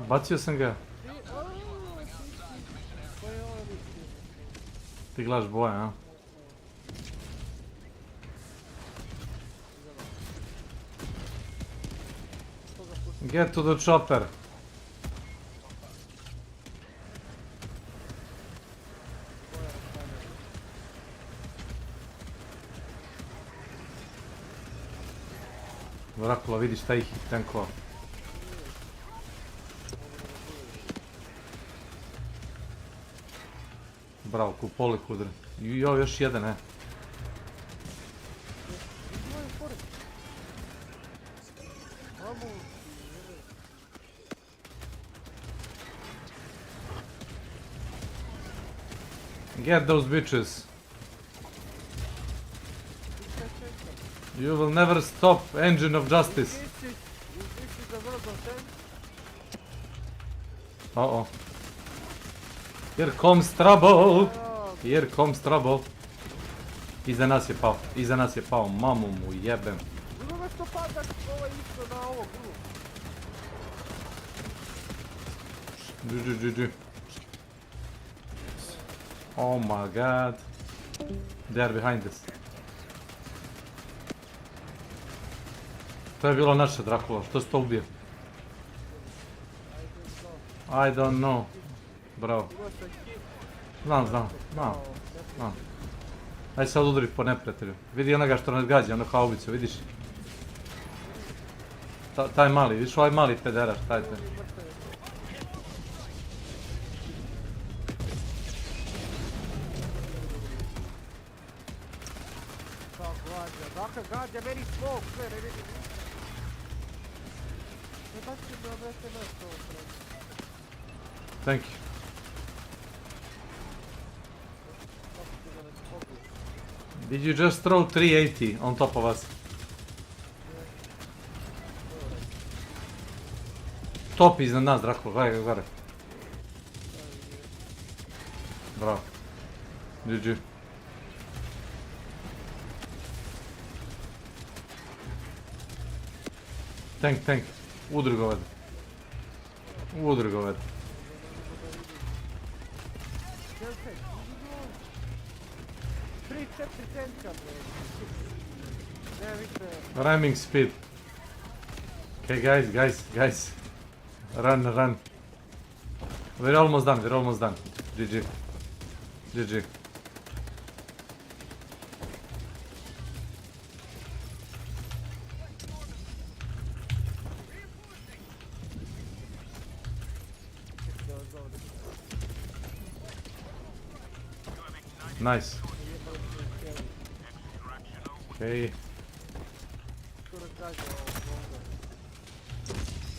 Bacio sam ga. Ti gledaš boje, a? Get to the chopper. Drakula vidi šta ih je tankova. Bravo, kupoli kudre. Jo, još jedan, Get those bitches. You will never stop, engine of justice. Uh-oh. Here comes trouble. Here comes trouble. Iza nas je pao, mamu mu jebem. GG. Oh my god. They are behind us. To je bilo naše, Drakula, što si to ubio? I don't know. Bravo. Znam. Aj sad udri po neprijatelju. Vidi onoga što nas gađa, ono haubicu, vidiš? Taj mali, vidiš ovaj mali pederaš, taj. Gađa meni svog, sve, ne vidim. Ne baci me obrate nešto ovo. Thank you. Did you just throw 380 on top of us? Top iznad nas, Drakula, gledaj ga gore. Bravo. GG. Tank. Udri ga ovdje. Ramming speed. Okay, guys. Run. We're almost done. GG. Nice. Okay.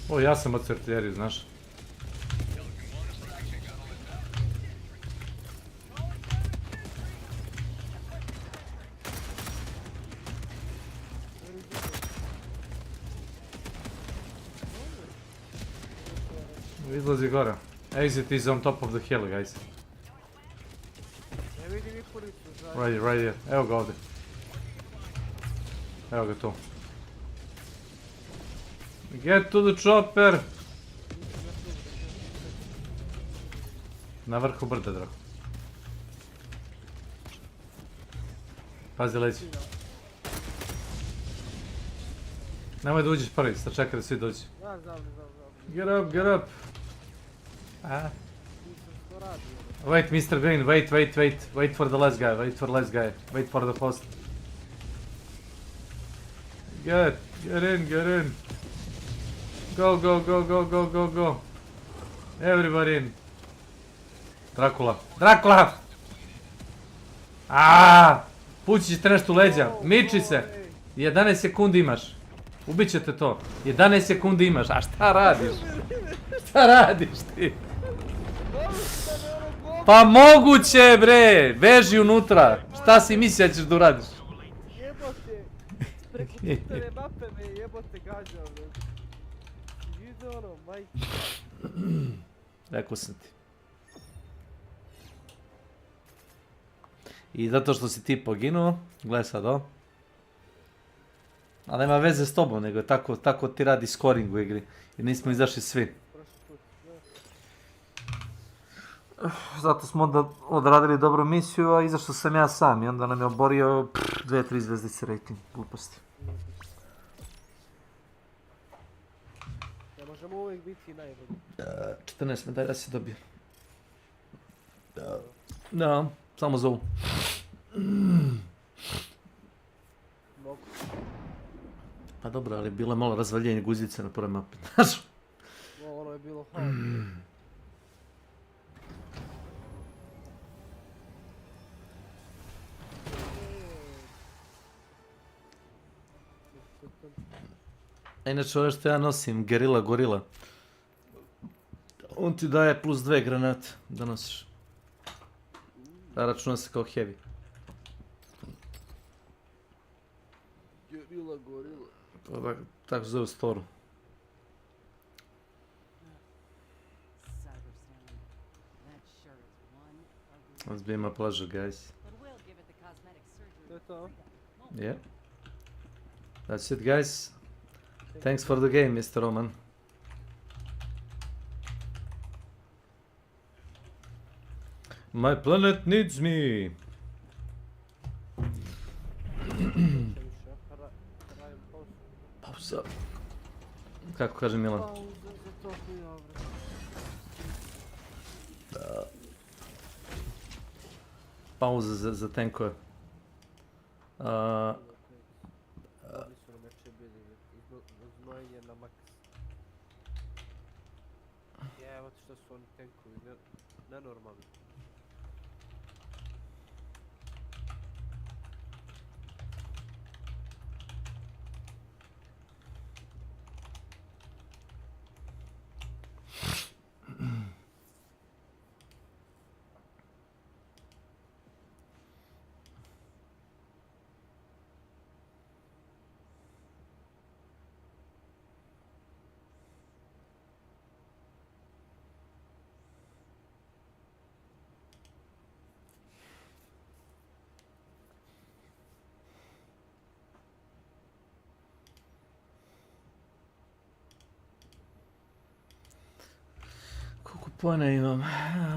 O, ja sam od artiljerije, znaš. Izlazi gore. Exit is on top of the hill, guys. Right here. Evo ga ovdje. Evo ga tu. Get to the chopper! Na vrhu brda, drago. Pazi, lezi. Nemoj da uđeš prvi, sad čekaj da svi dođu. Get up! Wait, Mr. Green, wait for the last guy, wait for the post. Get in. Go. Everybody in. Drakula! Pući ćete nešto u leđa, miči se. 11 sekundi imaš. Ubit ćete to. 11 sekundi imaš, a šta radiš? Šta radiš ti? Pa moguće bre, veži unutra. Šta si mislio da ćeš da uradiš? Jebote, preko čitave mape me jebote gađao, bre. Vidi ono, majke. Rekao sam ti. I zato što si ti poginuo, gledaj sad ovo. Ali nema veze s tobom, nego je tako ti radi scoring u igri. Jer nismo izašli svi. Zato smo onda odradili dobru misiju, a izašao sam ja sam i onda nam je oborio 2-3 zvezdice rating, gluposti. Ne možemo uvijek biti najbolji. 14 medalja si dobio. Da, samo za ovu. Pa dobro, ali bilo je malo razvaljenje guzice na prvoj mapi, znaš? Ono je bilo haos. A inače ovo što ja nosim, gerila gorila, on ti daje plus 2 granate da nosiš. A računa se kao heavy. Gerila gorila. Pa tako se zove u storu. It's been my pleasure, guys. To je to. Yeah. That's it, guys. Thanks for the game, Mr. Roman. My planet needs me. Pauza. Kako kaže Milan? Pauza za topli obraz. Pauza za tenkove. Dobri su nam meče bili, znojenje na maks. Evo ti što su oni tenkovi, nenormalni. Koliko pojena imam?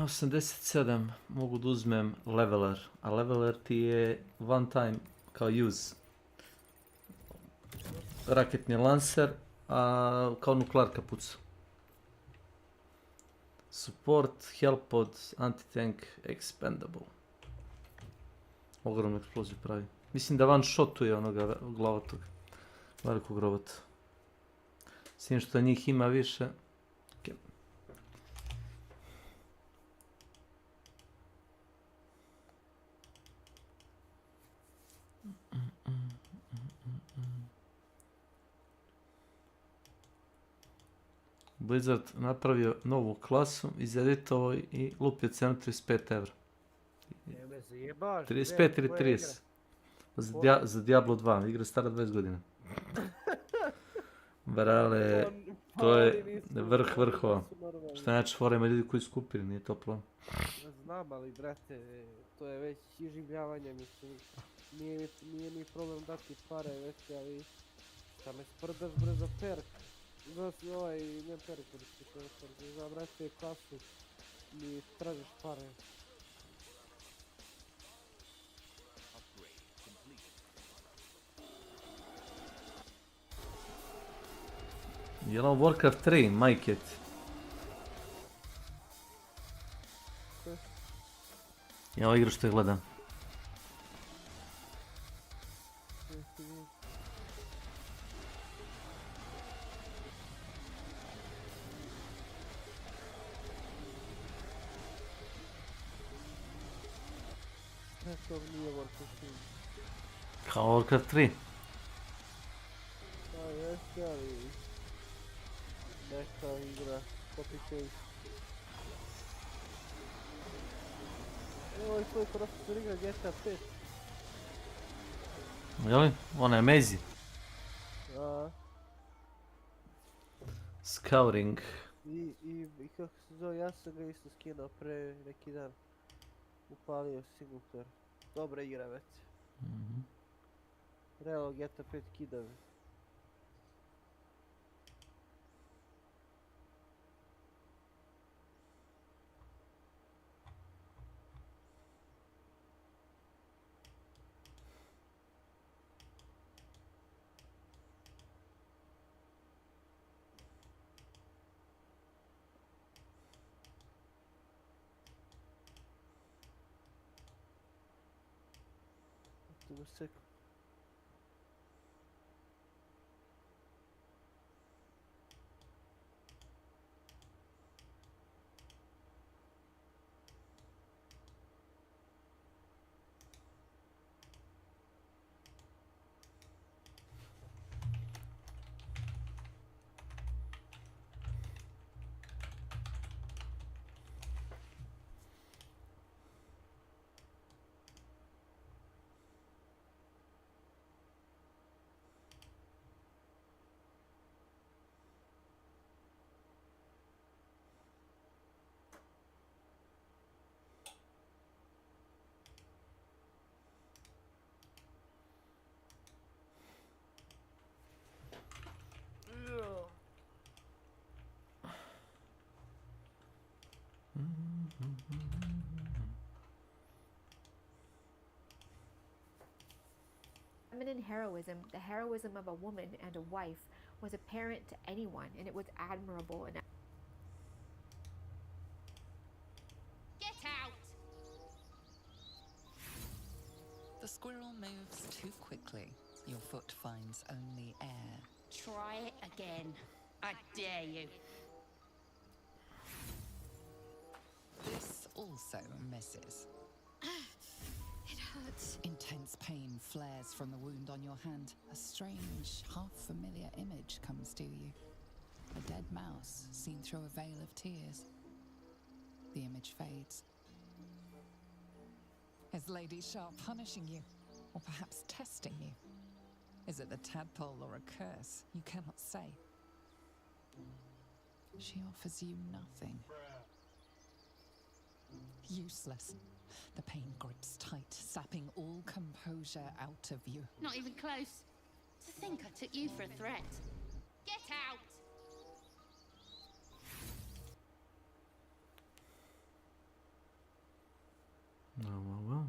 87. Mogu da uzmem leveler. A leveler ti je one time kao use. Raketni lancer, a kao nuklearka puca. Support, helpod, anti-tank, expendable. Ogromnu eksploziju pravi. Mislim da one shotuje onoga glavatog. Velikog robota. S tim što njih ima više. Okay. Blizzard napravio novu klasu, izeditovao i lupio cenu 35 €. Ne me zajebaš. 35 ili 30. Za Diablo 2, igra stara 20 godina. Brale, to je vrh vrhova. Što je najče fora, ima ljudi koji su kupili, nije to plan. Znam, ali brate, to je već iživljavanje, mislim. Nije mi problem dati pare već, ali šta me sprdaš bre za perk. Znači ne perk, za brate klasu mi tražiš pare. Je li ovo Warcraft 3, majket? Ja ovo igru što je gledam. To nije Warcraft 3. Kao Warcraft 3. Pa jeste, ali neka igra copy paste. Evo je tvoj profesor igra GTA 5. Jeli? Ona je Mezi. A. Scouting. I kako se zove, ja sam ga isto skinuo pre neki dan. Upalio single player. Dobra igra već. Realno GTA 5 kidave. Tu sekund. feminine heroism, the heroism of a woman and a wife, was apparent to anyone, and it was admirable and Get out! The squirrel moves too quickly. Your foot finds only air. Try it again. I dare you. This also misses. It hurts. Intense pain flares from the wound on your hand. A strange, half-familiar image comes to you. A dead mouse seen through a veil of tears. The image fades. Is Lady Sharp punishing you? Or perhaps testing you? Is it the tadpole or a curse? You cannot say. She offers you nothing. Useless. The pain grips tight, sapping all composure out of you. Not even close. To think I took you for a threat. Get out! Well.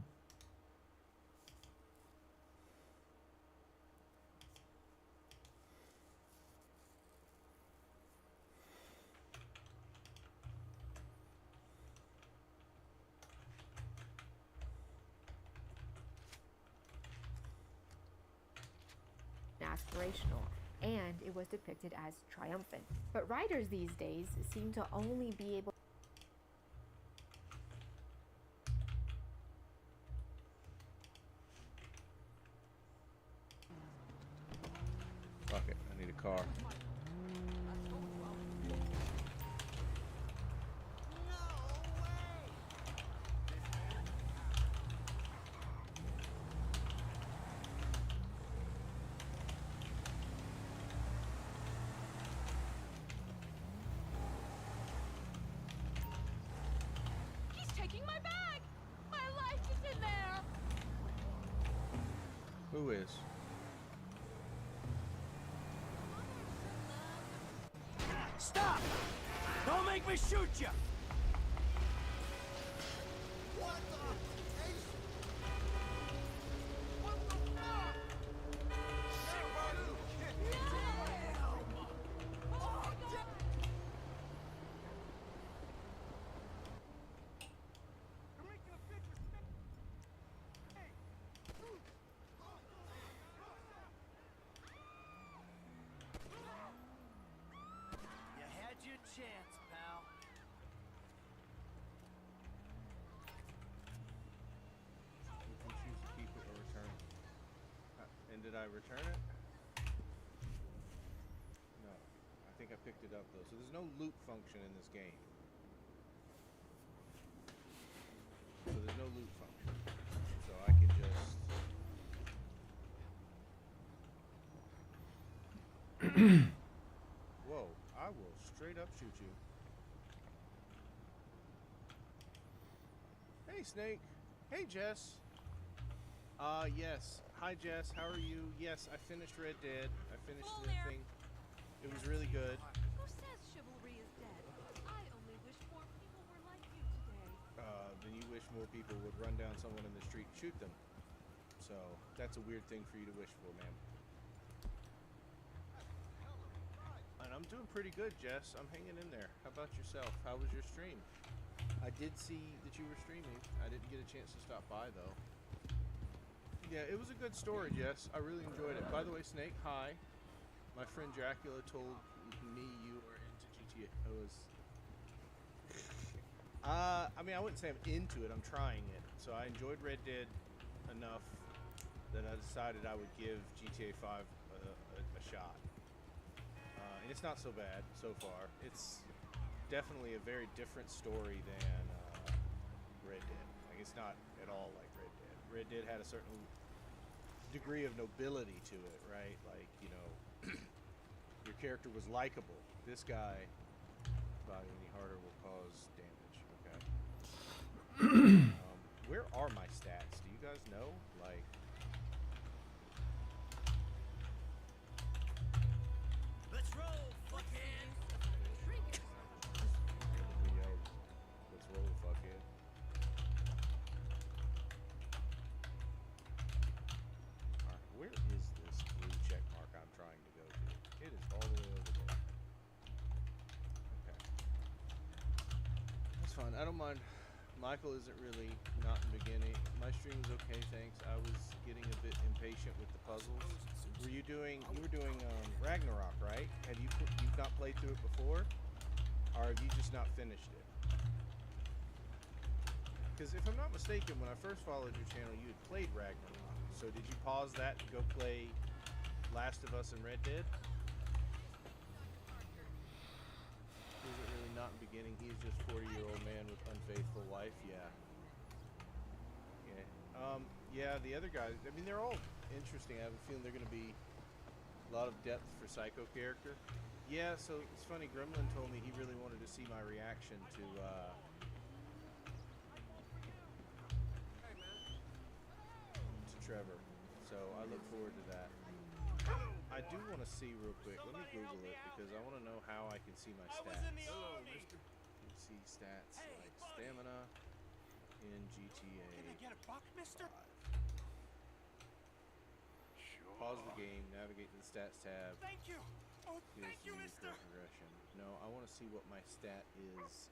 aspirational, and it was depicted as triumphant. But writers these days seem to only be able Fuck it, I need a car. He's taking my bag! My life is in there! Who is? Stop! Don't make me shoot you! What the? What the fuck? You had your chance, pal. You can choose to keep it or return it. And did I return it? No. I think I picked it up though. So there's no loot function in this game. So there's no loot function. So I can just... Whoa, I will straight up shoot you. Hey, Snake. Hey, Jess. Yes. Hi, Jess. How are you? Yes, I finished Red Dead. I finished the thing. It was really good. Who says chivalry is dead? I only wish more people were like you today. Then you wish more people would run down someone in the street and shoot them. So, that's a weird thing for you to wish for, man. And I'm doing pretty good, Jess. I'm hanging in there. How about yourself? How was your stream? I did see that you were streaming. I didn't get a chance to stop by, though. Yeah, it was a good story, Jess. I really enjoyed it. By the way, Snake, hi. My friend Dracula told me you were into GTA. I mean, I wouldn't say I'm into it. I'm trying it. So I enjoyed Red Dead enough that I decided I would give GTA 5 a shot. And it's not so bad so far. It's definitely a very different story than Red Dead. Like, it's not at all like Red Dead. Red Dead had a certain degree of nobility to it, right? Like, you know, your character was likable. This guy, body any harder will cause damage. Okay. Where are my stats? Do you guys know? Like, Let's roll, fuckhead! yo, let's roll, fuckhead. Alright, where is mind. I don't mind. Michael isn't really not in the beginning. My stream was okay, thanks. I was getting a bit impatient with the puzzles. Were you doing? You were doing Ragnarok, right? Have you've not played through it before, or have you just not finished it? Because if I'm not mistaken, when I first followed your channel, you had played Ragnarok. So did you pause that to go play Last of Us and Red Dead? Is it really not in the beginning? He's just 40-year-old man with unfaithful wife. Yeah. Yeah. Yeah. The other guys. I mean, they're all interesting. I have a feeling they're going to be a lot of depth for Psycho character. Yeah. So it's funny. Gremlin told me he really wanted to see my reaction to Trevor. So I look forward to that. I do want to see real quick. Let me Google it because I want to know how I can see my stats. Hello, mister. You can see stats like stamina in GTA. Can I get a buck, mister? 5. Sure. Pause the game, navigate to the stats tab. Thank you. Oh, thank you, mister. Progression. No, I want to see what my stat is.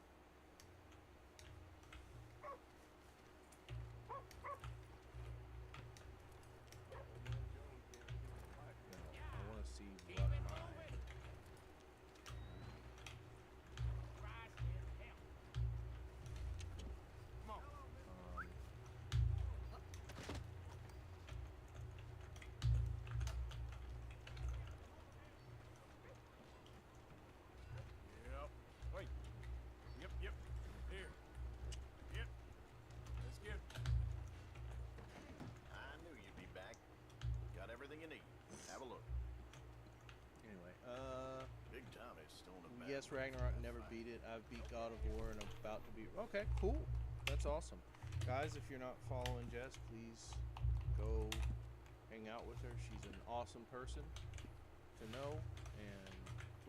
Yes, Ragnarok, never beat it. I've beat God of War and I'm about to beat... Okay, cool. That's awesome. Guys, if you're not following Jess, please go hang out with her. She's an awesome person to know and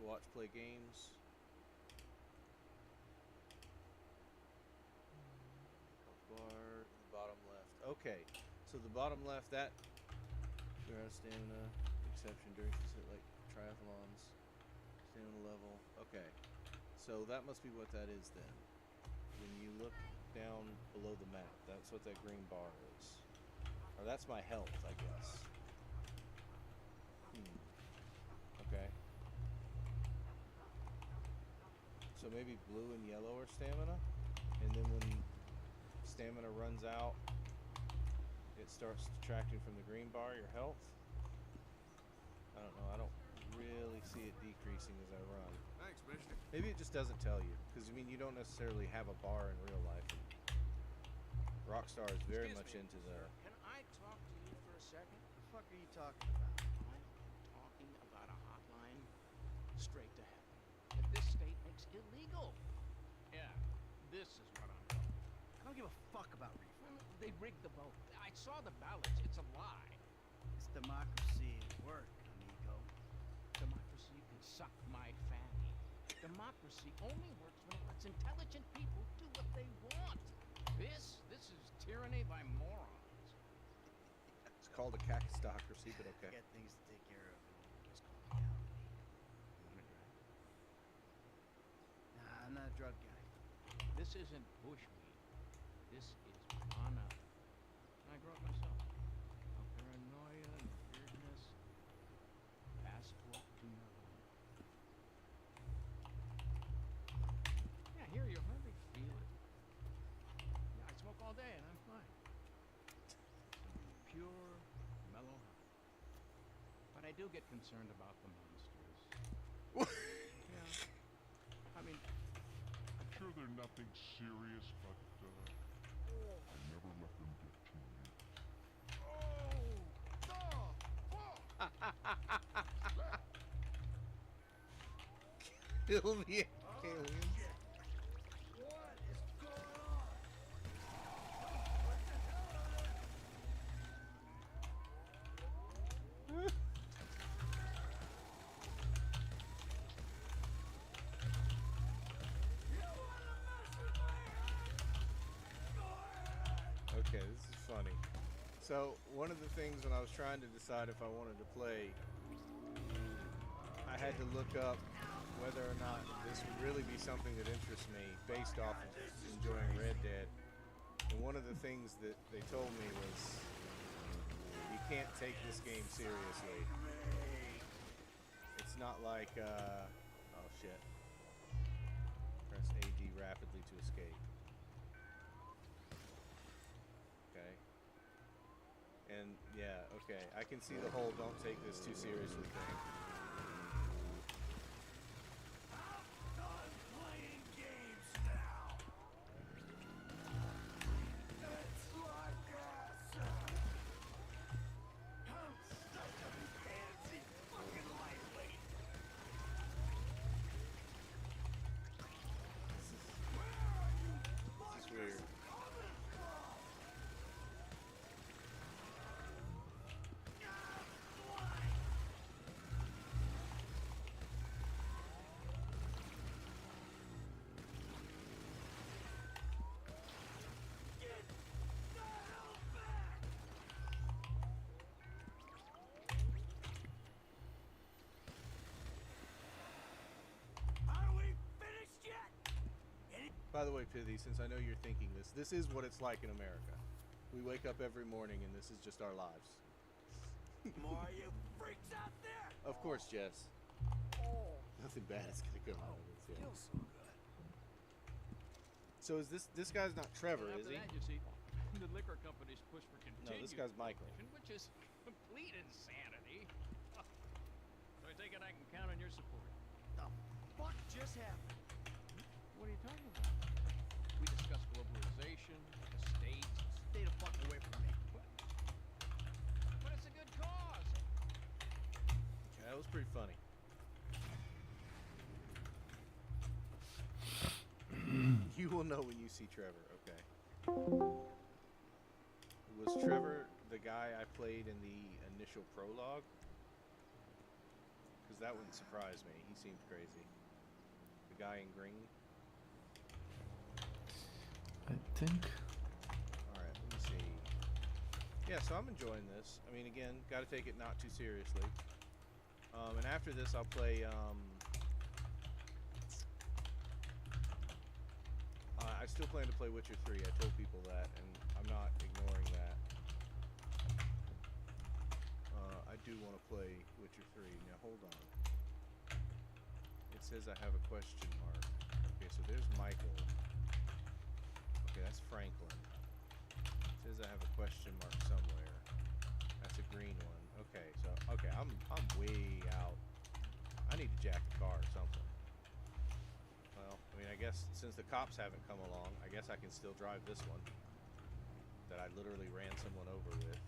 to watch play games. Bar, bottom left. Okay, so the bottom left, that... You're out of stamina, exception during like triathlons. Stamina level. Okay. So that must be what that is then. When you look down below the map, that's what that green bar is. Or that's my health, I guess. Okay. So maybe blue and yellow are stamina? And then when stamina runs out, it starts subtracting from the green bar your health? I don't know. I don't really see it decreasing as I run. Thanks, mister. Maybe it just doesn't tell you, because I mean you don't necessarily have a bar in real life. And Rockstar is very much into the. Can I talk to you for a second? What the fuck are you talking about? I'm talking about a hotline straight to heaven that this state makes illegal. Yeah, this is what I'm talking about. I don't give a fuck about reform. They rigged the vote. I saw the ballots. It's a lie. It's democracy at work. Democracy can suck my fanny. Democracy only works when it lets intelligent people do what they want. This is tyranny by morons. It's called a cacistocracy, but okay. I got things to take care of. Just call me out. You want a drug? Nah, I'm not a drug guy. This isn't bushweed. This is marijuana. I grew up myself. No paranoia, no weirdness. Passport to marijuana. Yeah, here you hardly feel it. Yeah, I smoke all day and I'm fine. Pure, mellow high. But I do get concerned about the monsters. Yeah. I mean, I'm sure they're nothing serious, but I never let them get too near. Kill the aliens. What is going on? Okay, this is funny. So, one of the things when I was trying to decide if I wanted to play, I had to look up whether or not this would really be something that interests me based off of enjoying Red Dead. And one of the things that they told me was you can't take this game seriously. It's not like, oh shit. Press AD rapidly to escape. Okay. And yeah, okay. I can see the whole don't take this too seriously thing. This is weird. By the way, Pithy, since I know you're thinking this is what it's like in America. We wake up every morning and this is just our lives. More you freaks out there! Of course, Jess. Oh. Nothing bad is gonna come out of this. Yeah. Feels so good. So is this guy's not Trevor, Well, is after he? that, you see, the liquor company's push for No, continued this guy's Michael. competition, which is complete insanity. So I take it I can count on your support. The fuck just happened? What are you talking about? We discussed globalization, the states. Stay the fuck away from me. But it's a good cause. Yeah, that was pretty funny. You will know when you see Trevor, okay. Was Trevor the guy I played in the initial prologue? Because that wouldn't surprise me. He seemed crazy. The guy in green. I think. Alright, let me see. Yeah, so I'm enjoying this. I mean, again, gotta take it not too seriously. And after this, I'll play, I still plan to play Witcher 3. I told people that, and I'm not ignoring that. I do want to play Witcher 3. Now, hold on. It says I have a question mark. Okay, so there's Michael. Okay, that's Franklin. It says I have a question mark somewhere. That's a green one. Okay, so okay, I'm way out. I need to jack the car or something. Well, I mean, I guess since the cops haven't come along, I guess I can still drive this one that I literally ran someone over with.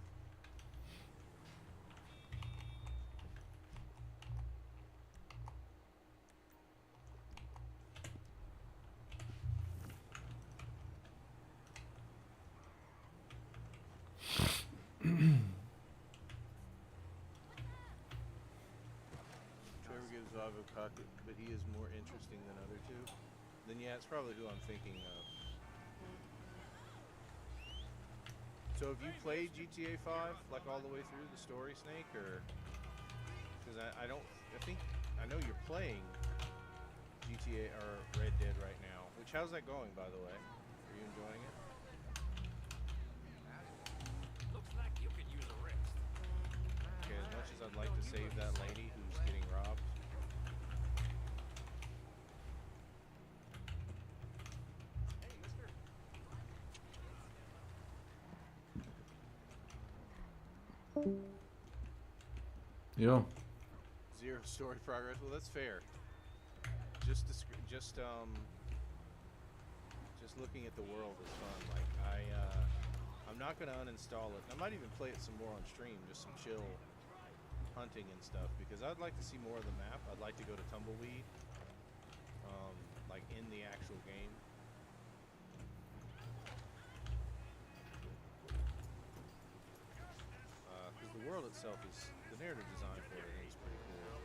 Trevor gives Vibe a cocky, but he is more interesting than other two. Then yeah, it's probably who I'm thinking of. So have you played GTA 5 like all the way through the story, Snake, or? Because I think I know you're playing GTA or Red Dead right now. Which how's that going, by the way? Are you enjoying it? Looks like you could use a rest. Okay, as much as I'd like to save that lady who's getting robbed. Hey, mister. Yo. Zero story progress. Well, that's fair. Just looking at the world is fun. Like I'm not gonna uninstall it. I might even play it some more on stream, just some chill hunting and stuff, because I'd like to see more of the map. I'd like to go to Tumbleweed, like in the actual game. Because the world itself the narrative design for it is pretty cool.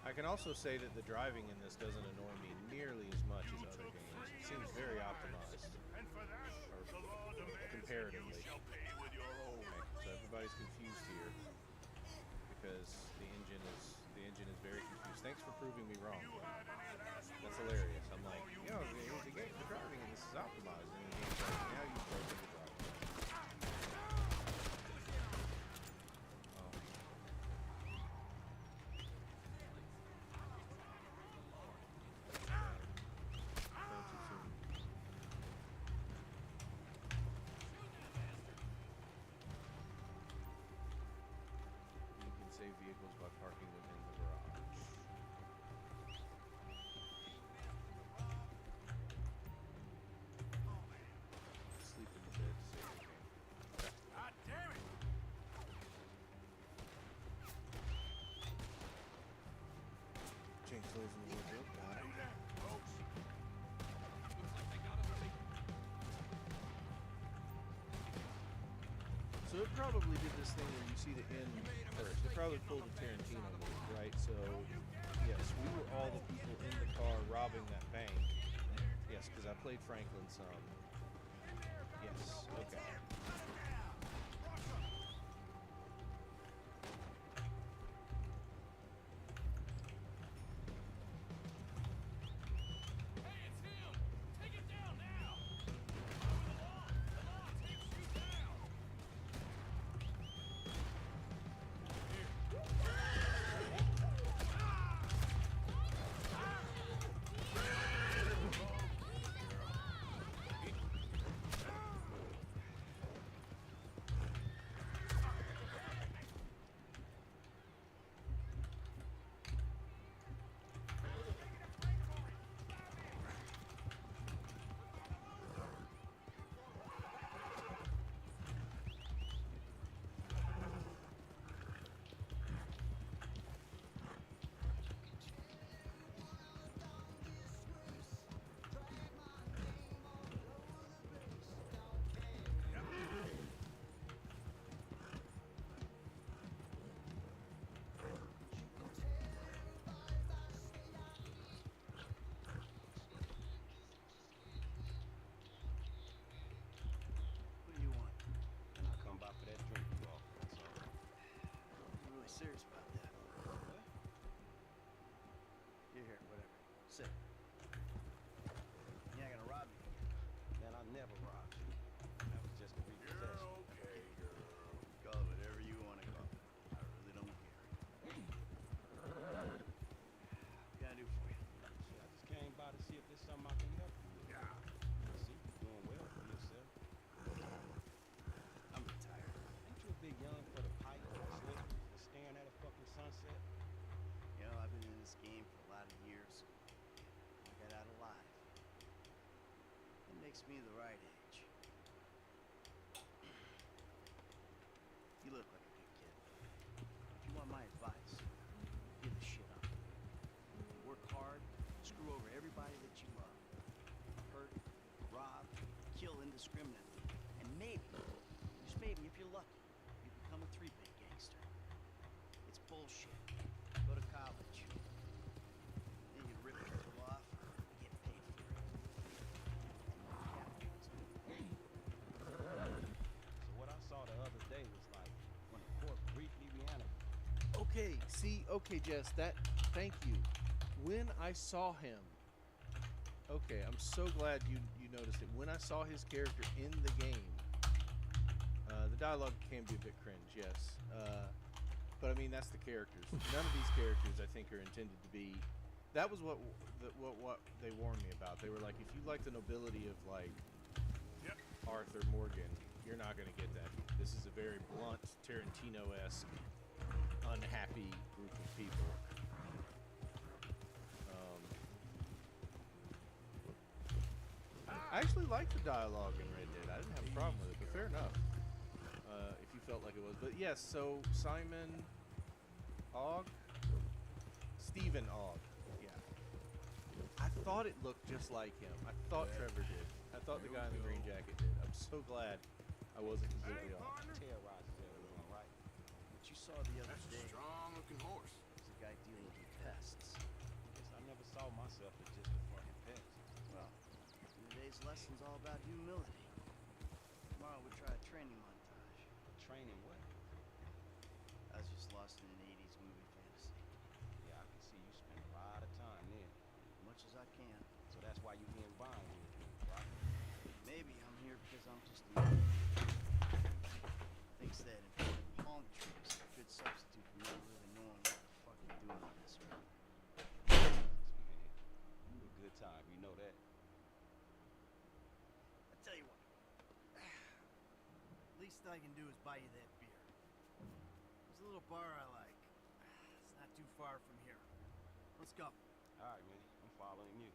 I can also say that the driving in this doesn't annoy me nearly as much as other games. It seems very optimized, or comparatively. Okay, so everybody's confused here because the engine is very confused. Thanks for proving me wrong. it's hilarious. I'm like, the driving in this is optimized, and the game's like, now you play the driving. You can save vehicles by parking them in the garage. Sleep in the bed to save the game. God damn it! Change toys in the wardrobe. Got it. So it probably did this thing where you see the end first. It probably pulled a Tarantino move, right? So, yes, we were all the people in the car robbing that bank. Yes, because I played Franklin some. Yes, okay. What do you want? I come by for that drink you offer, that's all. You really serious about that? What? Here, whatever. Sit. You ain't gonna rob me. Man, I never robbed you. That was just a repossession. You're okay, girl. Call it whatever you want to call it. I really don't care. What can I do for you? Shit, I just came by to see if there's something I can help you with. Yeah. I see you're doing well for yourself. I'm retired. Ain't you a bit young for the pipe, slip, and staring at a fucking sunset? You know, I've been in this game for a lot of years. I got out alive. It makes me the right age. You look like a good kid. If you want my advice, give the shit up. Work hard, screw over everybody that you love. Hurt, rob, kill indiscriminately. And maybe, just maybe if you're lucky, you become a three-bit gangster. It's bullshit. Go to college. Then you rip people off, get paid for it. So what I saw the other day was like when a corpse briefly reanimated. Okay, Jess, thank you. When I saw him, okay, I'm so glad you noticed it. When I saw his character in the game, the dialogue can be a bit cringe, yes. But I mean, that's the characters. None of these characters, I think, are intended to be. That was what they warned me about. They were like, if you like the nobility of like Arthur Morgan, you're not gonna get that. This is a very blunt, Tarantino-esque, unhappy group of people. I actually liked the dialogue in Red Dead. I didn't have a problem with it, but fair enough. If you felt like it was. But yes, so Simon Ogg? Stephen Ogg, yeah. I thought it looked just like him. I thought Trevor did. I thought the guy in the green jacket did. I'm so glad I wasn't completely off. Terrorizes everyone, right? What you saw the other day. Strong-looking horse. Was a guy dealing with pests. Guess I never saw myself as just a fucking pest. Well, today's lesson's all about humility. Tomorrow we'll try a training montage. Training what? I was just lost in an 80s movie fantasy. Yeah, I can see you spend a lot of time there. Much as I can. So that's why you being Vine with me, right? Maybe I'm here because I'm just a young thinks that important palm tricks are a good substitute for not really knowing what the fuck you're doing on this earth. You a good time, you know that. I tell you what. Least I can do is buy you that beer. There's a little bar I like. It's not too far from here. Let's go. All right, man. I'm following you.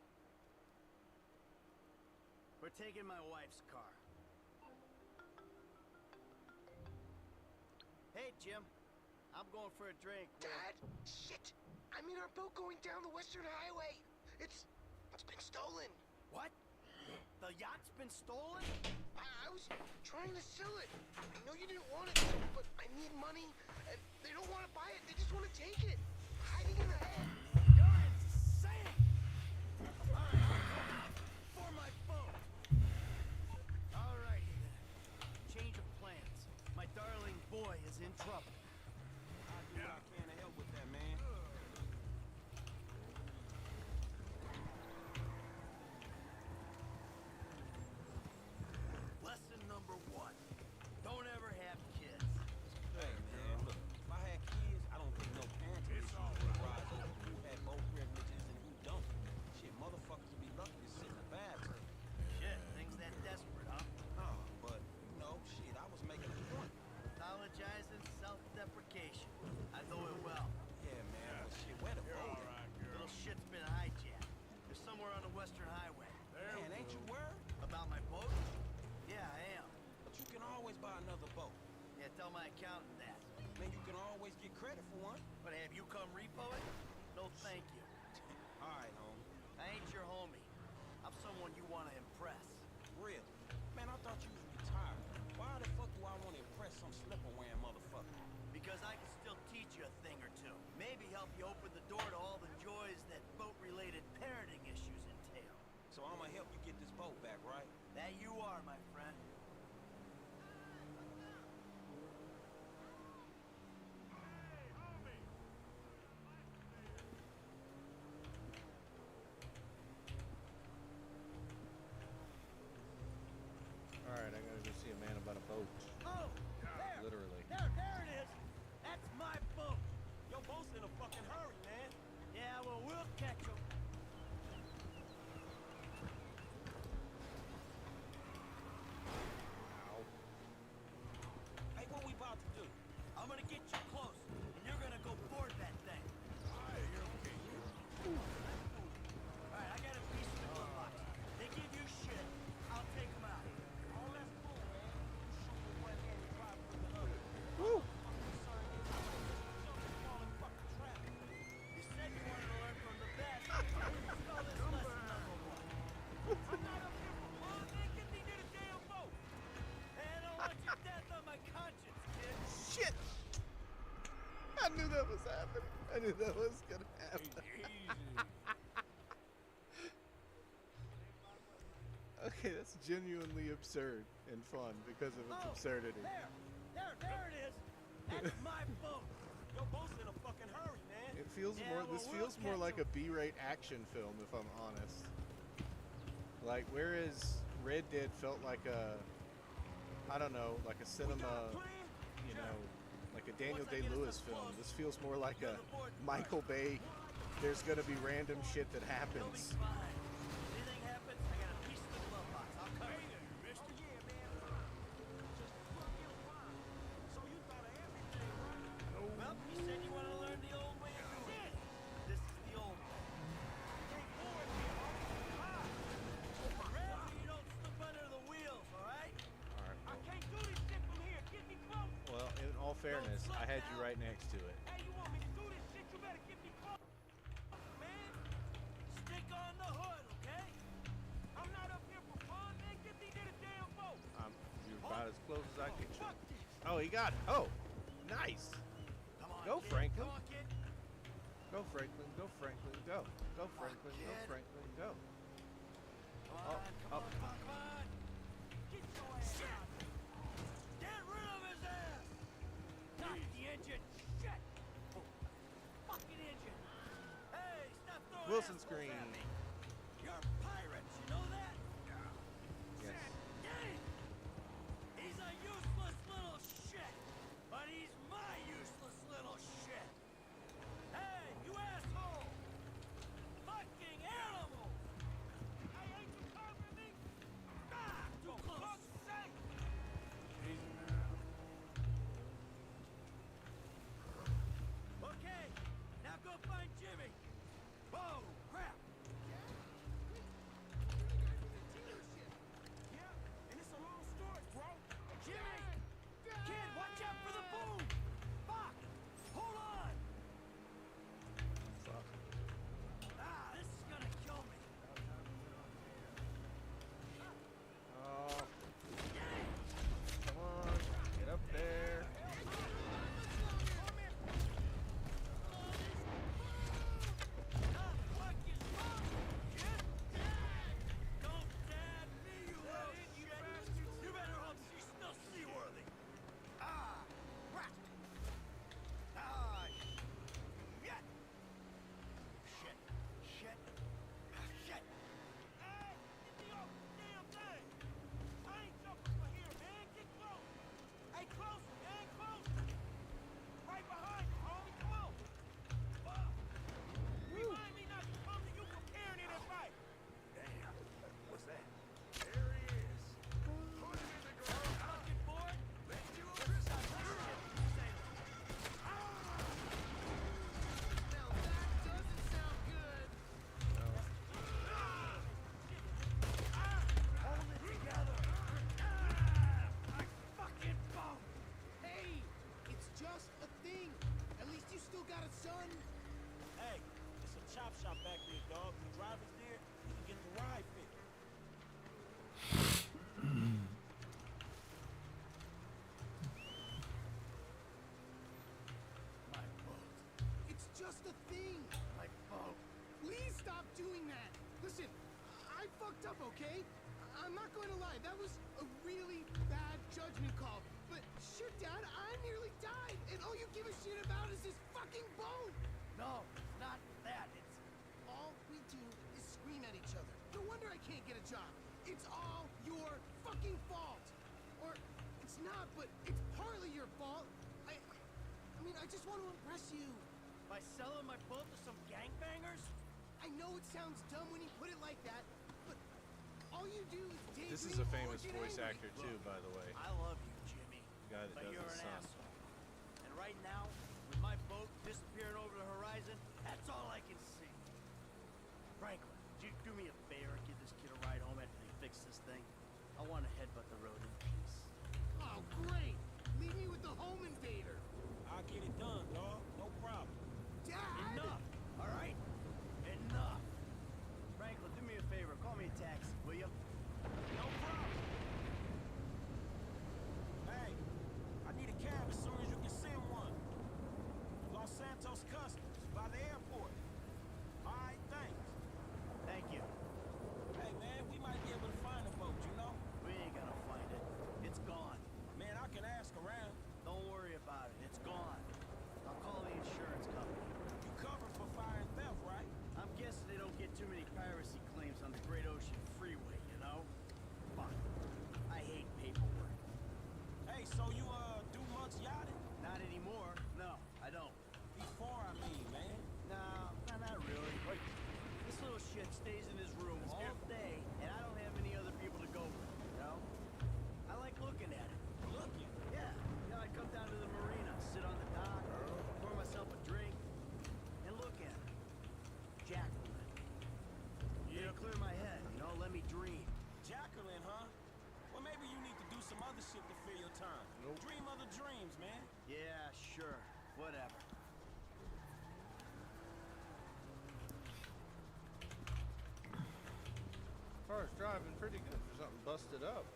We're taking my wife's car. Hey, Jim. I'm going for a drink. Dad, shit! I'm in our boat going down the Western Highway. It's been stolen. What? The yacht's been stolen? I was trying to sell it. I know you didn't want it, but I need money, and they don't want to buy it. They just want to take it. Hiding in the head. You're insane! All right, for my phone. All righty then. Change of plans. My darling boy is in trouble. I'll do what I can to help with that, man. Lesson number 1. Don't ever have kids. Hey, man, look. If I had kids, I don't think no parenting issues would rise over who had both privileges and who don't. Shit, motherfuckers would be lucky to sit in the bathtub. Shit, things that desperate, huh? Oh, but, you know, shit, I was making a point. Apologizing, self-deprecation. I know it well. Yeah, man, but shit, where the boat at? Little shit's been hijacked. They're somewhere on the Western Highway. Man, ain't you worried? About my boat? Yeah, I am. But you can always buy another boat. Yeah, tell my accountant that. Man, you can always get credit for one. But have you come repo it? No, thank you. All right, homie. I ain't your homie. I'm someone you want to impress. Really? Man, I thought you was retired. Why the fuck do I want to impress some slipper-wearing motherfucker? Because I can still teach you a thing or two. Maybe help you open the door to all the joys that boat-related parenting issues entail. So I'm gonna help you get this boat back, right? That you are, my friend. Alright, I'm gonna go see a man about a boat. Oh, there! Literally. There it is! That's my boat! Your boat's in a fucking hurry, man. Yeah, well, we'll catch him. Hey, what we about to do? I'm gonna get you close, and you're gonna go board that thing. Alright, I got a piece of the glove box. They give you shit, I'll take them out. Oh, that's cool, man. You shoot with one hand and drive with the other. Woo! You said you wanted to learn from the best. Let's call this lesson number 1. I'm not up here for fun, man. Get me near the damn boat. Hey, I don't want your death on my conscience, kid. Shit! I knew that was happening. I knew that was gonna happen. Okay, that's genuinely absurd and fun because of its absurdity. There it is. That's my boat. Your boat's in a fucking hurry, man. It feels more. This feels more like a B-rate action film, if I'm honest. Like, whereas Red Dead felt like a, I don't know, like a cinema, you know, like a Daniel Day-Lewis film. This feels more like a Michael Bay. There's gonna be random shit that happens. Anything happens, I got a piece of the glove box. I'll cover it. Oh, yeah, man. Just fucking fine. So you thought of everything, right? Well, you said you want to learn the old way of doing it. This is the old way. Take forward here, homie. Grab so you don't slip under the wheels, all right? I can't do this shit from here. Get me close. Well, in all fairness, I had you right next to it. Hey, you want me to do this shit? You better get me close, man. Stick on the hood, okay? I'm not up here for fun, man. Get me near the damn boat. You're about as close as I can get you. Oh, he got it. Oh, nice. Come on, Go, kid. Franklin. Come on, kid. Go, Franklin. Go, Franklin. Go. Go, Franklin. Go, kid. Franklin. Go. Come on, come on. Get your ass out. Get rid of his ass! Not the engine! Shit! Fucking engine! Hey, stop throwing Wilson assholes screen. at me. just a thing. My boat. Please stop doing that. Listen, I fucked up, okay? I'm not going to lie. That was a really bad judgment call. But shit, Dad, I nearly died, and all you give a shit about is this fucking boat. No, not that. It's all we do is scream at each other. No wonder I can't get a job. It's all your fucking fault. Or it's not, but it's partly your fault. I mean, I just want to impress you. By selling my boat to some gangbangers? I know it sounds dumb when you put it like that, but all you do is daydream. This is a famous or get voice angry. actor too, by the way. I love you, Jimmy. Guy that But does you're his an son. asshole. And right now, with my boat disappearing over the horizon, that's all I can see. Franklin, would you do me a favor and give this kid a ride home after they fix this thing? I want to headbutt the road in peace. Oh, great! Leave me with the home invader. I'll get it done, dog. No problem. Dad! Enough! All right? Enough! Franklin, do me a favor. Call me a taxi, will you? No problem. Hey, I need a cab as soon as you can send one. Los Santos Customs, by the airport. All right, thanks. Thank you. Hey, man, we might be able to find a boat, you know? We ain't gonna find it. It's gone. Man, I can ask around. Don't worry about it. It's gone. I'll call the insurance company. You covered for fire and theft, right? I'm guessing they don't get too many piracy claims on the Great Ocean Freeway, you know? Fuck. I hate paperwork. Hey, so you, do much yachting? Not anymore. No, I don't. Before, I mean, man. No, not really. Wait. This little shit stays in his room all day, and I don't have any other people to go with, you know? I like looking at it. Looking? Yeah. You know, I come down to the marina, sit on the dock, pour myself a drink, and look at it. Jacqueline. It'll clear my head, you know, let me dream. Jacqueline, huh? Well, maybe you need to do some other shit to fill your time. Nope. Dream other dreams, man. Yeah, sure. Whatever. Car's driving pretty good for something busted up.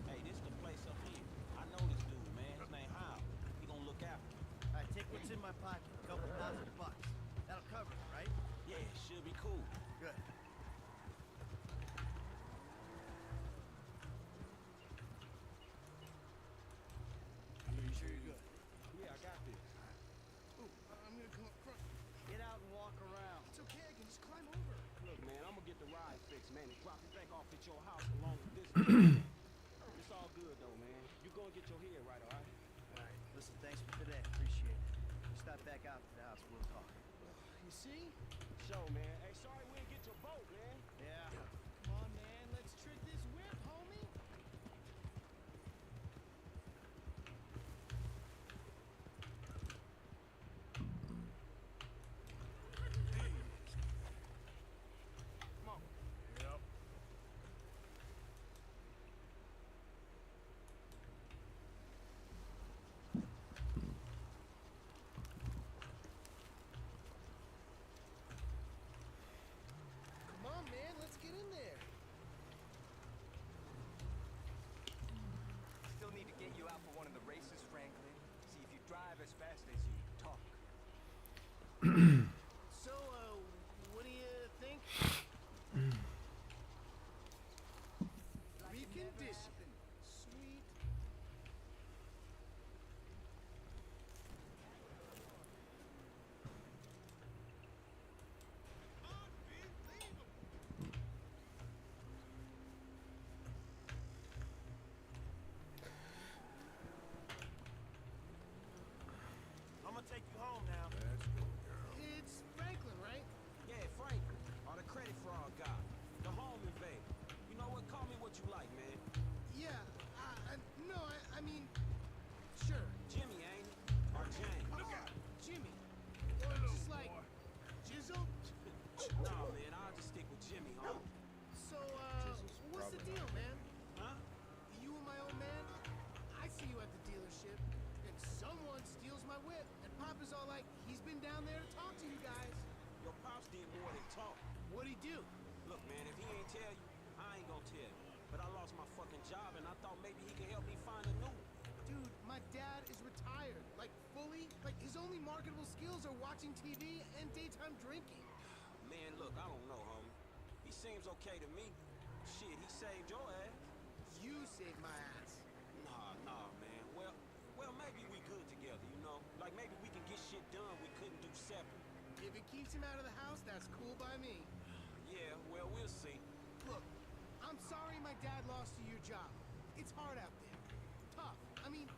Hey, this the place up here. I know this dude, man. His name Hal. He gonna look after me. All right, take what's in my pocket. A couple $1,000. That'll cover it, right? Yeah, it should be cool. Good. You sure you're good? Yeah, I got this. Ooh, I'm gonna come up front. Get out and walk around. It's okay, I can just climb over. Look, man, I'm gonna get the ride fixed, man, and drop it back off at your house along with this. It's all good, though, man. You go and get your head right, all right? All right, listen, thanks for today. Appreciate it. You stop back out to the house, we'll talk. You see? Show, man. Hey, sorry we didn't get your boat, man. Yeah. Come on, man. Let's trick this whip, homie. Come on. Yep. Come down there to talk to you guys. Your pops did more than talk. What'd he do? Look, man, if he ain't tell you, I ain't gonna tell you. But I lost my fucking job, and I thought maybe he could help me find a new one. Dude, my dad is retired. Like, fully. Like, his only marketable skills are watching TV and daytime drinking. Man, look, I don't know, homie. He seems okay to me. Shit, he saved your ass. You saved my ass. Nah, man. Well, maybe we good together, you know? Like, maybe we can get shit done we couldn't do separate. If it keeps him out of the house, that's cool by me. Yeah, well, we'll see. Look, I'm sorry my dad lost you your job. It's hard out there. Tough. I mean,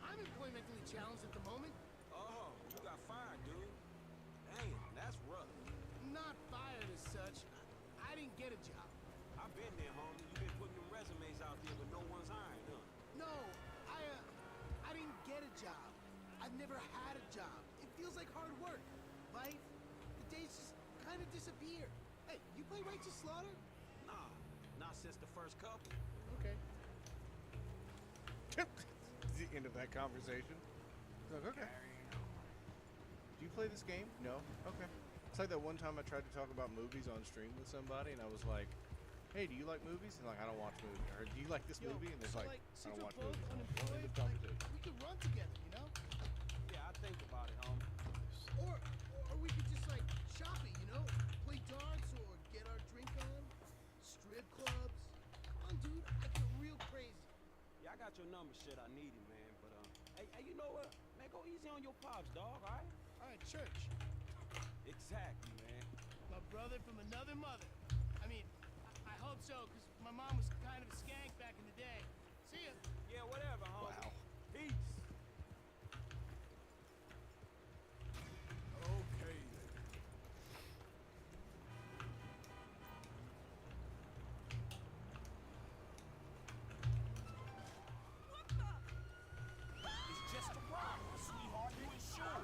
I'm employmentally challenged at the moment. Oh, you got fired, dude. Damn, that's rough. Not fired as such. I didn't get a job. I've been there, homie. You've been putting them resumes out there, but no one's hiring, huh? No, I didn't get a job. I've never had a job. It feels like hard work. Life, the days just kind of disappear. Hey, you play Righteous Slaughter? Nah, not since the first couple. Okay. The end of that conversation. It's like, okay. Do you play this game? No? Okay. It's like that one time I tried to talk about movies on stream with somebody, and I was like, hey, do you like movies? And like, I don't watch movies. Or do you like this movie? And it's so like, I since don't we're watch both movies. unemployed, End of conversation. we could run together, you know? Yeah, I think about it, homie. Or we could just like shop it, you know? Play darts or get our drink on. Strip clubs. Come on, dude. I get real crazy. Yeah, I got your number, shit. I need it, man. But hey, you know what? Man, go easy on your pops, dog. All right? All right, church. Exactly, man. My brother from another mother. I mean, I hope so, because my mom was kind of a skank back in the day. See ya. Yeah, whatever, homie. Wow. Peace. Okay, then. It's just a rock, sweetheart. You ain't sure.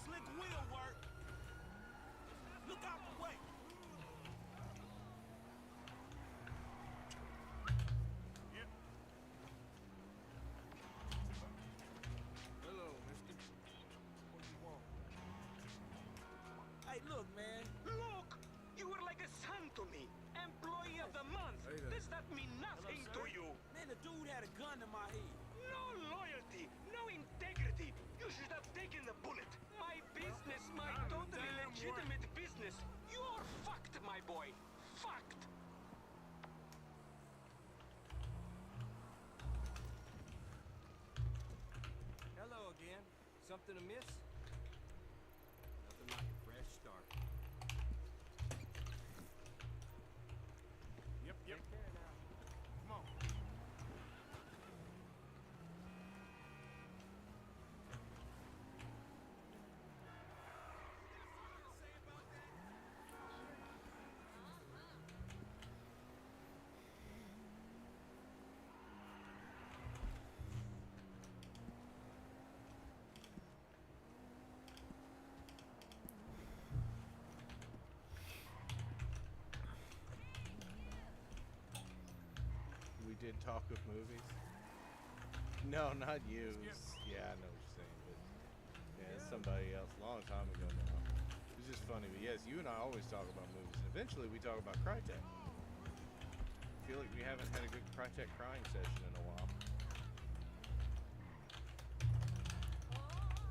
Slick wheel work. Look out the way. Yep. Hello, mister. What do you want? Hey, look, man. Look! You were like a son to me. Employee of the month. Hey there. Does that mean nothing to you? Man, the dude had a gun in my head. No loyalty, no integrity. You should have taken the bullet. My business, my totally damn legitimate business. You're fucked, my boy. Fucked. Hello again. Something amiss? Nothing like a fresh start. Yep. Take care now. Come on. We did talk of movies. No, not you. Yeah, I know what you're saying, but yeah, it's somebody else. A long time ago now. It's just funny, but yes, you and I always talk about movies, and eventually we talk about Crytek. I feel like we haven't had a good Crytek crying session in a while.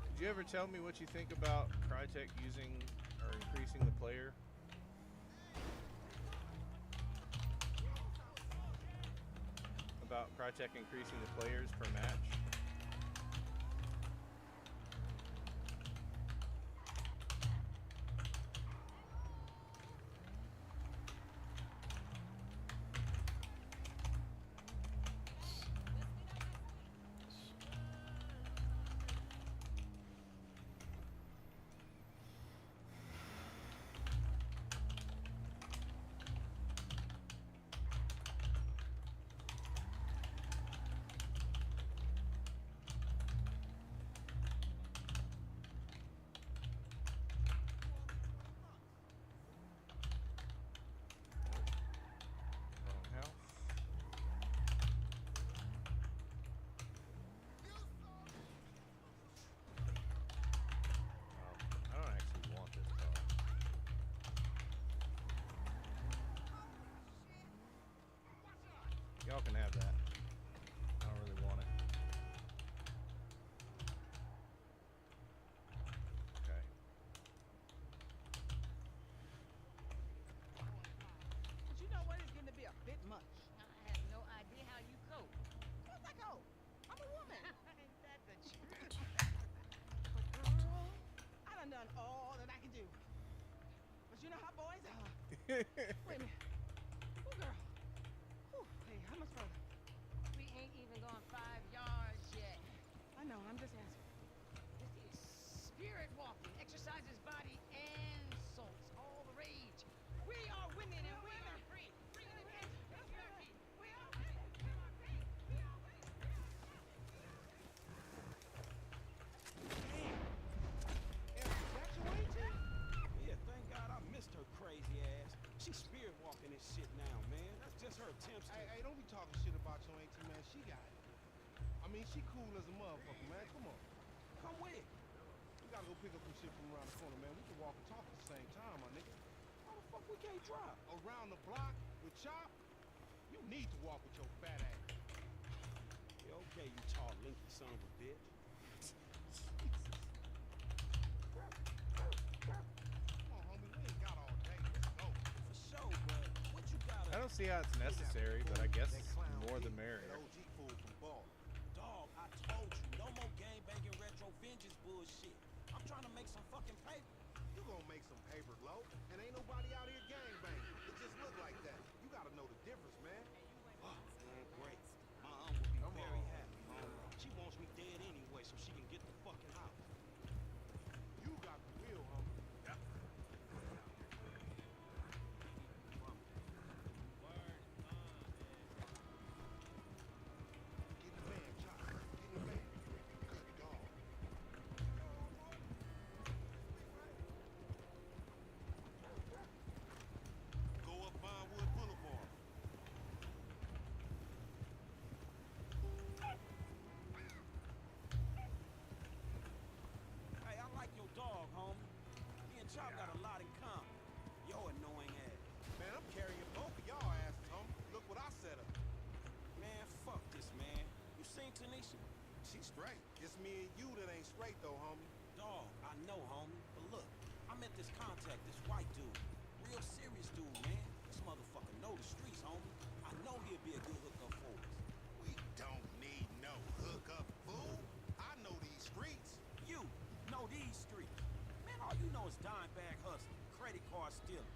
Did you ever tell me what you think about Crytek using or increasing the player? About Crytek increasing the players per match? Y'all can have that. I don't really want it. Okay. But you know what? It's getting to be a bit much. I have no idea how you cope. Of course I go. I'm a woman. Ain't that the truth? But girl, I done all that I can do. But you know how boys are. Wait a minute. Oh, girl. Whew. Hey, how much further? We ain't even gone 5 yards yet. I know, I'm just asking. This is spirit walking. Exercises body and souls. All the rage. We are women and we are free. Free to the edge. We are free. We are women. We are free. We are women. Infatuated? Yeah, thank God I missed her crazy ass. She's spirit walking this shit now, man. That's just her attempts to. Hey, don't be talking shit about your auntie, man. She got it. I mean, she cool as a motherfucker, man. Come on. Come with. We gotta go pick up some shit from around the corner, man. We can walk and talk at the same time, my nigga. How the fuck we can't drive? Around the block with Chop, you need to walk with your fat ass. Yeah, okay, you tall, linky son of a bitch. Come on, homie. We ain't got all day. Let's go. For sure, but what you got? I don't see how it's necessary, but I guess more the merrier. OG fool from Ball. Dog, I told you, no more gang banging retro vengeance bullshit. I'm trying to make some fucking paper. You gonna make some paper, low, and ain't nobody out here gangbanging. It just look like that. You gotta know the difference, man. Oh, man, great. My aunt would be very happy. She wants me dead anyway, so she can get the fucking house. You got the wheel, homie. Yep. Get the van, Chop. Get in the van. Good dog. Go up Vinewood Boulevard. Hey, I like your dog, homie. Me and Chop got a lot in common. Yo annoying ass. Man, I'm carrying both of y'all asses, homie. Look what I set up. Man, fuck this, man. You seen Tanisha? She's straight. It's me and you that ain't straight, though, homie. Dog, I know, homie. But look, I met this contact, this white dude. Real serious dude, man. This motherfucker know the streets, homie. I know he'll be a good hookup for us. We don't need no hookup, fool. I know these streets. You know these streets. Man, all you know is dime bag hustling, credit card stealing,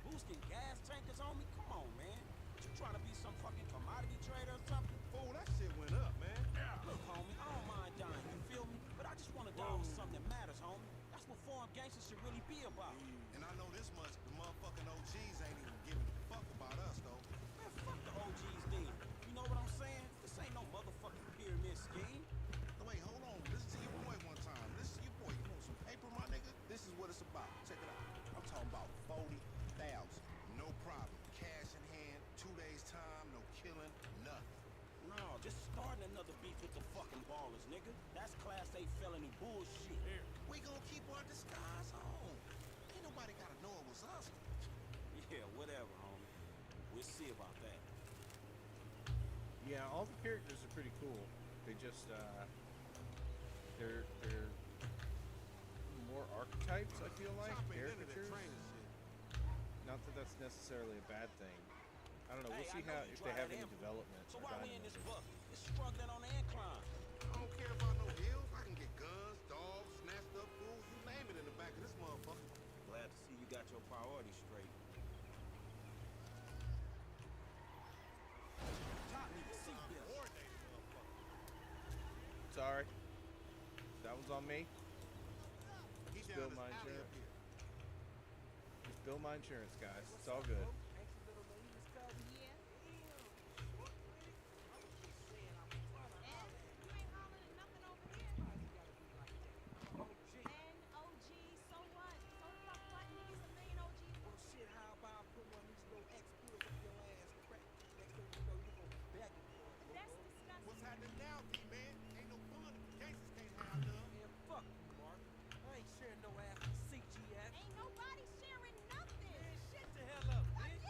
boosting gas tankers on me. Come on, man. You trying to be some fucking commodity trader or something? Fool, that shit went up, man. Look, homie, I don't mind dying, you feel me? But I just want to die with something that matters, homie. That's what foreign gangsters should really be about. And I know this much, the motherfucking OGs ain't even giving a fuck about us, though. Man, fuck the OGs then. You know what I'm saying? This ain't no motherfucking pyramid scheme. Wait, hold on. Listen to your boy one time. Listen to your boy. You want some paper, my nigga? This is what it's about. Check it out. I'm talking about 40,000. No problem. Cash in hand, 2 days time, no killing, nothing. No, just starting another beef with the fucking ballers, nigga. That's Class A felony bullshit. We gonna keep our disguise on. Ain't nobody gotta know it was us. Yeah, whatever, homie. We'll see about that. Yeah, all the characters are pretty cool. They just they're more archetypes, I feel like, caricatures. Not that that's necessarily a bad thing. I don't know, we'll see how if they have any development. So or why we in this dynamism. bucket? It's struggling on the incline. I don't care about no deals. I can get guns, dogs, snatched up fools, you name it in the back of this motherfucker. Glad to see you got your priorities straight. Top me the seatbelt. Coordinated motherfucker. Sorry. That was on me. He Just down bill this my alley up insurance. here. Just bill my insurance, guys. It's all good. What's happening now, D-man? Ain't no fun if the gangsters can't have none. Man, fuck you, Mark. I ain't sharing no ass with CGF. Ain't nobody sharing nothing. Man, shut the hell up, bitch.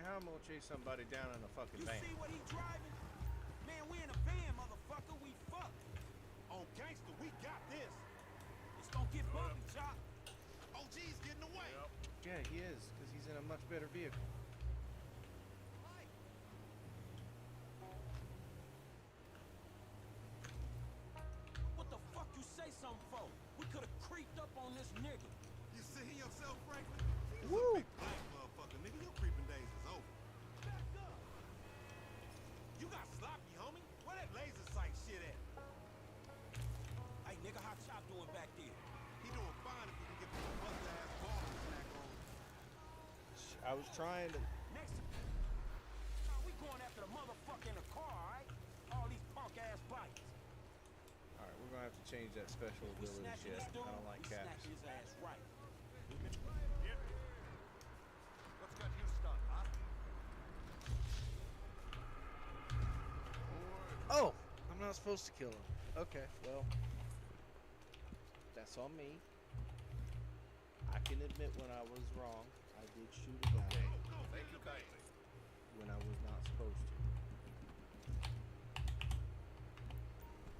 how I'm gonna chase somebody down in a fucking You van. see what he driving? Man, we in a van, motherfucker. We fucked. Oh, gangster, we got this. It's gonna get bumpy, Chop. OG's getting away. Yeah, he is, because he's in a much better vehicle. What the fuck you say something for? We could have creeped up on this nigga. You see yourself, Franklin? He's Woo! a big black motherfucker, nigga. Your creeping days is over. Back up. You got sloppy, homie. Where that laser sight shit at? Hey, nigga, how Chop doing back there? He doing fine if we can get this bust-ass ball snack on. I was trying to... Next, we going after the motherfucker in the car, alright? All these punk-ass bikes. Alright, we're gonna have to change that special We ability snatching shit. this dude, I don't like we caps. snatching his ass right. What's got you stuck, huh? Oh! I'm not supposed to kill him. Okay, well... That's on me. I can admit when I was wrong. I did shoot a guy Thank you kindly. when I was not supposed to.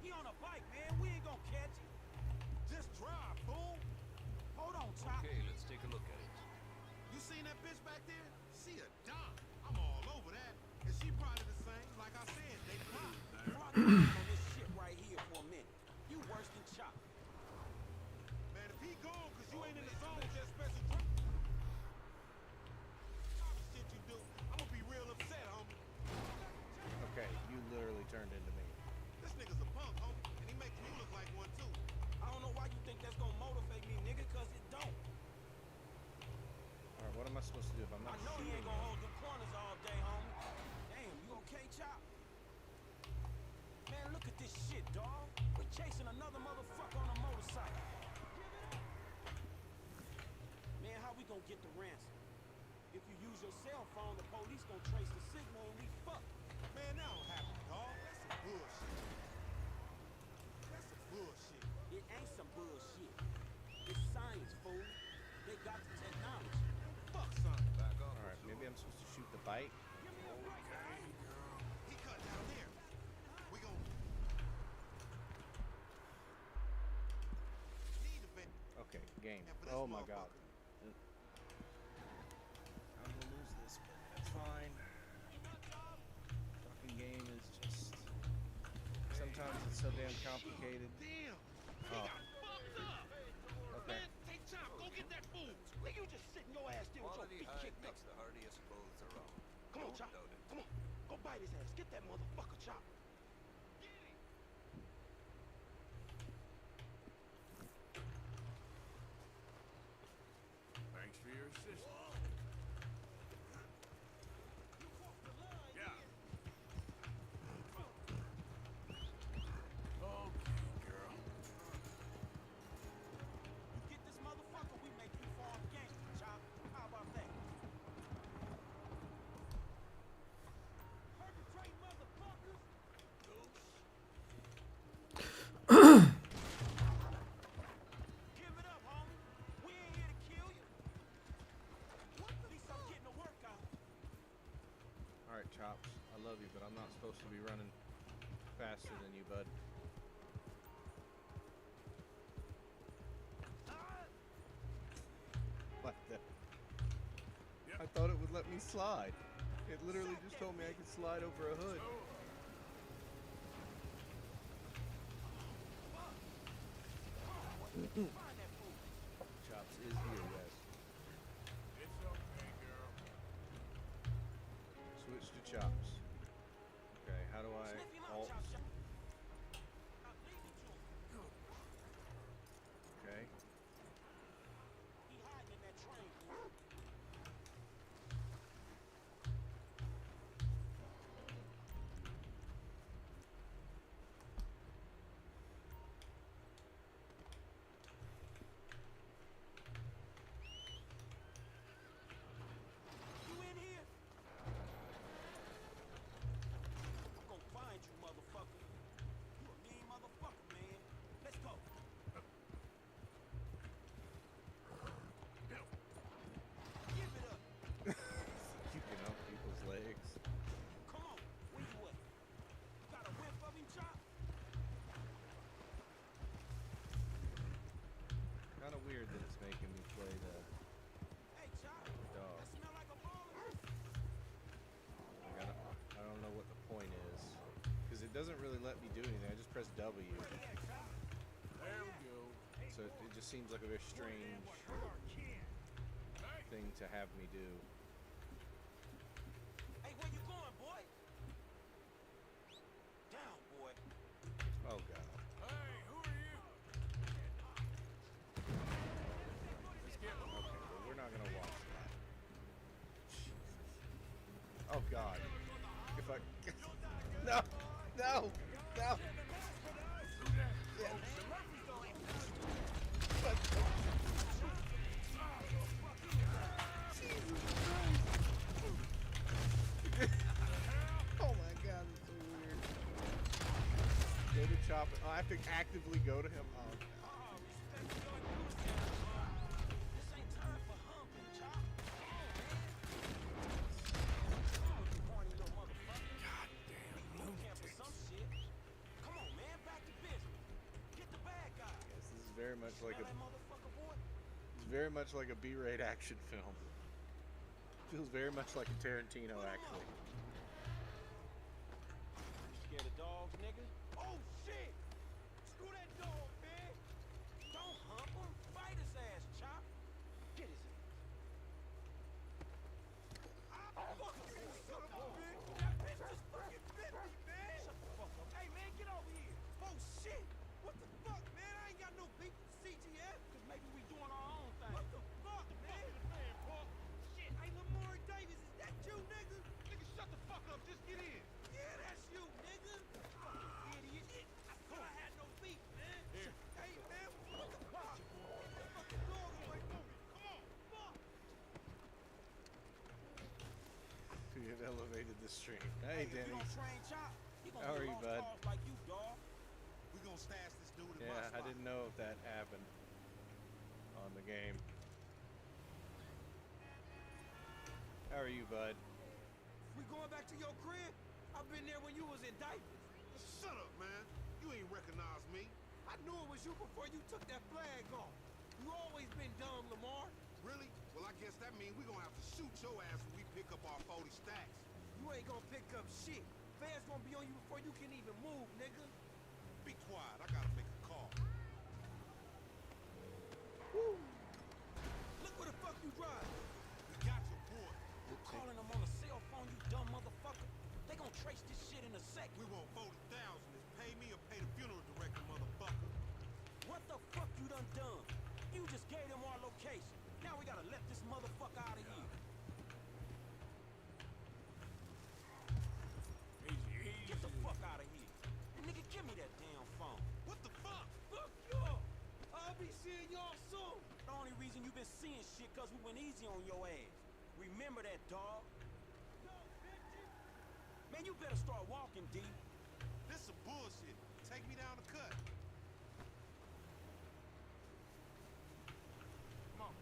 He on a bike, man. We ain't gonna catch him. Just drive, fool. Hold on, Chop. Okay, let's take a look at it. You seen that bitch back there? She a dime. I'm all over that. And she probably the same. Like I said, they fly. On this shit right here for a minute. You worse than Chop. Man, if he gone, cause you ain't in the zone with that special truck. Shit you do. I'm gonna be real upset, homie. Okay, you literally turned into me. This nigga's a punk, homie. And he makes me look like one, too. I don't know why you think that's gonna motivate me, nigga, cause it don't. Alright, what am I supposed to do if I'm I not know he shooting ain't gonna hold the corners all day, homie. Damn, you okay, Chop? Man, look at this shit, dawg. We're chasing another motherfucker on a motorcycle. Man, how we gonna get the ransom? If you use your cell phone, the police gonna trace the signal and we fucked. Man, that don't happen, dawg. That's some bullshit. That's some bullshit. It ain't some bullshit. It's science, fool. They got the technology. Fuck, son. Back up. Alright, maybe I'm supposed to shoot the bike. He cut down there. We gon' need a vet. Okay, game. And for this Oh my god. motherfucker, I'm gonna lose this, but that's fine. Fucking game is just... Sometimes it's so damn complicated. Damn. Oh. Okay. Man, take time. Go get that fool. Nigga, you just sitting your ass there with your Quality feet hide kicked up. makes the hardiest clothes around. Come on, Chop. Doubt it. Come on. Go bite his ass. Get that motherfucker, Chop. Thanks for your assistance. Yeah. Okay, girl. You get this motherfucker, we make you fall gangster, Chop. How about that? Perpetrate motherfuckers. Give it up, homie. We ain't here to kill you. At least I'm getting the work out. Alright, Chops. I love you, but I'm not supposed to be running faster than you, bud. What the? I thought it would let me slide. It literally just told me I could slide over a hood. Chops is here, guys. It's okay, girl. Switch to Chops. Okay, how do I Sniff him out, alt? Chop. Chop, leave it to him. Okay. He hiding in that train, fool. doesn't really let me do anything. I just press W. There we go. So it just seems like a very strange thing to have me do. Hey, where you going, boy? Down, boy. Oh god. Hey, who are you? Let's get Okay, well, we're not gonna watch that. Jesus. Oh god. If I no, no, no. Yeah. What the... Jesus Christ. Oh my god, that's so weird. Go to chop it. Oh, I have to actively go to him. Oh god. Very much like a it's very much like a B-rate action film. Feels very much like a Tarantino actually. You scared of dogs, nigga? Oh shit! Screw that dog, man! Don't hump him. Fight his ass, Chop. Get his ass. Fuck you, son of a bitch! That bitch just fucking bit me, man! Shut the fuck up. Hey, man, get over here. Oh shit! What the fuck, man? I ain't got no beef with CGF. Cause maybe we doing our own thing. What the fuck, man? Shit, hey, Lamar Davis, is that you, nigga? Nigga, shut the fuck up. Just get in. Yeah, that's you, nigga. Fucking idiot. I thought I had no beef, man. Here. Hey, man, what the fuck? Get the fucking dog away from me. Come on, fuck. We have elevated the stream. Hey, If you Denny. don't train Chop, he gonna How be are you, lost bud? cause like you, dog. We gonna stash this dude in my Yeah, spot. I didn't know if that happened on the game. How are you, bud? We going back to your crib? I've been there when you was in diapers. Shut up, man. You ain't recognize me. I knew it was you before you took that flag off. You always been dumb, Lamar. Really? Well, I guess that means we gonna have to shoot your ass when we pick up our 40 stacks. You ain't gonna pick up shit. Fans gonna be on you before you can even move, nigga. Be quiet. I gotta make a call. Woo! Look where the fuck you drive. We got your boy. You calling them on a cell phone, you dumb motherfucker. They gonna trace this shit in a sec. We want 40,000. It's pay me or pay the funeral director, motherfucker. What the fuck you done? You just gave them our location. Now we gotta let this motherfucker out of here. Easy. Get the fuck out of here. Nigga, give me that damn phone. What the fuck? Fuck y'all. I'll be seeing y'all soon. The only reason you been seeing shit cause we went easy on your ass. Remember that, dog. Man, you better start walking, D. This some bullshit. Take me down the cut. Come on.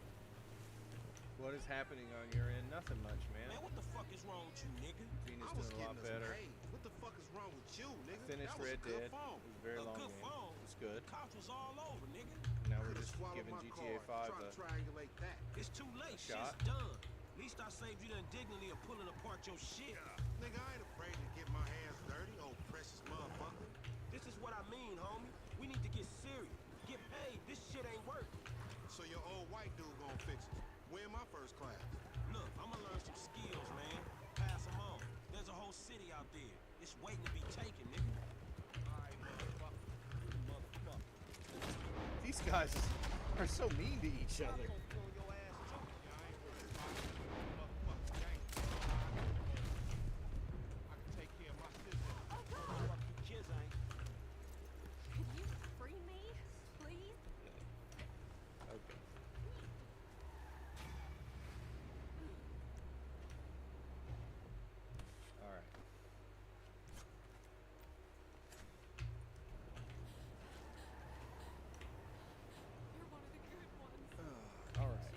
What is happening on your end? Nothing much, man. Man, what the fuck is wrong with you, nigga? Venus I was doing a lot getting us better. paid. What the fuck is wrong with you, nigga? Finished That was Red a good Dead. phone. It was a very long good game. phone. It was good. Couch was all over, nigga. Now we're Could've just swallowed giving my GTA card, 5 trying a... to triangulate that. It's too late. A shot. Shit's done. At least I saved you the indignity of pulling apart your shit. Nigga, I ain't afraid to get my hands dirty, old precious motherfucker. This is what I mean, homie. We need to get serious. Get paid. This shit ain't working. So your old white dude gonna fix it. Where my first class? Look, I'ma learn some skills, man. Pass them on. There's a whole city out there. It's waiting to be taken, nigga. Alright, motherfucker. These guys are so mean to each other. Could you free me, please? Okay. All right. You're one of the good ones. All right.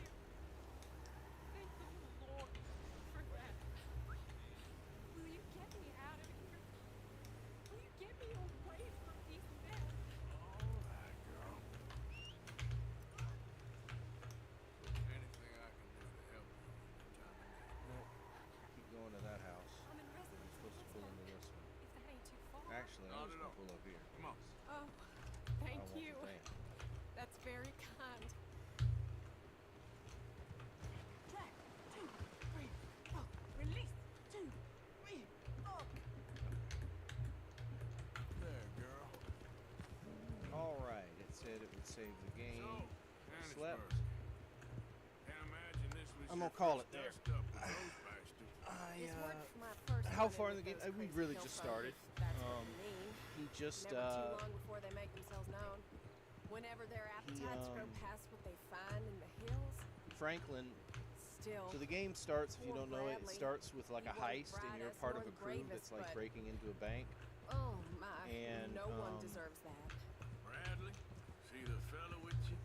Oh, thank I won't you. thank. That's very kind. Track, 2, 3, 4. Release, 2, 3, 4. There, girl. All right. It said it would save the game. So, Slept. Can't imagine this was I'm your gonna call first it there. dust up with those bastards. This worked for my first How run-in far in with the game? those We crazy really hill just folk, started. if that's what you mean. He just Never too long before they make themselves known. Whenever their appetites grow past what they find in the hills. Franklin. Still. So the game starts, if you poor don't know it, it Bradley. starts with like He a wasn't heist, and bright you're us part of nor a the crew bravest, that's like but- breaking into a bank. Oh my! And, no one deserves that. Bradley, see the fella with you?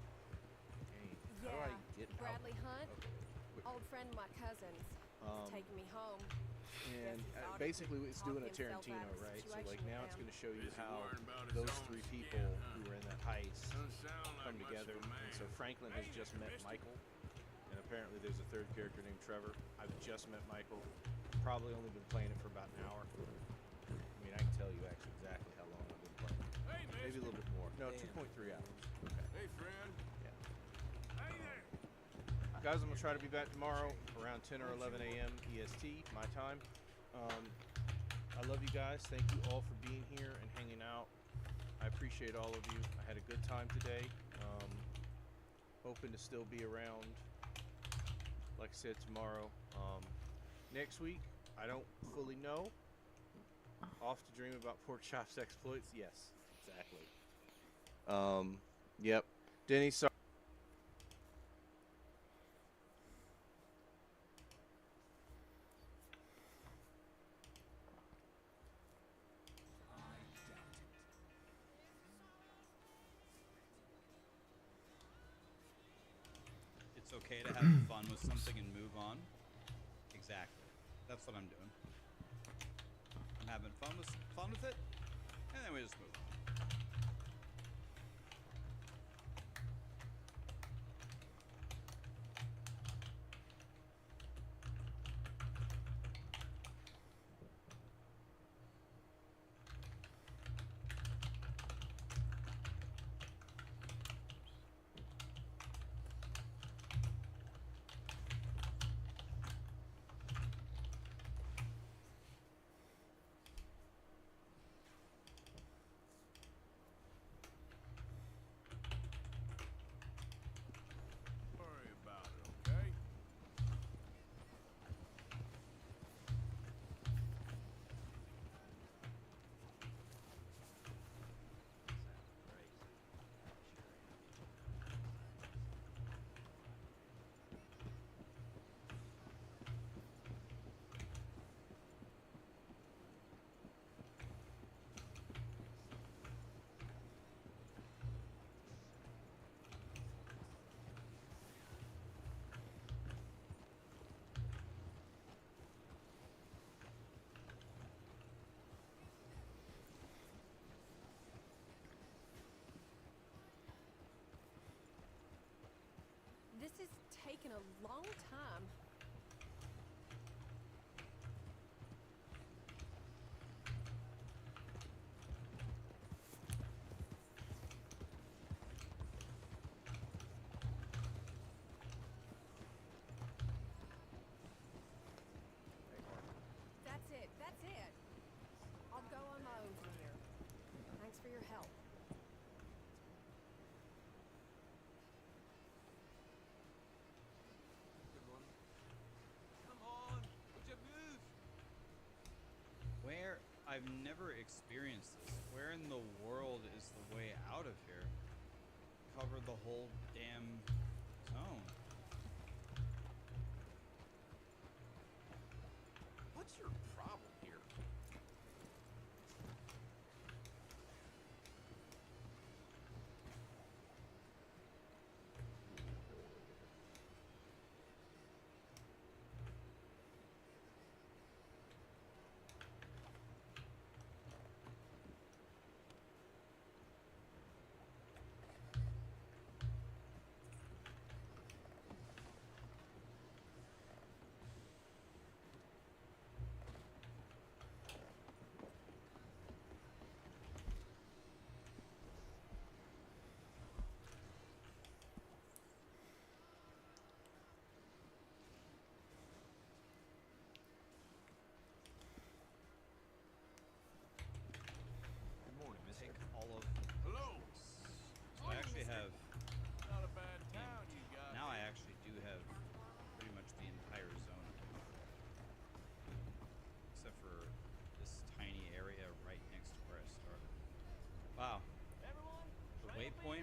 How do I get out? Bradley Hunt, Okay. old friend of my cousin's, is taking me home. And Guess he thought he basically, could it's doing a talk himself Tarantino, out of the right? So situation like now with it's them. going to show you Busy how worrying about his those own three skin, people huh? who were in that heist Doesn't sound like come much together. of a man. And so Franklin has just met Michael, and apparently there's a third character named Trevor. I've just met Michael. Probably only been playing it for about an hour. I mean, I can tell you actually exactly how long I've been playing. Hey, Maybe a little bit more. No, 2.3 hours. Okay. Hey, friend. Yeah. Hey there. Guys, I'm gonna try to be back tomorrow around 10 or 11 a.m. EST, my time. I love you guys. Thank you all for being here and hanging out. I appreciate all of you. I had a good time today. Hoping to still be around, like I said, tomorrow. Next week, I don't fully know. Off to dream about pork chops exploits. Yes, exactly. Yep. Denny, sorry. It's okay to have fun with something and move on. Exactly. That's what I'm doing. I'm having fun with it, and then we just move on. Worry about it, okay? This has taken a long time. That's it. I'll go on my own from here. Thanks for your help. Good one. Come on, would you move? Where I've never experienced this. Where in the world is the way out of here? Cover the whole damn zone. What's your problem here?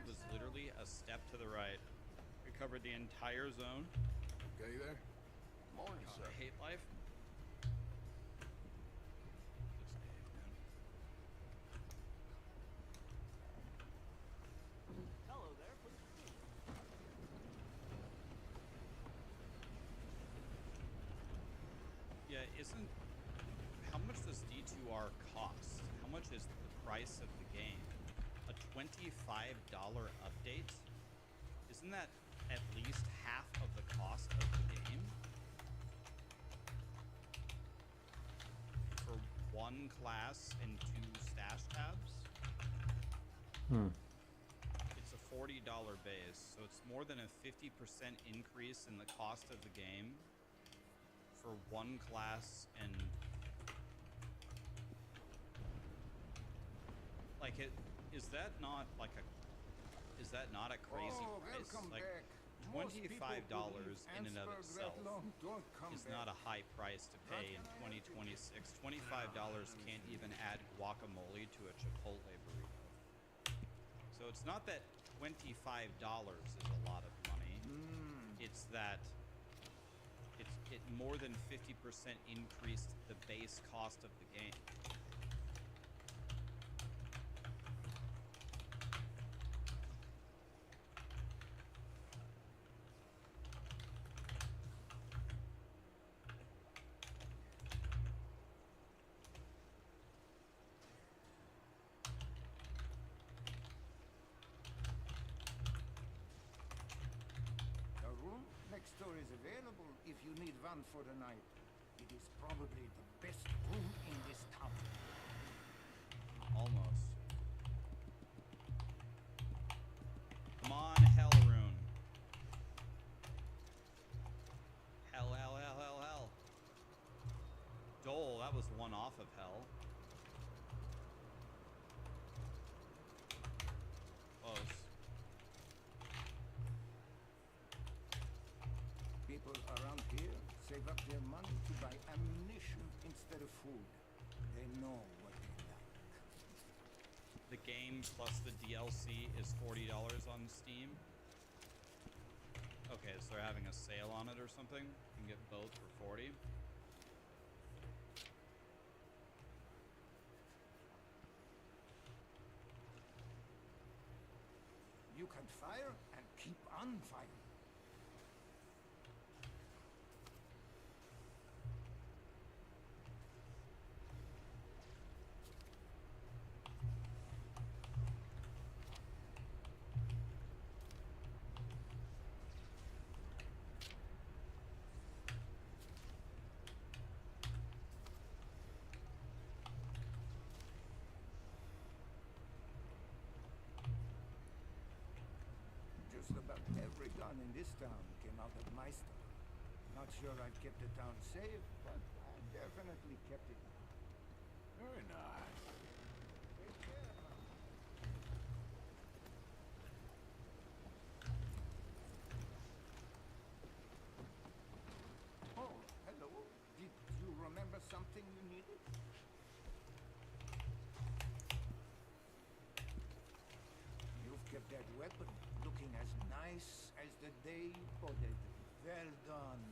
was literally a step to the right. We covered the entire zone. Okay there? Morning, God, sir. I hate life. Hello there, please. Yeah, isn't... How much does D2R cost? How much is the price of the game? A $25 update? Isn't that at least half of the cost of the game? For one class and 2 stash tabs? It's a $40 base, so it's more than a 50% increase in the cost of the game for one class and... Like, is that not like a... Is that not a crazy price? Like, $25 in and of itself is not a high price to pay in 2026. $25 can't even add guacamole to a Chipotle burrito. So it's not that $25 is a lot of money. It's that it more than 50% increased the base cost of the game. The room next door is available if you need one for the night. It is probably the best room in this town. Almost. Come on, Hell Rune. Hell, hell, hell, hell, hell. Dole, that was one off of Hell. Close. People around here save up their money to buy ammunition instead of food. They know what they like. The game plus the DLC is $40 on Steam. Okay, so they're having a sale on it or something. You can get both for $40. You can fire and keep on firing. Just about every gun in this town came out of my store. Not sure I've kept the town safe, but I definitely kept it. Very nice. Take care, man. Oh, hello. Did you remember something you needed? You've kept that weapon looking as nice as the day you bought it. Well done.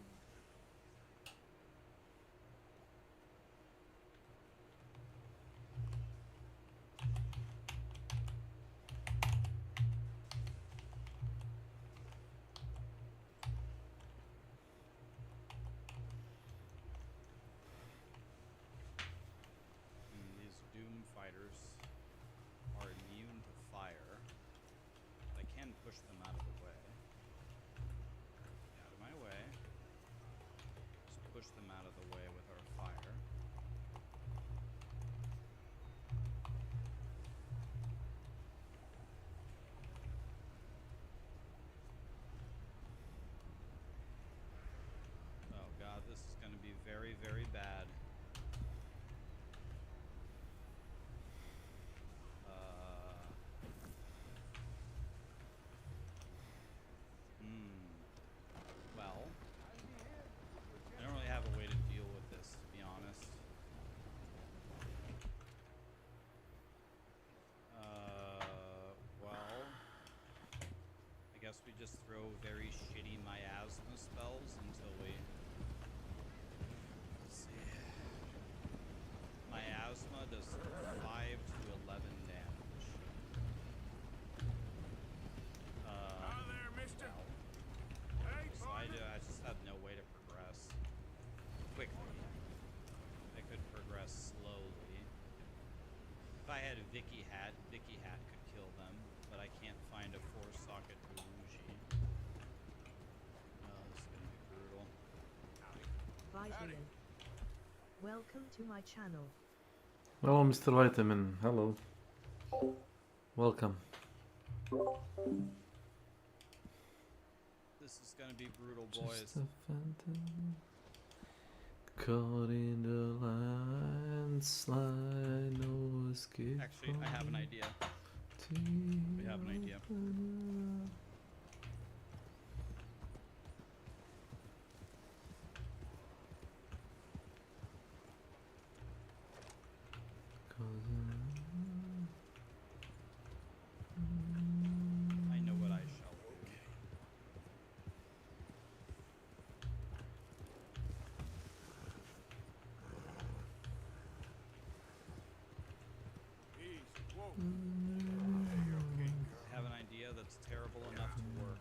These Doom fighters are immune to fire. I can push them out of the way. Out of my way. Just push them out of the way with our fire. Oh god, this is going to be very, very bad. guess we just throw very shitty miasma spells until we... Let's see. Miasma does 5 to 11 damage. Hi there, mister. Hey, So I just have no way to progress quickly. I could progress slowly. If I had a Vicky hat could kill them, but I can't find a 4-socket Uruji. Oh, this is gonna be brutal. Vitamin. Welcome to my channel. Hello, Mr. Vitamin. Hello. Welcome. This is gonna be brutal, boys. Just a phantom caught in the landslide, no escape. Actually, I have an idea. We have an idea. I know what I shall do. I have an idea that's terrible enough to work.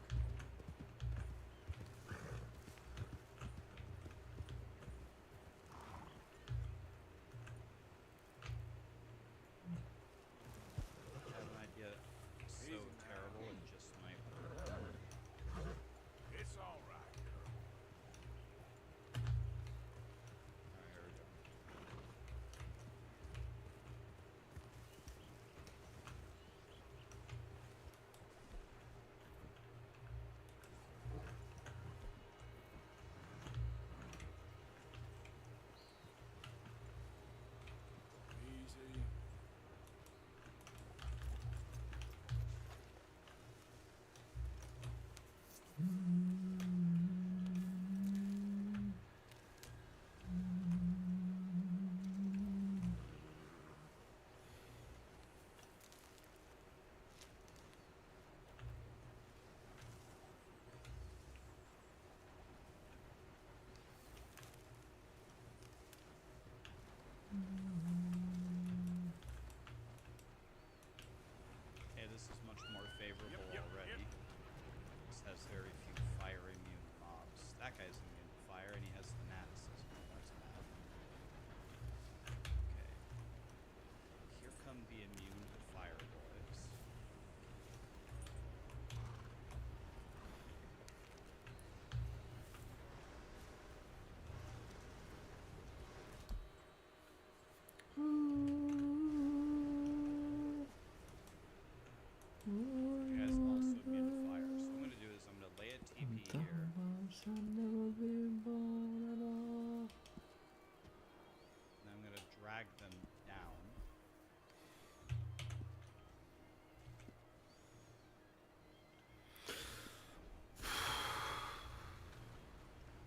I have an idea so terrible it just might work. It's all right. Alright, here we go. Easy. Okay, this is much more favorable already. This has very few fire immune mobs. That guy's immune to fire and he has fanaticism. That's bad. Okay. Here come the immune to fire boys. You guys also immune to fire. So what I'm gonna do is I'm gonna lay a TP here. And I'm gonna drag them down.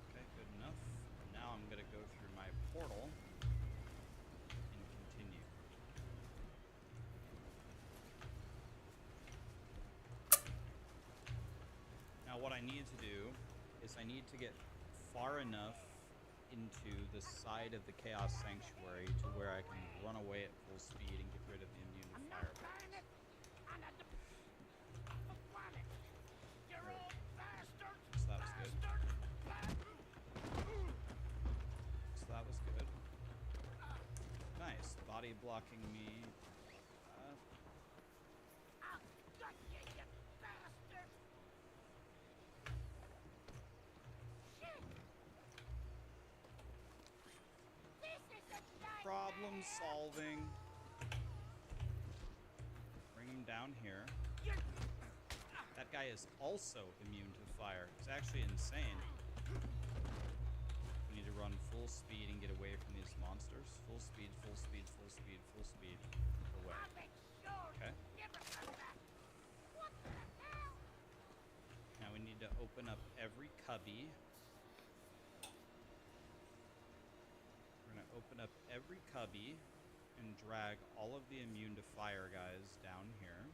Okay, good enough. Now I'm gonna go through my portal and continue. Now what I need to do is I need to get far enough into the side of the Chaos Sanctuary to where I can run away at full speed and get rid of the immune to fire boys. So that was good. So that was good. Nice. Body blocking me. Problem solving. Bring him down here. That guy is also immune to fire. It's actually insane. We need to run full speed and get away from these monsters. Full speed, full speed, full speed, full speed. Away. Okay. Now we need to open up every cubby. We're gonna open up every cubby and drag all of the immune to fire guys down here.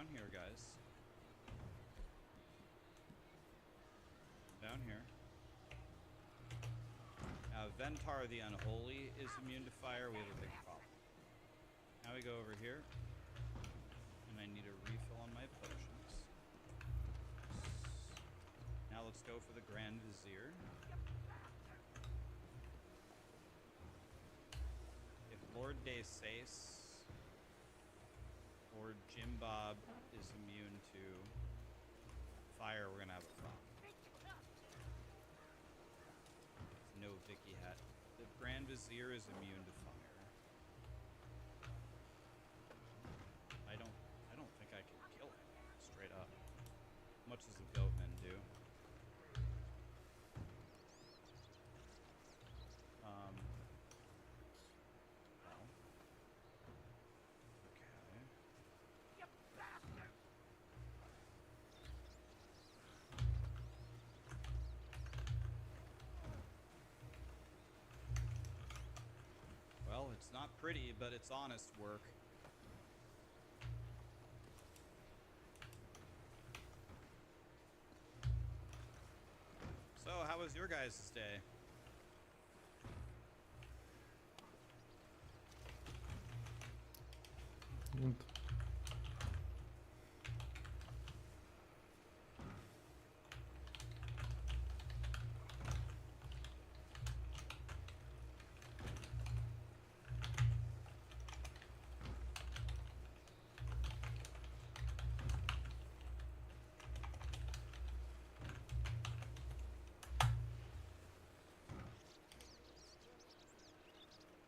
down here, guys. Down here. Now, Ventar the Unholy is immune to fire. We have a big problem. Now we go over here. And I need a refill on my potions. Now let's go for the Grand Vizier. If Lord Desace or Jim Bob is immune to fire, we're gonna have a problem. No Vicky hat. The Grand Vizier is immune to fire. I don't think I can kill him straight up. Much as the goatmen do. Well. Okay. Well, it's not pretty, but it's honest work. So, how was your guys' day? Good.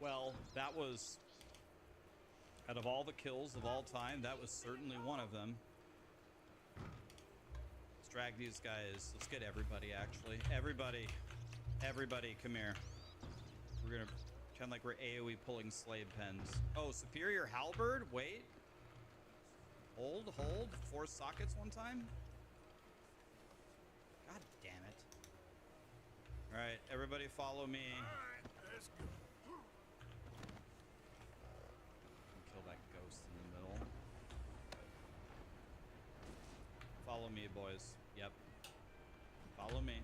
Well, that was, out of all the kills of all time, that was certainly one of them. Let's drag these guys. Let's get everybody, actually. Everybody, come here. We're gonna pretend like we're AoE pulling slave pens. Oh, Superior Halberd? Wait. Hold. 4 sockets one time? God damn it. Alright, everybody follow me. Let's go. Kill that ghost in the middle. Follow me, boys. Yep. Follow me.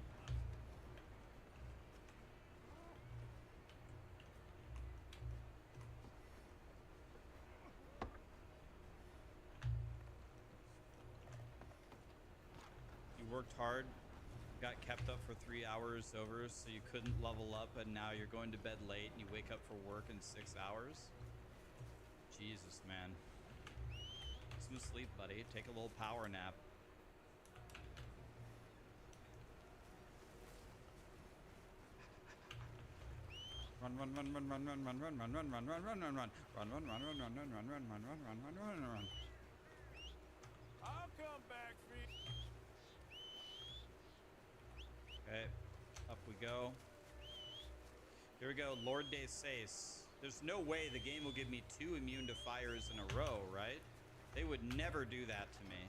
You worked hard, got kept up for 3 hours over, so you couldn't level up, and now you're going to bed late and you wake up for work in 6 hours? Jesus, man. Get some sleep, buddy. Take a little power nap. Run. I'll come back for you. Okay, up we go. Here we go, Lord Desace. There's no way the game will give me 2 immune to fires in a row, right? They would never do that to me.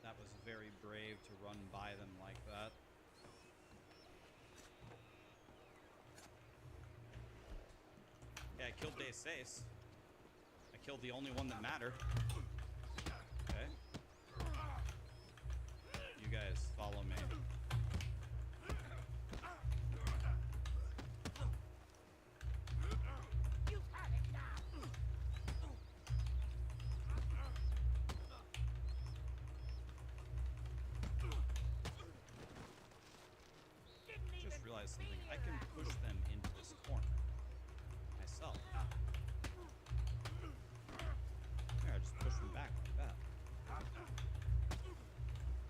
That was very brave to run by them like that. Yeah, I killed Desace. I killed the only one that mattered. Okay. You guys, follow me. You have it now. Just realized something. I can push them into this corner myself. There, I just push them back like that.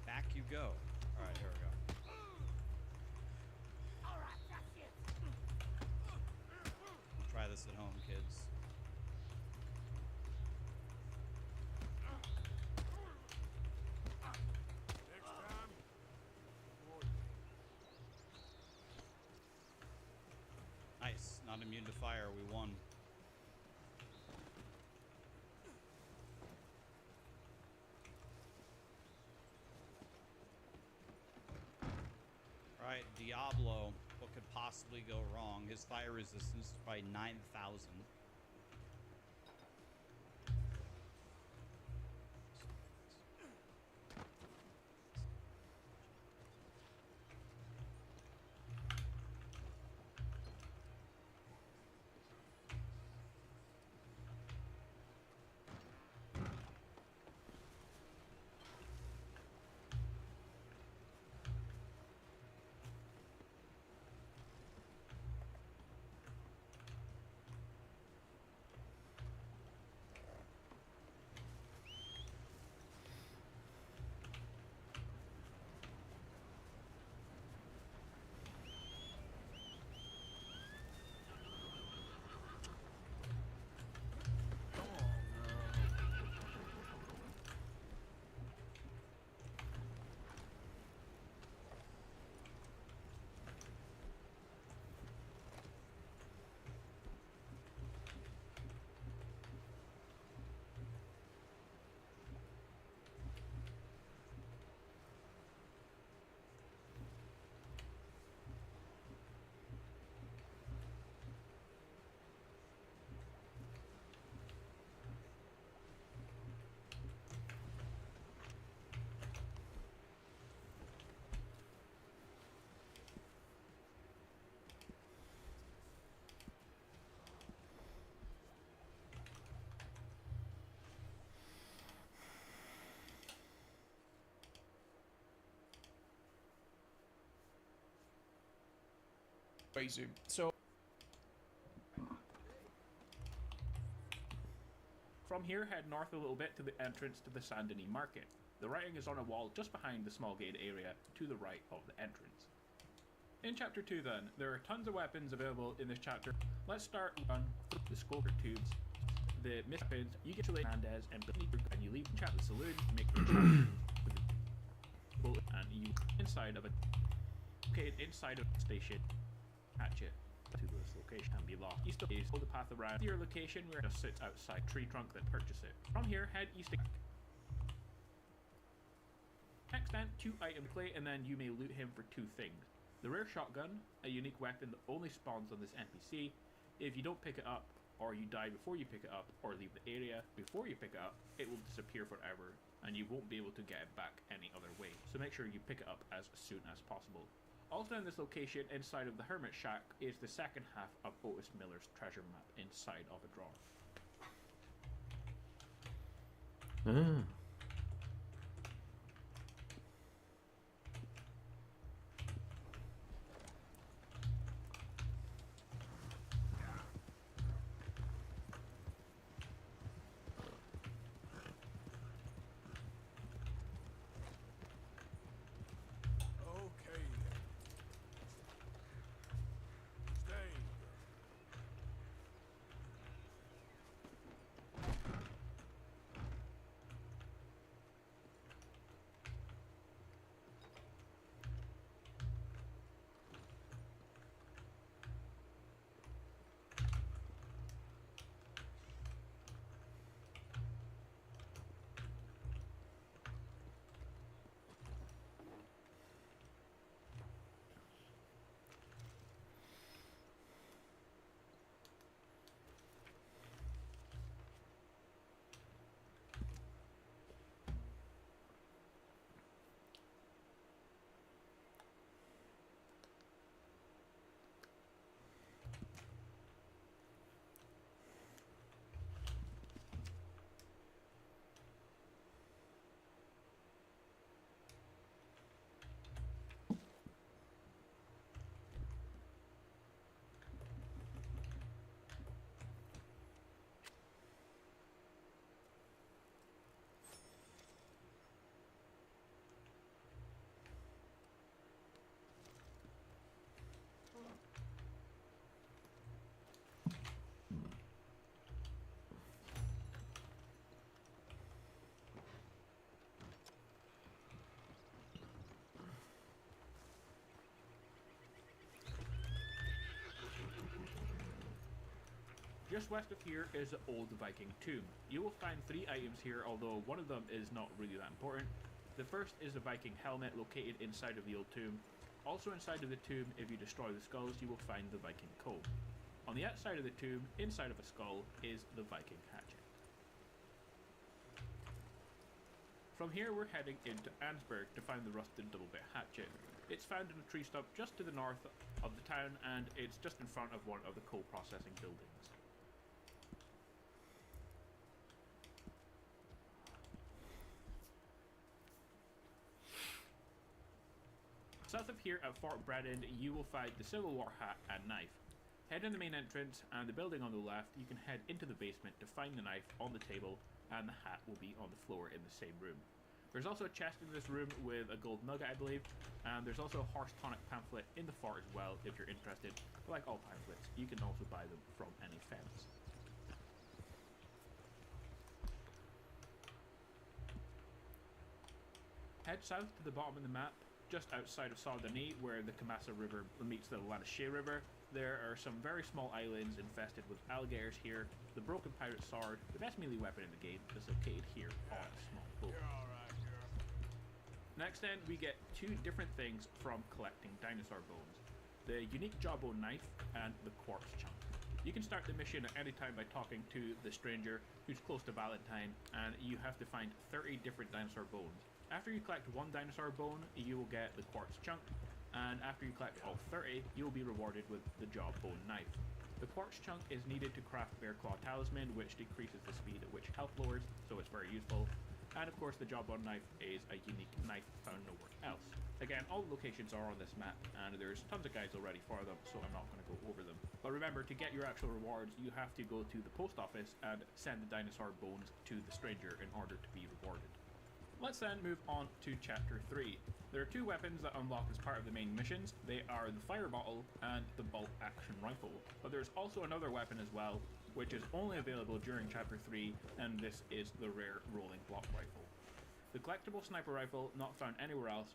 Back you go. Alright, here we go. Alright, that's it. Try this at home, kids. Next time. Nice. Not immune to fire. We won. Alright. Alright, Diablo. What could possibly go wrong? His fire resistance is probably 9,000. Zoom. So from here, head north a little bit to the entrance to the Saint Denis Market. The writing is on a wall just behind the small gated area to the right of the entrance. In Chapter 2 then, there are tons of weapons available in this chapter. Let's start on the Skulker tubes. The missed weapons, you get to Hernandez and you leave the chat the saloon, make the bullet, and you inside of a station, hatch it to this location and be locked. East of follow the path around your location where it sits outside tree trunk, then purchase it. From here, head east. Next then, 2 item play, and then you may loot him for 2 things. The rare shotgun, a unique weapon that only spawns on this NPC. If you don't pick it up, or you die before you pick it up, or leave the area before you pick it up, it will disappear forever, and you won't be able to get it back any other way. So make sure you pick it up as soon as possible. Also in this location, inside of the Hermit Shack, is the second half of Otis Miller's treasure map inside of a drawer. Ah. Okay. Stay. Just west of here is the Old Viking Tomb. You will find 3 items here, although one of them is not really that important. The first is a Viking helmet located inside of the old tomb. Also inside of the tomb, if you destroy the skulls, you will find the Viking comb. On the outside of the tomb, inside of a skull, is the Viking hatchet. From here we're heading into Ansburg to find the rusted double-bit hatchet. It's found in a tree stump just to the north of the town, and it's just in front of one of the coal processing buildings. South of here at Fort Bredin, you will find the Civil War hat and knife. Head in the main entrance and the building on the left, you can head into the basement to find the knife on the table, and the hat will be on the floor in the same room. There's also a chest in this room with a gold nugget, I believe, and there's also a horse tonic pamphlet in the fort as well if you're interested. But like all pamphlets, you can also buy them from any fence. Head south to the bottom of the map, just outside of Saint-Denis, where the Kamassa River meets the Lanachet River. There are some very small islands infested with alligators here. The broken pirate sword, the best melee weapon in the game, is located here on a small boat. Next then, we get two different things from collecting dinosaur bones. The unique jawbone knife and the quartz chunk. You can start the mission at any time by talking to the stranger who's close to Valentine, and you have to find 30 different dinosaur bones. After you collect one dinosaur bone, you will get the quartz chunk, and after you collect all 30, you will be rewarded with the jawbone knife. The quartz chunk is needed to craft Bear Claw Talisman, which decreases the speed at which health lowers, so it's very useful. And of course, the jawbone knife is a unique knife found nowhere else. Again, all the locations are on this map, and there's tons of guides already for them, so I'm not going to go over them. But remember, to get your actual rewards, you have to go to the post office and send the dinosaur bones to the stranger in order to be rewarded. Let's then move on to Chapter 3. There are two weapons that unlock as part of the main missions. They are the fire bottle and the bolt action rifle. But there's also another weapon as well, which is only available during Chapter 3, and this is the rare rolling block rifle. The collectible sniper rifle, not found anywhere else.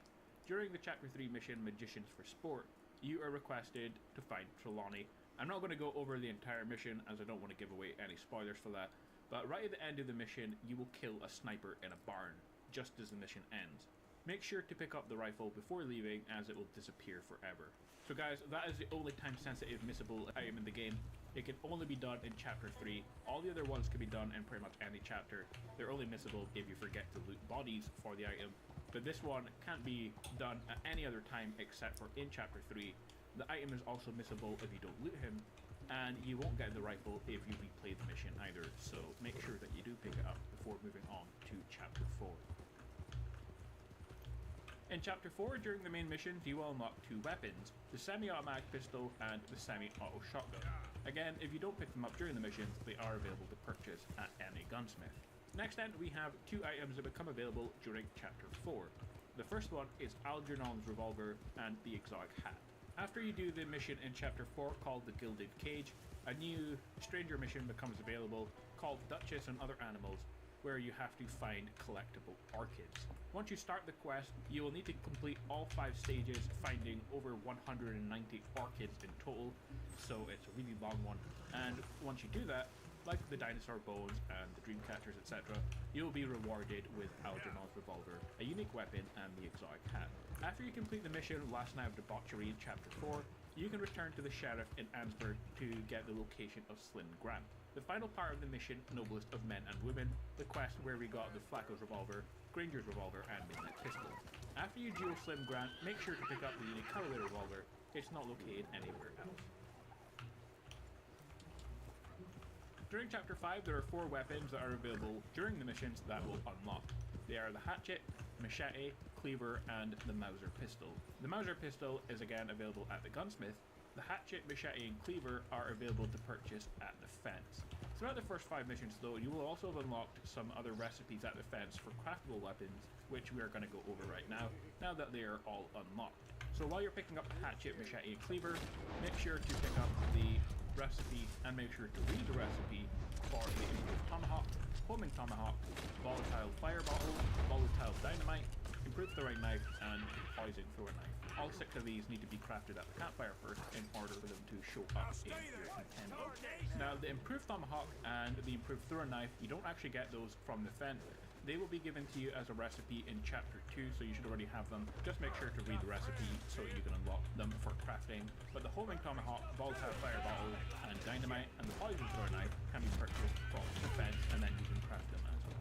During the Chapter 3 mission, Magicians for Sport, you are requested to find Trelawney. I'm not going to go over the entire mission, as I don't want to give away any spoilers for that, but right at the end of the mission, you will kill a sniper in a barn, just as the mission ends. Make sure to pick up the rifle before leaving, as it will disappear forever. So guys, that is the only time-sensitive missable item in the game. It can only be done in Chapter 3. All the other ones can be done in pretty much any chapter. They're only missable if you forget to loot bodies for the item. But this one can't be done at any other time except for in Chapter 3. The item is also missable if you don't loot him, and you won't get the rifle if you replay the mission either, so make sure that you do pick it up before moving on to Chapter 4. In Chapter 4, during the main missions, you will unlock two weapons, the semi-automatic pistol and the semi-auto shotgun. Again, if you don't pick them up during the missions, they are available to purchase at any gunsmith. Next then, we have two items that become available during Chapter 4. The first one is Algernon's revolver and the exotic hat. After you do the mission in Chapter 4 called the Gilded Cage, a new stranger mission becomes available called Duchess and Other Animals, where you have to find collectible orchids. Once you start the quest, you will need to complete all 5 stages, finding over 190 orchids in total, so it's a really long one. And once you do that, like the dinosaur bones and the dream catchers, etc., you'll be rewarded with Algernon's revolver, a unique weapon, and the exotic hat. After you complete the mission Last Night of Debauchery in Chapter 4, you can return to the sheriff in Ansburg to get the location of Slyn Grant. The final part of the mission, Noblest of Men and Women, the quest where we got the Flacco's revolver, Granger's revolver, and Midnight Pistol. After you duel Slyn Grant, make sure to pick up the unique Callaway revolver. It's not located anywhere else. During Chapter 5, there are 4 weapons that are available during the missions that will unlock. They are the hatchet, machete, cleaver, and the Mauser pistol. The Mauser pistol is again available at the gunsmith. The hatchet, machete, and cleaver are available to purchase at the fence. Throughout the first 5 missions though, you will also have unlocked some other recipes at the fence for craftable weapons, which we are going to go over right now that they are all unlocked. So while you're picking up the hatchet, machete, and cleaver, make sure to pick up the recipe and make sure to read the recipe for the improved tomahawk, homing tomahawk, volatile fire bottle, volatile dynamite, improved throwing knife, and poison throwing knife. All 6 of these need to be crafted at the campfire first in order for them to show up in your contender. Now, the improved tomahawk and the improved throwing knife, you don't actually get those from the fence. They will be given to you as a recipe in chapter 2, so you should already have them. Just make sure to read the recipe so you can unlock them for crafting. But the homing tomahawk, volatile fire bottle, and dynamite, and the poison thrower knife can be purchased from the fence, and then you can craft them as well.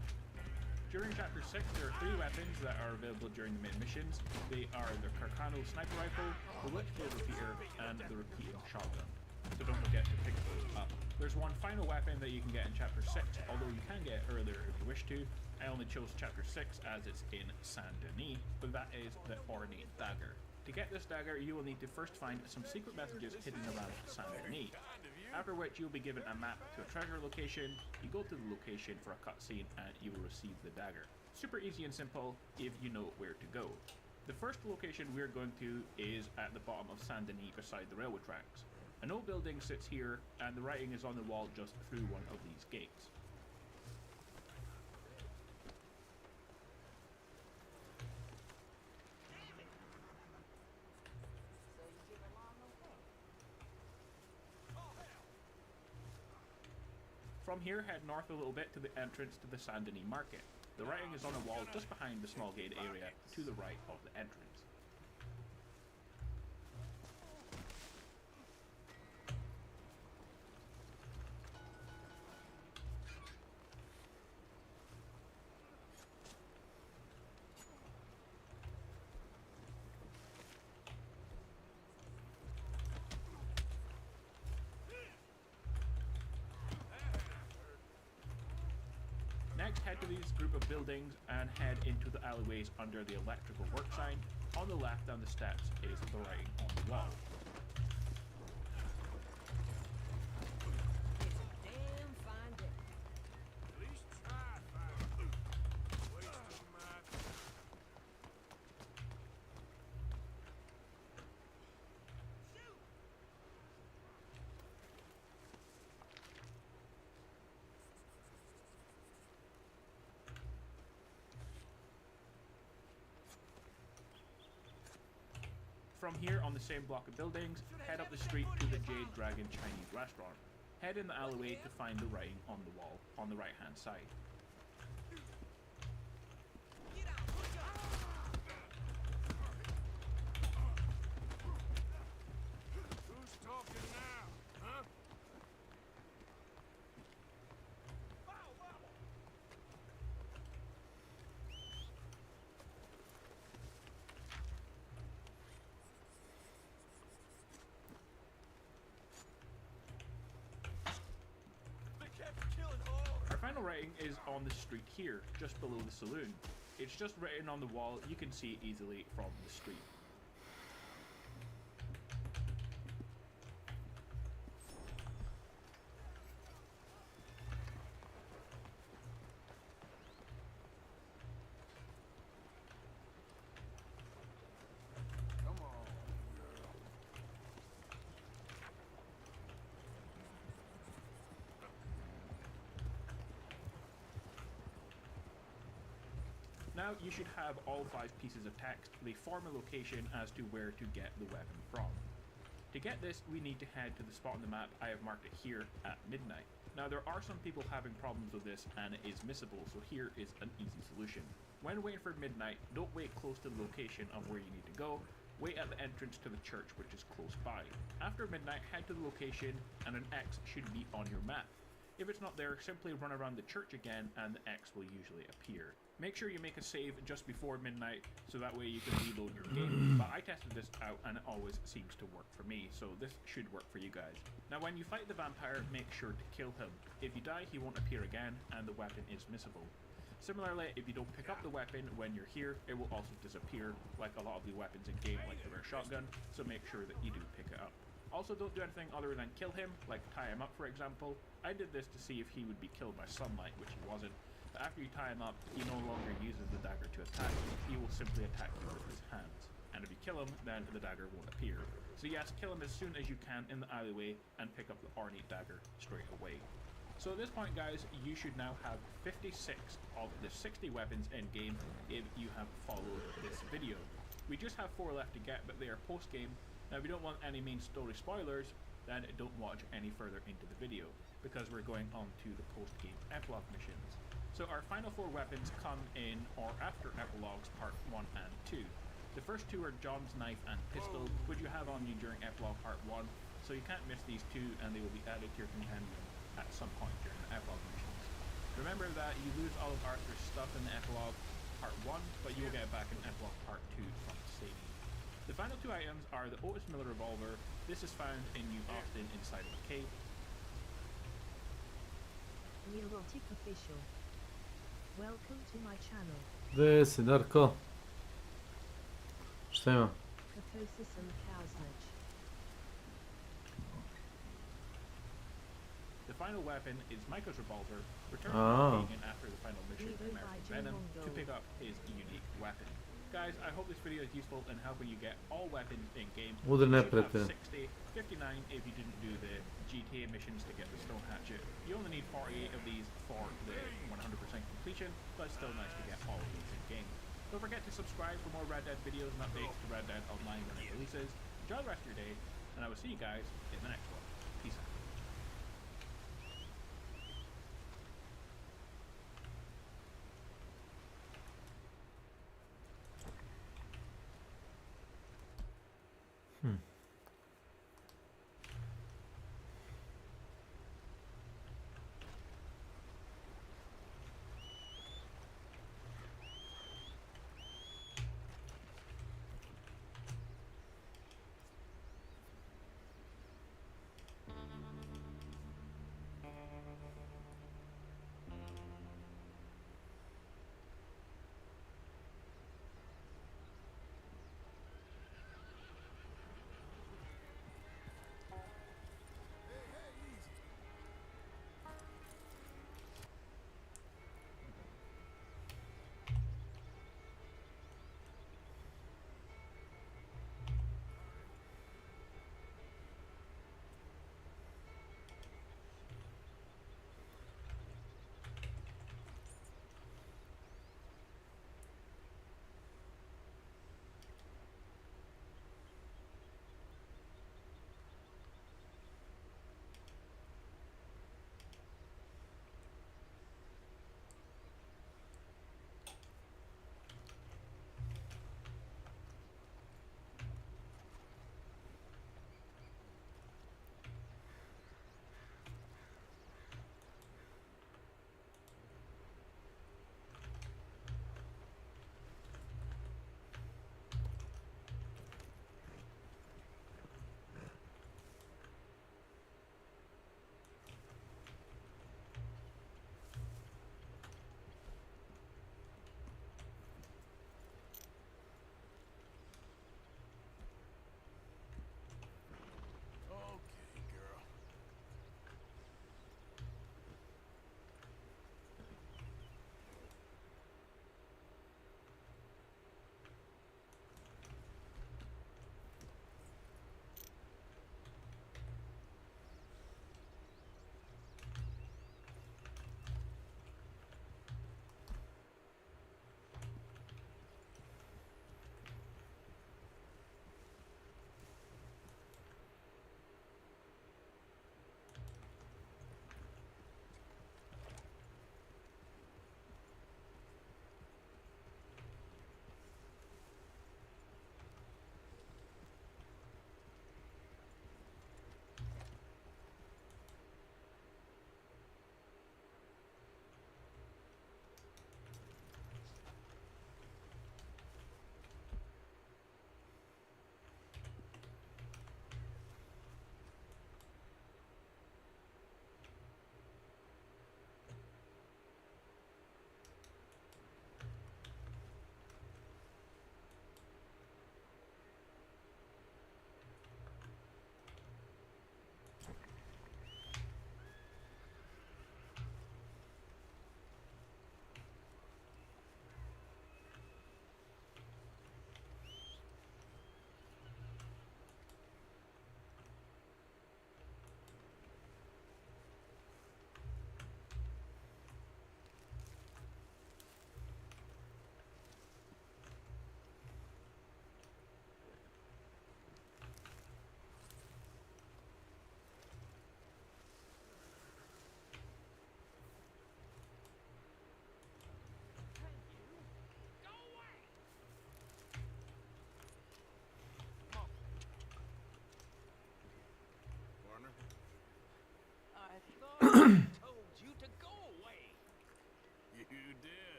During chapter 6, there are 3 weapons that are available during the main missions. They are the Carcano sniper rifle, the Litchfield repeater, and the repeating shotgun. So don't forget to pick those up. There's one final weapon that you can get in chapter 6, although you can get it earlier if you wish to. I only chose chapter 6 as it's in Saint Denis, but that is the ornate dagger. To get this dagger, you will need to first find some secret messages hidden around Saint Denis, after which you'll be given a map to a treasure location. You go to the location for a cutscene and you will receive the dagger. Super easy and simple if you know where to go. The first location we're going to is at the bottom of Saint Denis beside the railway tracks. An old building sits here, and the writing is on the wall just through one of these gates. From here, head north a little bit to the entrance to the Saint Denis Market. The writing is on a wall just behind the small gate area to the right of the entrance. Next, head to these group of buildings and head into the alleyways under the electrical work sign. On the left down the steps is the writing on the wall. Damn fine day. At least try fine. Wasting my From here, on the same block of buildings, head up the street to the Jade Dragon Chinese restaurant. Head in the alleyway to find the writing on the wall on the right hand side. Who's talking now, huh? Our final writing is on the street here, just below the saloon. It's just written on the wall, you can see it easily from the street. Come on, girl. Now you should have all 5 pieces of text. They form a location as to where to get the weapon from. To get this, we need to head to the spot on the map. I have marked it here at midnight. Now there are some people having problems with this and it is missable, so here is an easy solution. When waiting for midnight, don't wait close to the location of where you need to go. Wait at the entrance to the church, which is close by. After midnight, head to the location and an X should be on your map. If it's not there, simply run around the church again and the X will usually appear. Make sure you make a save just before midnight so that way you can reload your game, but I tested this out and it always seems to work for me, so this should work for you guys. Now when you fight the vampire, make sure to kill him. If you die, he won't appear again and the weapon is missable. Similarly, if you don't pick up the weapon when you're here, it will also disappear, like a lot of the weapons in game, like the rare shotgun, so make sure that you do pick it up. Also, don't do anything other than kill him, like tie him up for example. I did this to see if he would be killed by sunlight, which he wasn't. But after you tie him up, he no longer uses the dagger to attack you, he will simply attack you with his hands. And if you kill him, then the dagger won't appear. So yes, kill him as soon as you can in the alleyway and pick up the ornate dagger straight away. So at this point guys, you should now have 56 of the 60 weapons in game if you have followed this video. We just have 4 left to get, but they are post-game. Now if you don't want any main story spoilers, then don't watch any further into the video, because we're going on to the post-game epilogue missions. So our final 4 weapons come in or after epilogues part 1 and 2. The first 2 are John's knife and pistol, which you have on you during epilogue part 1, so you can't miss these 2 and they will be added to your compendium at some point during the epilogue missions. Remember that you lose all of Arthur's stuff in the epilogue part 1, but you will get it back in epilogue part 2 from saving. The final 2 items are the Otis Miller revolver. This is found in New Austin inside of a cave. Neurotic official. Welcome to my channel. Gde si, Darko? Šta ima? Katosis and Kausnich. The final weapon is Micah's revolver, returned Ah. from Pagan after the final mission with American Venom to pick up his unique weapon. Guys, I hope this video is useful in helping you get all weapons in game. Udar You should have neprijatelja. 60, 59 if you didn't do the GTA missions to get the stone hatchet. You only need 48 of these for the 100% completion, but it's still nice to get all of these in game. Don't forget to subscribe for more Red Dead videos and updates to Red Dead Online when it releases. Enjoy the rest of your day, and I will see you guys in the next one. Peace out.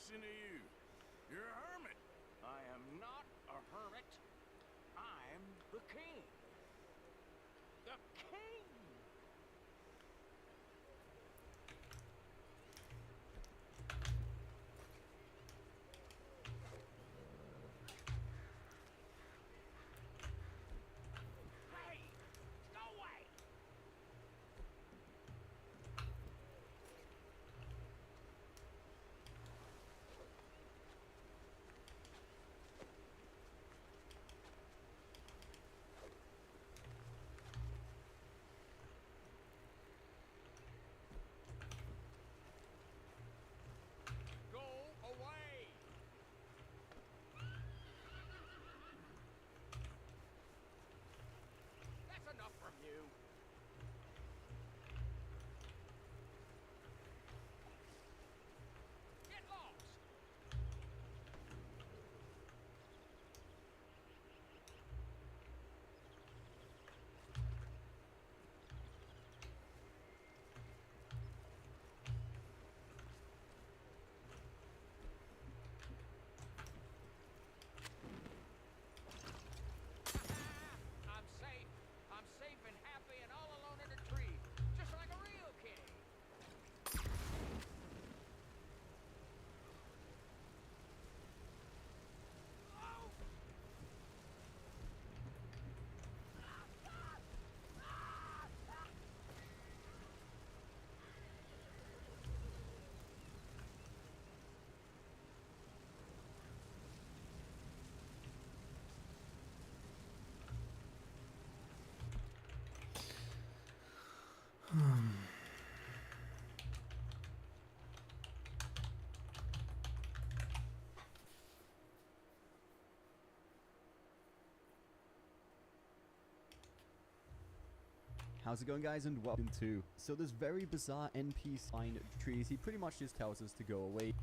listen to you. You're a hermit. I am not a hermit. I'm the king. The king! Hey! Go away! Go away! That's enough from you. Get lost! I'm safe. I'm safe and happy and all alone in a tree. Just like a real king. How's it going, guys, and welcome to so this very bizarre NPC find trees. He pretty much just tells us to go away.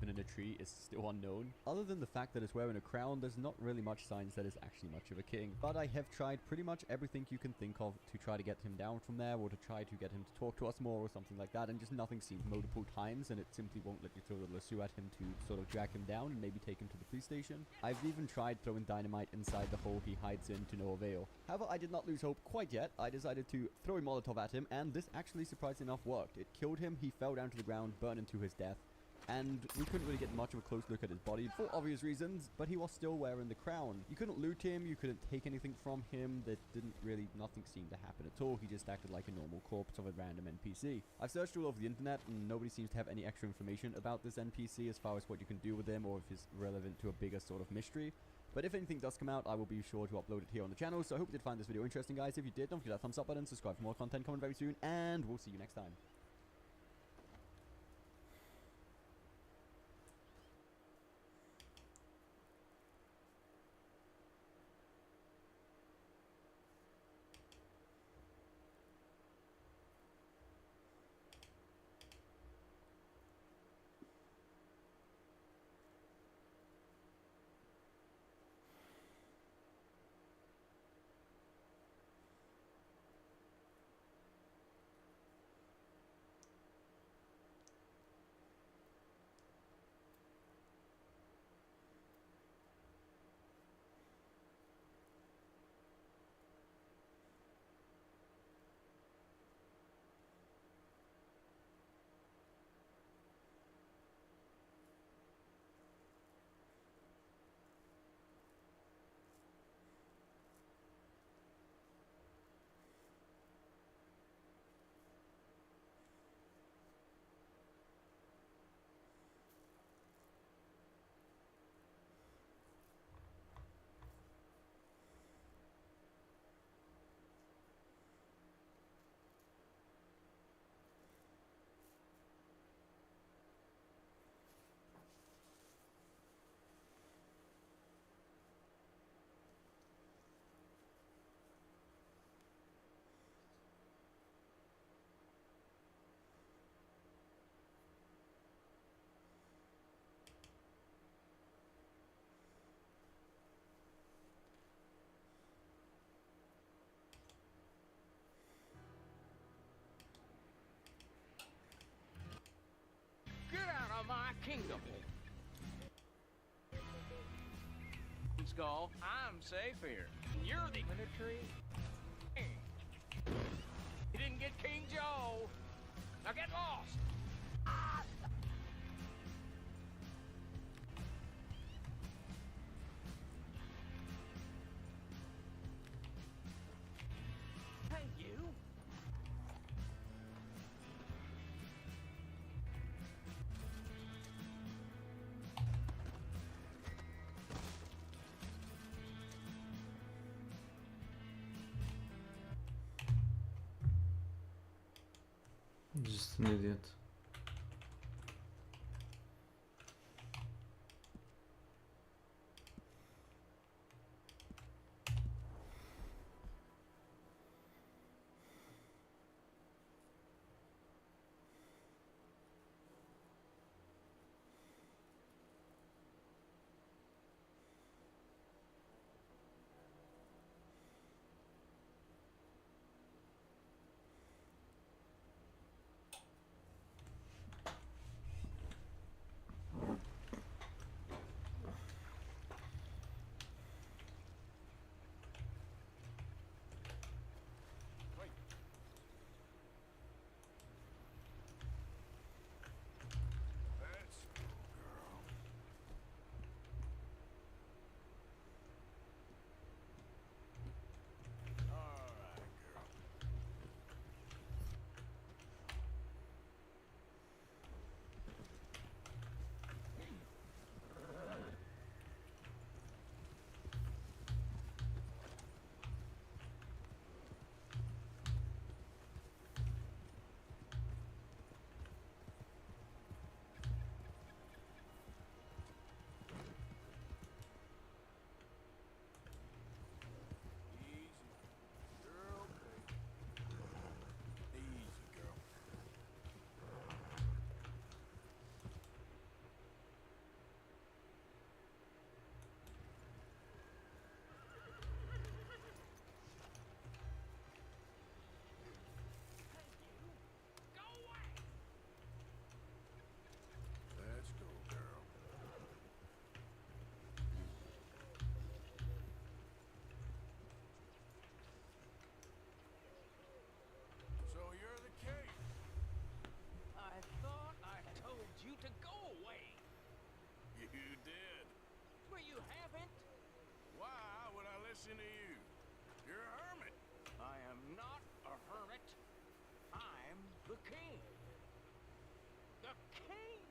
In a tree is still unknown. Other than the fact that it's wearing a crown, there's not really much signs that it's actually much of a king. But I have tried pretty much everything you can think of to try to get him down from there, or to try to get him to talk to us more or something like that, and just nothing seems multiple times, and it simply won't let you throw the lasso at him to sort of drag him down and maybe take him to the police station. I've even tried throwing dynamite inside the hole he hides in to no avail. However, I did not lose hope quite yet. I decided to throw a Molotov at him, and this actually surprisingly enough worked. It killed him, he fell down to the ground, burned to his death. And we couldn't really get much of a close look at his body for obvious reasons, but he was still wearing the crown. You couldn't loot him, you couldn't take anything from him, nothing seemed to happen at all. He just acted like a normal corpse of a random NPC. I've searched all over the internet and nobody seems to have any extra information about this NPC as far as what you can do with him or if he's relevant to a bigger sort of mystery. But if anything does come out, I will be sure to upload it here on the channel, so I hope you did find this video interesting, guys. If you did, don't forget that thumbs up button, subscribe for more content coming very soon, and we'll see you next time. kingdom. Skull, I'm safe here. You're the military king. You didn't get King Joe. Now get lost. Hey, you. Just an idiot. To go away. You did. But you haven't. Why would I listen to you? You're a hermit. I am not a hermit. I'm the king. The king.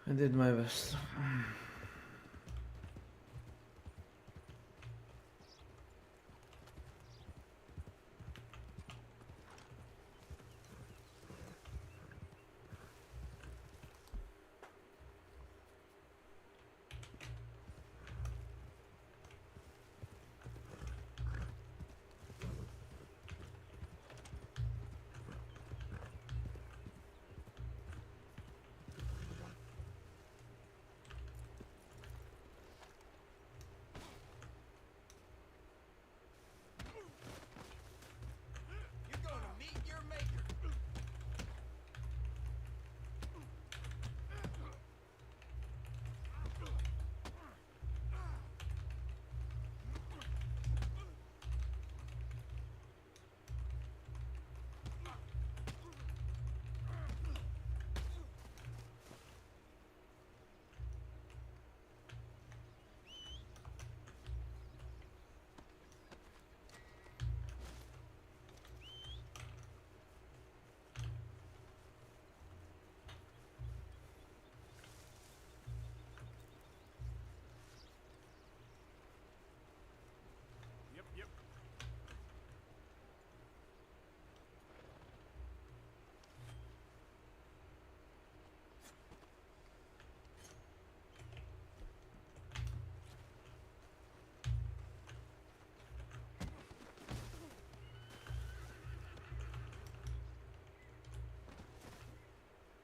I did my best. You're gonna meet your maker. Yep.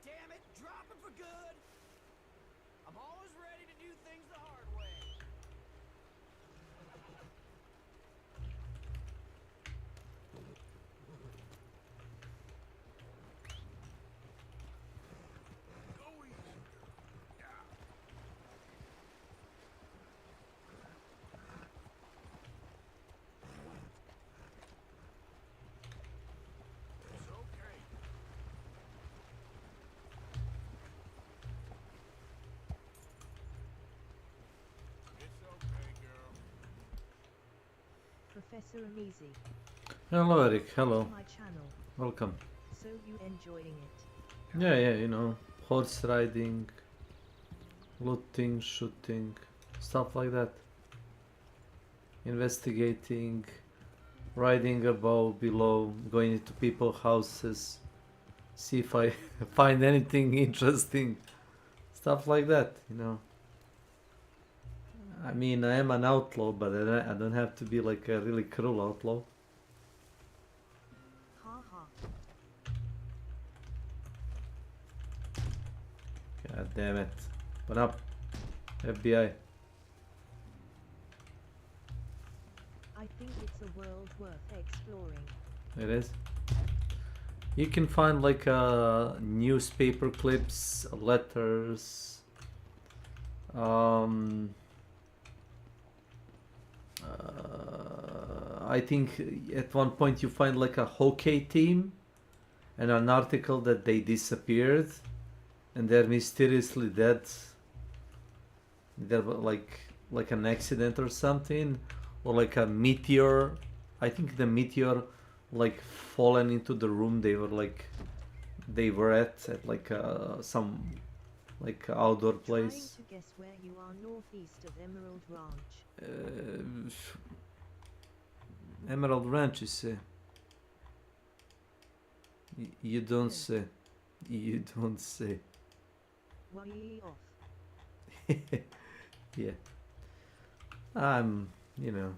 Damn it, dropping for good. I'm always ready to do things the hard way. Go easy. Yeah. It's okay. It's okay, girl. Professor Amizi. Hello, Eric. Hello. To my channel. Welcome. So you enjoying it? Yeah, you know, horse riding, looting, shooting, stuff like that. Investigating, riding above, below, going into people's houses, see if I find anything interesting, stuff like that, you know. I mean, I am an outlaw, but I don't have to be like a really cruel outlaw. Ha ha. God damn it. What up, FBI? I think it's a world worth exploring. It is. You can find like newspaper clips, letters, I think at one point you find like a hockey team and an article that they disappeared and they're mysteriously dead. They're like an accident or something, or like a meteor. I think the meteor like fallen into the room they were at like some like outdoor place. Trying to guess where you are northeast of Emerald Ranch. Emerald Ranch, you say? You don't say. You don't say. Way off. Yeah. I'm, you know,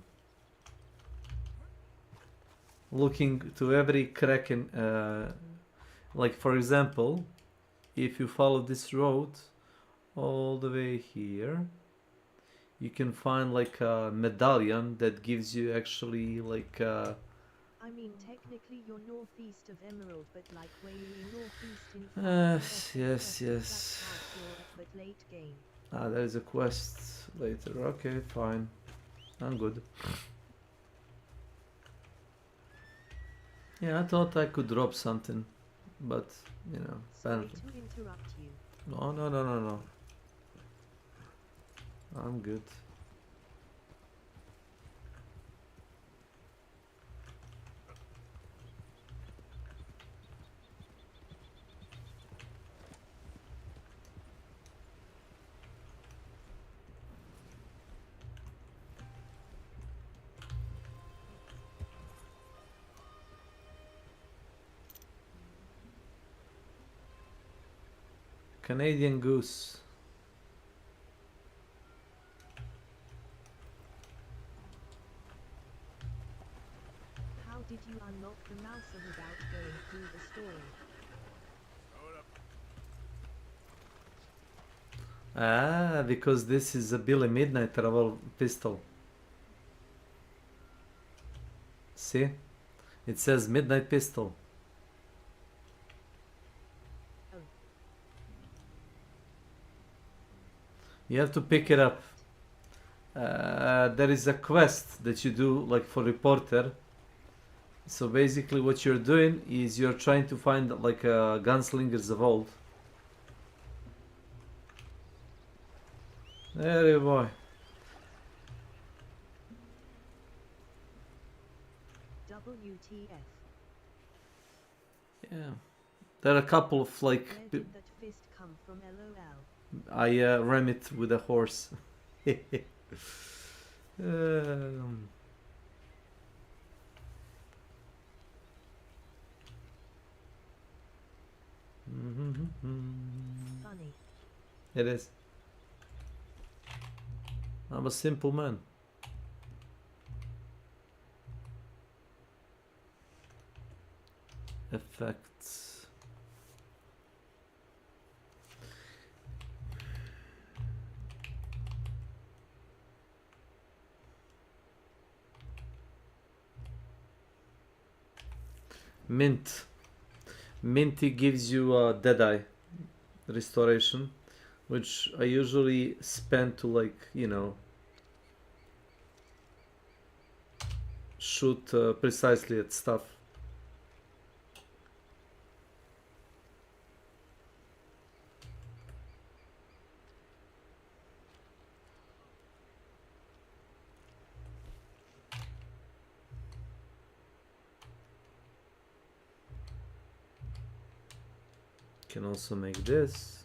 looking to every crack in, like for example, if you follow this road all the way here, you can find like a medallion that gives you actually like I mean, technically you're northeast of Emerald, but like way northeast in yes. but late game. Ah, there's a quest later. Okay, fine. I'm good. Yeah, I thought I could drop something, but you know, Sorry apparently. to interrupt you. No. I'm good. Canadian Goose. How did you unlock the mouser without going through the story? Ah, because this is a Billy Midnight travel pistol. See? It says Midnight Pistol. Oh. You have to pick it up. There is a quest that you do like for reporter. So basically what you're doing is you're trying to find like a Gunslinger's Vault. There boy. WTF. Yeah. There are a couple of like... Where did that fist come from, LOL? I ram it with a horse. Funny. It is. I'm a simple man. Effects. Mint. Minty gives you a Deadeye restoration, which I usually spend to like, you know, shoot precisely at stuff. Can also make this.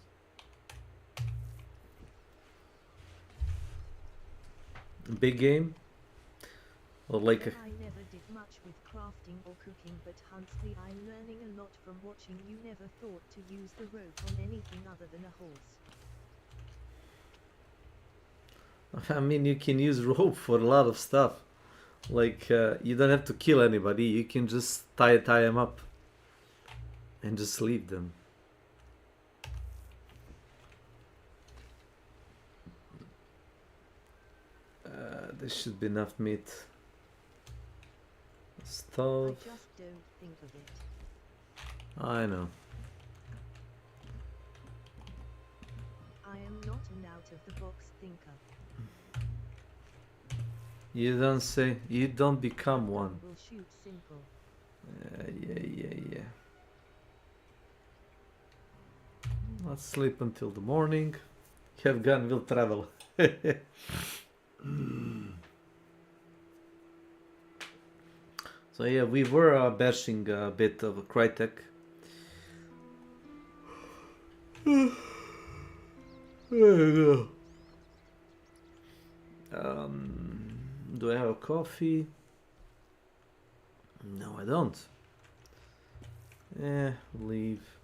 Big game, or like a... I never did much with crafting or cooking, but Huntsley, I'm learning a lot from watching you. Never thought to use the rope on anything other than a horse. I mean, you can use rope for a lot of stuff. Like, you don't have to kill anybody. You can just tie them up and just leave them. There should be enough meat. Stove. I just don't think of it. I know. I am not an out-of-the-box thinker. You don't say. You don't become one. We'll shoot simple. Yeah. Let's sleep until the morning. Have gun, will travel. So yeah, we were bashing a bit of Crytek. There you go. Do I have a coffee? No, I don't. Leave.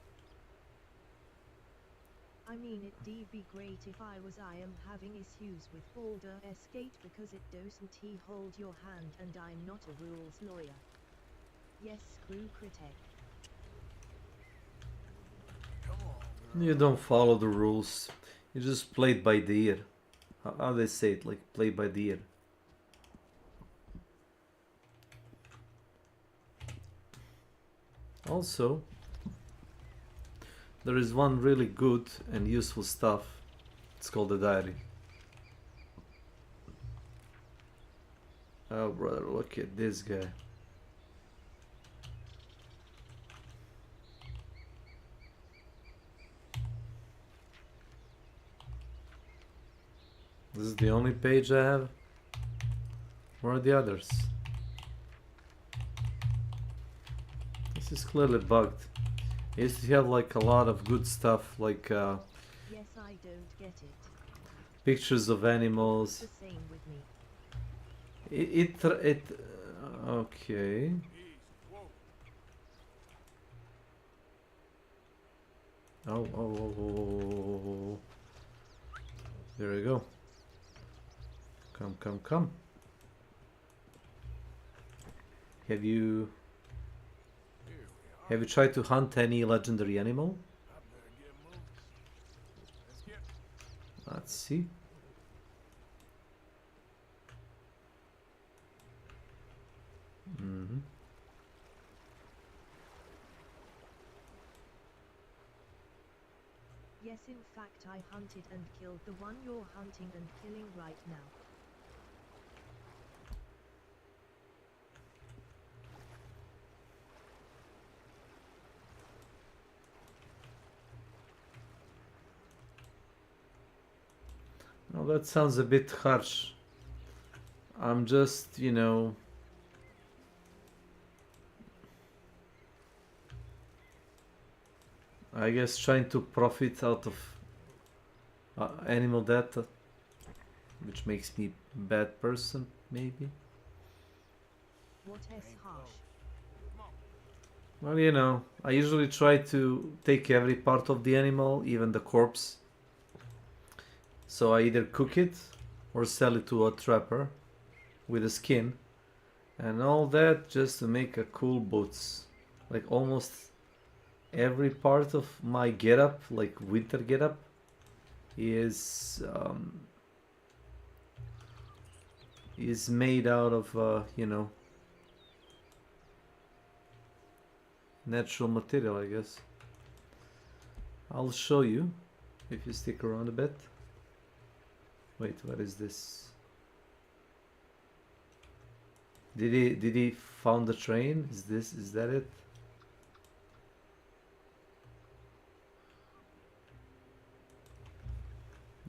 I mean, it'd be great if I am having issues with Baldur Escape because it doesn't hold your hand and I'm not a rules lawyer. Yes, screw Crytek. You don't follow the rules. You just play it by the ear. How they say it, like play by the ear. Also, there is one really good and useful stuff. It's called a diary. Oh brother, look at this guy. This is the only page I have. Where are the others? This is clearly bugged. I used to have like a lot of good stuff, like Yes, I don't get it. pictures of animals. The same with me. Okay. Oh, oh, oh, oh, oh. There we go. Come, come, come. Have you tried to hunt any legendary animal? Let's see. Mm-hmm. Yes, in fact I hunted and killed the one you're hunting and killing right now. Oh, that sounds a bit harsh. I'm just, you know... I guess trying to profit out of animal data, which makes me a bad person, maybe. What is harsh? Well, you know, I usually try to take every part of the animal, even the corpse. So I either cook it or sell it to a trapper with a skin. And all that just to make a cool boots. Like almost every part of my getup, like winter getup, is made out of you know, natural material, I guess. I'll show you if you stick around a bit. Wait, what is this? Did he found the train? Is that it?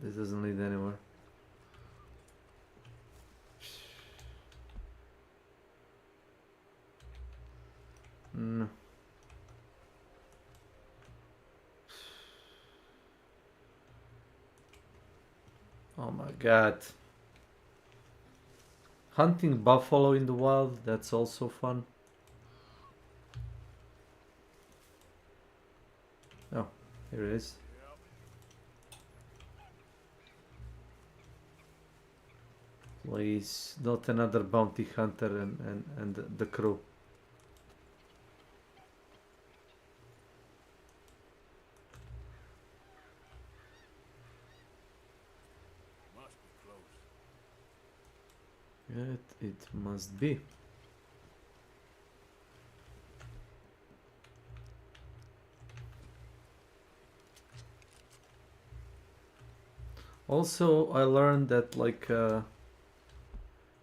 This doesn't lead anywhere. No. Oh my god. Hunting buffalo in the wild, that's also fun. Oh, here it is. Please, not another bounty hunter and the crew. It must be. Also, I learned that like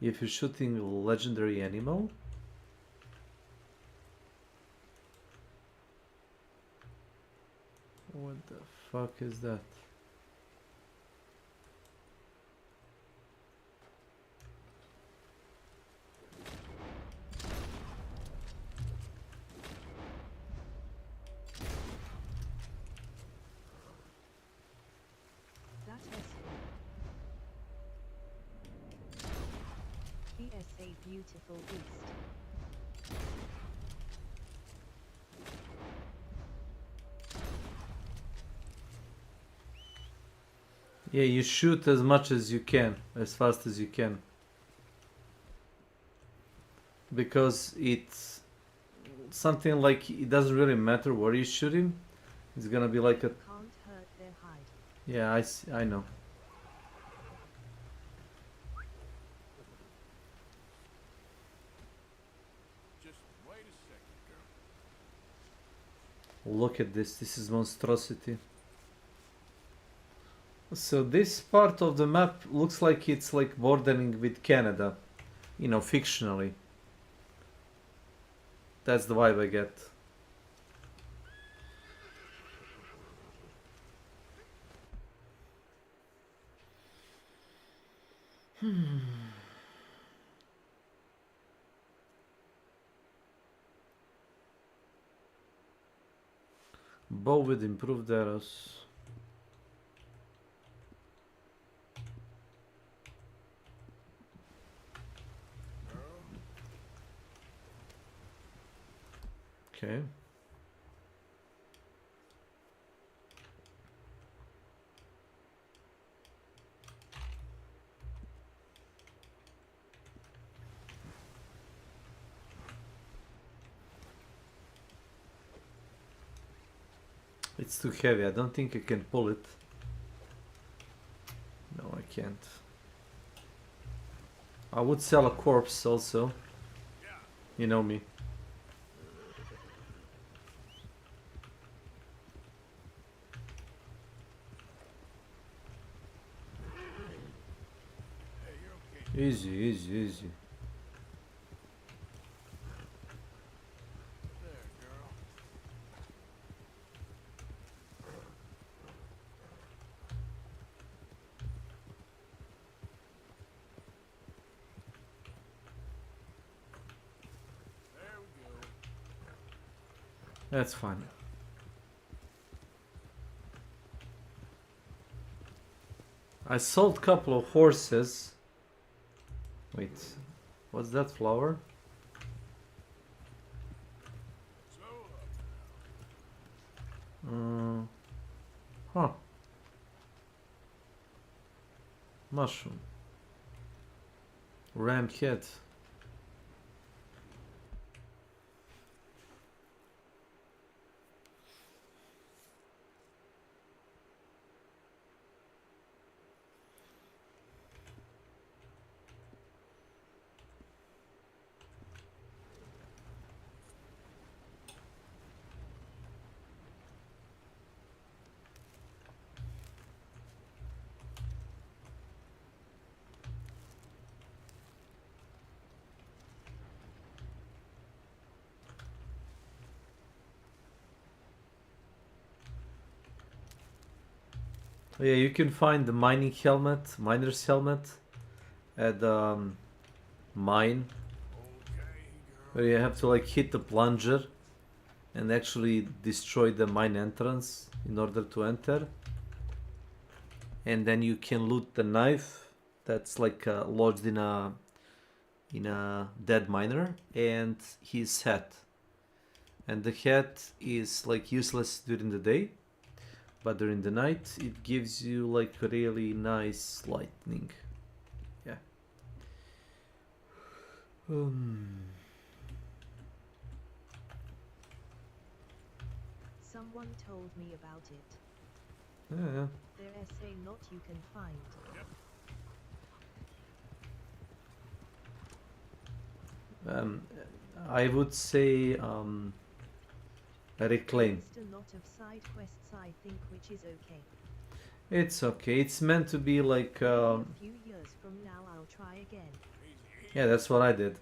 if you're shooting a legendary animal, what the fuck is that? That is a beautiful beast. Yeah, you shoot as much as you can, as fast as you can. Because it's something like it doesn't really matter where you shoot him. It's gonna be like a... Can't hurt their hide. Yeah, I know. Just wait a second, girl. Look at this. This is monstrosity. So this part of the map looks like it's like bordering with Canada, you know, fictionally. That's the vibe I get. Bow with improved arrows. Okay. It's too heavy. I don't think I can pull it. No, I can't. I would sell a corpse also. You know me. Easy, easy, easy. That's fine. I sold a couple of horses. Wait, what's that flower? Huh. Mushroom. Ram head. Oh, yeah, you can find the miner's helmet at the mine, where you have to like hit the plunger and actually destroy the mine entrance in order to enter. And then you can loot the knife that's like lodged in a dead miner and his hat. And the hat is like useless during the day, but during the night it gives you like a really nice lightning. Yeah. Someone told me about it. Yeah. There's a lot you can find. I would say reclaim. Just a lot of side quests, I think, which is okay. It's okay. It's meant to be like. A few years from now, I'll try again. Yeah, that's what I did.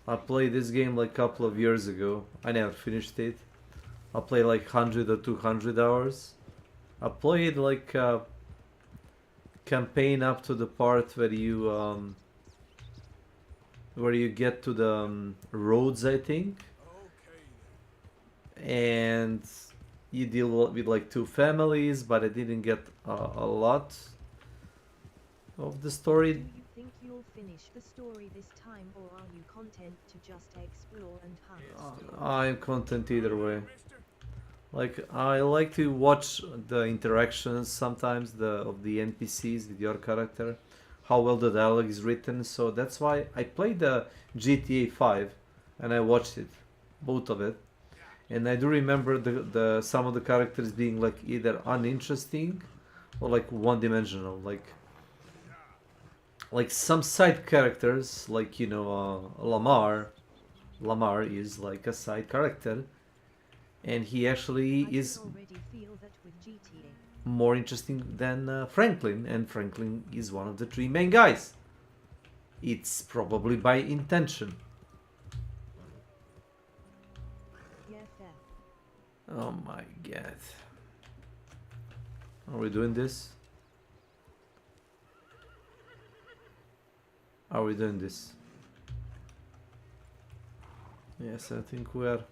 I played this game like a couple of years ago. I never finished it. I played like 100 or 200 hours. I played like campaign up to the part where you get to the roads, I think. And you deal with like two families, but I didn't get a lot of the story. Do you think you'll finish the story this time, or are you content to just explore and hunt? I'm content either way. Like, I like to watch the interactions sometimes of the NPCs with your character, how well the dialogue is written. So that's why I played the GTA 5 and I watched it, both of it. And I do remember the some of the characters being like either uninteresting or like one-dimensional. Like some side characters, like, you know, Lamar is like a side character, and he actually is more interesting than Franklin, and Franklin is one of the three main guys. It's probably by intention. Yeah, fair. Oh my god. Are we doing this? Are we doing this? Yes, I think we are.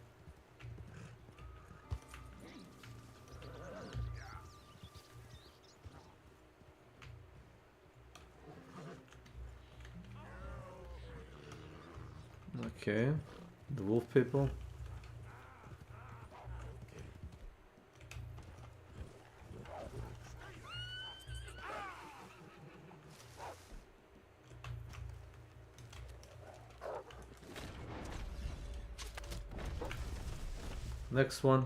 Okay, the wolf people. Next one.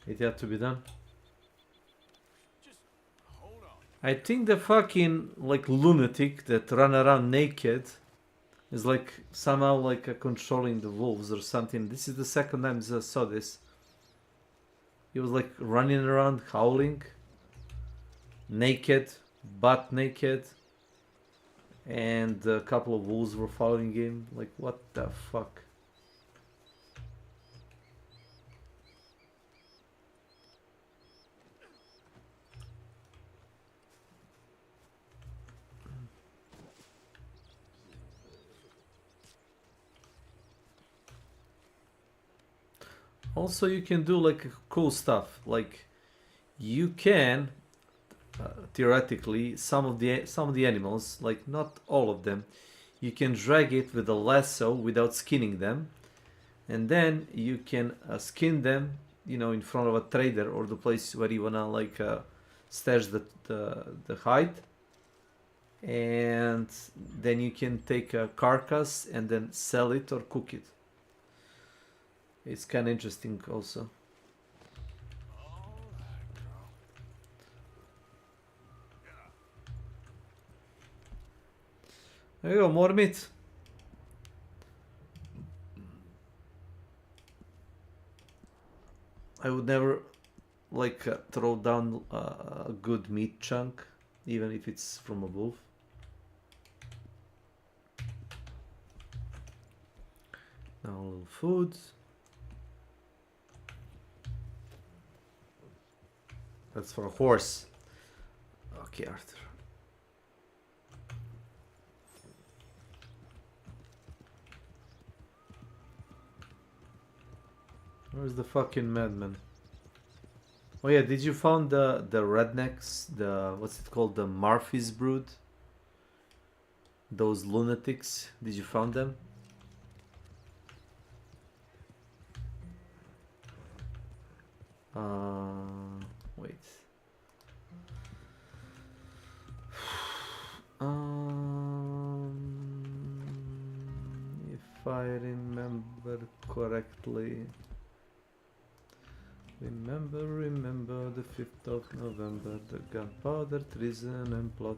It had to be done. Just hold on. I think the fucking like lunatic that run around naked is like somehow like controlling the wolves or something. This is the second time I saw this. He was like running around howling, naked, butt naked, and a couple of wolves were following him. Like, what the fuck? Also, you can do like cool stuff. Like, you can theoretically some of the animals, like not all of them, you can drag it with a lasso without skinning them, and then you can skin them, you know, in front of a trader or the place where you wanna like stash the hide, and then you can take a carcass and then sell it or cook it. It's kind of interesting also. There you go, more meat. I would never like throw down a good meat chunk, even if it's from a wolf. Now a little food. That's for a horse. Okay, Arthur. Where's the fucking madman? Oh yeah, did you found the rednecks? The what's it called? The Murphy's brood. Those lunatics. Did you found them? Wait. If I remember correctly. Remember the 5th of November, the gunpowder, treason and plot.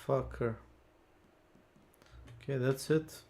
Fucker. Okay, that's it.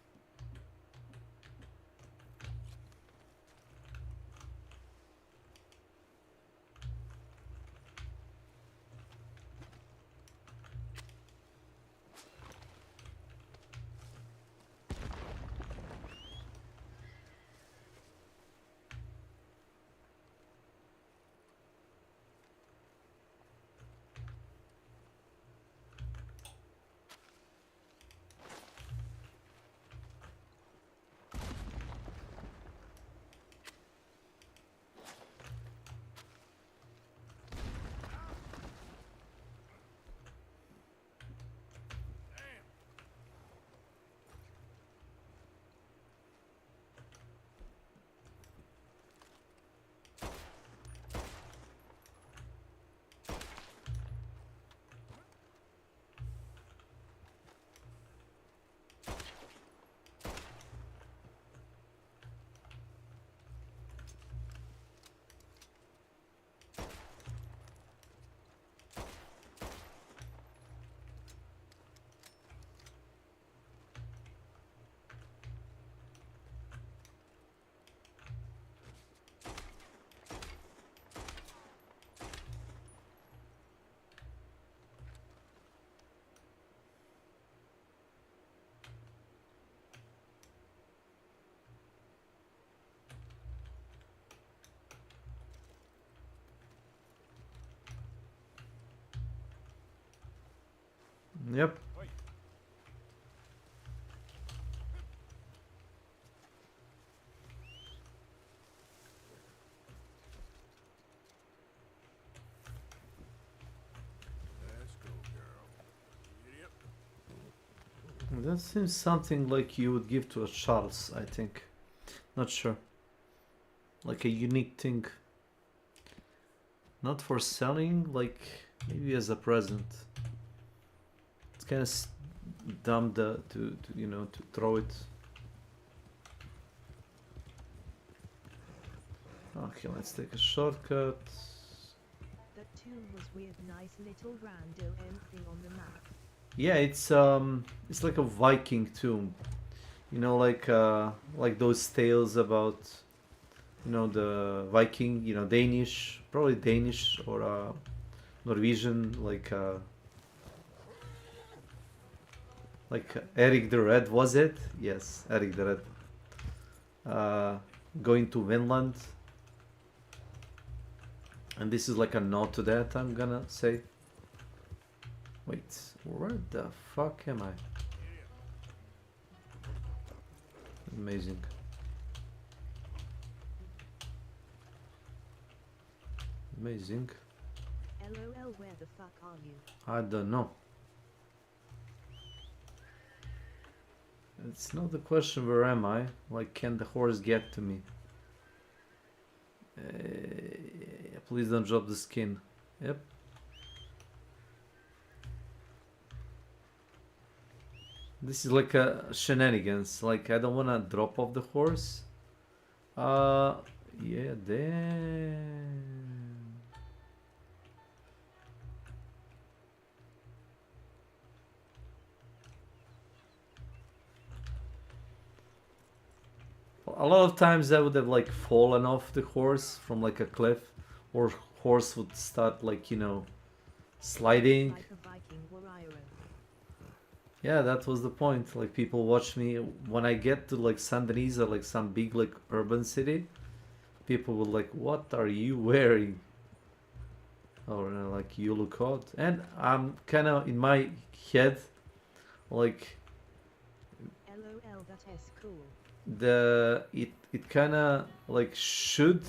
Yep. Let's go, girl. Yep. That seems something like you would give to a Charles, I think. Not sure. Like a unique thing. Not for selling, like maybe as a present. It's kind of dumb to you know, to throw it. Okay, let's take a shortcut. That tomb was weird, nice little rando thing on the map. Yeah, it's like a Viking tomb. You know, like those tales about, you know, the Viking, you know, Danish, probably Danish or Norwegian, like Eric the Red, was it? Yes, Eric the Red. Going to Vinland. And this is like a nod to that, I'm gonna say. Wait, where the fuck am I? Amazing. Amazing. LOL, where the fuck are you? I don't know. It's not the question where am I, like can the horse get to me? Please don't drop the skin. Yep. This is like a shenanigans, like I don't wanna drop off the horse. Yeah, damn. A lot of times I would have like fallen off the horse from like a cliff, or horse would start like, you know, sliding. Like a Viking warrior. Yeah, that was the point. Like people watch me when I get to like San Denis or like some big like urban city. People would like, what are you wearing? Or like you look hot. And I'm kind of in my head, like LOL, that is cool. It kind of like should.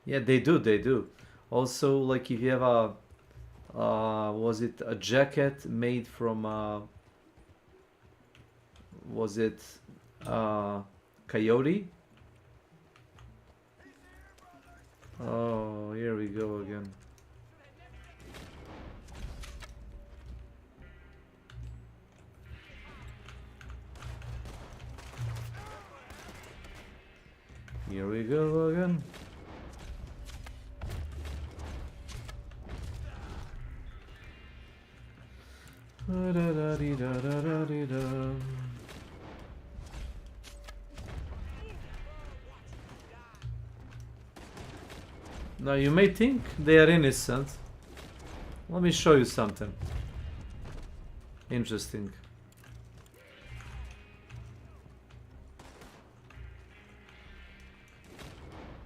Yeah, they do. Also, like if you have a was it a jacket made from was it coyote? Oh, here we go again. Here we go again. Now you may think they are innocent. Let me show you something interesting.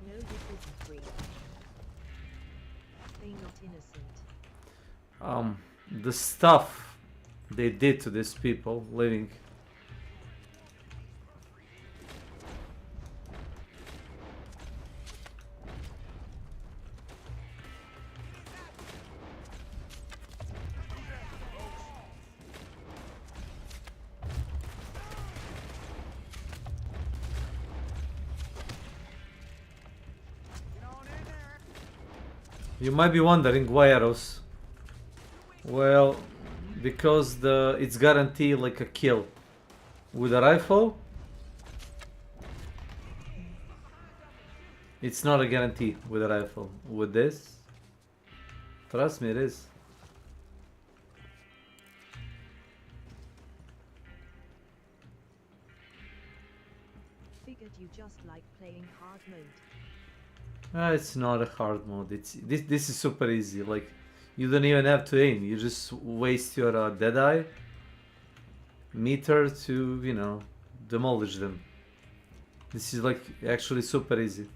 No, this isn't free. They not innocent. The stuff they did to these people living. You might be wondering why arrows. Well, because it's guaranteed like a kill. With a rifle, it's not a guarantee with a rifle. With this, trust me, it is. Figured you just like playing hard mode. It's not a hard mode. This is super easy. Like you don't even have to aim. You just waste your Deadeye meter to, you know, demolish them. This is like actually super easy.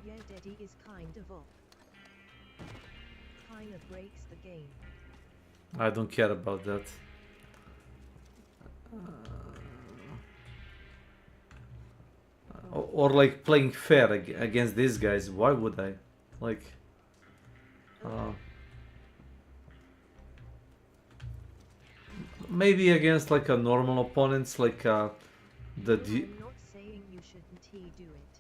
Yeah, Daddy is kind of off. kinda breaks the game. I don't care about that. Or like playing fair against these guys. Why would I? Like, maybe against like a normal opponents, like the. I'm not saying you shouldn't do it.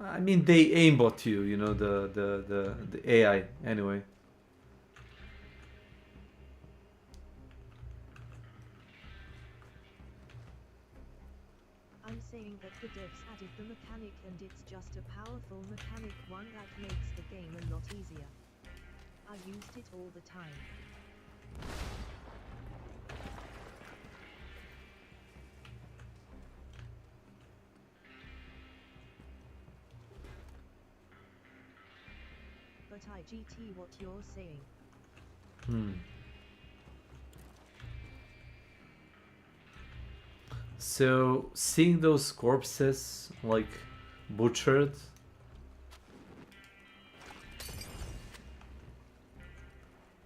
I mean, they aimbot you, you know, the AI anyway. I'm saying that the devs added the mechanic and it's just a powerful mechanic, one that makes the game a lot easier. I used it all the time. But I GT what you're saying. So seeing those corpses like butchered,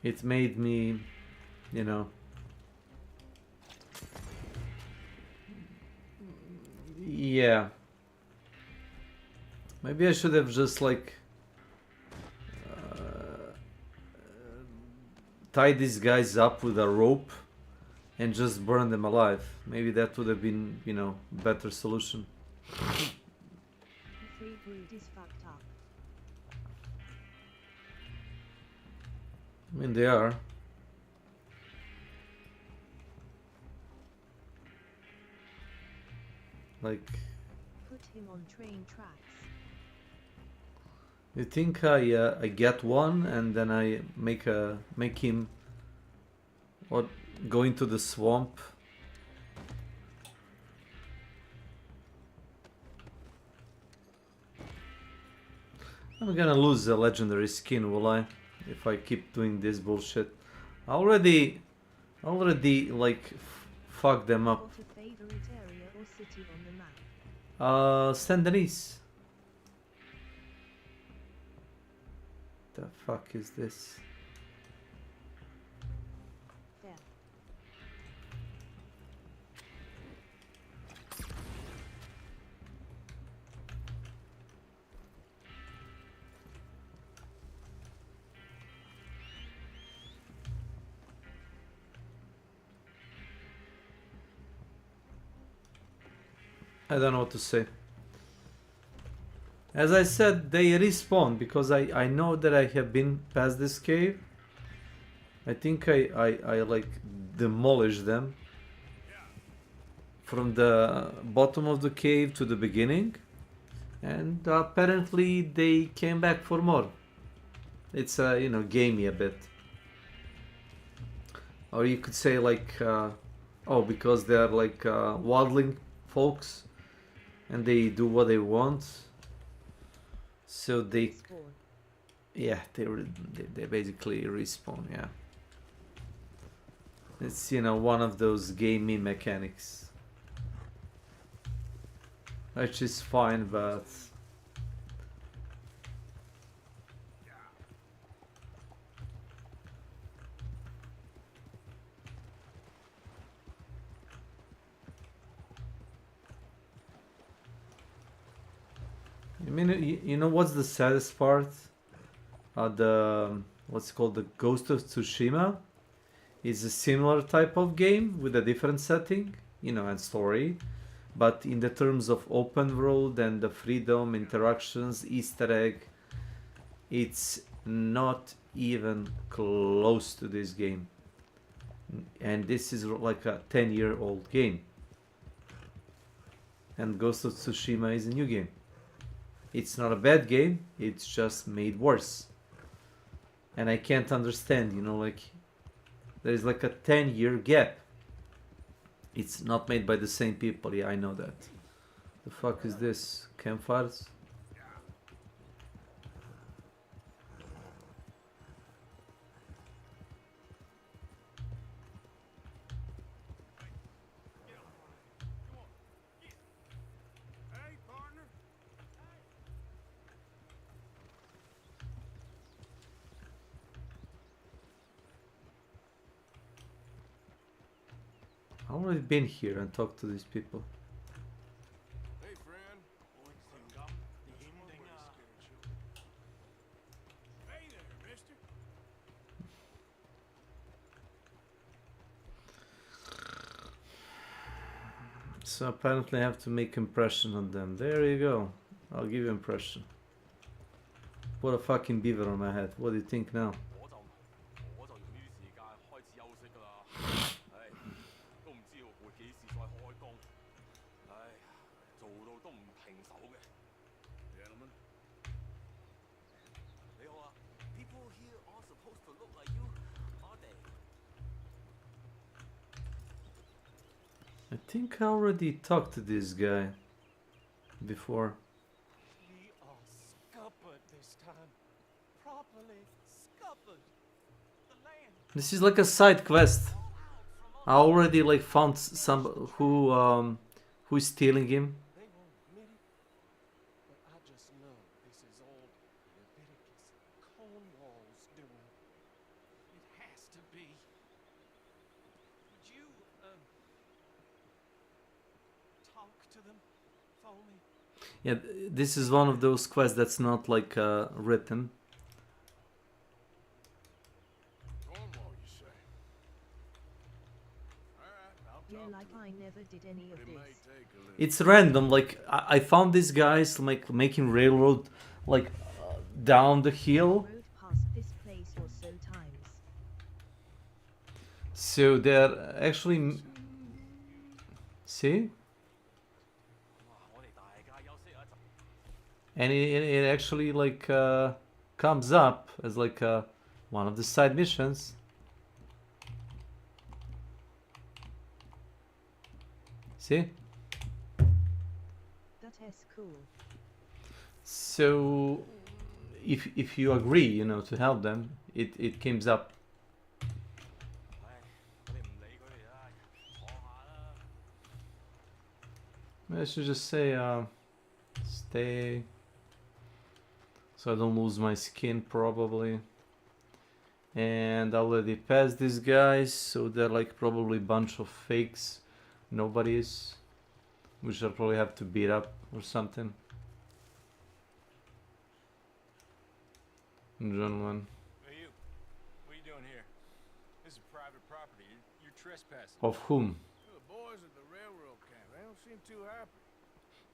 it made me, you know, yeah, maybe I should have just like tied these guys up with a rope and just burn them alive. Maybe that would have been, you know, better solution. Free brood is fucked up. I mean, they are. Like, Put him on train tracks. you think I get one and then I make him what go into the swamp? I'm gonna lose a legendary skin, will I? If I keep doing this bullshit. I already like fucked them up. What a favorite area or city on the map? Saint Denis. The fuck is this? Fair. I don't know what to say. As I said, they respawn because I know that I have been past this cave. I think I like demolished them from the bottom of the cave to the beginning, and apparently they came back for more. It's you know, gamey a bit, or you could say like oh, because they are like wildling folks and they do what they want. So they, yeah, they basically respawn. Yeah, it's, you know, one of those gamey mechanics, which is fine, but I mean, you know what's the saddest part? The what's called the Ghost of Tsushima is a similar type of game with a different setting, you know, and story, but in the terms of open world and the freedom, interactions, Easter egg, it's not even close to this game. And this is like a 10-year-old game. And Ghost of Tsushima is a new game. It's not a bad game, it's just made worse. And I can't understand, you know, like, there's like a 10-year gap. It's not made by the same people, yeah, I know that. The fuck is this? Campfires? I've already been here and talked to these people. Hey, friend. Hey there, mister. So apparently I have to make impression on them. There you go. I'll give you impression. Put a fucking beaver on my head. What do you think now? Gentlemen. People here are supposed to look like you, are they? I think I already talked to this guy before. We are scuppered this time. Properly scuppered. The land. This is like a side quest. I already like found some who is stealing him. They won't admit it, but I just know this is all Leviticus Cornwall's doing. It has to be. Would you, talk to them for me? Yeah, this is one of those quests that's not like written. Cornwall, you say? Yeah, like I never did any of this. It's random. Like I found these guys like making railroad like down the hill. Rode past this place or so times. So they're actually see, and it actually like comes up as like one of the side missions. See? That is cool. So if you agree, you know, to help them, it comes up. I should just say stay, so I don't lose my skin probably. And I already passed these guys, so they're like probably a bunch of fakes, nobodies, which I'll probably have to beat up or something. Gentlemen. Hey you, what are you doing here? This is private property. You're trespassing. Of whom? The boys at the railroad camp, they don't seem too happy.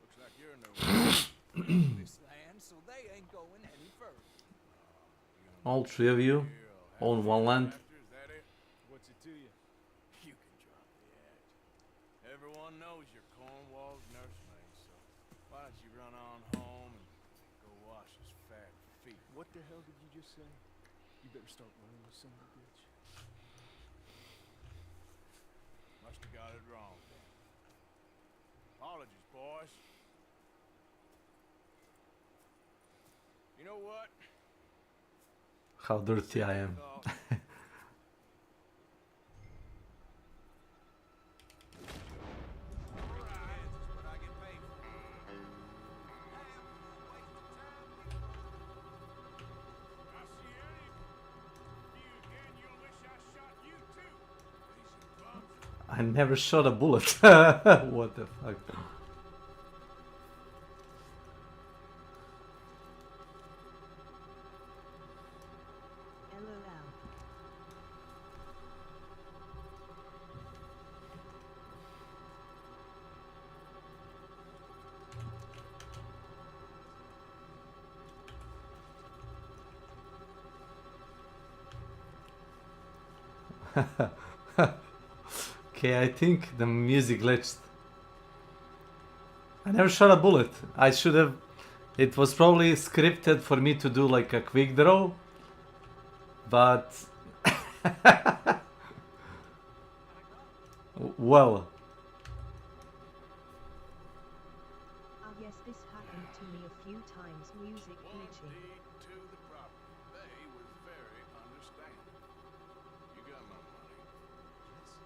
Looks like you're in the right. This land, so they ain't going any further. All three of you own one land. Is that it? What's it to you? You can drop the act. Everyone knows you're Cornwall's nursemaid, so why don't you run on home and go wash his fat feet? What the hell did you just say? You better start running with son of a bitch. Must have got it wrong then. Apologies, boys. You know what? How dirty I am. I never shot a bullet. What the fuck? Okay, I think the music glitched. I never shot a bullet. I should have. It was probably scripted for me to do like a quick draw, but well. Yes, this happened to me a few times. Music glitching. To the property. They was very understanding. You got my money. Yes.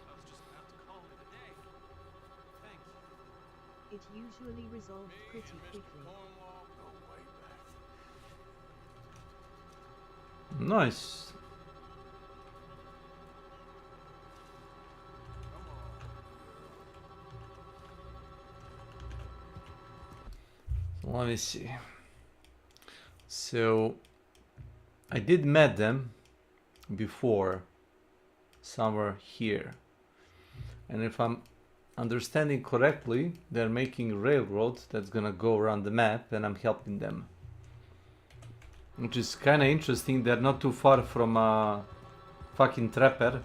I was just about to call it a day. Thanks. It usually resolved pretty quickly. Cornwall go way back. Nice. Let me see. So I did met them before, somewhere here, and if I'm understanding correctly, they're making a railroad that's gonna go around the map, and I'm helping them, which is kind of interesting. They're not too far from a fucking trapper.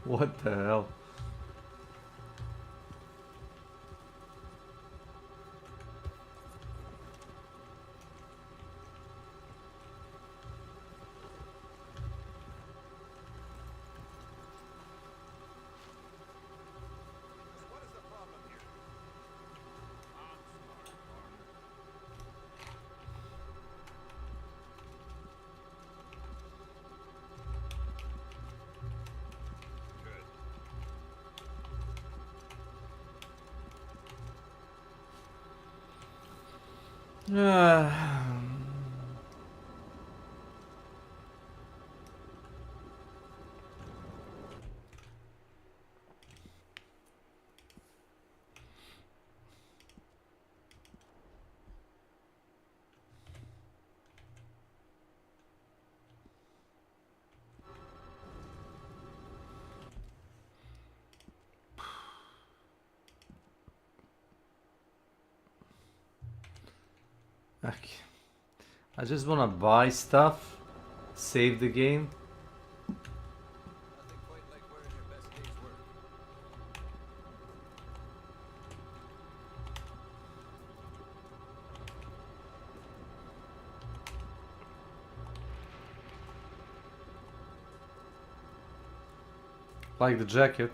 What the hell? Okay. I just wanna buy stuff, save the game. Like the jacket.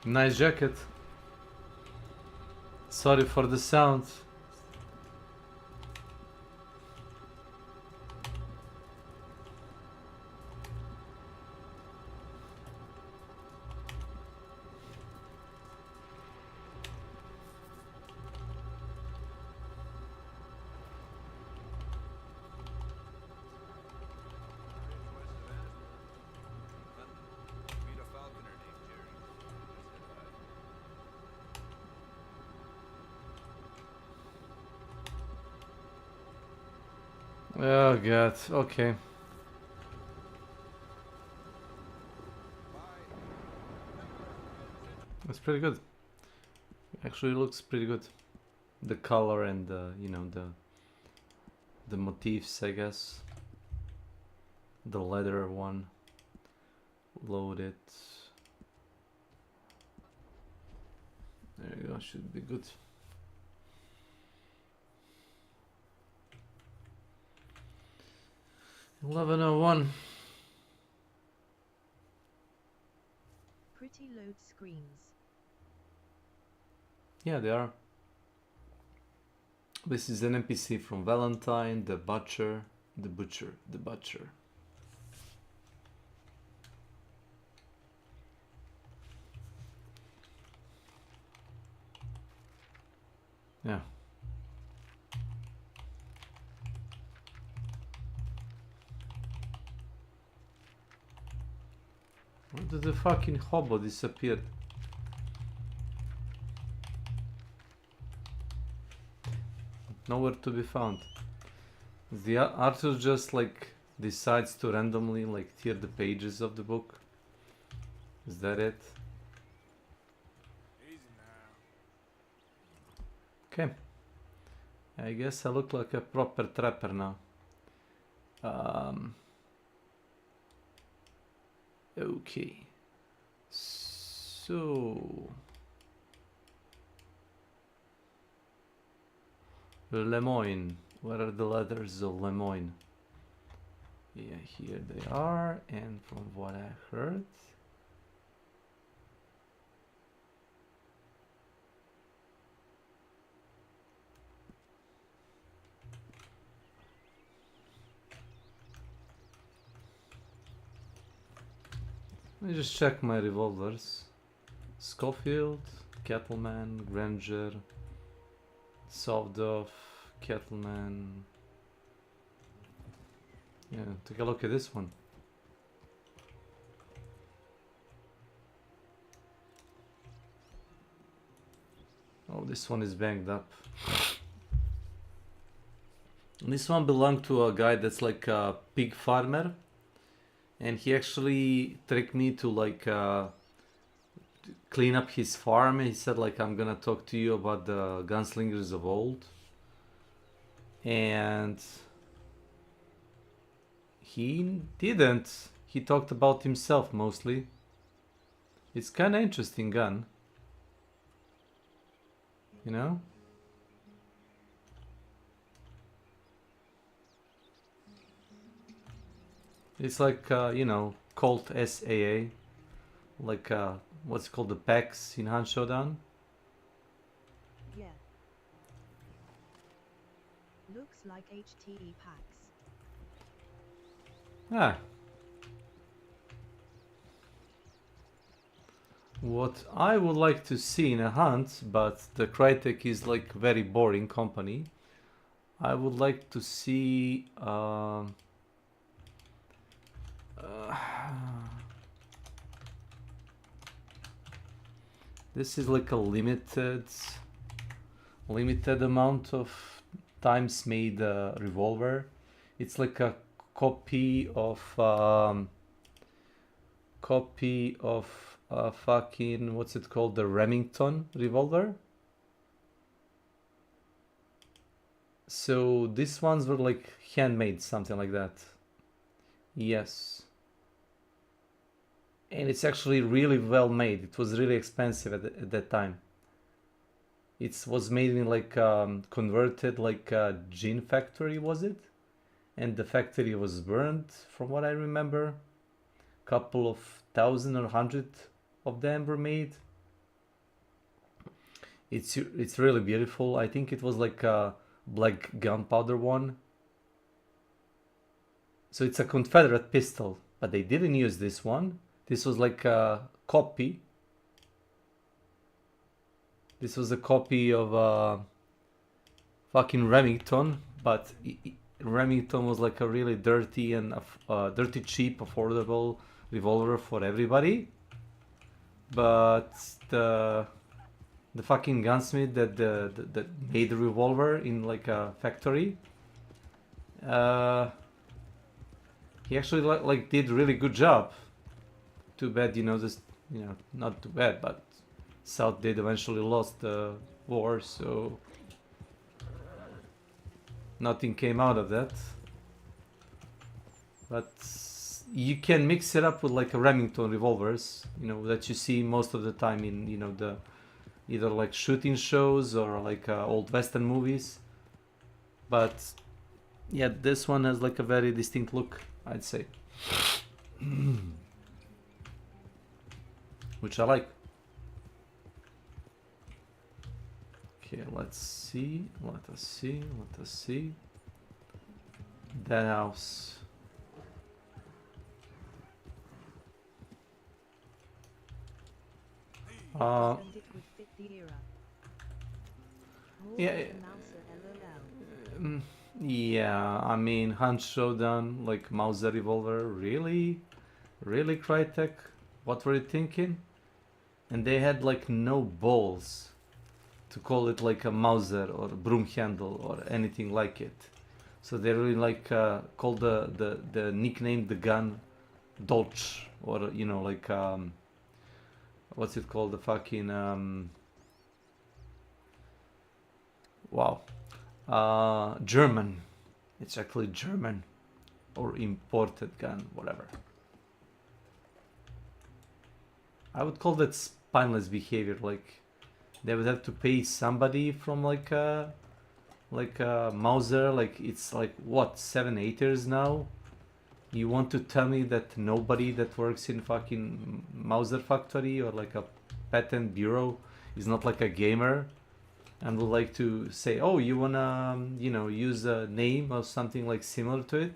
Nice jacket. Sorry for the sound. Oh god, okay. That's pretty good. Actually looks pretty good. The color and the, you know, the motifs, I guess. The leather one. Load it. There you go, should be good. $11.01. Pretty load screens. Yeah, they are. This is an NPC from Valentine, the Butcher. Yeah. Where did the fucking hobo disappear? Nowhere to be found. The Arthur just like decides to randomly like tear the pages of the book. Is that it? Okay. I guess I look like a proper trapper now. Okay. So... Lemoyne. Where are the letters of Lemoyne? Yeah, here they are. And from what I heard... Let me just check my revolvers. Schofield, Cattleman, Granger, Sawed-Off, Cattleman. Yeah, take a look at this one. Oh, this one is banged up. This one belonged to a guy that's like a pig farmer. And he actually tricked me to like clean up his farm. He said like, I'm gonna talk to you about the gunslingers of old. And he didn't. He talked about himself mostly. It's kind of interesting gun. You know? It's like, you know, Colt SAA. Like, what's called the packs in Han Showdown. Yeah. Looks like HTE packs. Ah. What I would like to see in a hunt, but the Crytek is like very boring company. I would like to see... this is like a limited amount of times made revolver. It's like a copy of fucking, what's it called, the Remington revolver. So these ones were like handmade, something like that. Yes. And it's actually really well made. It was really expensive at that time. It was made in like converted like a gin factory, was it? And the factory was burned, from what I remember. Couple of thousand or 100 of them were made. It's really beautiful. I think it was like a black gunpowder one. So it's a Confederate pistol, but they didn't use this one. This was like a copy. This was a copy of fucking Remington, but Remington was like a really dirty and dirty, cheap, affordable revolver for everybody. But the fucking gunsmith that made the revolver in like a factory, he actually like did a really good job. Too bad, you know, this, you know, not too bad, but South did eventually lost the war, so nothing came out of that. But you can mix it up with like a Remington revolvers, you know, that you see most of the time in, you know, the either like shooting shows or like old Western movies. But yeah, this one has like a very distinct look, I'd say. Which I like. Okay, let's see. Let us see. That house. Yeah. Yeah, I mean, Hunt Showdown, like Mauser revolver, really? Really, Crytek? What were you thinking? And they had like no balls to call it like a Mauser or a broom handle or anything like it. So they really like called the nickname the gun Dodge, or you know, like what's it called, the fucking wow, German. It's actually German. Or imported gun, whatever. I would call that spineless behavior. Like, they would have to pay somebody from like a Mauser. Like, it's like, what, 7-8 years now? You want to tell me that nobody that works in fucking Mauser factory or like a patent bureau is not like a gamer and would like to say, oh, you wanna, you know, use a name or something like similar to it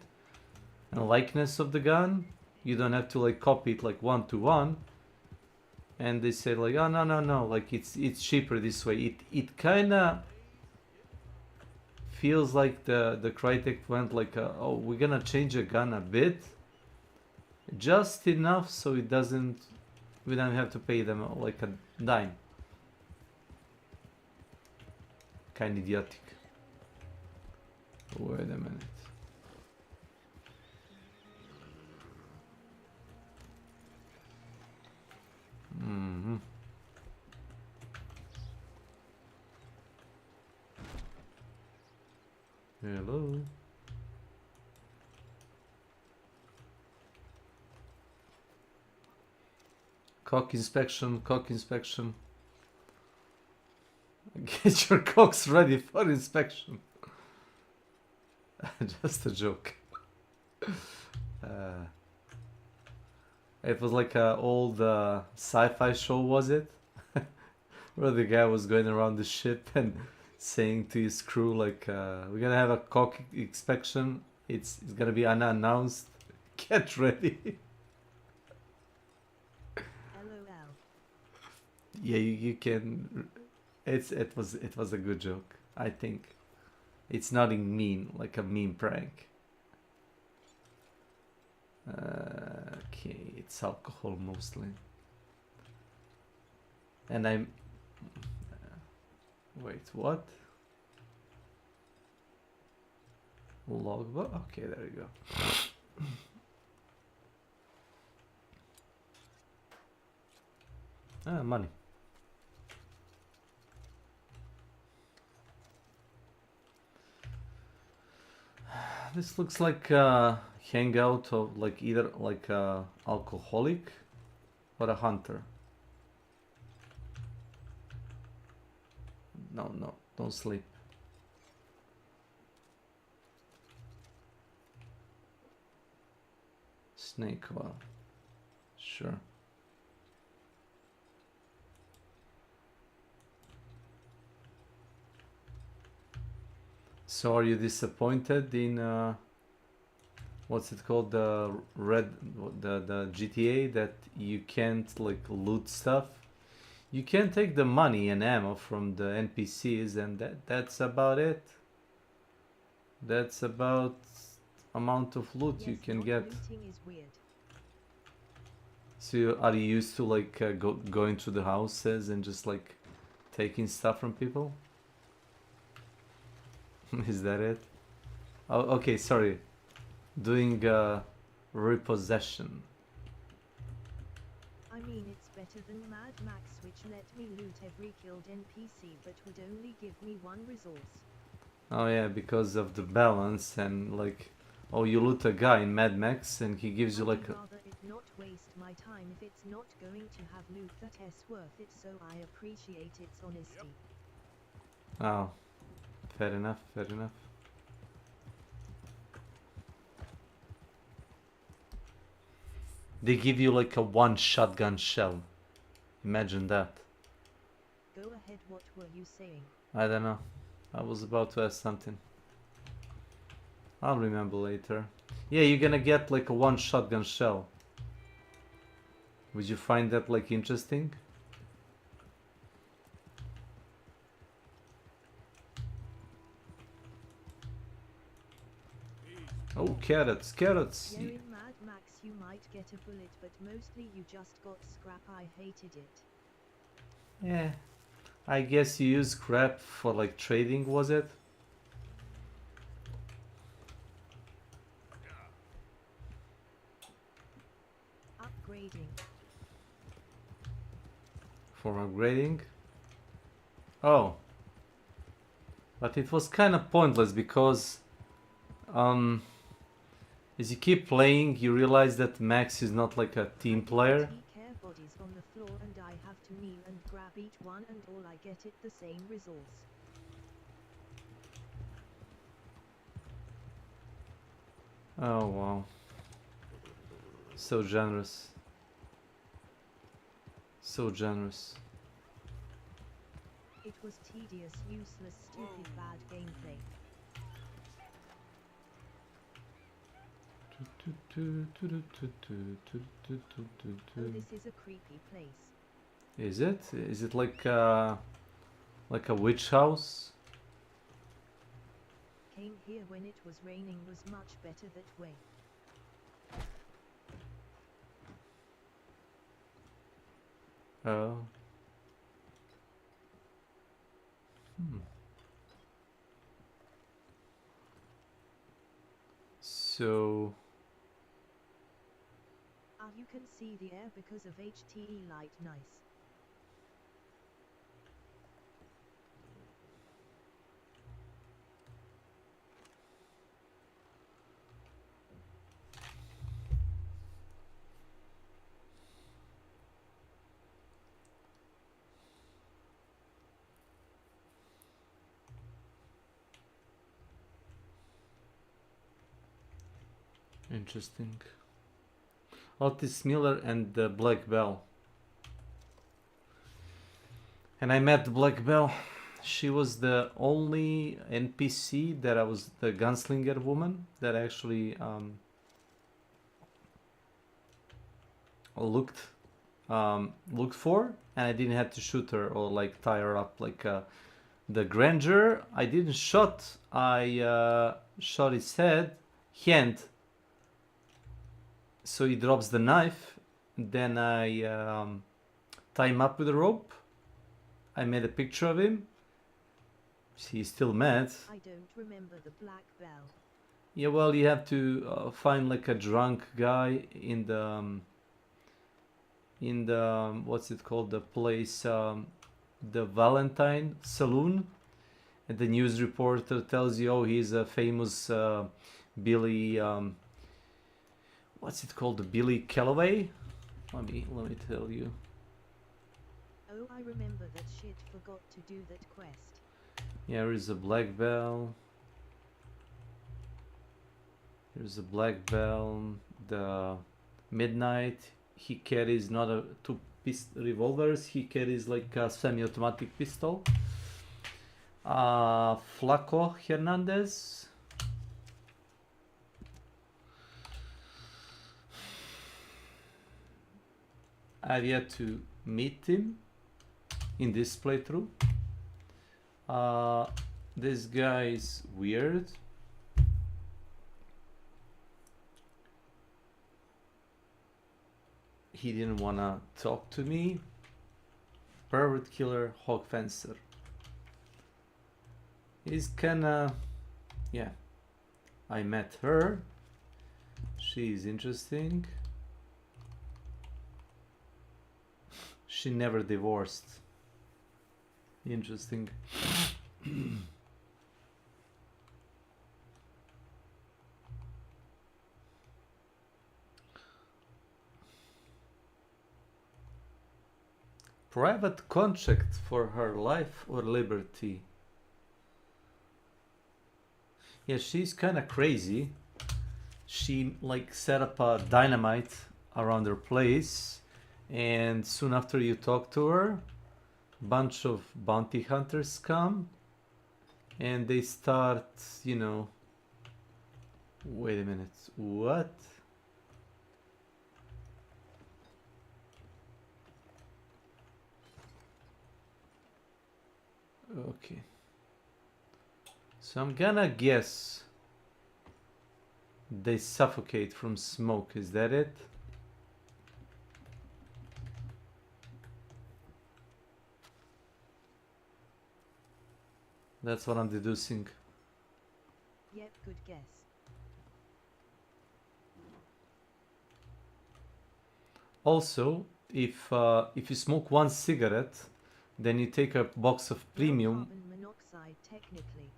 and likeness of the gun? You don't have to like copy it like 1-to-1. And they say like, oh, no, like it's cheaper this way. It kinda feels like the Crytek went like, oh, we're gonna change the gun a bit, just enough so we don't have to pay them like a dime. Kind of idiotic. Wait a minute. Mm-hmm. Hello. Cock inspection, cock inspection. Get your cocks ready for inspection. Just a joke. It was like an old sci-fi show, was it? Where the guy was going around the ship and saying to his crew like, we're gonna have a cock inspection. It's gonna be unannounced. Get ready. LOL. Yeah, you can. It was a good joke. I think it's nothing mean, like a mean prank. Okay, it's alcohol mostly. And I'm. Wait, what? Logbook? Okay, there you go. Money. This looks like a hangout of like either like a alcoholic or a hunter. No, don't sleep. Snake oil. Sure. So are you disappointed in what's it called, the GTA, that you can't like loot stuff? You can take the money and ammo from the NPCs and that's about it. That's about amount of loot you can get. Looting is weird. So are you used to like going to the houses and just like taking stuff from people? Is that it? Oh, okay, sorry. Doing repossession. I mean, it's better than Mad Max, which let me loot every killed NPC but would only give me one resource. Oh yeah, because of the balance and like, oh, you loot a guy in Mad Max and he gives you like I'd rather it not waste my time if it's not going to have loot that's worth it, so I appreciate its honesty. Oh, fair enough, fair enough. They give you like a one shotgun shell. Imagine that. Go ahead, what were you saying? I don't know. I was about to ask something. I'll remember later. Yeah, you're gonna get like a one shotgun shell. Would you find that like interesting? Oh, carrots, carrots. Yeah, in Mad Max you might get a bullet, but mostly you just got scrap. I hated it. Yeah. I guess you use scrap for like trading, was it? Upgrading. For upgrading? Oh. But it was kind of pointless because as you keep playing, you realize that Max is not like a team player. Care bodies on the floor and I have to kneel and grab each one and all I get it the same resource. Oh wow. So generous. So generous. It was tedious, useless, stupid, bad gameplay. Oh, this is a creepy place. Is it? Is it like a witch house? Came here when it was raining, was much better that way. Oh. So You can see the air because of HTE light. Nice. interesting. Otis Miller and the Black Bell. And I met Black Bell. She was the only NPC that I was the gunslinger woman that actually looked for, and I didn't have to shoot her or like tie her up like the Granger. I didn't shot. I shot his hand. So he drops the knife. Then I tie him up with a rope. I made a picture of him. He's still mad. I don't remember the Black Bell. Yeah, well, you have to find like a drunk guy in the what's it called, the place, the Valentine Saloon, and the news reporter tells you, oh, he's a famous Billy, what's it called, the Billy Calloway. Let me tell you. Oh, I remember that shit. Forgot to do that quest. Yeah, there's a Black Bell. There's a Black Bell. The Midnight. He carries not a two revolvers. He carries like a semi-automatic pistol. Flaco Hernandez. I've yet to meet him in this playthrough. This guy is weird. He didn't wanna talk to me. Pervert killer, hog fencer. He's kinda, yeah. I met her. She's interesting. She never divorced. Interesting. Private contract for her life or liberty. Yeah, she's kind of crazy. She like set up a dynamite around her place, and soon after you talk to her, bunch of bounty hunters come and they start, you know, wait a minute, what? Okay, so I'm gonna guess they suffocate from smoke. Is that it? That's what I'm deducing. Yep, good guess. Also, if you smoke one cigarette, then you take a box of premium. Carbon monoxide side technically.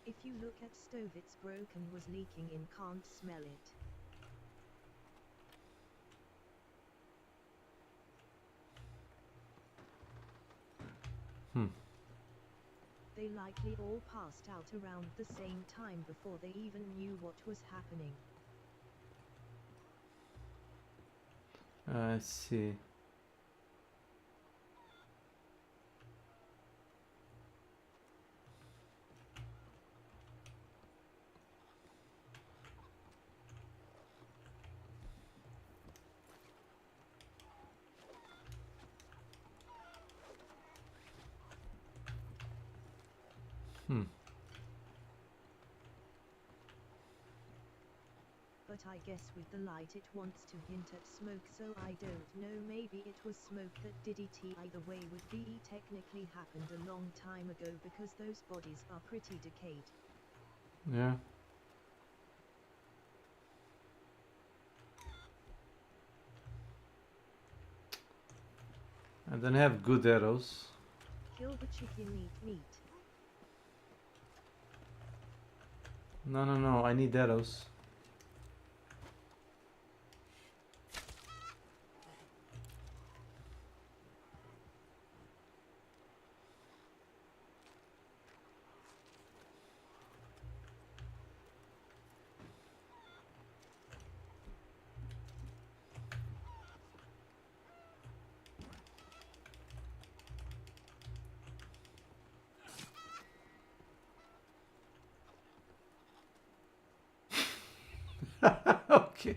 If you look at stove, it's broken, was leaking in, can't smell it. They likely all passed out around the same time before they even knew what was happening. I see. But I guess with the light it wants to hint at smoke, so I don't know, maybe it was smoke that did it. Either way would be technically happened a long time ago because those bodies are pretty decayed. Yeah. I don't have good arrows. Kill the chicken, meat. No, I need arrows. Okay.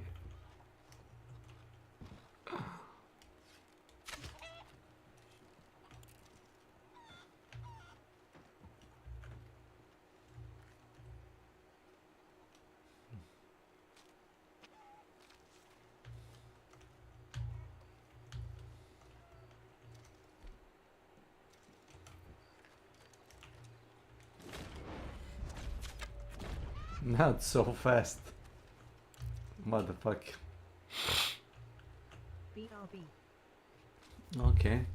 Not so fast. Motherfucker. BRB. Okay.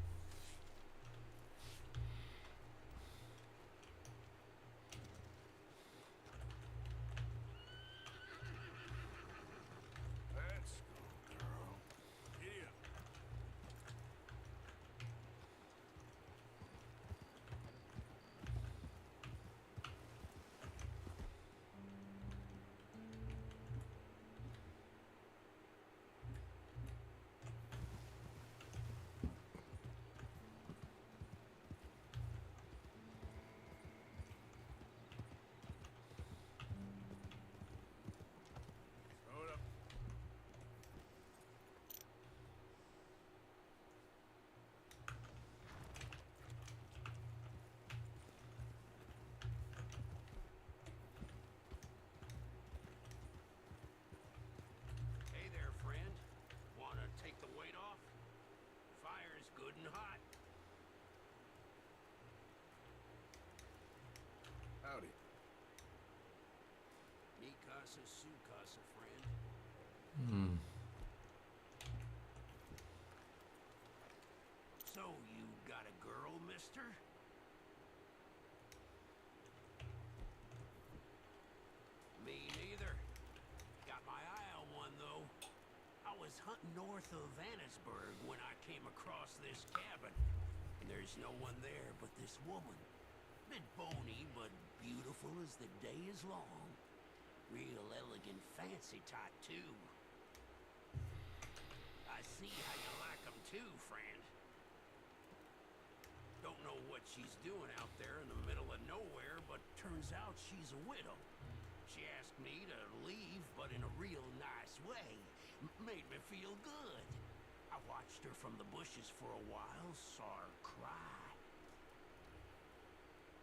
Let's go, girl. Giddy up. Throw it up. Hey there, friend. Wanna take the weight off? Fire's good and hot. Howdy. Mi casa, su casa, friend. So, you got a girl, mister? Me neither. Got my eye on one, though. I was hunting north of Vannesburg when I came across this cabin. There's no one there but this woman. Bit bony, but beautiful as the day is long. Real elegant, fancy type, too. I see how you like 'em too, friend. Don't know what she's doing out there in the middle of nowhere, but turns out she's a widow. She asked me to leave, but in a real nice way. Made me feel good. I watched her from the bushes for a while, saw her cry.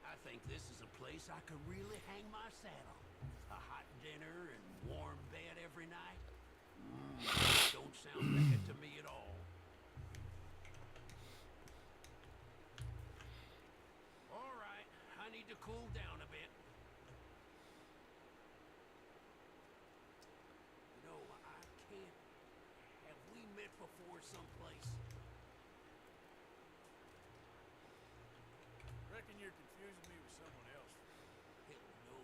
I think this is a place I could really hang my saddle. A hot dinner and warm bed every night. Don't sound bad to me at all. All right, I need to cool down a bit. You know, I it before someplace. Reckon you're confusing me with someone else. Hell no.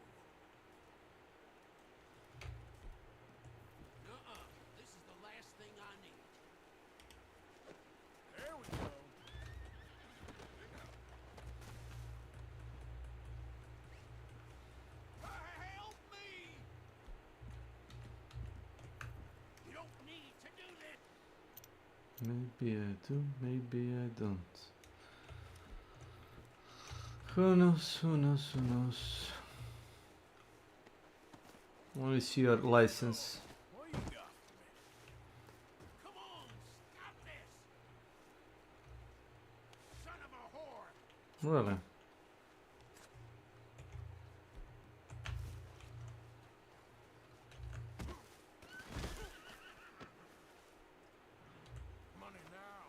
Nuh-uh. This is the last thing I need. There we go. Help me! You don't need to do this. Maybe I do, maybe I don't. Who knows, who knows, who knows. Only see your license. What you got for me? Come on, stop this! Son of a whore! Really? Money now.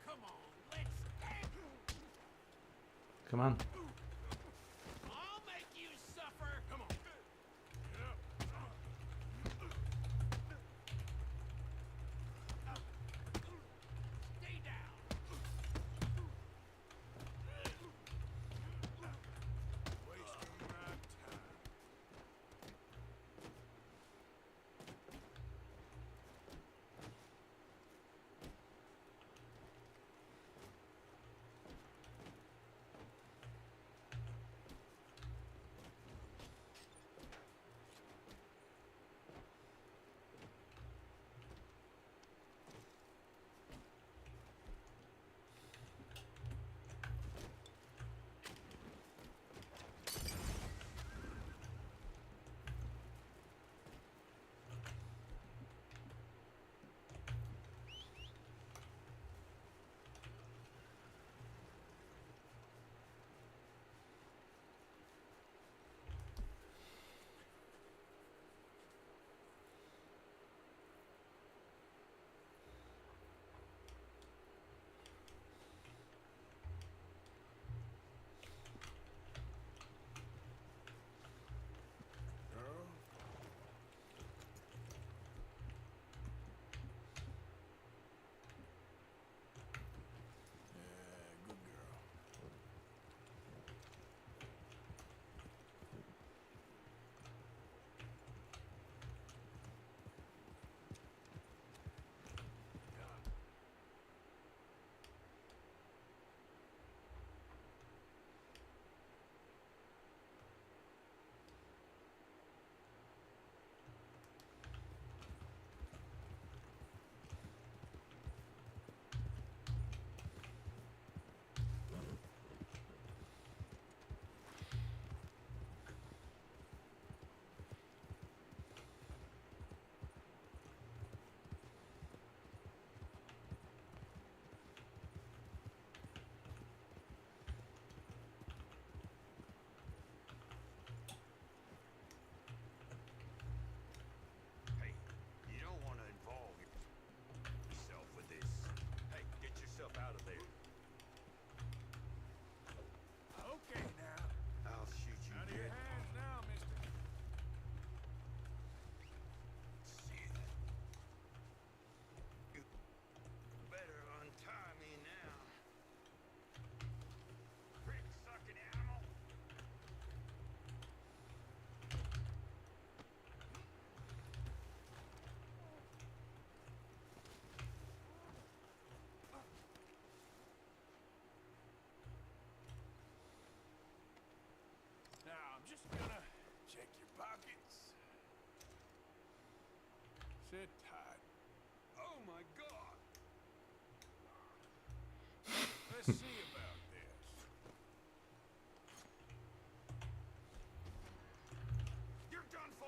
Come on, let's get. Come on. I'll make you suffer. Come on. Get up. Stay down. Wasting my time. Girl. Yeah, good girl. Hey, you don't want to involve yourself with this. Hey, get yourself out of there. Okay now. I'll shoot you Out of your dead. hands now, mister. Shit. You better untie me now. Prick sucking animal. Now, I'm just gonna check your pockets. Sit tight. Oh my god. Let's see about this. You're done for.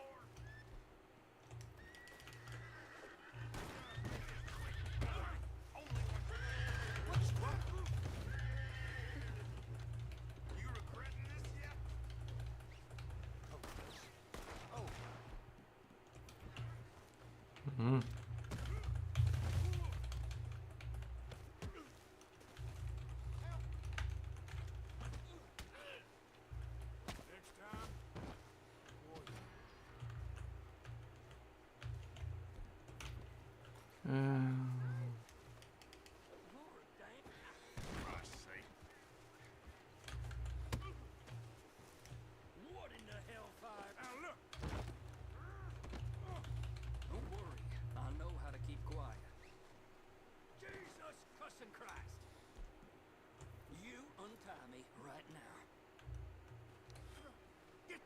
What's wrong? You regretting this yet? Oh. Mm.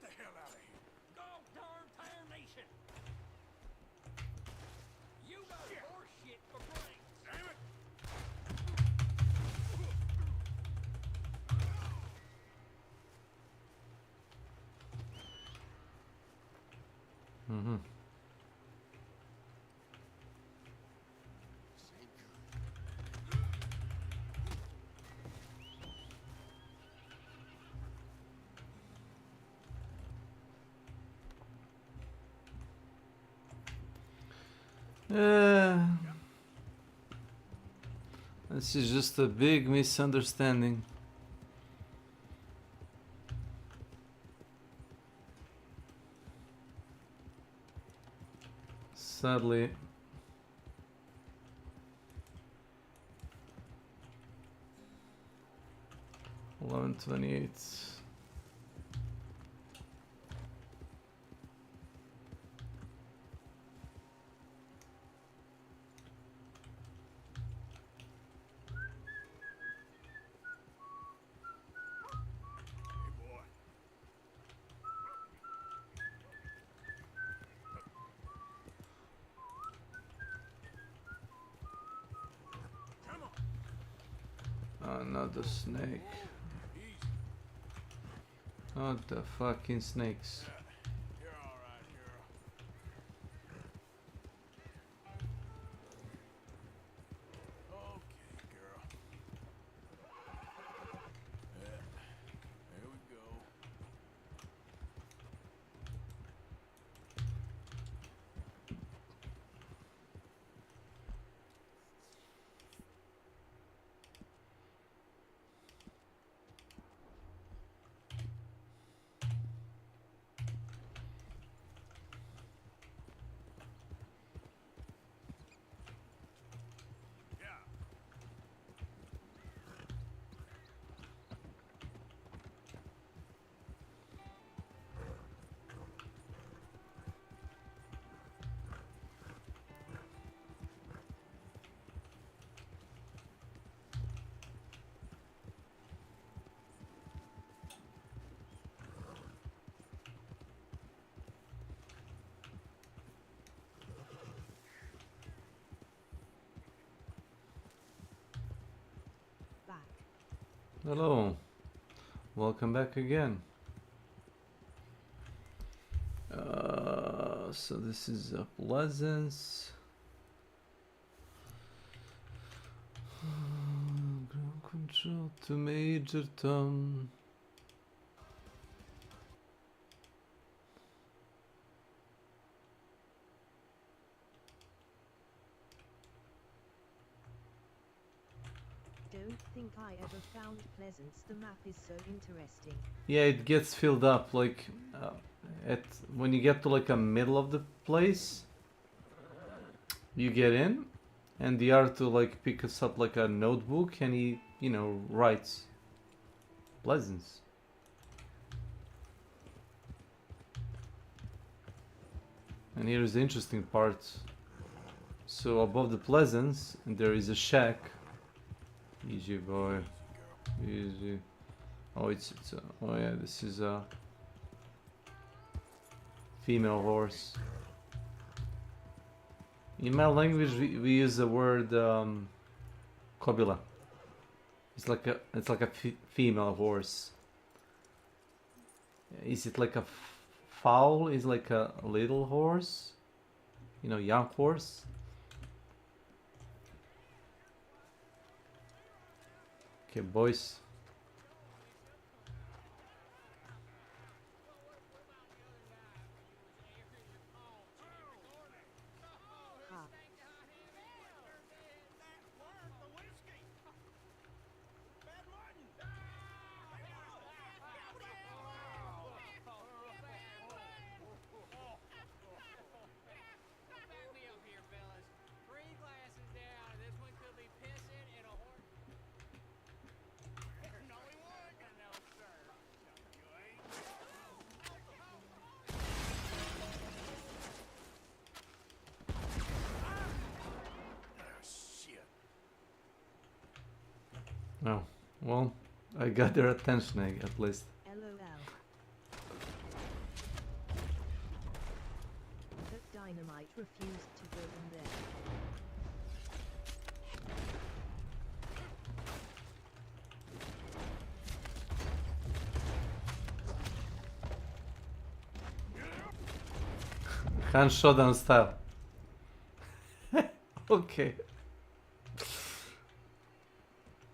the hell out of here. God darn tarnation! You got horse shit for brains. Damn it! Mm-hmm. This is just a big misunderstanding. Sadly. $11.28. Hey, boy. Come on. Another snake. Easy. Not the fucking snakes. You're all right, girl. Okay, girl. Yeah. There we go. Yeah. Back. Hello. Welcome back again. So this is a Pleasance. Ground control to Major Tom. Don't think I ever found Pleasance. The map is so interesting. Yeah, it gets filled up like at when you get to like a middle of the place, you get in, and the R2 like picks up like a notebook and he, you know, writes Pleasance. And here's the interesting part. So above the Pleasance there is a shack. Easy boy. Easy. Oh, it's oh yeah, this is a female horse. In my language, we use the word kobila. It's like a female horse. Is it like a foal? Is like a little horse? You know, young horse. Okay, boys. Oh, well, I got their attention at least. LOL. refused to go in there. Han showdown style. Okay.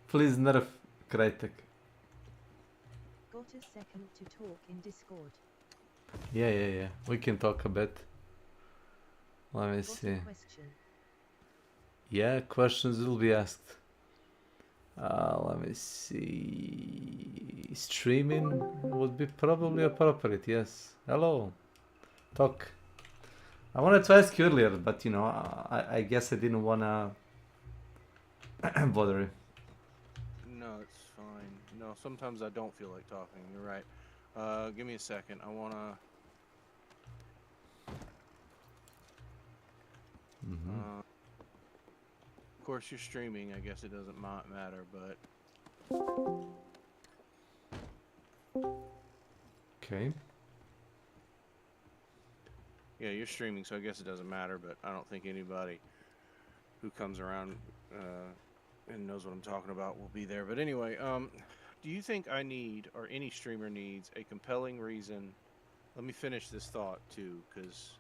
Please nerf Crytek. Got a second to talk in Discord. Yeah. We can talk a bit. Let me Got see. a question. Yeah, questions will be asked. Let me see. Streaming would be probably appropriate, yes. Hello. Talk. I wanted to ask you earlier, but you know, I guess I didn't wanna bother you. No, it's fine. No, sometimes I don't feel like talking. You're right. Give me a second. I wanna. Of course, you're streaming. I guess it doesn't matter, but. Okay. Yeah, you're streaming, so I guess it doesn't matter. But I don't think anybody who comes around and knows what I'm talking about will be there. But anyway, do you think I need, or any streamer needs, a compelling reason? Let me finish this thought too, because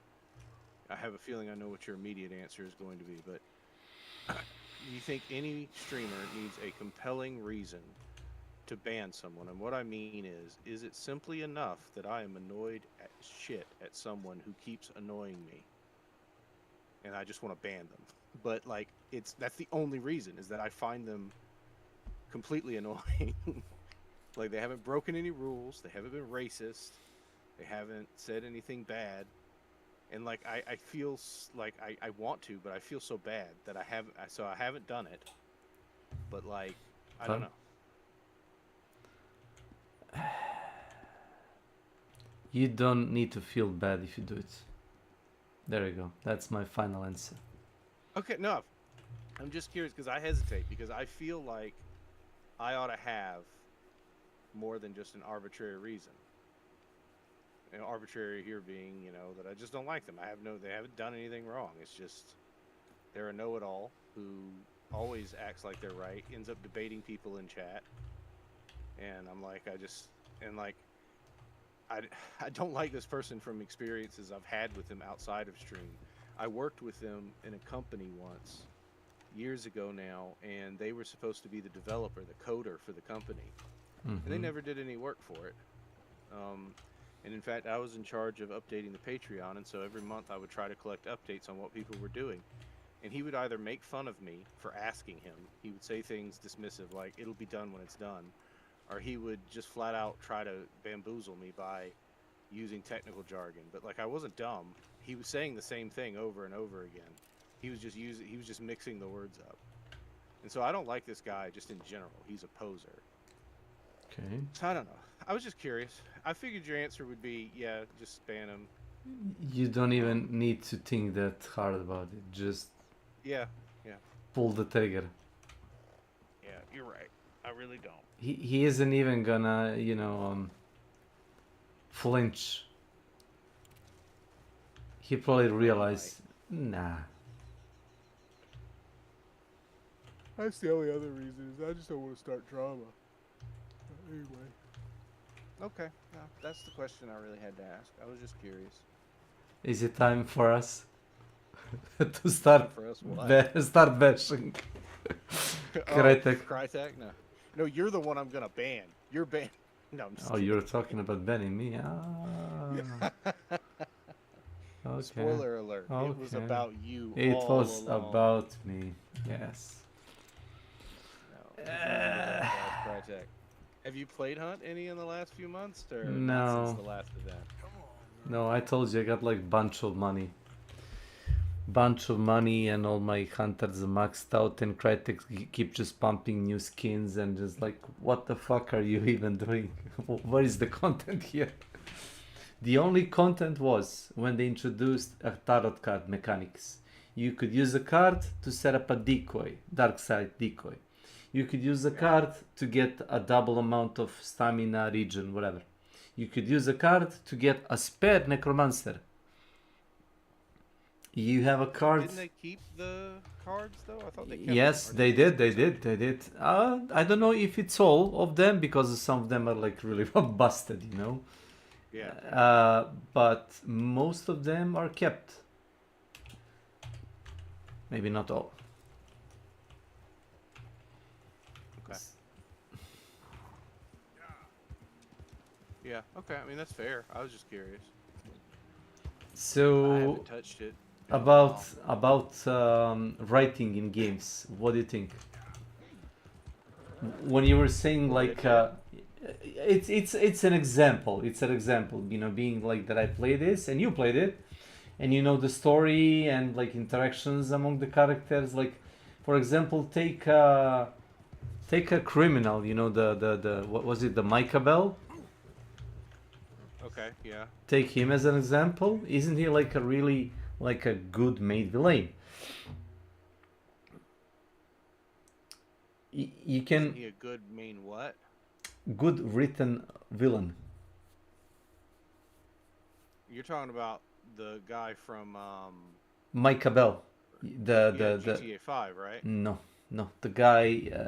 I have a feeling I know what your immediate answer is going to be. But do you think any streamer needs a compelling reason to ban someone? And what I mean is it simply enough that I am annoyed as shit at someone who keeps annoying me, and I just want to ban them? But like, that's the only reason, is that I find them completely annoying. Like, they haven't broken any rules, they haven't been racist, they haven't said anything bad, and like I feel like I want to, but I feel so bad that I haven't done it. But like, I don't know. You don't need to feel bad if you do it. There you go. That's my final answer. Okay, no, I'm just curious because I hesitate, because I feel like I ought to have more than just an arbitrary reason. You know, arbitrary here being, you know, that I just don't like them. They haven't done anything wrong. It's just they're a know-it-all who always acts like they're right, ends up debating people in chat, and I'm like, I don't like this person from experiences I've had with him outside of stream. I worked with them in a company once, years ago now, and they were supposed to be the developer, the coder for the company. And they never did any work for it. And in fact, I was in charge of updating the Patreon, and so every month I would try to collect updates on what people were doing. And he would either make fun of me for asking him, he would say things dismissive like, it'll be done when it's done, or he would just flat out try to bamboozle me by using technical jargon. But like, I wasn't dumb. He was saying the same thing over and over again. He was just mixing the words up. And so I don't like this guy just in general. He's a poser. Okay. So I don't know. I was just curious. I figured your answer would be, yeah, just ban him. You don't even need to think that hard about it. Just yeah. pull the trigger. Yeah, you're right. I really don't. He isn't even gonna, you know, flinch. He probably realized, nah. That's the only other reason, is I just don't want to start drama. Anyway. Okay, no, that's the question I really had to ask. I was just curious. Is it time for us to start For us what? start bashing? Crytek. Crytek? No, you're the one I'm gonna ban. You're banned. No, I'm just Oh, kidding. you're talking about banning me? Ah. Okay. Spoiler alert. Okay. It was about you. It all was along. about me. Yes. No, Crytek. Have you played Hunt any in the last few months, or not No. since the last event? No, I told you I got like bunch of money. And all my hunters are maxed out, and Crytek keep just pumping new skins, and just like, what the fuck are you even doing? Where is the content here? The only content was when they introduced a tarot card mechanics. You could use a card to set up a decoy, dark side decoy. You could use a card to get a double amount of stamina, regen, whatever. You could use a card to get a spare necromancer. You have a card. Didn't they keep the cards though? I thought they kept Yes, them. Or they just did. They did. I don't know if it's all of them because some of them are like really busted, you know. Yeah. But most of them are kept. Maybe not all. Okay. Yeah. Okay. I mean that's fair. I was just curious. I So haven't touched it. in a about while. writing in games, what do you think? When you were saying like it's an example. It's an example. You know, being like that I play this and you played it, and you know the story and like interactions among the characters. Like, for example, take a criminal. You know the what was it? The Micah Bell. Okay. Yeah. Take him as an example. Isn't he like a really like a good made villain? You can Isn't he a good main what? good written villain. You're talking about the guy from Micah Bell. The GTA 5, right? no, the guy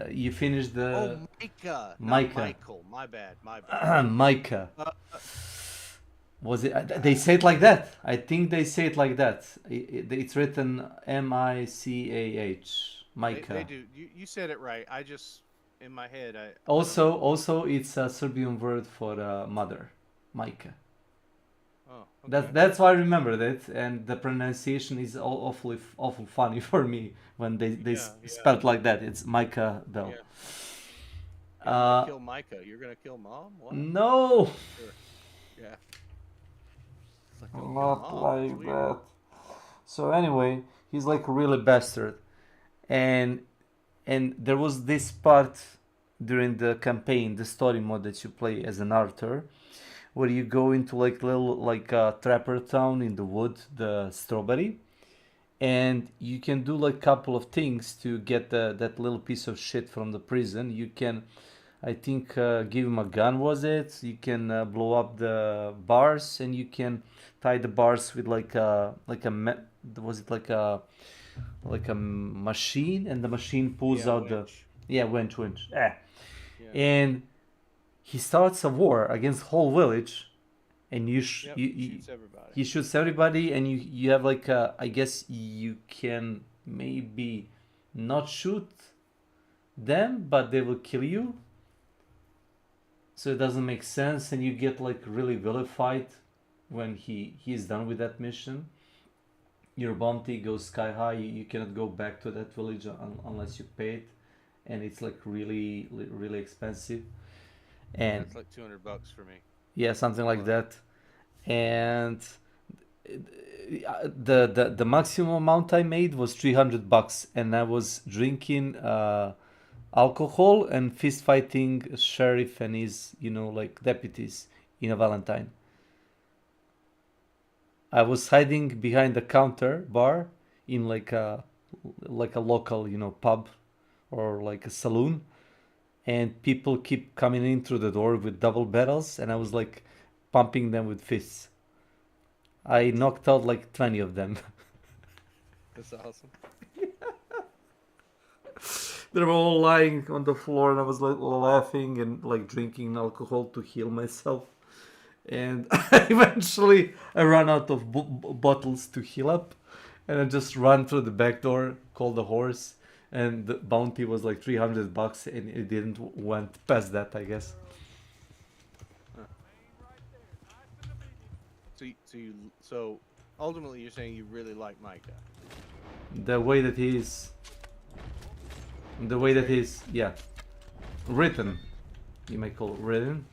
you finished the Micah. Micah. Not Michael. My bad. Micah. Was it? They say it like that. I think they say it like that. It's written Micah. Micah. They do. You said it right. I just in my head. Also, it's a Serbian word for mother, Micah. Oh, okay. That's why I remembered it, and the pronunciation is awful funny for me when they spell it like that. It's Micah Bell. Yeah. You're gonna kill Micah. You're gonna kill mom? What? No. Sure. Yeah. Not like that. So anyway, he's like a really bastard, and there was this part during the campaign, the story mode that you play as an Arthur, where you go into like little like a trapper town in the wood, the strawberry, and you can do like couple of things to get that little piece of shit from the prison. You can, I think, give him a gun. Was it? You can blow up the bars, and you can tie the bars with was it like a machine, and the machine pulls out winch. winch. And he starts a war against the whole village, and shoots everybody. He shoots everybody, and you have like I guess you can maybe not shoot them, but they will kill you. So it doesn't make sense, and you get like really vilified when he's done with that mission. Your bounty goes sky high. You cannot go back to that village unless you pay it, and it's like really expensive. And it's like $200 for me. Yeah, something like that. And the maximum amount I made was $300, and I was drinking alcohol and fist fighting a sheriff and his like deputies in a Valentine. I was hiding behind the counter bar in like a local pub or like a saloon, and people keep coming in through the door with double barrels, and I was like pumping them with fists. I knocked out like 20 of them. That's awesome. They were all lying on the floor, and I was like laughing and like drinking alcohol to heal myself. And eventually I ran out of bottles to heal up, and I just ran through the back door, called the horse, and the bounty was like $300, and it didn't went past that, I guess. So ultimately you're saying you really like Micah. The way that he's written, you may call it written.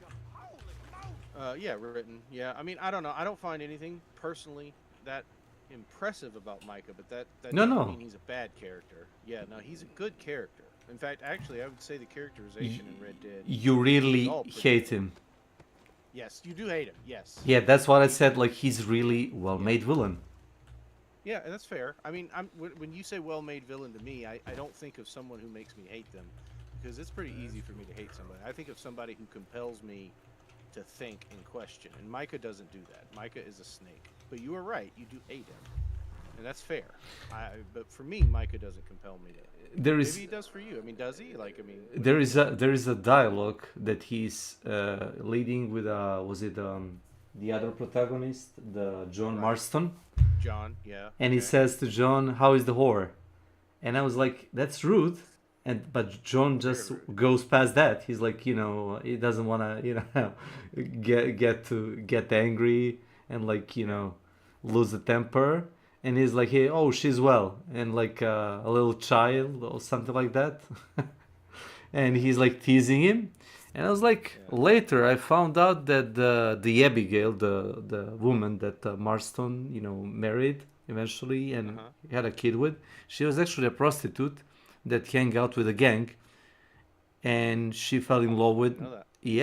Yeah, written. Yeah, I mean, I don't know. I don't find anything personally that impressive about Micah, but that doesn't mean he's a bad character. Yeah, no, he's a good character. In fact, actually, I would say the characterization in Red Dead. You really hate him. Yes, you do hate him. Yes. Yeah, that's what I said. Like, he's really well-made villain. Yeah, that's fair. I mean, when you say well-made villain to me, I don't think of someone who makes me hate them, because it's pretty easy for me to hate somebody. I think of somebody who compels me to think and question, and Micah doesn't do that. Micah is a snake. But you are right, you do hate him. and that's fair. But for me, Micah doesn't compel me to. There is Maybe he does for you. I mean, does he? Like, I mean, there is a dialogue that he's leading with was it the other protagonist, the John Marston, John, yeah. and he says to John, "How is the whore?" And I was like, "That's rude." But John just goes past that. He's like, he doesn't want to, get angry and like, lose the temper. And he's like, "Hey, oh, she's well," and like a little child or something like that. And he's like teasing him. And I was like, later I found out that the Abigail, the woman that Marston, married eventually and had a kid with, she was actually a prostitute that hang out with a gang, and she fell in love with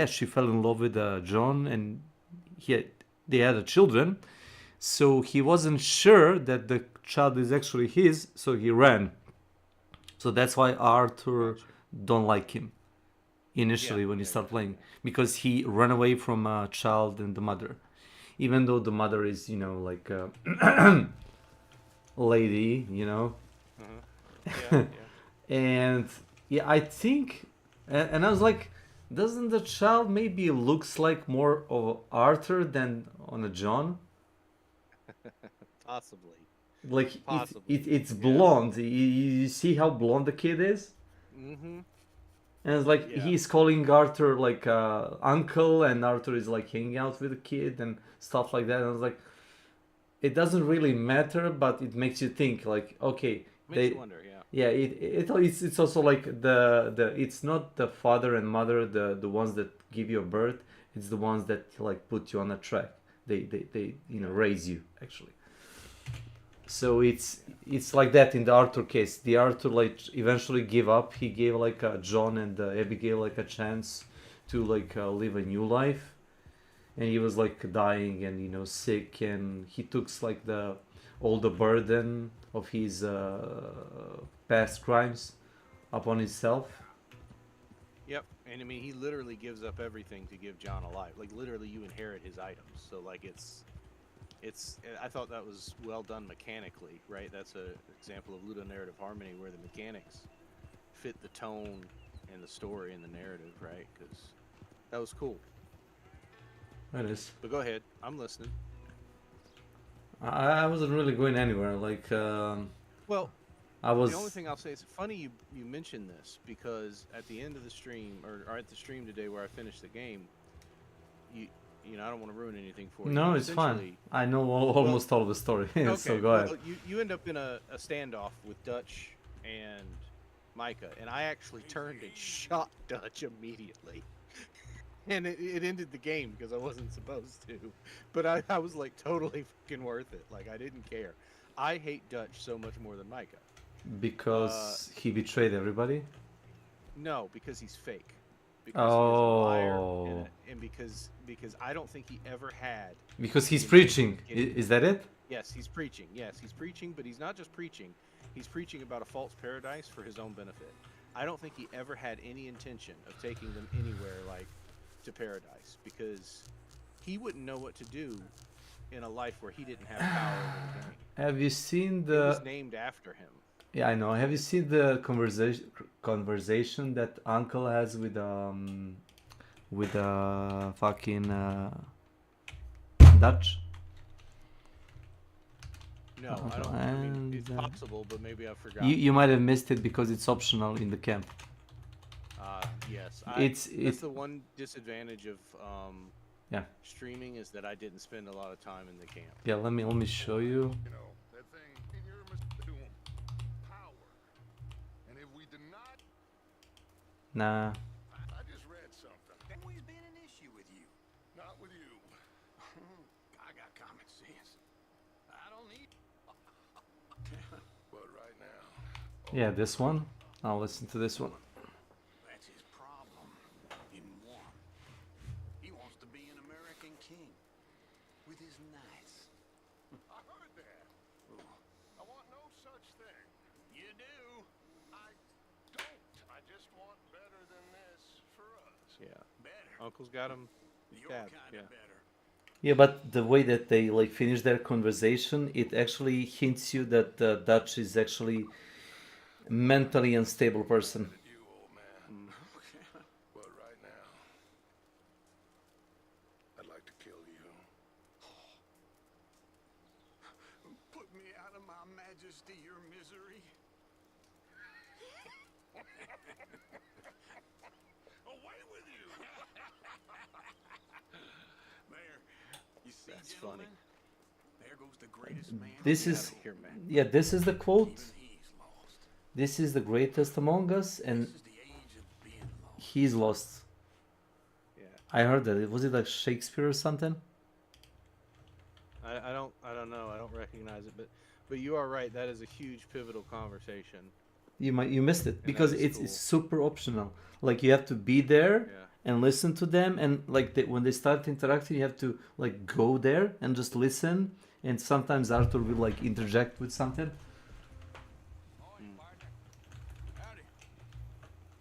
she fell in love with John, and they had a children, so he wasn't sure that the child is actually his, so he ran. So that's why Arthur don't like him initially when you start playing, because he ran away from a child and the mother, even though the mother is like a lady, and I think, and I was like, doesn't the child maybe looks like more of Arthur than on a John? Possibly. Like it's blonde. You see how blonde the kid is? Mm-hmm. And it's like he's calling Arthur like uncle, and Arthur is like hanging out with the kid and stuff like that. And I was like, it doesn't really matter, but it makes you think like, okay, makes you wonder, it's also like the it's not the father and mother, the ones that give you a birth, it's the ones that like put you on a track. They raise you actually. So it's like that in the Arthur case. The Arthur like eventually gave up. He gave like John and Abigail like a chance to like live a new life, and he was like dying and sick, and he took like all the burden of his past crimes upon himself. Yep, and I mean he literally gives up everything to give John a life. Like literally, you inherit his items. So like it's. I thought that was well done mechanically, right? That's an example of ludonarrative harmony where the mechanics fit the tone and the story and the narrative, right? Because that was cool. That is. But go ahead, I'm listening. I wasn't really going anywhere. Like, well, I was. The only thing I'll say is funny you mentioned this, because at the end of the stream, or at the stream today where I finished the game, I don't want to ruin anything for you. No, it's fine. I know almost all of the story, okay, so go ahead. You end up in a standoff with Dutch and Micah, and I actually turned and shot Dutch immediately. And it ended the game because I wasn't supposed to. But I was like totally fucking worth it. Like I didn't care. I hate Dutch so much more than Micah. Because he betrayed everybody? No, because he's fake. Because he's a liar, and because I don't think he ever had. Because he's preaching. Is that it? Yes, he's preaching. Yes, he's preaching, but he's not just preaching. He's preaching about a false paradise for his own benefit. I don't think he ever had any intention of taking them anywhere like to paradise, because he wouldn't know what to do in a life where he didn't have power over the game. Have you seen the? It was named after him. Yeah, I know. Have you seen the conversation that Uncle has with fucking Dutch? No, I don't. I mean, it's possible, but maybe I forgot. You might have missed it because it's optional in the camp. Yes. That's the one disadvantage of streaming, is that I didn't spend a lot of time in the camp. Yeah, let me show you. That thing in here must do him power. And if we deny. Nah. I just read something. There's always been an issue with you. Not with you. I got common sense. I don't need. But right now. Yeah, this one. I'll listen to this one. That's his problem. In one. He wants to be an American king. With his knights. I heard that. I want no such thing. You do. I don't. I just want better than this for us. Yeah. Better. Uncle's got him. You're kind of better. Yeah, but the way that they like finish their conversation, it actually hints you that Dutch is actually mentally unstable person. Okay. But right now, I'd like to kill you. Put me out of my majesty, your misery. Away with you! There, you see, That's gentlemen? funny. There goes the greatest man. This is, yeah, this is the quote. This is the greatest among us, and he's lost. Yeah. I heard that. Was it like Shakespeare or something? I don't know. I don't recognize it, but you are right. That is a huge pivotal conversation. You missed it And because that is it's cool. super optional. Like you have to be there Yeah. and listen to them, and like when they start interacting, you have to like go there and just listen. And sometimes Arthur will like interject with something.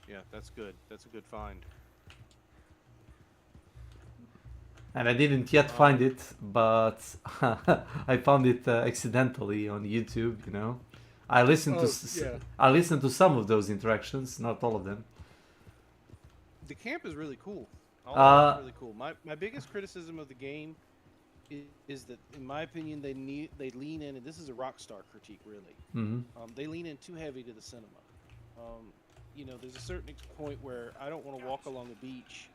Yeah, that's good. That's a good find. And I didn't yet find it, but I found it accidentally on YouTube. You know, I listened I listened to some of those interactions, not all of them. The camp is really cool. All of it's really cool. My biggest criticism of the game is that, in my opinion, they lean in, and this is a Rockstar critique, really. They lean in too heavy to the cinema. You know, there's a certain point where I don't want to walk along the beach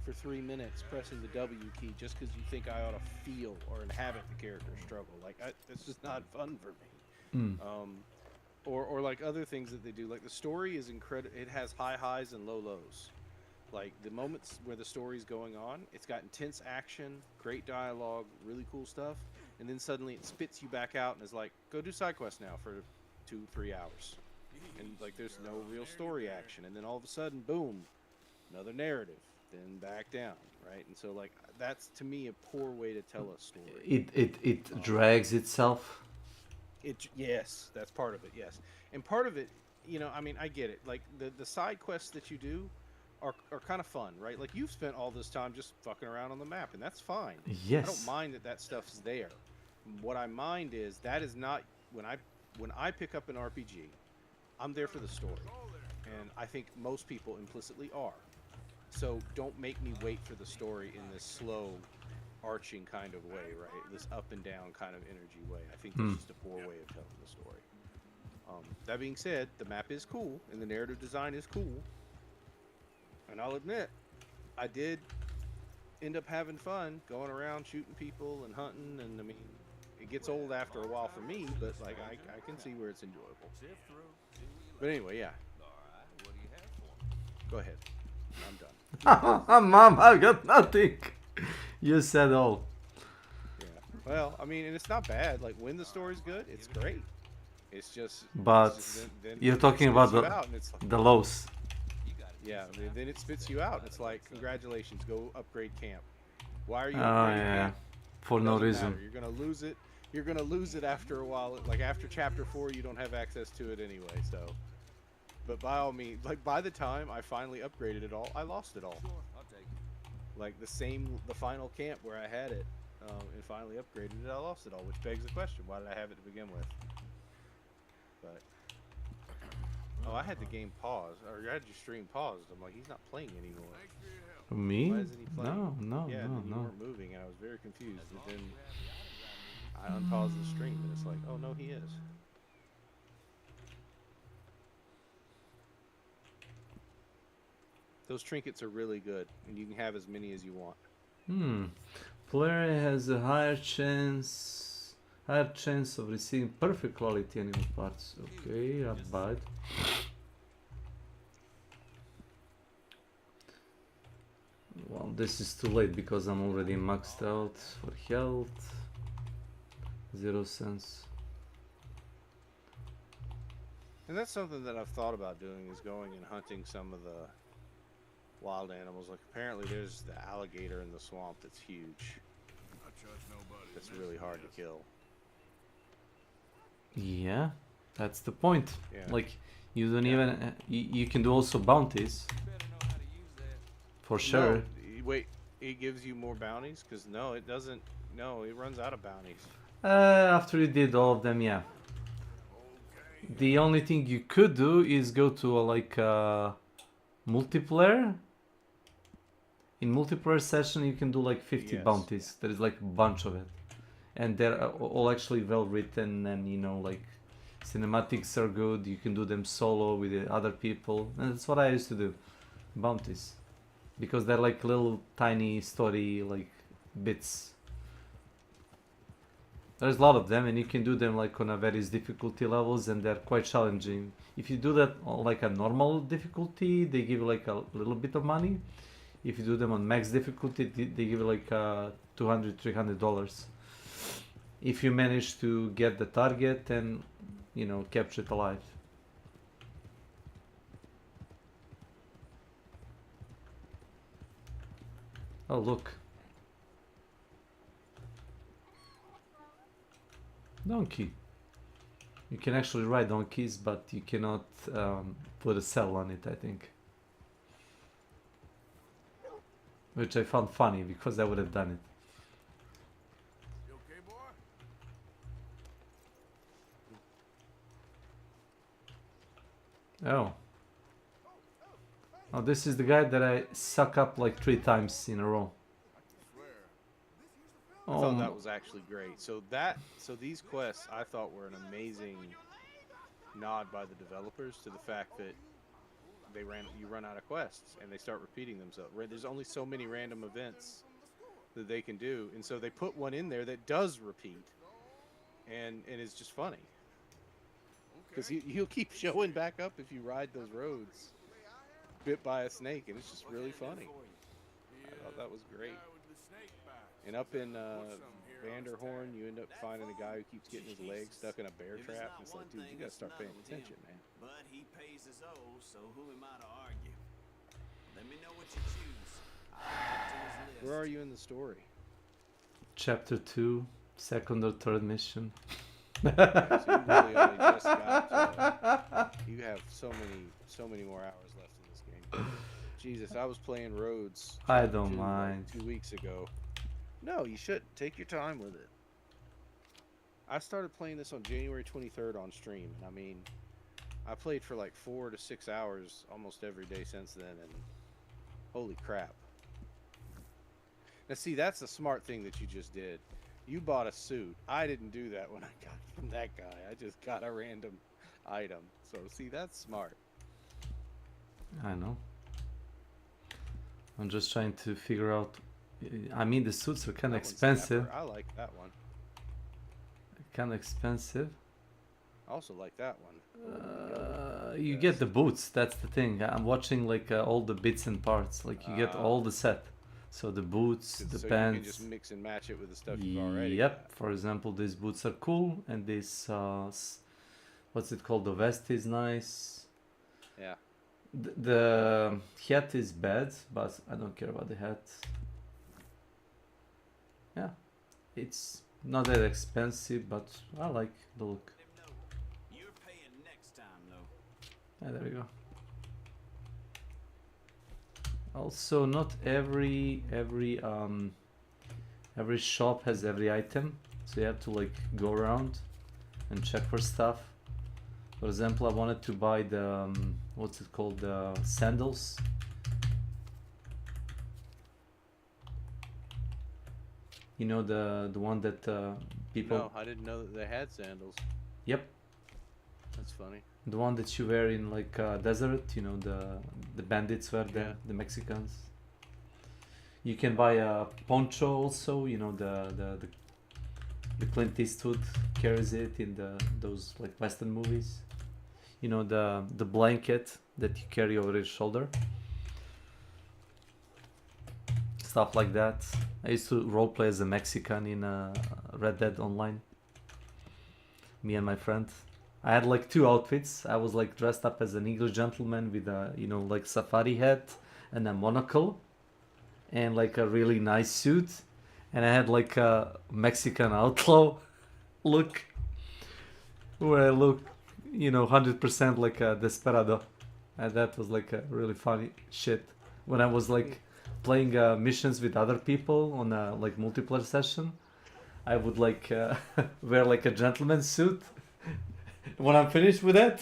for 3 minutes pressing the W key just because you think I ought to feel or inhabit the character's struggle. Like, it's just not fun for me. Or like other things that they do. Like, the story is incredible. It has high highs and low lows. Like, the moments where the story's going on, it's got intense action, great dialogue, really cool stuff, and then suddenly it spits you back out and is like, go do side quests now for 2-3 hours. And like, there's no real story action, and then all of a sudden, boom, another narrative, then back down, right? And so, like, that's to me a poor way to tell a story. It drags itself. Yes, that's part of it. Yes, and part of it, you know, I mean, I get it. Like the side quests that you do are kind of fun, right? Like, you've spent all this time just fucking around on the map, and that's fine. Yes. I don't mind that stuff's there. What I mind is that is not when I pick up an RPG, I'm there for the story, and I think most people implicitly are. So don't make me wait for the story in this slow, arching kind of way, right? This up and down kind of energy way. I think that's just a poor way of telling the story. That being said, the map is cool, and the narrative design is cool. And I'll admit, I did end up having fun going around shooting people and hunting, and I mean, it gets old after a while for me, but like I can see where it's enjoyable. But anyway, yeah. Go ahead. I'm done. Mom, I've got nothing. You said all. Yeah. Well, I mean, and it's not bad. Like, when the story's good, it's great. It's just. But then you're talking about the lows. Yeah, then it spits you out. It's like, congratulations, go upgrade camp. Why are you? Yeah, for no reason. Matter. You're gonna lose it. You're gonna lose it after a while. Like, after chapter 4, you don't have access to it anyway. So, but by all means, like, by the time I finally upgraded it all, I lost it all. Like the final camp where I had it, and finally upgraded it, I lost it all. Which begs the question: why did I have it to begin with? But I had the game paused, or I had your stream paused. I'm like, he's not playing anymore. Me? Why isn't he playing? No. Yeah, then you weren't moving, and I was very confused. But then I unpaused the stream, and it's like, oh no, he is. Those trinkets are really good, and you can have as many as you want. Player has a higher chance of receiving perfect quality animal parts. Okay, not bad. Well, this is too late because I'm already maxed out for health. 0 cents. And that's something that I've thought about doing, is going and hunting some of the wild animals. Like, apparently there's the alligator in the swamp that's huge. That's really hard to kill. Yeah, that's the point. Yeah. Like, you don't even you can do also bounties. For sure. No, wait, it gives you more bounties? Because no, it doesn't. No, it runs out of bounties. After you did all of them, yeah. The only thing you could do is go to like multiplayer. In multiplayer session, you can do like 50 bounties. There is like a bunch of it, and they're all actually well written, and you know, like cinematics are good. You can do them solo with the other people, and that's what I used to do, bounties, because they're like little tiny story like bits. There's a lot of them, and you can do them like on a various difficulty levels, and they're quite challenging. If you do that on like a normal difficulty, they give you like a little bit of money. If you do them on max difficulty, they give you like $200-300 if you manage to get the target and, you know, capture it alive. Oh, look. Donkey. You can actually ride donkeys, but you cannot put a cell on it, I think. Which I found funny, because I would have done it. You okay, boy? Oh. Oh, this is the guy that I suck up like 3 times in a row. I thought that was actually great. So these quests I thought were an amazing nod by the developers to the fact that you run out of quests and they start repeating themselves. There's only so many random events that they can do, and so they put one in there that does repeat, and it's just funny because he'll keep showing back up if you ride those roads bit by a snake, and it's just really funny. I thought that was great. And up in Vanderhorn, you end up finding a guy who keeps getting his leg stuck in a bear trap. It's like, dude, you gotta start paying attention, man. But he pays his owe, so who am I to argue? Let me know what you choose. I'll add to his list. Where are you in the story? Chapter 2, 2nd or 3rd mission. Yeah, so you really only just got you have so many more hours left in this game. Jesus, I was playing Roads. I don't mind. 2 weeks ago. No, you shouldn't. Take your time with it. I started playing this on January 23rd on stream, and I mean, I played for like 4 to 6 hours almost every day since then, and holy crap. Now see, that's a smart thing that you just did. You bought a suit. I didn't do that when I got it from that guy. I just got a random item. So see, that's smart. I know. I'm just trying to figure out. I mean, the suits are kind of expensive. I like that one. Kind of expensive. I also like that one. You get the boots. That's the thing. I'm watching like all the bits and parts. Like you get all the set. So the boots, the so pants. You can just mix and match it with the stuff you've already Yep. got. For example, these boots are cool, and this what's it called? The vest is nice. Yeah. The hat is bad, but I don't care about the hat. Yeah, it's not that expensive, but I like the look. You're paying next time, though. Yeah, there we go. Also, not every shop has every item, so you have to like go around and check for stuff. For example, I wanted to buy the what's it called, the sandals. You know, the one that people. No, I didn't know that they had sandals. Yep. That's funny. The one that you wear in like desert, you know, the bandits wear there, the Mexicans. You can buy a poncho also, you know, the Clint Eastwood carries it in those like Western movies. You know, the blanket that you carry over your shoulder. Stuff like that. I used to roleplay as a Mexican in Red Dead Online. Me and my friend. I had like 2 outfits. I was like dressed up as an English gentleman with a, you know, like safari hat and a monocle and like a really nice suit. And I had like a Mexican outlaw look where I look, you know, 100% like a desperado. And that was like a really funny shit when I was like playing missions with other people on a like multiplayer session, I would like wear like a gentleman's suit. When I'm finished with that,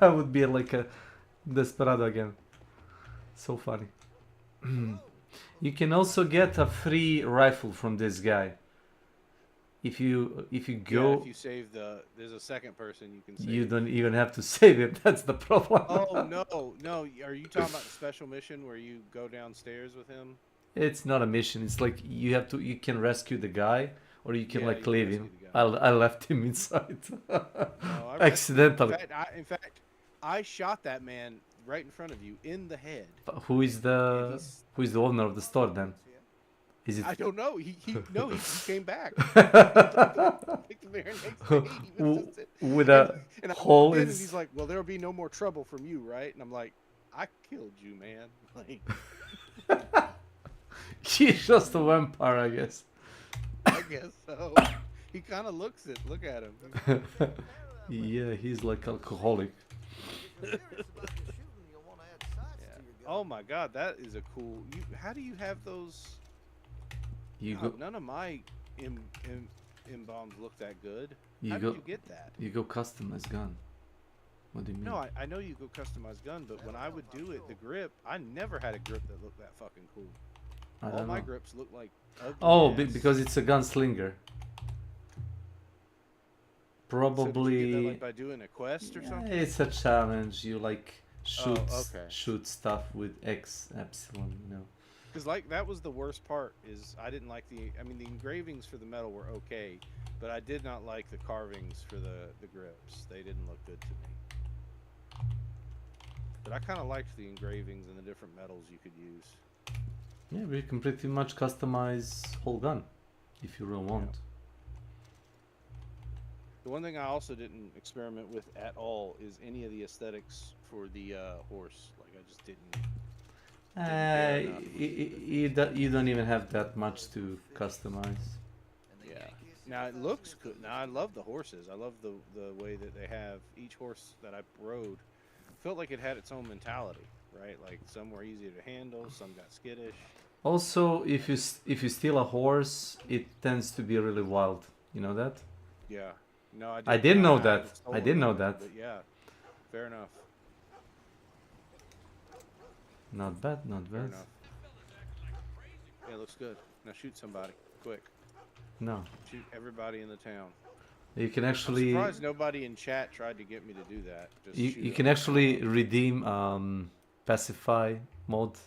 I would be like a desperado again. So funny. You can also get a free rifle from this guy. If you go, Yeah, if you save there's a second person you can save. you don't even have to save it. That's the problem. Oh no! Are you talking about the special mission where you go downstairs with him? It's not a mission. It's like you can rescue the guy, or you can Yeah, like you can leave rescue him. the guy. I left him inside No, I accidentally. In fact, I shot that man right in front of you in the head. Who is the owner of the store then? Is it? I don't know. He came back. Picked the very next day. He was just With a and I hole walked in in. and he's like, "Well, there'll be no more trouble from you, right?" And I'm like, "I killed you, man." Like, He's just a vampire, I guess. I guess so. He kind of looks it. Look at him. Yeah, he's like alcoholic. Yeah. Oh my God, that is a cool. How do you have those? None of my M bombs look that good. How did you get that? You go customize gun. What do you mean? No, I know you go customize gun, but when I would do it, the grip, I never had a grip that looked that fucking cool. All my grips look like ugly. Oh, because it's a gunslinger. Probably. So did you get that, like, by doing a quest or something? It's a challenge. You like shoot okay. shoot stuff with X epsilon, you know. Because like that was the worst part is I didn't like the engravings for the metal were okay, but I did not like the carvings for the grips. They didn't look good to me. But I kind of liked the engravings and the different metals you could use. Yeah, we can pretty much customize whole gun if you really want. The one thing I also didn't experiment with at all is any of the aesthetics for the horse. Like I just didn't. You don't even have that much to customize. Yeah. Now it looks good. Now I love the horses. I love the way that they have each horse that I rode. Felt like it had its own mentality, right? Like some were easier to handle, some got skittish. Also, if you steal a horse, it tends to be really wild. You know that? Yeah. No, I didn't know that. I didn't know that. But yeah, fair enough. Not bad, not Fair bad. enough. Yeah, it looks good. Now shoot somebody, quick. No. Shoot everybody in the town. You can actually. I'm surprised nobody in chat tried to get me to do that. Just You can actually redeem pacify mode.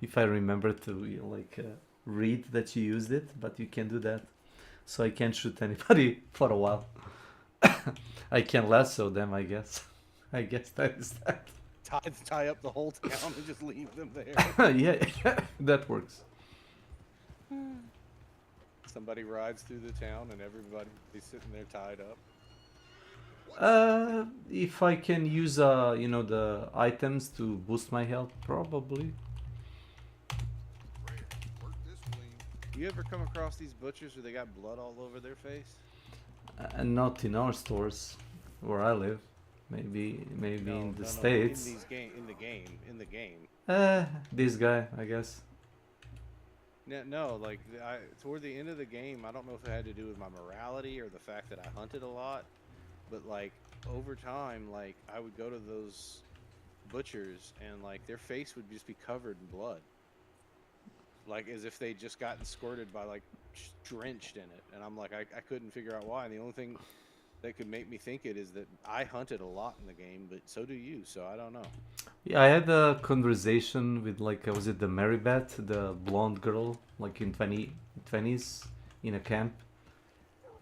If I remember to like read that you used it, but you can do that. So I can't shoot anybody for a while. I can lasso them, I guess. I guess that is that. Tie up the whole town and just leave them there. Yeah, that works. Somebody rides through the town and everybody's sitting there tied up. If I can use the items to boost my health, probably. You ever come across these butchers where they got blood all over their face? Not in our stores where I live. Maybe in the States. In the game. This guy, I guess. No, like toward the end of the game, I don't know if it had to do with my morality or the fact that I hunted a lot, but like over time, like I would go to those butchers and like their face would just be covered in blood, like as if they just gotten squirted by like drenched in it, and I'm like I couldn't figure out why. And the only thing that could make me think it is that I hunted a lot in the game, but so do you, so I don't know. Yeah, I had a conversation with like was it the Marybeth, the blonde girl, like in 20s in a camp,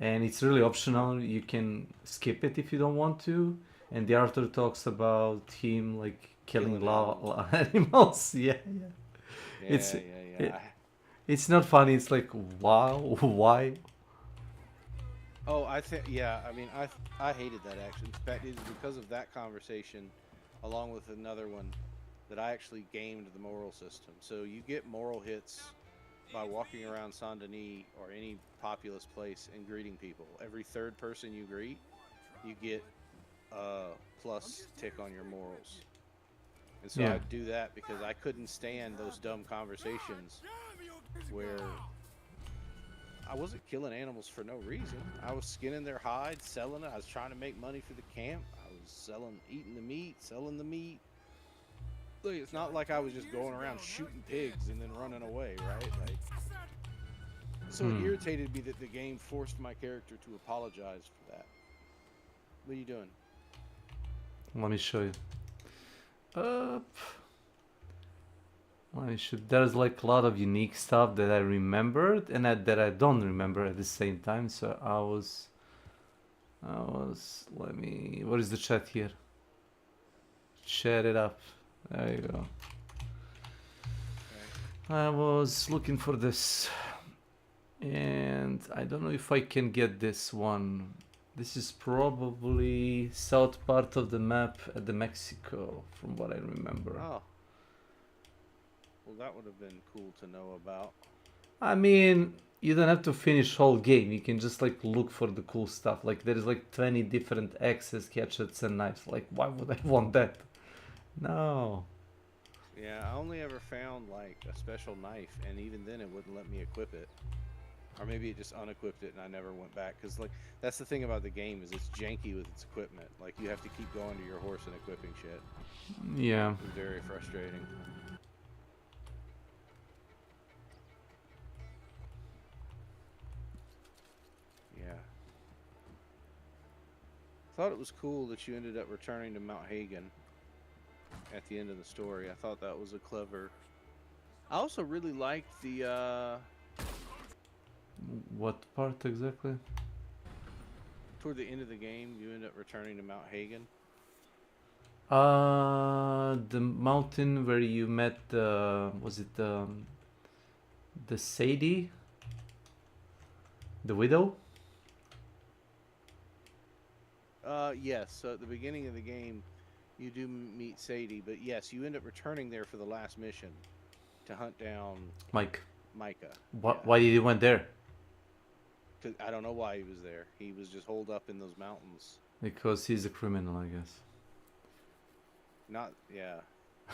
and it's really optional. You can skip it if you don't want to, and the author talks about him like killing animals. Yeah. It's not funny. It's like wow, why? Oh, I think I mean I hated that action. In fact, it was because of that conversation, along with another one, that I actually gamed the moral system. So you get moral hits by walking around Saint Denis or any populous place and greeting people. Every third person you greet, you get a plus tick on your morals. And so I'd do that because I couldn't stand those dumb conversations where I wasn't killing animals for no reason. I was skinning their hide, selling it. I was trying to make money for the camp. I was eating the meat, selling the meat. Look, it's not like I was just going around shooting pigs and then running away, right? Like, so it irritated me that the game forced my character to apologize for that. What are you doing? Let me show you. There's like a lot of unique stuff that I remembered and that I don't remember at the same time. So I was. What is the chat here? Chat it up. There you go. Okay. I was looking for this, and I don't know if I can get this one. This is probably south part of the map at the Mexico, from what I remember. Oh. Well, that would have been cool to know about. I mean, you don't have to finish whole game. You can just like look for the cool stuff. Like there is like 20 different axes, hatchets, and knives. Like why would I want that? No. Yeah, I only ever found like a special knife, and even then it wouldn't let me equip it. Or maybe it just unequipped it and I never went back. Because like that's the thing about the game is it's janky with its equipment. Like you have to keep going to your horse and equipping shit. Yeah. It's very frustrating. Yeah. I thought it was cool that you ended up returning to Mount Hagen at the end of the story. I thought that was a clever... I also really liked the... What part exactly? Toward the end of the game, you end up returning to Mount Hagen. The mountain where you met was it the Sadie? The widow? Yes. So at the beginning of the game, you do meet Sadie, but yes, you end up returning there for the last mission to hunt down Micah. Yeah. Why did he went there? I don't know why he was there. He was just holed up in those mountains. Because he's a criminal, I guess. Yeah.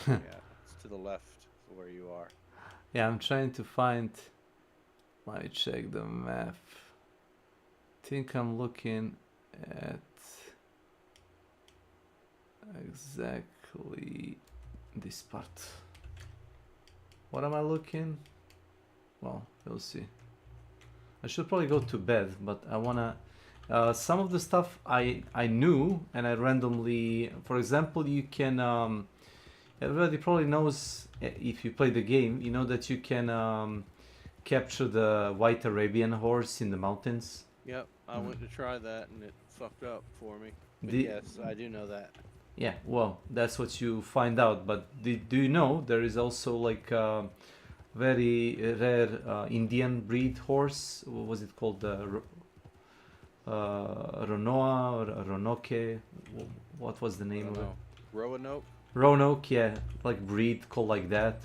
Yeah, it's to the left of where you are. Yeah, I'm trying to find... Let me check the map. I think I'm looking at exactly this part. What am I looking? Well, we'll see. I should probably go to bed, but I wanna... some of the stuff I knew, and I randomly... For example, you can... everybody probably knows, if you play the game, you know that you can capture the white Arabian horse in the mountains. Yep, I went to try that and it fucked up for me. But yes, I do know that. Yeah, well, that's what you find out. But do you know there is also like a very rare Indian breed horse? What was it called? Ronoa or Ronoke? What was the name of it? Roanoke? Roanoke, yeah, like breed called like that.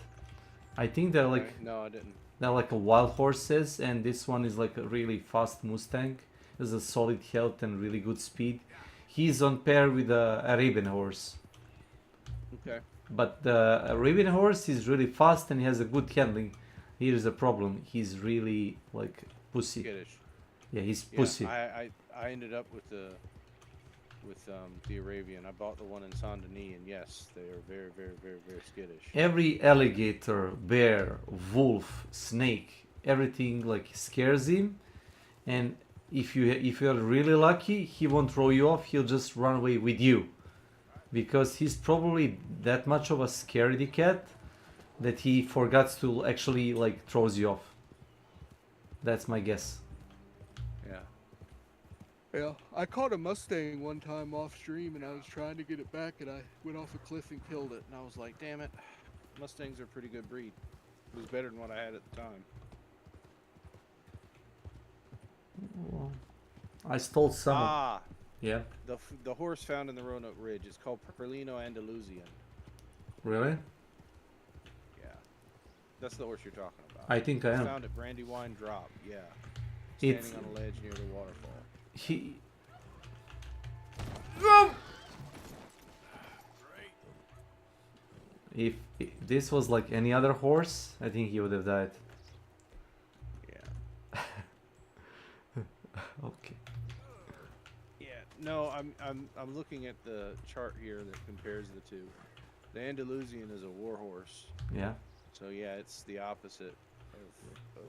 I think they're like... No, I didn't. They're like a wild horses, and this one is like a really fast Mustang. Has a solid health and really good speed. He's on pair with the Arabian horse. Okay. But the Arabian horse is really fast and he has a good handling. Here's the problem: he's really like pussy. Skittish. Yeah, he's pussy. I ended up with the Arabian. I bought the one in Saint Denis, and yes, they are very, very, very, very skittish. Every alligator, bear, wolf, snake, everything like scares him, and if you're really lucky, he won't throw you off. He'll just run away with you, because he's probably that much of a scaredy cat that he forgets to actually like throws you off. That's my guess. Yeah, I caught a Mustang one time off stream and I was trying to get it back and I went off a cliff and killed it. And I was like, damn it, Mustangs are a pretty good breed. It was better than what I had at the time. Well, I stole some. Ah, yeah. The horse found in the Roanoke Ridge is called Perlino Andalusian. Really? Yeah, that's the horse you're talking about. I think I am. Found at Brandywine Drop. Yeah, standing on a ledge near the waterfall. He... if this was like any other horse, I think he would have died. Yeah. Okay. Yeah. No, I'm looking at the chart here that compares the two. The Andalusian is a war horse. Yeah. So yeah, it's the opposite of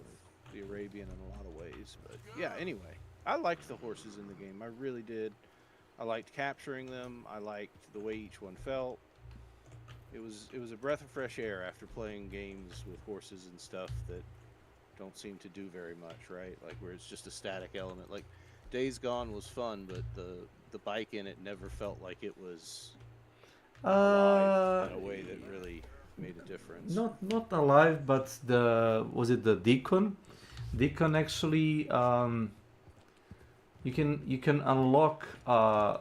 the Arabian in a lot of ways. But yeah, anyway, I liked the horses in the game. I really did. I liked capturing them. I liked the way each one felt. It was a breath of fresh air after playing games with horses and stuff that don't seem to do very much, right? Like where it's just a static element. Like Days Gone was fun, but the bike in it never felt like it was alive in a way that really made a difference. Not alive, but was it the Deacon? Deacon actually you can unlock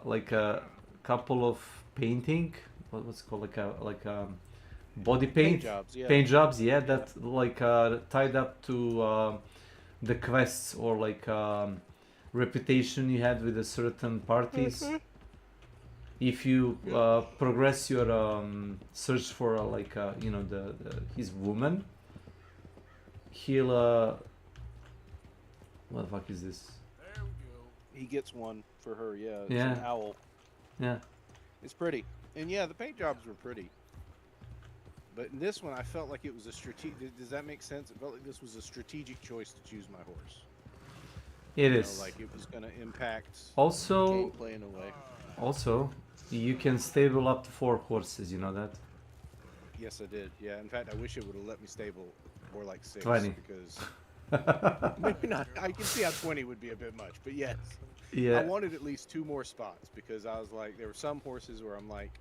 like a couple of painting, what's it called, like a body paint paint jobs, yeah, that like tied up to the quests or like reputation you had with a certain parties. If you progress your search for like you know the his woman, he'll what the fuck is this? There we go. He gets one for her, yeah. It's Yeah. an owl. Yeah. It's pretty. And yeah, the paint jobs were pretty. But in this one, I felt like it was a strategic... Does that make sense? It felt like this was a strategic choice to choose my horse. It is. Like it was going to impact also gameplay in a way. Also, you can stable up to 4 horses, you know that? Yes, I did. Yeah, in fact, I wish it would have let me stable more like 6. 20. Because... maybe not. I can see how 20 would be a bit much, but yes. Yeah. I wanted at least 2 more spots because I was like, there were some horses where I'm like,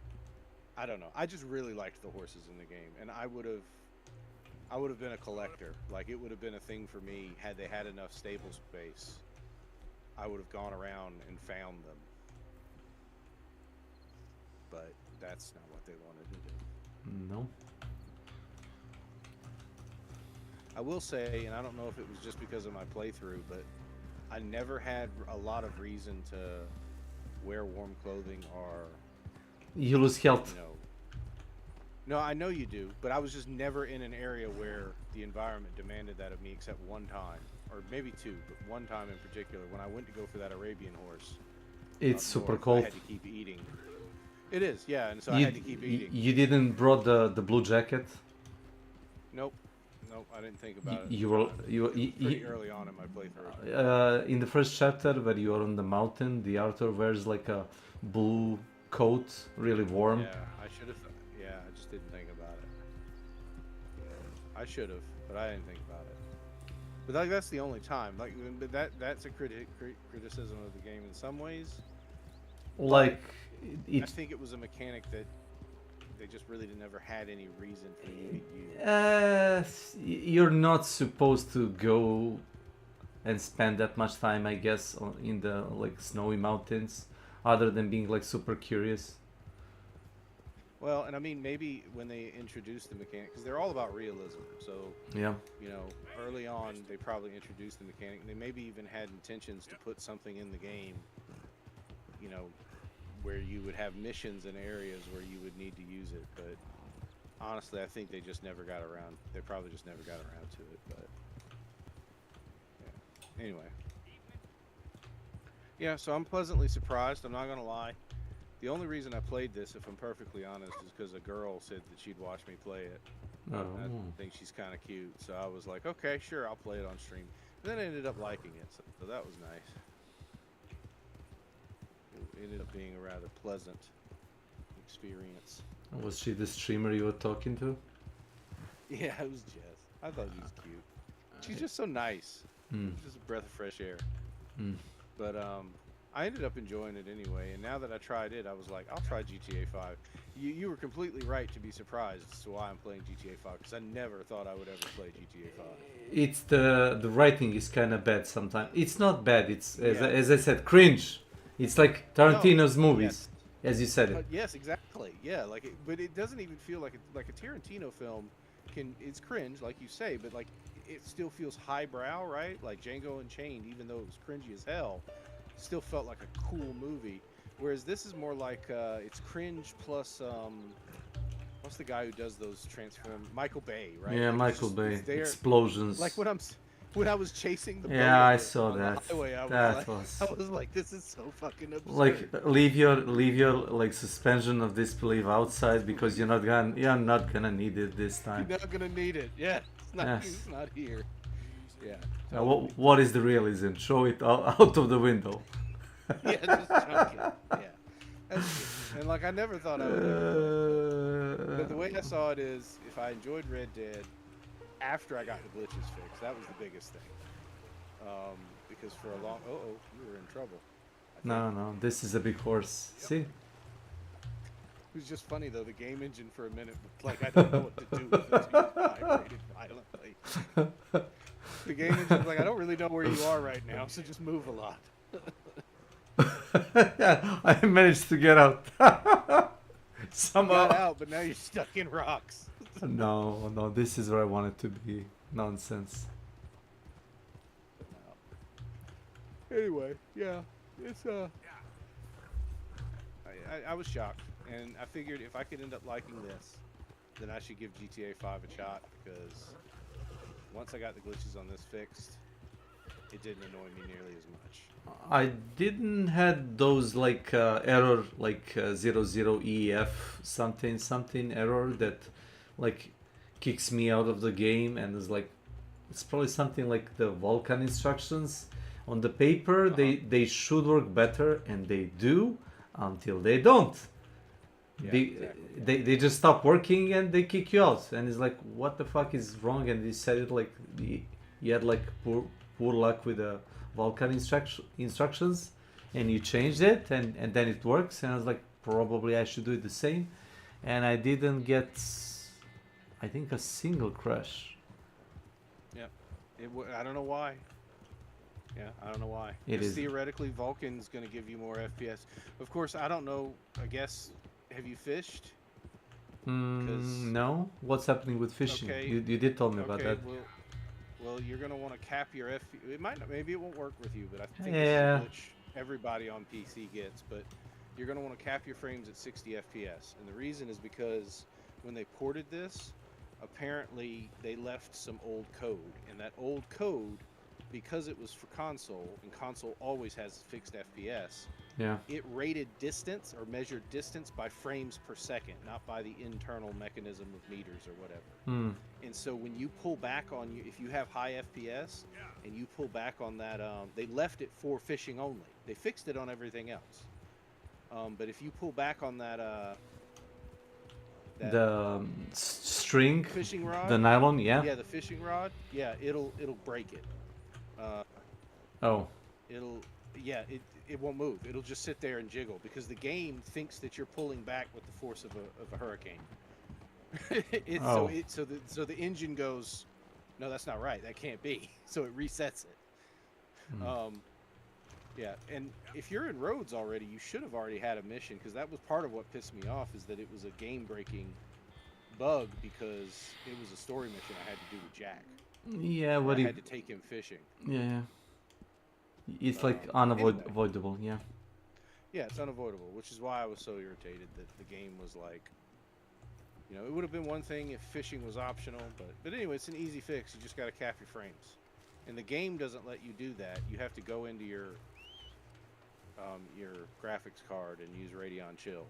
I don't know. I just really liked the horses in the game, and I would have been a collector. Like it would have been a thing for me had they had enough stable space. I would have gone around and found them. But that's not what they wanted to do. No. I will say, and I don't know if it was just because of my playthrough, but I never had a lot of reason to wear warm clothing or... You lose health. You know, no, I know you do, but I was just never in an area where the environment demanded that of me except one time, or maybe 2, but one time in particular, when I went to go for that Arabian horse. It's super north, cold. I had to keep eating. It is, yeah, and so I had to keep eating. You didn't brought the blue jacket? Nope. Nope, I didn't think about it. You pretty early on in my playthrough. In the first chapter, where you are on the mountain, the Arthur wears like a blue coat, really warm. Yeah, I should have. Yeah, I just didn't think about it. Yeah, I should have, but I didn't think about it. But like that's the only time. Like, but that's a criticism of the game in some ways. Like, I think it was a mechanic that they just really never had any reason for you to use. You're not supposed to go and spend that much time, I guess, in the like snowy mountains, other than being like super curious. Well, and I mean, maybe when they introduced the mechanic, because they're all about realism. So, yeah, you know, early on they probably introduced the mechanic. And they maybe even had intentions to put something in the game, you know, where you would have missions in areas where you would need to use it. But honestly, I think they just never got around. They probably just never got around to it. But yeah. Anyway. Yeah, so I'm pleasantly surprised. I'm not gonna lie. The only reason I played this, if I'm perfectly honest, is because a girl said that she'd watch me play it. Oh. I think she's kind of cute, so I was like, okay, sure, I'll play it on stream. And then I ended up liking it, so that was nice. It ended up being a rather pleasant experience. Was she the streamer you were talking to? Yeah, it was Jess. I thought she was cute. She's just so nice. Just a breath of fresh air. But I ended up enjoying it anyway, and now that I tried it, I was like, I'll try GTA 5. You were completely right to be surprised as to why I'm playing GTA 5, because I never thought I would ever play GTA 5. It's the writing is kind of bad sometimes. It's not bad. It's as I said, cringe. It's like Tarantino's movies, as you said it. Yes, exactly. Yeah, like, but it doesn't even feel like a Tarantino film. It's cringe, like you say, but like it still feels highbrow, right? Like Django Unchained, even though it was cringy as hell, still felt like a cool movie. Whereas this is more like it's cringe plus what's the guy who does those transform? Michael Bay, right? Yeah, Like, Michael he's Bay. there. Explosions. Like when I was chasing the boat Yeah, I on saw the that. highway, I That was like, this is so fucking absurd. like leave your like suspension of disbelief outside because you're not gonna need it this time. You're not gonna need it. Yeah, Yes. it's not here. Yeah. Now, what is the realism? Show it out of the window. Yeah, just chunk it. Yeah. That's true. And like I never thought I would ever. But the way I saw it is, if I enjoyed Red Dead after I got the glitches fixed, that was the biggest thing. Because for a long, you were in trouble. No, this is a big horse. See? It was just funny though. The game engine for a minute, like I didn't know what to do with it. So it vibrated violently. The game engine's like, I don't really know where you are right now, so just move a lot. Yeah, I managed to get out. Somehow. You got out, but now you're stuck in rocks. No, this is where I wanted to be. Nonsense. Anyway, yeah, it's I was shocked, and I figured if I could end up liking this, then I should give GTA 5 a shot, because once I got the glitches on this fixed, it didn't annoy me nearly as much. I didn't had those like error like 00EF something error that like kicks me out of the game, and is like it's probably something like the Vulkan instructions on the paper. They should work better, and they do until they don't. Yeah, they just stop working and they kick you out, and it's like, what the fuck is wrong? And they said it like you had like poor luck with the Vulkan instructions, and you changed it, and then it works. And I was like, probably I should do it the same, and I didn't get, I think, a single crash. Yeah, I don't know why. Yeah, I don't know why. It is theoretically Vulcan's going to give you more FPS. Of course, I don't know. I guess, have you fished? No. What's happening with fishing? Okay. You did tell me about that. Well, you're going to want to cap your FPS. It might not, maybe it won't work with you, but I think Yeah. this is which everybody on PC gets. But you're going to want to cap your frames at 60 FPS, and the reason is because when they ported this, apparently they left some old code, and that old code, because it was for console, and console always has fixed FPS, Yeah. it rated distance or measured distance by frames per second, not by the internal mechanism of meters or whatever. And so when you pull back on if you have high FPS and you pull back on that, they left it for fishing only. They fixed it on everything else. But if you pull back on that, the string, fishing rod, the nylon, yeah. Yeah, the fishing rod, yeah, it'll break it. It won't move. It'll just sit there and jiggle because the game thinks that you're pulling back with the force of a hurricane. So the engine goes, no, that's not right. That can't be. So it resets it. Yeah, and if you're in Rhodes already, you should have already had a mission, because that was part of what pissed me off, is that it was a game-breaking bug because it was a story mission I had to do with Jack. Yeah, what I had to take him fishing. Yeah. It's like unavoidable, yeah. Yeah, it's unavoidable, which is why I was so irritated that the game was like, you know, it would have been one thing if fishing was optional, but anyway, it's an easy fix. You just got to cap your frames. And the game doesn't let you do that. You have to go into your graphics card and use Radeon Chill.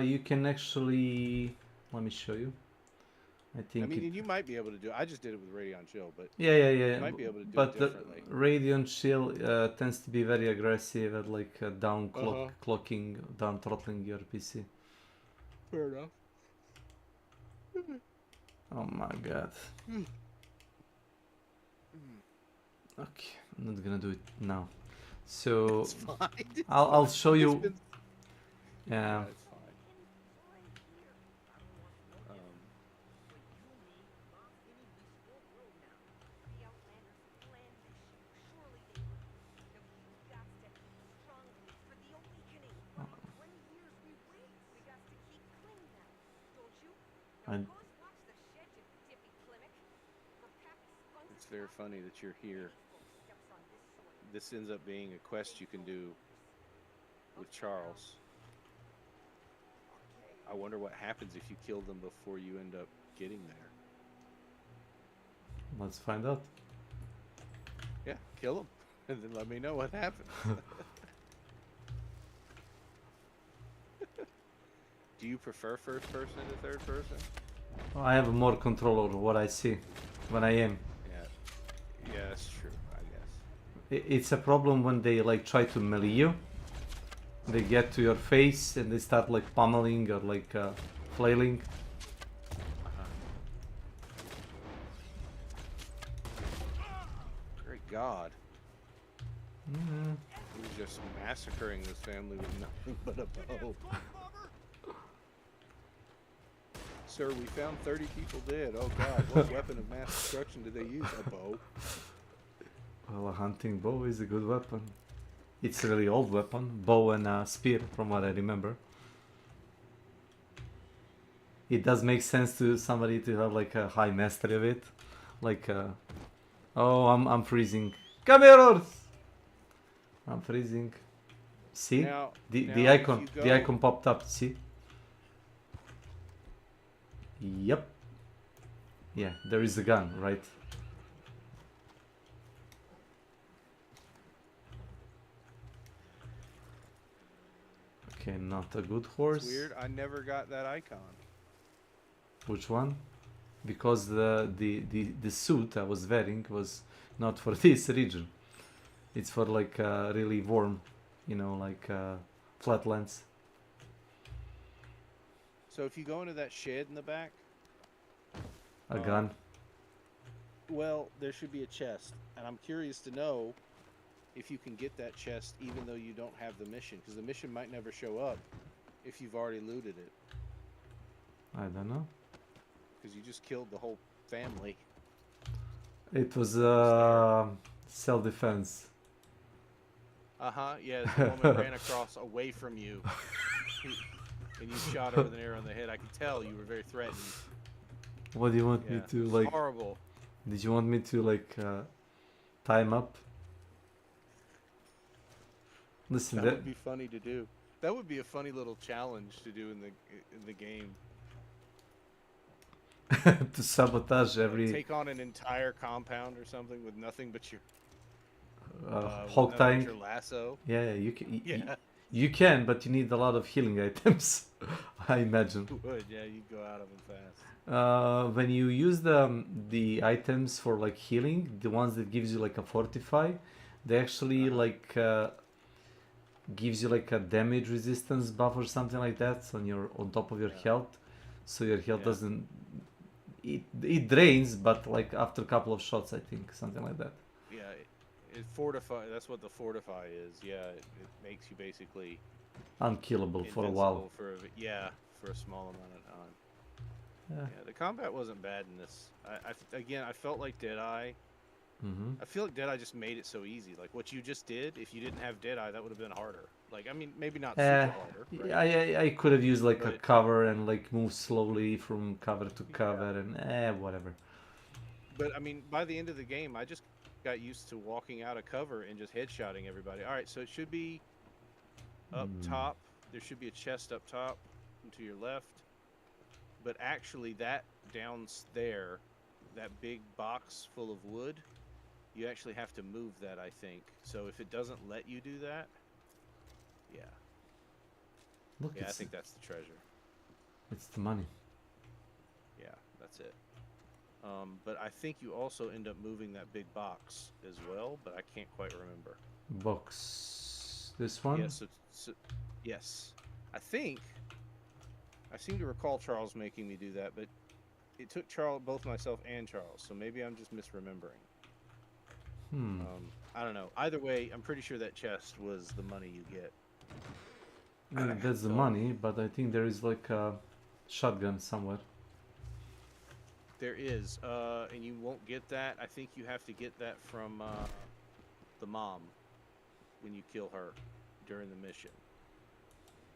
You can actually, let me show you. I mean, you might be able to do it. I just did it with Radeon Chill, but yeah. You might be able to do it differently. But the Radeon Chill tends to be very aggressive at like down throttling your PC. Fair enough. Oh my god. Okay, I'm not gonna do it now. So it's fine. I'll show you. Yeah. It's fine. It's very funny that you're here. This ends up being a quest you can do with Charles. I wonder what happens if you kill them before you end up getting there. Let's find out. Yeah, kill them, and then let me know what happens. Do you prefer first person to third person? I have more control over what I see when I aim. Yeah, that's true, I guess. It's a problem when they like try to melee you. They get to your face and they start like pummeling or like flailing. Great God. Mm. He was just massacring this family with nothing but a bow. Sir, we found 30 people dead. Oh God, what weapon of mass destruction did they use? A bow? Well, a hunting bow is a good weapon. It's a really old weapon. Bow and a spear, from what I remember. It does make sense to somebody to have like a high mastery of it. Like, oh, I'm freezing. Come here, horse! I'm freezing. See? Now, the icon popped up, see? Yep. Yeah, there is a gun, right? Okay, not a good horse. It's weird, I never got that icon. Which one? Because the suit I was wearing was not for this region. It's for like really warm, you know, like flatlands. So if you go into that shed in the back, A gun. Well, there should be a chest, and I'm curious to know if you can get that chest even though you don't have the mission, because the mission might never show up if you've already looted it. I don't know. Because you just killed the whole family. It was self-defense. Yeah, the woman ran across away from you, and you shot her with an arrow in the head. I could tell you were very threatened. What do you want me to like? Horrible. Did you want me to like time up? Listen, that would be funny to do. That would be a funny little challenge to do in the game. To sabotage every. Take on an entire compound or something with nothing but your hog tying. Your lasso. Yeah, you can. You can, but you need a lot of healing items. I imagine. You would, yeah, you'd go out of them fast. When you use the items for like healing, the ones that gives you like a fortify, they actually like gives you like a damage resistance buff or something like that on top of your health, so your health doesn't. It drains, but like after a couple of shots, I think something like that. Yeah, it fortify. That's what the fortify is. Yeah, it makes you basically unkillable for a while. For a small amount of time. Yeah. The combat wasn't bad in this. I felt like Deadeye. I feel like Deadeye just made it so easy. Like what you just did, if you didn't have Deadeye, that would have been harder. Like, I mean, maybe not super harder. Right? I could have used like a cover and like move slowly from cover to cover and whatever. But I mean, by the end of the game, I just got used to walking out of cover and just headshotting everybody. All right, so it should be up top. There should be a chest up top and to your left. But actually, that down there, that big box full of wood, you actually have to move that, I think. So if it doesn't let you do that, Look, I think that's the treasure. It's the money. Yeah, that's it. But I think you also end up moving that big box as well, but I can't quite remember. Box. This one? Yeah, yes. I seem to recall Charles making me do that, but it took both myself and Charles, so maybe I'm just misremembering. I don't know. Either way, I'm pretty sure that chest was the money you get. That's the money, but I think there is like a shotgun somewhere. There is, and you won't get that. I think you have to get that from the mom when you kill her during the mission.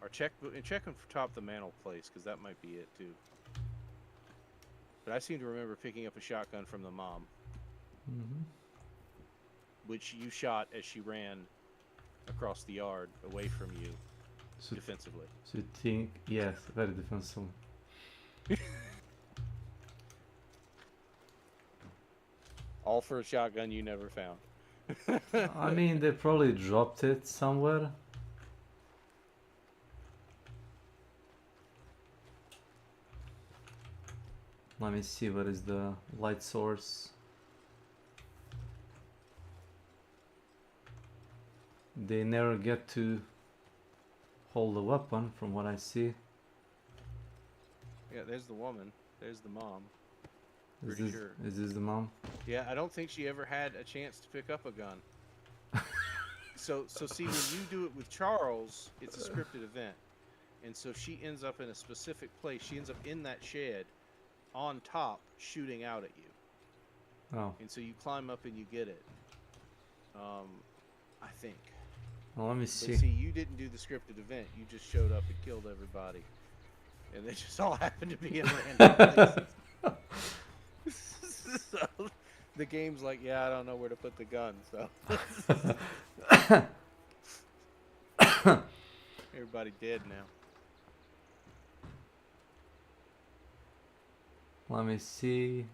Or check on top the mantle place, because that might be it too. But I seem to remember picking up a shotgun from the mom, which you shot as she ran across the yard away from you. So, defensively. so you think, yes, very defensive. All for a shotgun you never found. I mean, they probably dropped it somewhere. Let me see, what is the light source? They never get to hold the weapon from what I see. Yeah, there's the woman. There's the mom. Is Pretty this, sure. is this the mom? Yeah, I don't think she ever had a chance to pick up a gun. So see, when you do it with Charles, it's a scripted event. And so she ends up in a specific place. She ends up in that shed on top shooting out at you. Oh. And so you climb up and you get it. I think. Well, let me But see. see, you didn't do the scripted event. You just showed up and killed everybody. And they just all happened to be in random places. So the game's like, yeah, I don't know where to put the gun, so. Everybody dead now. Let me see.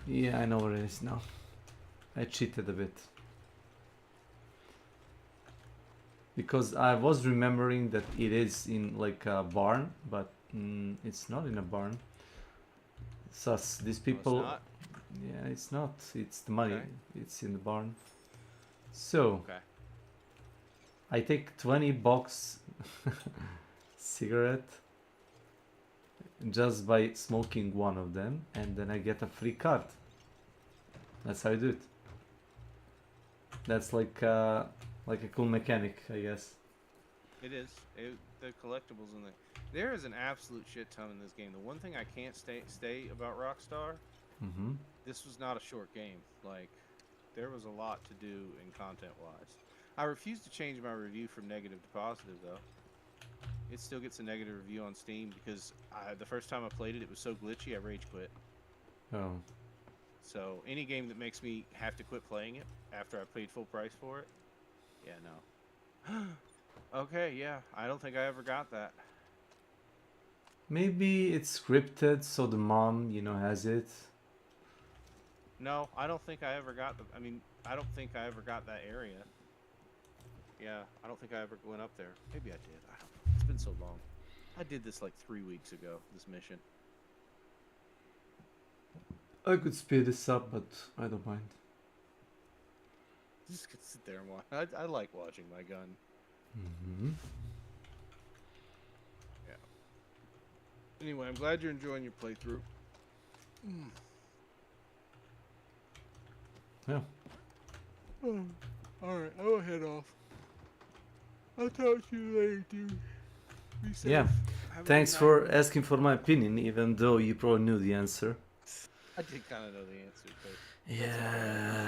Yeah, I know where it is now. I cheated a bit. Because I was remembering that it is in like a barn, but it's not in a barn. Sus, these people... it's not? Yeah, it's not. It's the money. Okay. It's in the barn. So... Okay. I take 20 bucks cigarette just by smoking one of them, and then I get a free card. That's how I do it. That's like a cool mechanic, I guess. It is. The collectibles in there is an absolute shit ton in this game. The one thing I can't stay about Rockstar, this was not a short game. Like, there was a lot to do in content-wise. I refuse to change my review from negative to positive, though. It still gets a negative review on Steam because the first time I played it, it was so glitchy, I rage quit. Oh. So any game that makes me have to quit playing it after I paid full price for it, yeah, no. Okay, yeah, I don't think I ever got that. Maybe it's scripted, so the mom, you know, has it. No, I don't think I ever got I don't think I ever got that area. Yeah, I don't think I ever went up there. Maybe I did. I don't know. It's been so long. I did this like 3 weeks ago, this mission. I could speed this up, but I don't mind. Just could sit there and watch. I like watching my gun. Yeah. Anyway, I'm glad you're enjoying your playthrough. Yeah. Alright, I'll head off. I'll talk to you later, dude. Be safe. Yeah. Have a Thanks good for night. asking for my opinion, even though you probably knew the answer. I did kind of know the answer, but... Yeah.